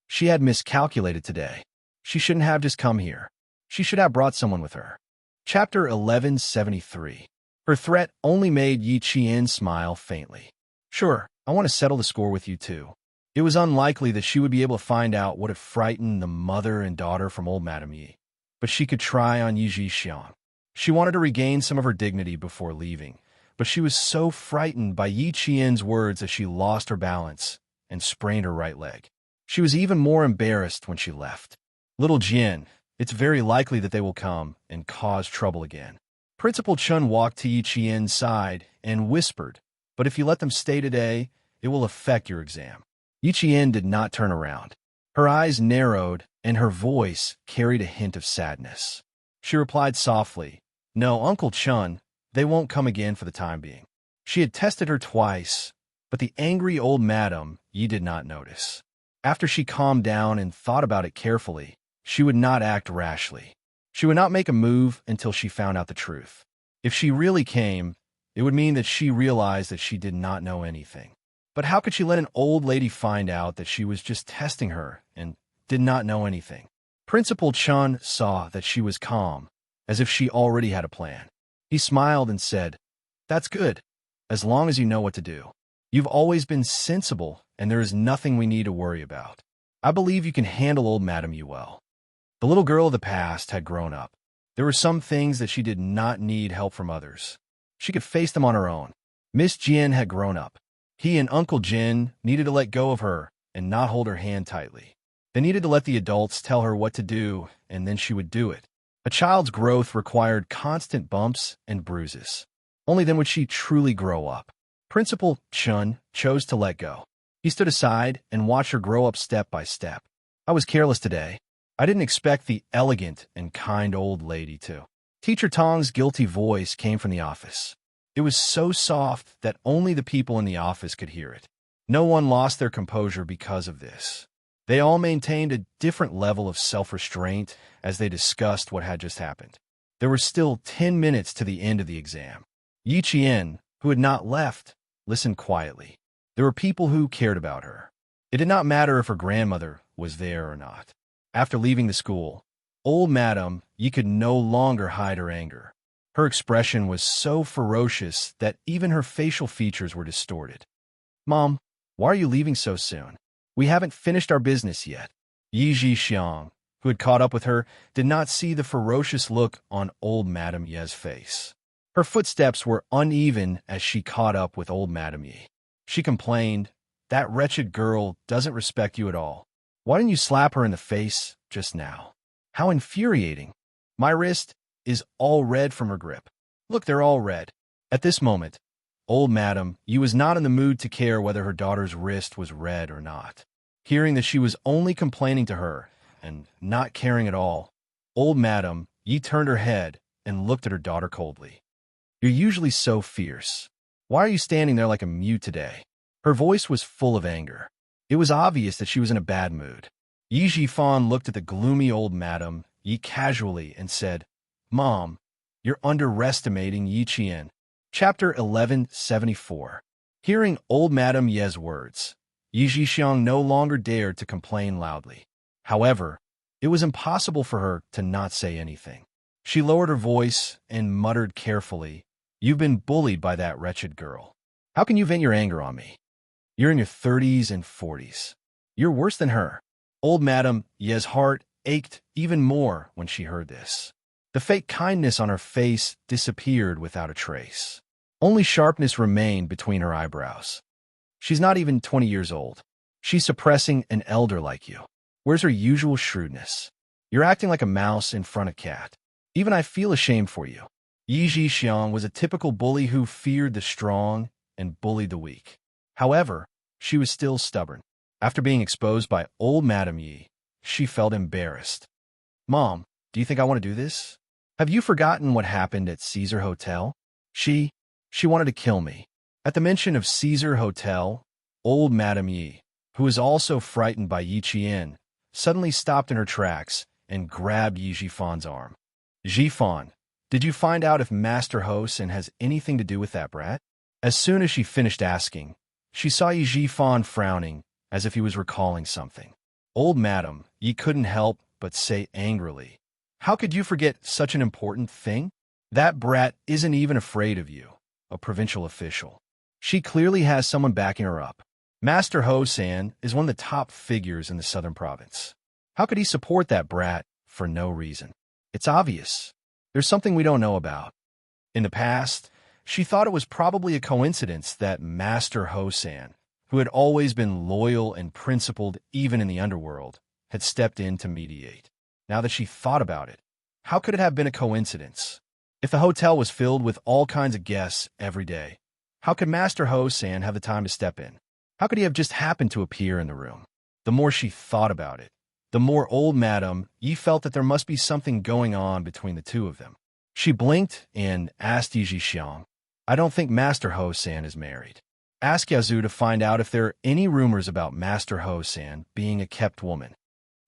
She had miscalculated today. She shouldn't have just come here. She should have brought someone with her. Chapter 1173. Her threat only made Yi Qian smile faintly. "Sure, I want to settle the score with you too." It was unlikely that she would be able to find out what had frightened the mother and daughter from old Madame Yi, but she could try on Yi Zhixiang. She wanted to regain some of her dignity before leaving, but she was so frightened by Yi Qian's words that she lost her balance and sprained her right leg. She was even more embarrassed when she left. "Little Jian, it's very likely that they will come and cause trouble again." Principal Chun walked to Yi Qian's side and whispered, "But if you let them stay today, it will affect your exam." Yi Qian did not turn around. Her eyes narrowed, and her voice carried a hint of sadness. She replied softly, "No, Uncle Chun, they won't come again for the time being." She had tested her twice, but the angry old madam Yi did not notice. After she calmed down and thought about it carefully, she would not act rashly. She would not make a move until she found out the truth. If she really came, it would mean that she realized that she did not know anything. But how could she let an old lady find out that she was just testing her and did not know anything? Principal Chun saw that she was calm, as if she already had a plan. He smiled and said, "That's good, as long as you know what to do. You've always been sensible, and there is nothing we need to worry about. I believe you can handle old Madame Yi well." The little girl of the past had grown up. There were some things that she did not need help from others. She could face them on her own. Miss Jian had grown up. He and Uncle Jin needed to let go of her and not hold her hand tightly. They needed to let the adults tell her what to do, and then she would do it. A child's growth required constant bumps and bruises. Only then would she truly grow up. Principal Chun chose to let go. He stood aside and watched her grow up step by step. "I was careless today. I didn't expect the elegant and kind old lady to." Teacher Tong's guilty voice came from the office. It was so soft that only the people in the office could hear it. No one lost their composure because of this. They all maintained a different level of self-restraint as they discussed what had just happened. There were still 10 minutes to the end of the exam. Yi Qian, who had not left, listened quietly. There were people who cared about her. It did not matter if her grandmother was there or not. After leaving the school, old Madame Yi could no longer hide her anger. Her expression was so ferocious that even her facial features were distorted. "Mom, why are you leaving so soon? We haven't finished our business yet." Yi Zhixiang, who had caught up with her, did not see the ferocious look on old Madame Ye's face. Her footsteps were uneven as she caught up with old Madame Yi. She complained, "That wretched girl doesn't respect you at all. Why didn't you slap her in the face just now? How infuriating. My wrist is all red from her grip. Look, they're all red." At this moment, old Madame Yi was not in the mood to care whether her daughter's wrist was red or not. Hearing that she was only complaining to her and not caring at all, old Madame Yi turned her head and looked at her daughter coldly. "You're usually so fierce. Why are you standing there like a mute today?" Her voice was full of anger. It was obvious that she was in a bad mood. Yi Zhifan looked at the gloomy old Madame Yi casually and said, "Mom, you're underestimating Yi Qian." Chapter 1174. Hearing old Madame Ye's words, Yi Zhixiang no longer dared to complain loudly. However, it was impossible for her to not say anything. She lowered her voice and muttered carefully, "You've been bullied by that wretched girl. How can you vent your anger on me? You're in your 30s and 40s. You're worse than her." Old Madame Ye's heart ached even more when she heard this. The fake kindness on her face disappeared without a trace. Only sharpness remained between her eyebrows. She's not even 20 years old. She's suppressing an elder like you. Where's her usual shrewdness? You're acting like a mouse in front of cat. Even I feel ashamed for you. Yi Xiang was a typical bully who feared the strong and bullied the weak. However, she was still stubborn. After being exposed by old Madame Yi, she felt embarrassed. Mom, do you think I want to do this? Have you forgotten what happened at Caesar Hotel? She wanted to kill me. At the mention of Caesar Hotel, old Madame Yi, who was also frightened by Yi Qian, suddenly stopped in her tracks and grabbed Yi Jifan's arm. Jifan, did you find out if Master Hosen has anything to do with that brat? As soon as she finished asking, she saw Yi Jifan frowning as if he was recalling something. Old Madame Yi couldn't help but say angrily, "How could you forget such an important thing? That brat isn't even afraid of you, a provincial official. She clearly has someone backing her up. Master Ho-san is one of the top figures in the southern province. How could he support that brat for no reason? It's obvious. There's something we don't know about." In the past, she thought it was probably a coincidence that Master Ho-san, who had always been loyal and principled even in the underworld, had stepped in to mediate. Now that she thought about it, how could it have been a coincidence? If the hotel was filled with all kinds of guests every day, how could Master Ho-san have the time to step in? How could he have just happened to appear in the room? The more she thought about it, the more old Madame Yi felt that there must be something going on between the two of them. She blinked and asked Yi Xiang, "I don't think Master Ho-san is married. Ask Yazoo to find out if there are any rumors about Master Ho-san being a kept woman."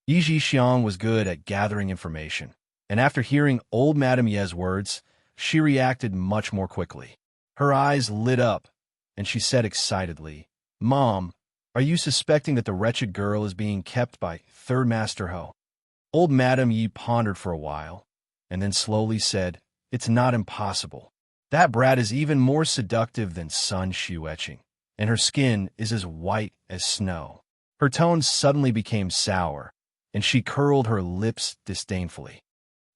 Yi Xiang was good at gathering information, and after hearing old Madame Ye's words, she reacted much more quickly. Her eyes lit up, and she said excitedly, "Mom, are you suspecting that the wretched girl is being kept by Third Master Ho?" Old Madame Yi pondered for a while, and then slowly said, "It's not impossible. That brat is even more seductive than Sun Xueqing, and her skin is as white as snow." Her tone suddenly became sour, and she curled her lips disdainfully.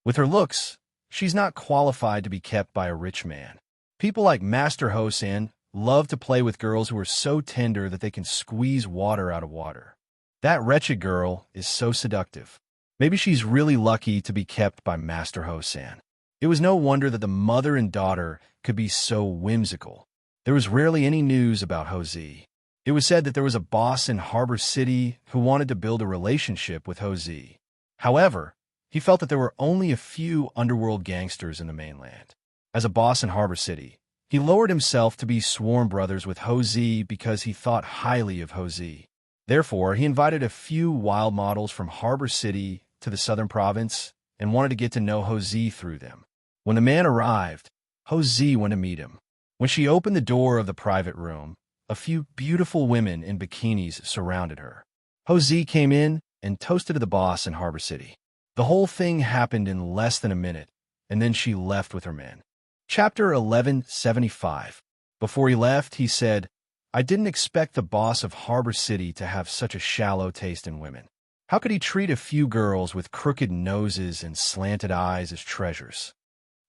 With her looks, she's not qualified to be kept by a rich man. People like Master Ho-san love to play with girls who are so tender that they can squeeze water out of water. That wretched girl is so seductive. Maybe she's really lucky to be kept by Master Ho-san. It was no wonder that the mother and daughter could be so whimsical. There was rarely any news about Ho-zi. It was said that there was a boss in Harbor City who wanted to build a relationship with Ho-zi. However, he felt that there were only a few underworld gangsters in the mainland. As a boss in Harbor City, he lowered himself to be sworn brothers with Ho-zi because he thought highly of Ho-zi. Therefore, he invited a few wild models from Harbor City to the southern province and wanted to get to know Ho-zi through them. When the man arrived, Ho-zi went to meet him. When she opened the door of the private room, a few beautiful women in bikinis surrounded her. Ho-zi came in and toasted to the boss in Harbor City. The whole thing happened in less than a minute, and then she left with her men. Chapter 1175. Before he left, he said, "I didn't expect the boss of Harbor City to have such a shallow taste in women. How could he treat a few girls with crooked noses and slanted eyes as treasures?"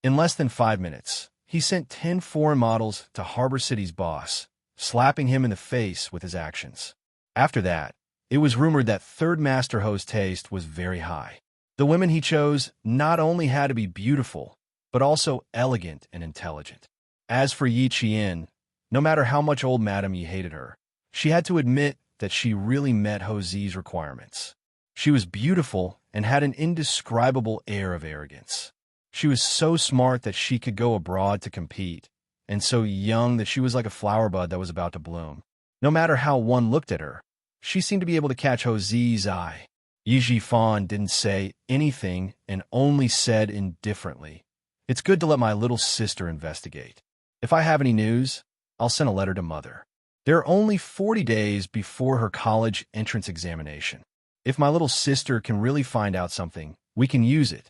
In less than 5 minutes, he sent 10 foreign models to Harbor City's boss, slapping him in the face with his actions. After that, it was rumored that Third Master Ho's taste was very high. The women he chose not only had to be beautiful, but also elegant and intelligent. As for Yi Qian, no matter how much old Madame Yi hated her, she had to admit that she really met Ho-zi's requirements. She was beautiful and had an indescribable air of arrogance. She was so smart that she could go abroad to compete, and so young that she was like a flower bud that was about to bloom. No matter how one looked at her, she seemed to be able to catch Ho-zi's eye. Yi Jifan didn't say anything and only said indifferently, "It's good to let my little sister investigate. If I have any news, I'll send a letter to Mother." There are only 40 days before her college entrance examination. If my little sister can really find out something, we can use it.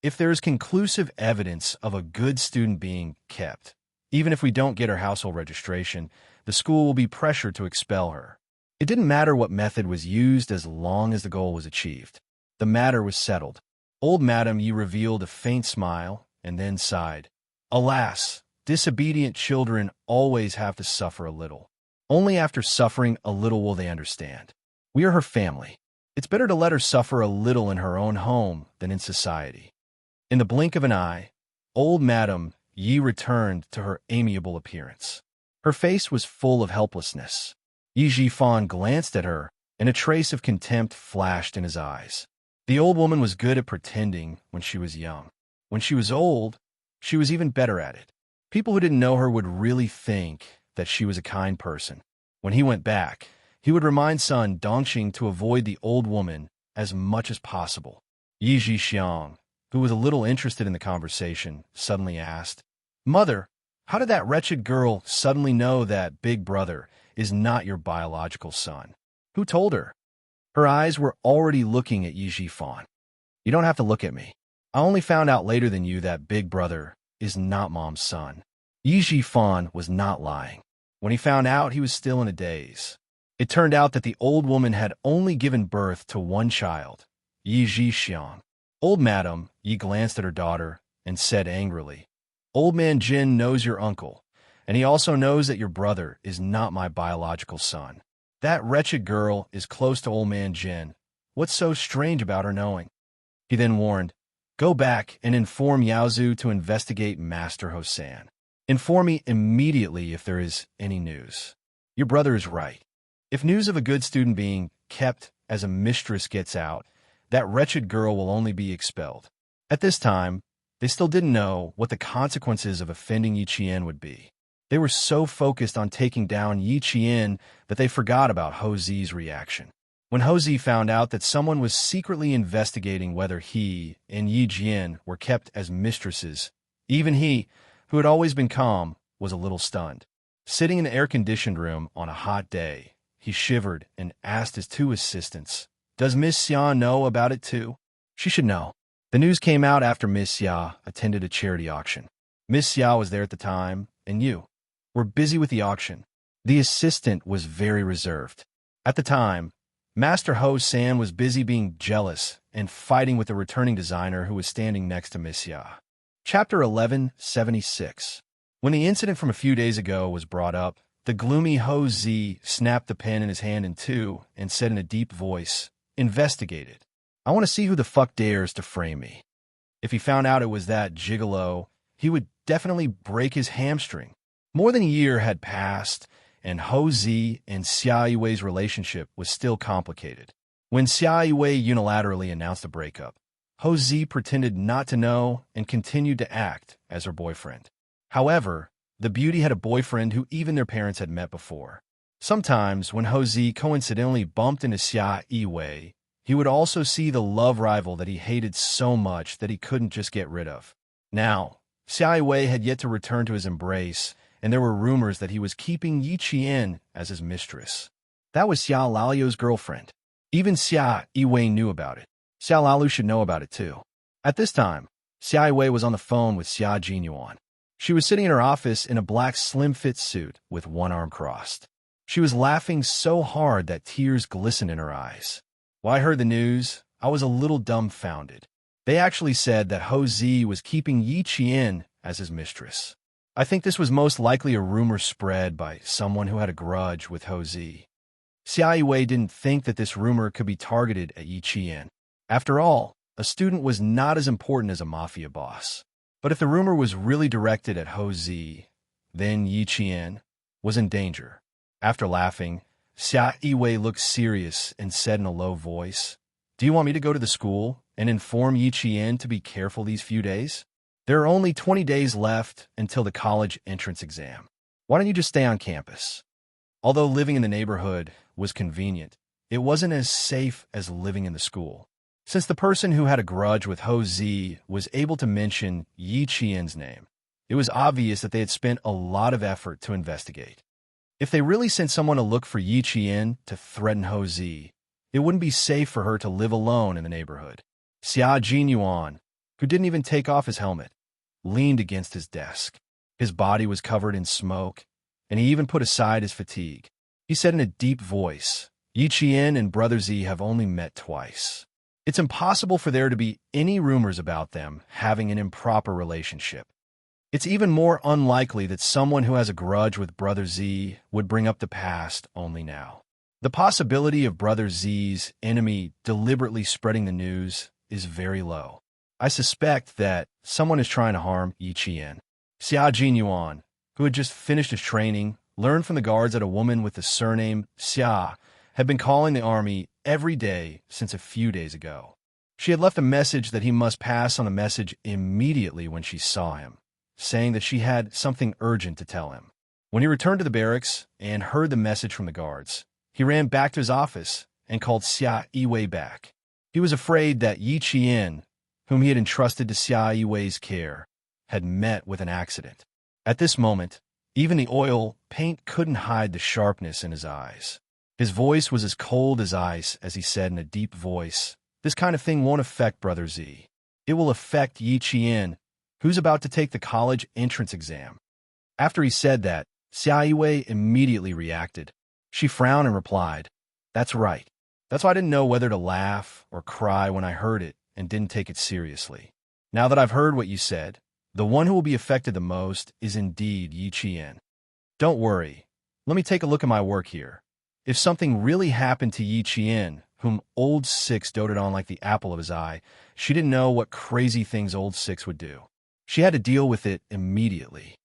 If there is conclusive evidence of a good student being kept, even if we don't get her household registration, the school will be pressured to expel her. It didn't matter what method was used as long as the goal was achieved. The matter was settled. Old Madame Yi revealed a faint smile and then sighed. "Alas, disobedient children always have to suffer a little. Only after suffering a little will they understand. We are her family. It's better to let her suffer a little in her own home than in society." In the blink of an eye, old Madame Yi returned to her amiable appearance. Her face was full of helplessness. Yi Jifan glanced at her, and a trace of contempt flashed in his eyes. The old woman was good at pretending when she was young. When she was old, she was even better at it. People who didn't know her would really think that she was a kind person. When he went back, he would remind son Dongxing to avoid the old woman as much as possible. Yi Jixiang, who was a little interested in the conversation, suddenly asked, "Mother, how did that wretched girl suddenly know that Big Brother is not your biological son? Who told her?" Her eyes were already looking at Yi Jifan. "You don't have to look at me. I only found out later than you that Big Brother is not Mom's son." Yi Jifan was not lying. When he found out, he was still in a daze. It turned out that the old woman had only given birth to one child, Yi Jixiang. Old Madame Yi glanced at her daughter and said angrily, "Old Man Jin knows your uncle, and he also knows that your brother is not my biological son. That wretched girl is close to Old Man Jin. What's so strange about her knowing?" He then warned, "Go back and inform Yaozu to investigate Master Hosan. Inform me immediately if there is any news. Your brother is right. If news of a good student being kept as a mistress gets out, that wretched girl will only be expelled." At this time, they still didn't know what the consequences of offending Yi Qian would be. They were so focused on taking down Yi Qian that they forgot about Ho Zi's reaction. When Ho Zi found out that someone was secretly investigating whether he and Yi Jian were kept as mistresses, even he, who had always been calm, was a little stunned. Sitting in the air-conditioned room on a hot day, he shivered and asked his two assistants, "Does Miss Xia know about it too?" She should know. The news came out after Miss Xia attended a charity auction. Miss Xia was there at the time, and you were busy with the auction. The assistant was very reserved. At the time, Master Ho San was busy being jealous and fighting with the returning designer who was standing next to Miss Xia. Chapter 1176. When the incident from a few days ago was brought up, the gloomy Ho Zi snapped the pen in his hand in two and said in a deep voice, "Investigate it. I want to see who the fuck dares to frame me." If he found out it was that gigolo, he would definitely break his hamstring. More than a year had passed, and Ho Zi and Xia Yui's relationship was still complicated. When Xia Yui unilaterally announced a breakup, Ho Zi pretended not to know and continued to act as her boyfriend. However, the beauty had a boyfriend who even their parents had met before. Sometimes, when Ho Zi coincidentally bumped into Xia Yui, he would also see the love rival that he hated so much that he couldn't just get rid of. Now, Xia Yui had yet to return to his embrace, and there were rumors that he was keeping Yi Qian as his mistress. That was Xia Lalio's girlfriend. Even Xia Yui knew about it. Xia Lalu should know about it too. At this time, Xia Yui was on the phone with Xia Jinyuan. She was sitting in her office in a black slim-fit suit with one arm crossed. She was laughing so hard that tears glistened in her eyes. When I heard the news, I was a little dumbfounded. They actually said that Ho Zi was keeping Yi Qian as his mistress. I think this was most likely a rumor spread by someone who had a grudge with Ho Zi. Xia Yui didn't think that this rumor could be targeted at Yi Qian. After all, a student was not as important as a mafia boss. But if the rumor was really directed at Ho Zi, then Yi Qian was in danger. After laughing, Xia Yui looked serious and said in a low voice, "Do you want me to go to the school and inform Yi Qian to be careful these few days? There are only 20 days left until the college entrance exam. Why don't you just stay on campus?" Although living in the neighborhood was convenient, it wasn't as safe as living in the school. Since the person who had a grudge with Ho Zi was able to mention Yi Qian's name, it was obvious that they had spent a lot of effort to investigate. If they really sent someone to look for Yi Qian to threaten Ho Zi, it wouldn't be safe for her to live alone in the neighborhood. Xia Jinyuan, who didn't even take off his helmet, leaned against his desk. His body was covered in smoke, and he even put aside his fatigue. He said in a deep voice, "Yi Qian and Brother Zi have only met twice. It's impossible for there to be any rumors about them having an improper relationship. It's even more unlikely that someone who has a grudge with Brother Z would bring up the past only now. The possibility of Brother Z's enemy deliberately spreading the news is very low. I suspect that someone is trying to harm Yi Qian. Xia Yuan, who had just finished his training, learned from the guards that a woman with the surname Xia had been calling the army every day since a few days ago. She had left a message that he must pass on a message immediately when she saw him, saying that she had something urgent to tell him. When he returned to the barracks and heard the message from the guards, he ran back to his office and called Xia Yiwei back. He was afraid that Yi Qian, whom he had entrusted to Xia Yiwei's care, had met with an accident. At this moment, even the oil paint couldn't hide the sharpness in his eyes. His voice was as cold as ice as he said in a deep voice, "This kind of thing won't affect Brother Z. It will affect Yi Qian, who's about to take the college entrance exam." After he said that, Xia Yiwei immediately reacted. She frowned and replied, "That's right. That's why I didn't know whether to laugh or cry when I heard it and didn't take it seriously. Now that I've heard what you said, the one who will be affected the most is indeed Yi Qian. Don't worry. Let me take a look at my work here. If something really happened to Yi Qian, whom Old Six doted on like the apple of his eye, she didn't know what crazy things Old Six would do. She had to deal with it immediately.